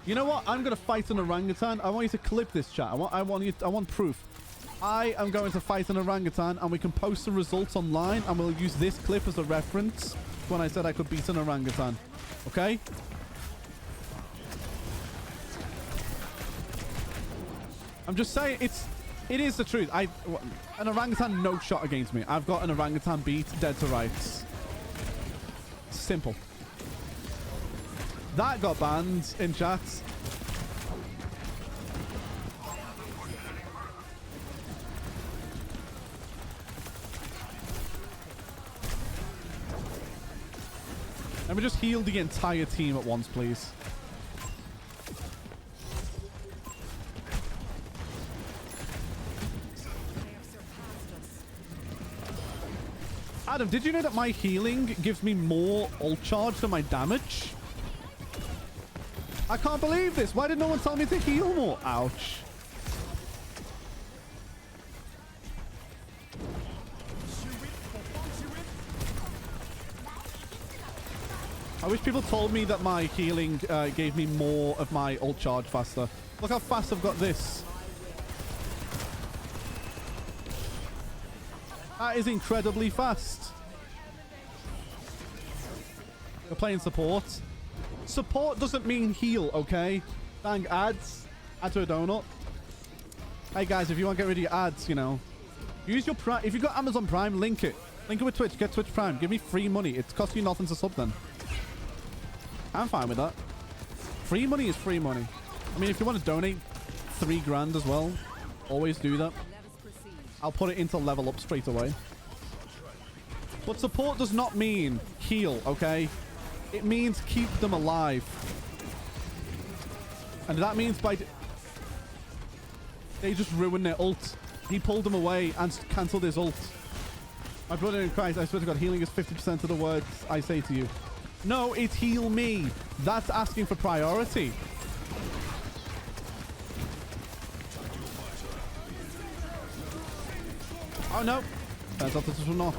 You know what? I'm going to fight an orangutan. I want you to clip this, chat. I want proof. I am going to fight an orangutan, and we can post the results online, and we'll use this clip as a reference when I said I could beat an orangutan. Okay? I'm just saying, it is the truth. An orangutan no shot against me. I've got an orangutan beat dead to rights. Simple. That got banned in chat. Let me just heal the entire team at once, please. Adam, did you know that my healing gives me more ult charge than my damage? I can't believe this. Why did no one tell me to heal more? Ouch. I wish people told me that my healing gave me more of my ult charge faster. Look how fast I've got this. That is incredibly fast. We're playing support. Support doesn't mean heal, okay? Dang ads. Add to a donut. Hey guys, if you want to get rid of your ads, you know, use your Prime. If you've got Amazon Prime, link it. Link it with Twitch. Get Twitch Prime. Give me free money. It costs you nothing to sub then. I'm fine with that. Free money is free money. I mean, if you want to donate 3 grand as well, always do that. I'll put it into level up straight away. But support does not mean heal, okay? It means keep them alive. And that means by... They just ruined their ult. He pulled them away and cancelled his ult. My brother in Christ, I swear to God, healing is 50% of the words I say to you. No, it's heal me. That's asking for priority. Oh no. Turns out this was not.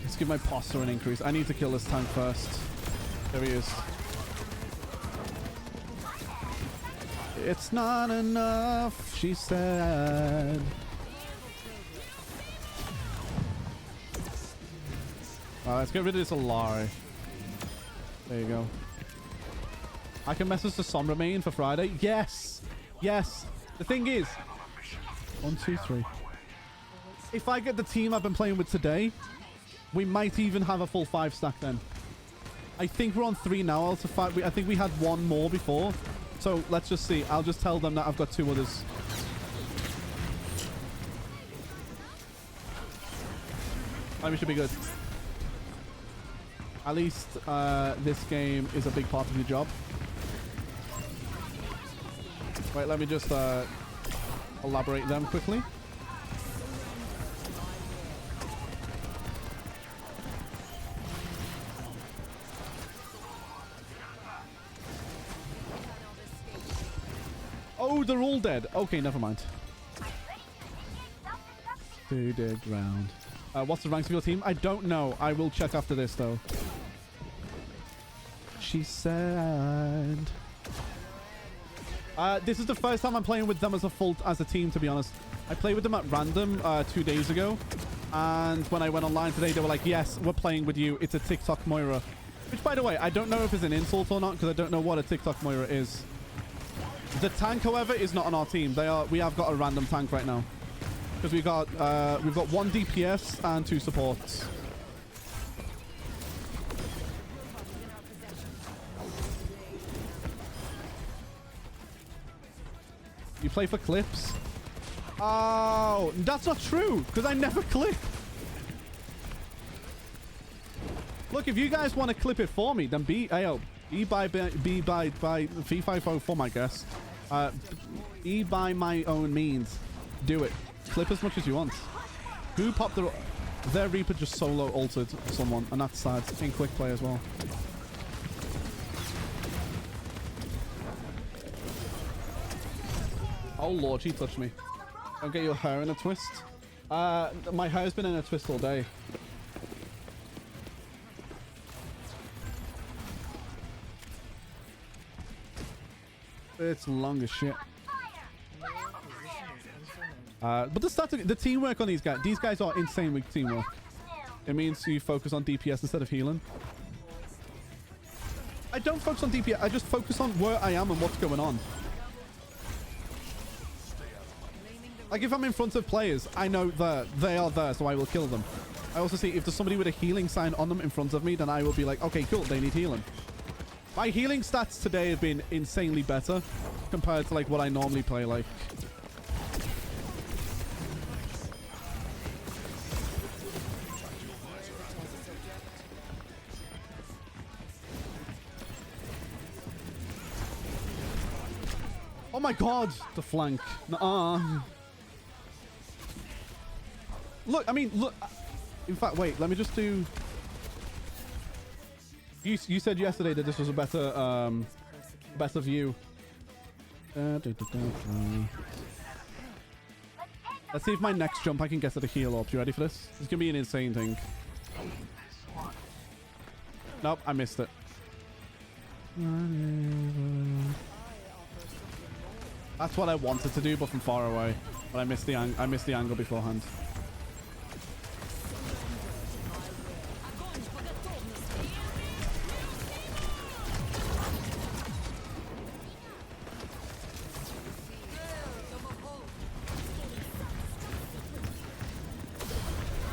Let's give my posture an increase. I need to kill this tank first. There he is. It's not enough, she said. Let's get rid of this Alari. There you go. I can message the Sombra main for Friday. Yes. Yes. The thing is... 1, 2, 3. If I get the team I've been playing with today, we might even have a full 5 stack then. I think we're on 3 now out of 5. I think we had 1 more before. So let's just see. I'll just tell them that I've got 2 others. We should be good. At least this game is a big part of your job. Wait, let me just elaborate them quickly. Oh, they're all dead. Okay, never mind. To the ground. What's the ranks of your team? I don't know. I will check after this, though. She said... this is the first time I'm playing with them as a team, to be honest. I played with them at random 2 days ago. And when I went online today, they were like, yes, we're playing with you. It's a TikTok Moira. Which, by the way, I don't know if it's an insult or not, because I don't know what a TikTok Moira is. The tank, however, is not on our team. We have got a random tank right now. Because we've got 1 DPS and 2 supports. You play for clips? Oh, that's not true, because I never clip. Look, if you guys want to clip it for me, then be by V504, I guess. Be by my own means. Do it. Clip as much as you want. Who popped their Reaper just solo ulted someone, and that's sad. In quick play as well. Oh lord, she touched me. Don't get your hair in a twist. My hair's been in a twist all day. It's long as shit. But the teamwork on these guys are insane with teamwork. It means you focus on DPS instead of healing. I don't focus on DPS. I just focus on where I am and what's going on. Like if I'm in front of players, I know that they are there, so I will kill them. I also see if there's somebody with a healing sign on them in front of me, then I will be like, okay, cool, they need healing. My healing stats today have been insanely better compared to like what I normally play like. Oh my god, the flank. Look, I mean, look. In fact, wait, let me just do... You said yesterday that this was a better, better view. Let's see if my next jump I can get to the heal up. You ready for this? It's gonna be an insane thing. Nope, I missed it. That's what I wanted to do, but from far away. But I missed the angle beforehand.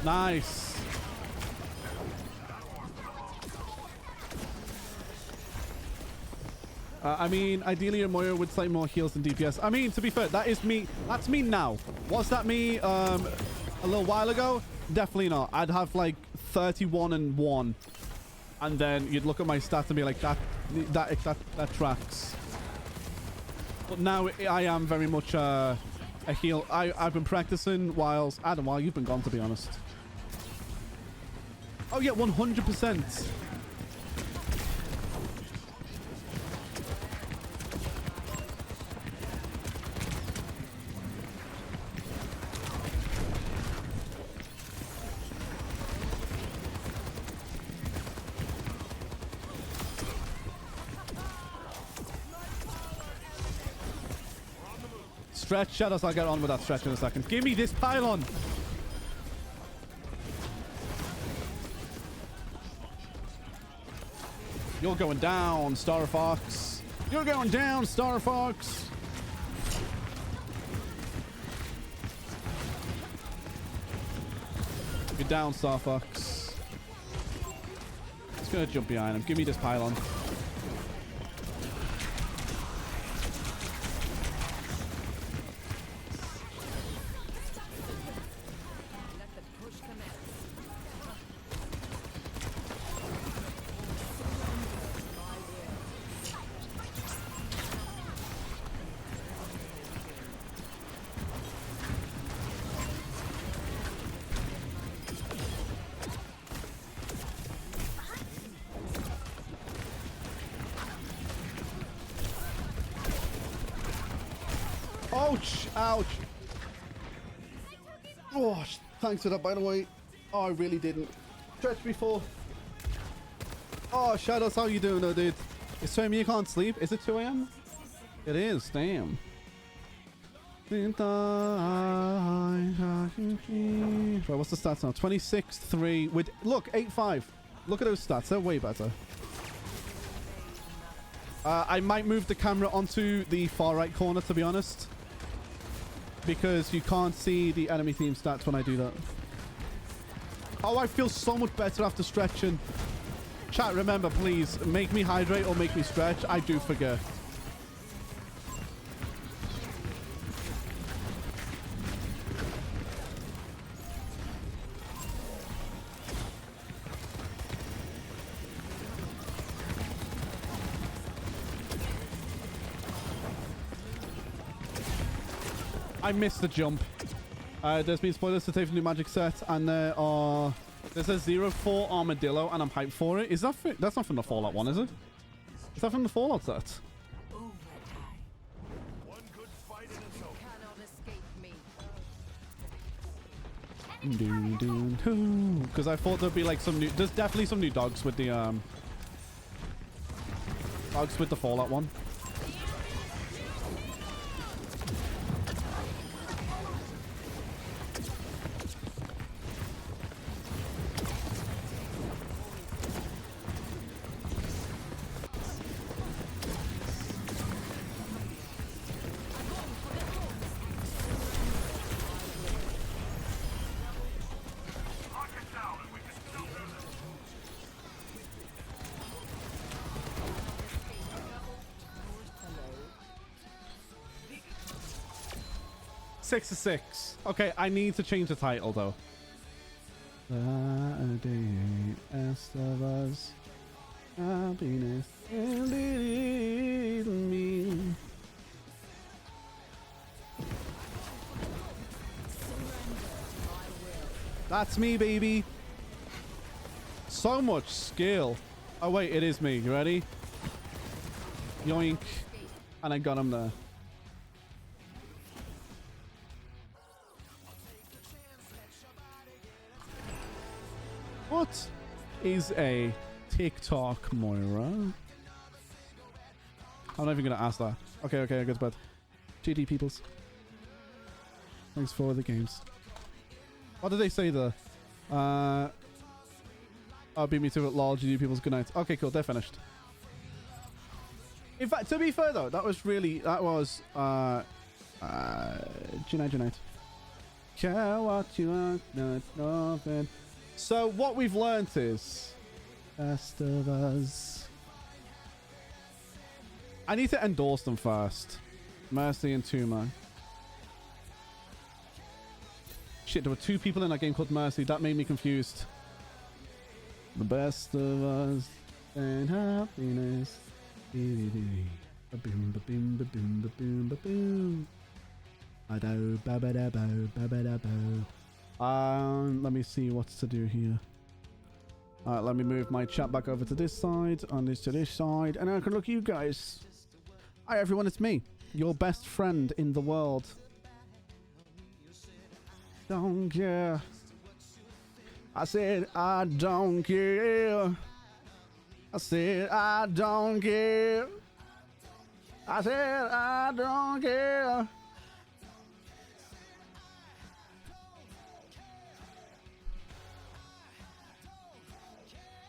Nice. I mean, ideally, a Moira would slightly more heals than DPS. I mean, to be fair, that is me. That's me now. Was that me a little while ago? Definitely not. I'd have like 31 and 1, and then you'd look at my stats and be like, that tracks. But now I am very much a heal. I've been practicing while you've been gone, to be honest. Oh yeah, 100%. Stretch shadows, I'll get on with that stretch in a second. Give me this pylon. You're going down, Star Fox. You're going down, Star Fox. You're down, Star Fox. It's gonna jump behind him. Give me this pylon. Ouch! Ouch! Oh, thanks for that, by the way. Oh, I really didn't. Stretch before. Oh, Shadows, how you doing, though, dude? It's 2 a.m. You can't sleep. Is it 2 a.m.? It is. Damn. Right, what's the stats now? 26-3 with... Look, 8-5. Look at those stats. They're way better. I might move the camera onto the far right corner, to be honest, because you can't see the enemy team stats when I do that. Oh, I feel so much better after stretching. Chat, remember, please, make me hydrate or make me stretch. I do forget. I missed the jump. There's been spoilers to take from the new magic set, and there's a 0-4 armadillo, and I'm hyped for it. Is that that's not from the Fallout one, is it? Is that from the Fallout set? Because I thought there'd be like some new... There's definitely some new dogs with the Fallout one. Six to 6. Okay, I need to change the title though. Best of us, happiness in me. That's me, baby. So much skill. Oh wait, it is me. You ready? Yoink. And I got him there. What is a TikTok, Moira? I'm not even going to ask that. Okay, I go to bed. GD peoples. Thanks for the games. What did they say there? Oh, beat me to it, lol. GD peoples, good night. Okay, cool. They're finished. In fact, to be fair though, that was good night. Care what you want, no, nothing. So what we've learnt is Best of Us. I need to endorse them first. Mercy and Tuma. Shit, there were 2 people in that game called Mercy. That made me confused. The best of us and happiness. Ba-boom, ba-boom, ba-boom, ba-boom, ba-boom. Ba-do, ba-ba-da-bo, ba-ba-da-bo. Let me see what's to do here. Alright, let me move my chat back over to this side, and this to this side, and I can look at you guys. Hi everyone, it's me, your best friend in the world. Don't care. I said I don't care. I said I don't care. I said I don't care.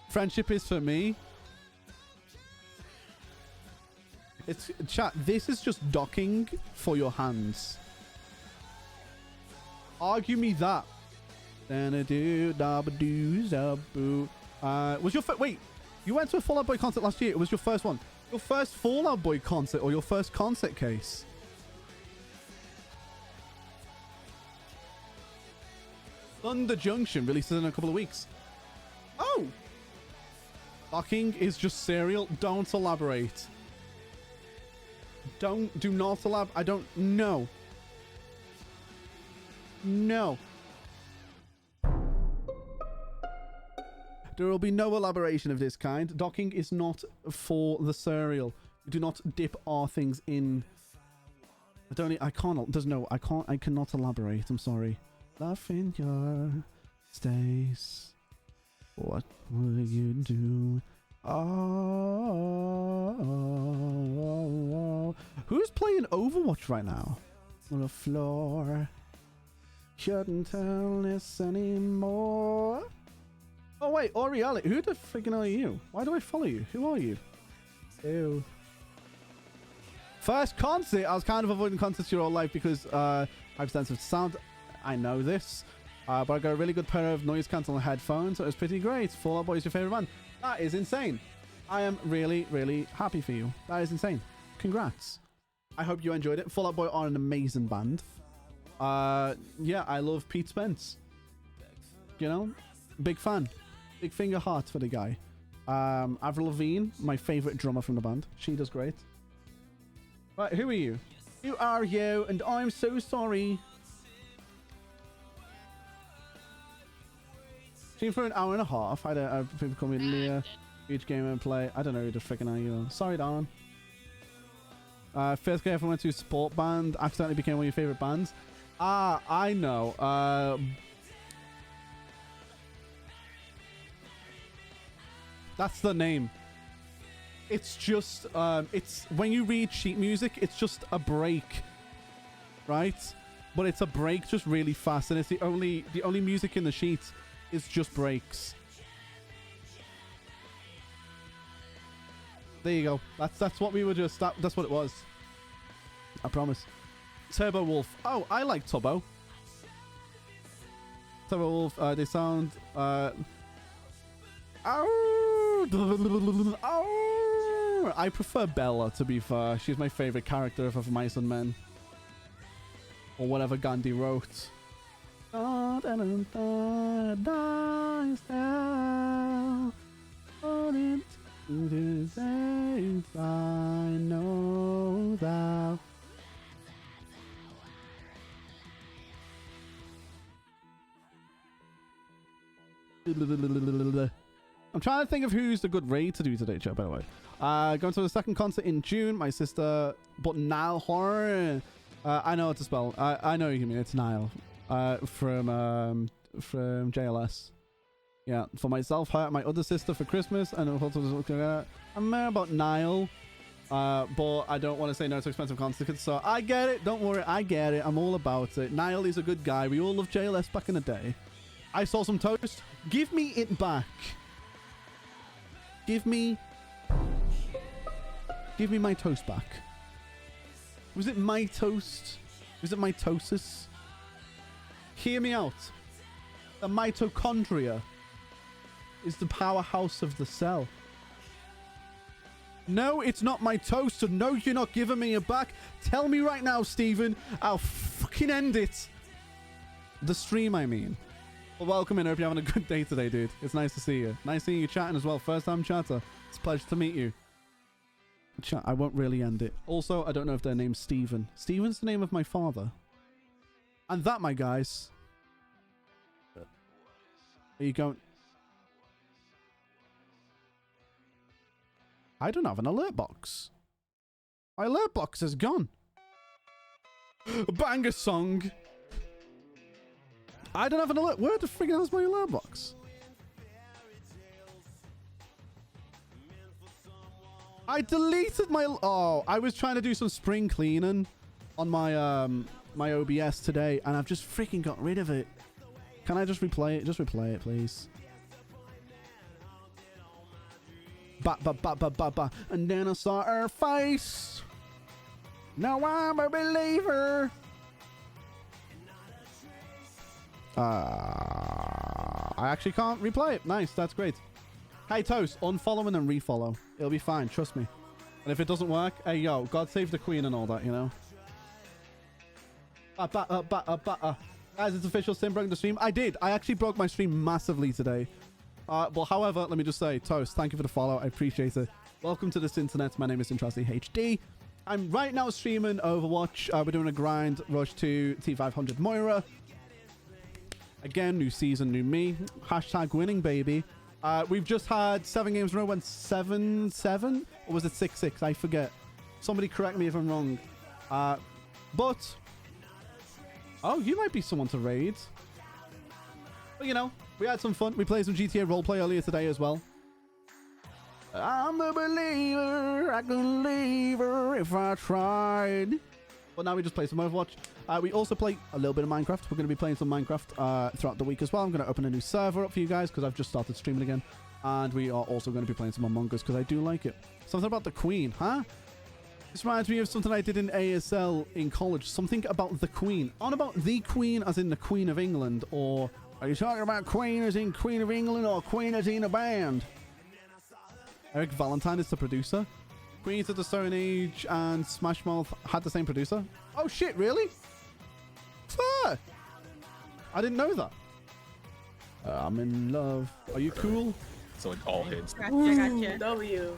Friendship is for me. It's chat. This is just docking for your hands. Argue me that. Was your wait? You went to a Fall Out Boy concert last year. It was your first one. Your first Fall Out Boy concert or your first concert case? Thunder Junction releases in a couple of weeks. Oh. Docking is just cereal. Don't elaborate. Do not elaborate. I don't know. No. There will be no elaboration of this kind. Docking is not for the cereal. We do not dip our things in. I cannot elaborate. I'm sorry. Love in your stays. What will you do? Oh, who's playing Overwatch right now? On the floor. Couldn't tell this anymore. Oh wait, Oriali, who the freaking are you? Why do I follow you? Who are you? Ew. First concert. I was kind of avoiding concerts your whole life because hypersensitive sound. I know this. But I got a really good pair of noise cancelling headphones, so it was pretty great. Fall Out Boy is your favorite band. That is insane. I am really, really happy for you. That is insane. Congrats. I hope you enjoyed it. Fall Out Boy are an amazing band. Yeah, I love Pete Spence. You know, big fan. Big finger heart for the guy. Avril Lavigne, my favorite drummer from the band. She does great. Right, who are you? Who are you? And I'm so sorry. Team for an hour and a half. I don't. People call me Leah. Each game and play. I don't know who the freaking are you. Sorry, Darren. First game I ever went to a sport band. Accidentally became one of your favorite bands. I know. That's the name. It's just, it's when you read sheet music, it's just a break, right? But it's a break just really fast, and it's the only music in the sheet is just breaks. There you go. That's what we were just. That's what it was. I promise. Turbo Wolf. Oh, I like Turbo. Turbo Wolf. They sound. I prefer Bella, to be fair. She's my favorite character of Mice and Men. Or whatever Gandhi wrote. I know thou. I'm trying to think of who's the good raid to do today, chat, by the way. Going to the second concert in June. My sister, but Nile Horror. I know what to spell. I know you mean. It's Nile. From JLS. Yeah, for myself, her, my other sister for Christmas, and I'm mad about Nile, but I don't want to say no to expensive concert tickets, so I get it. Don't worry, I get it. I'm all about it. Nile is a good guy. We all loved JLS back in the day. I saw some toast. Give me it back. Give me my toast back. Was it my toast? Was it mitosis? Hear me out. The mitochondria is the powerhouse of the cell. No, it's not my toast. And no, you're not giving me it back. Tell me right now, Steven. I'll fucking end it. The stream, I mean. Well, welcome in. I hope you're having a good day today, dude. It's nice to see you. Nice seeing you chatting as well. First time chatter. It's a pleasure to meet you. Chat, I won't really end it. Also, I don't know if their name's Steven. Steven's the name of my father. And that, my guys. Are you going? I don't have an alert box. My alert box is gone. Banger song. I don't have an alert. Where the friggin' hell's my alert box? I deleted my... Oh, I was trying to do some spring cleaning on my my OBS today, and I've just freaking got rid of it. Can I just replay it? Just replay it, please. Ba. And then I saw her face. Now I'm a believer. I actually can't replay it. Nice, that's great. Hey, Toast, unfollow and then refollow. It'll be fine, trust me. And if it doesn't work, hey, yo, God save the Queen and all that, you know? Guys, it's official. Sim broke the stream. I did. I actually broke my stream massively today. But however, let me just say, Toast, thank you for the follow. I appreciate it. Welcome to this internet. My name is Intrasty HD. I'm right now streaming Overwatch. We're doing a grind rush to T500 Moira. Again, new season, new me. Hashtag winning, baby. We've just had 7 games in a row. Went 7-7? Or was it 6-6? I forget. Somebody correct me if I'm wrong. But... Oh, you might be someone to raid. But, you know, we had some fun. We played some GTA roleplay earlier today as well. I'm a believer. I can leave her if I tried. But now we just play some Overwatch. We also play a little bit of Minecraft. We're going to be playing some Minecraft throughout the week as well. I'm going to open a new server up for you guys because I've just started streaming again. And we are also going to be playing some Among Us because I do like it. Something about the Queen, huh? This reminds me of something I did in ASL in college. Something about the Queen. On about the Queen as in the Queen of England, or are you talking about Queen as in Queen of England or Queen as in a band? Eric Valentine is the producer. Queens of the Stone Age and Smash Mouth had the same producer. Oh shit, really? Fair. I didn't know that. I'm in love. Are you cool? So like all hits. Gotcha. W.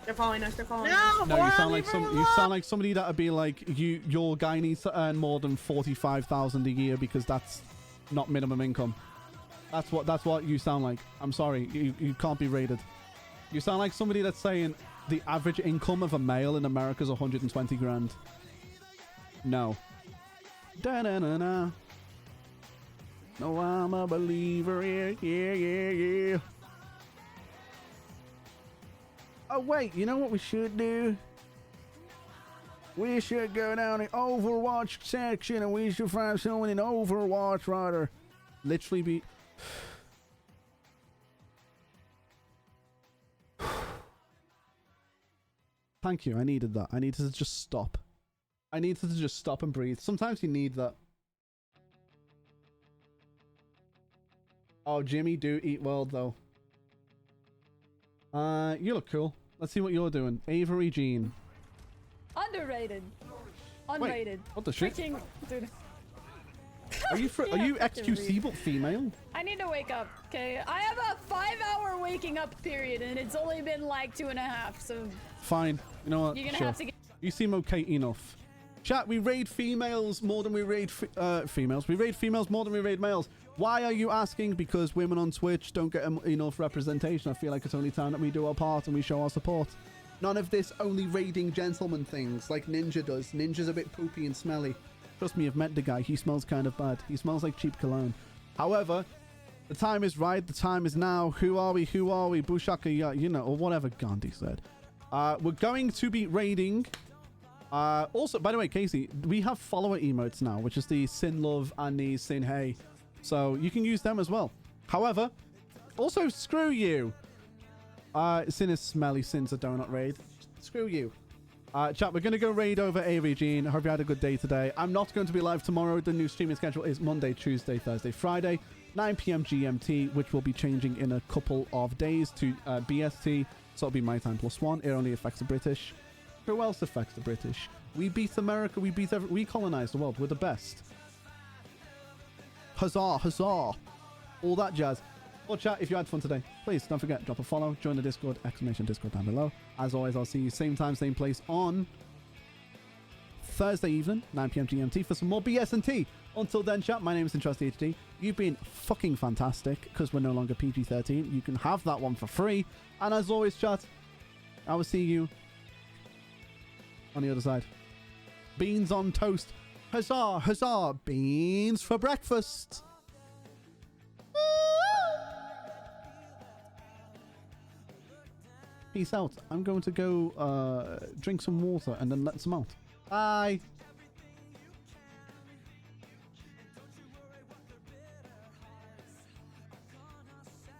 They're following us. They're following us. No, you sound like somebody that'd be like, your guy needs to earn more than 45,000 a year because that's not minimum income. That's what you sound like. I'm sorry, you can't be rated. You sound like somebody that's saying the average income of a male in America is 120 grand. No. Da-na-na-na. No, I'm a believer. Yeah. Oh, wait, you know what we should do? We should go down the Overwatch section and we should find someone in Overwatch, rather. Literally be... Thank you, I needed that. I needed to just stop. I needed to just stop and breathe. Sometimes you need that. Oh, Jimmy, do eat world, though. You look cool. Let's see what you're doing. Avery Jean. Underrated. Unrated. What the shit? Freaking, dude. Are you are you XQC but female? I need to wake up, okay? I have a 5-hour waking up period, and it's only been like 2.5, so... Fine. You know what? You're gonna Sure. have to get... You seem okay enough. Chat, we raid females more than we raid females. We raid females more than we raid males. Why are you asking? Because women on Twitch don't get enough representation. I feel like it's only time that we do our part and we show our support. None of this only raiding gentlemen things like Ninja does. Ninja's a bit poopy and smelly. Trust me, I've met the guy. He smells kind of bad. He smells like cheap cologne. However, the time is right. The time is now. Who are we? Who are we? Bushaka, you know, or whatever Gandhi said. We're going to be raiding... also, by the way, Casey, we have follower emotes now, which is the Sin Love and the Sin Hey. So you can use them as well. However, also screw you. Sin is smelly, Sin's a donut raid. Screw you. Chat, we're going to go raid over Avery Jean. I hope you had a good day today. I'm not going to be live tomorrow. The new streaming schedule is Monday, Tuesday, Thursday, Friday, 9 p.m. GMT, which will be changing in a couple of days to BST. So it'll be my time +1. It only affects the British. Who else affects the British? We beat America. We beat we colonized the world. We're the best. Huzzah, huzzah. All that jazz. Well, chat, if you had fun today, please don't forget, drop a follow, join the Discord, !Discord down below. As always, I'll see you same time, same place on Thursday evening, 9 p.m. GMT for some more BS&T. Until then, chat, my name is Intrusty HD. You've been fucking fantastic because we're no longer PG-13. You can have that one for free. And as always, chat, I will see you on the other side. Beans on toast. Huzzah, huzzah, beans for breakfast. Peace out. I'm going to go drink some water and then let some out. Bye.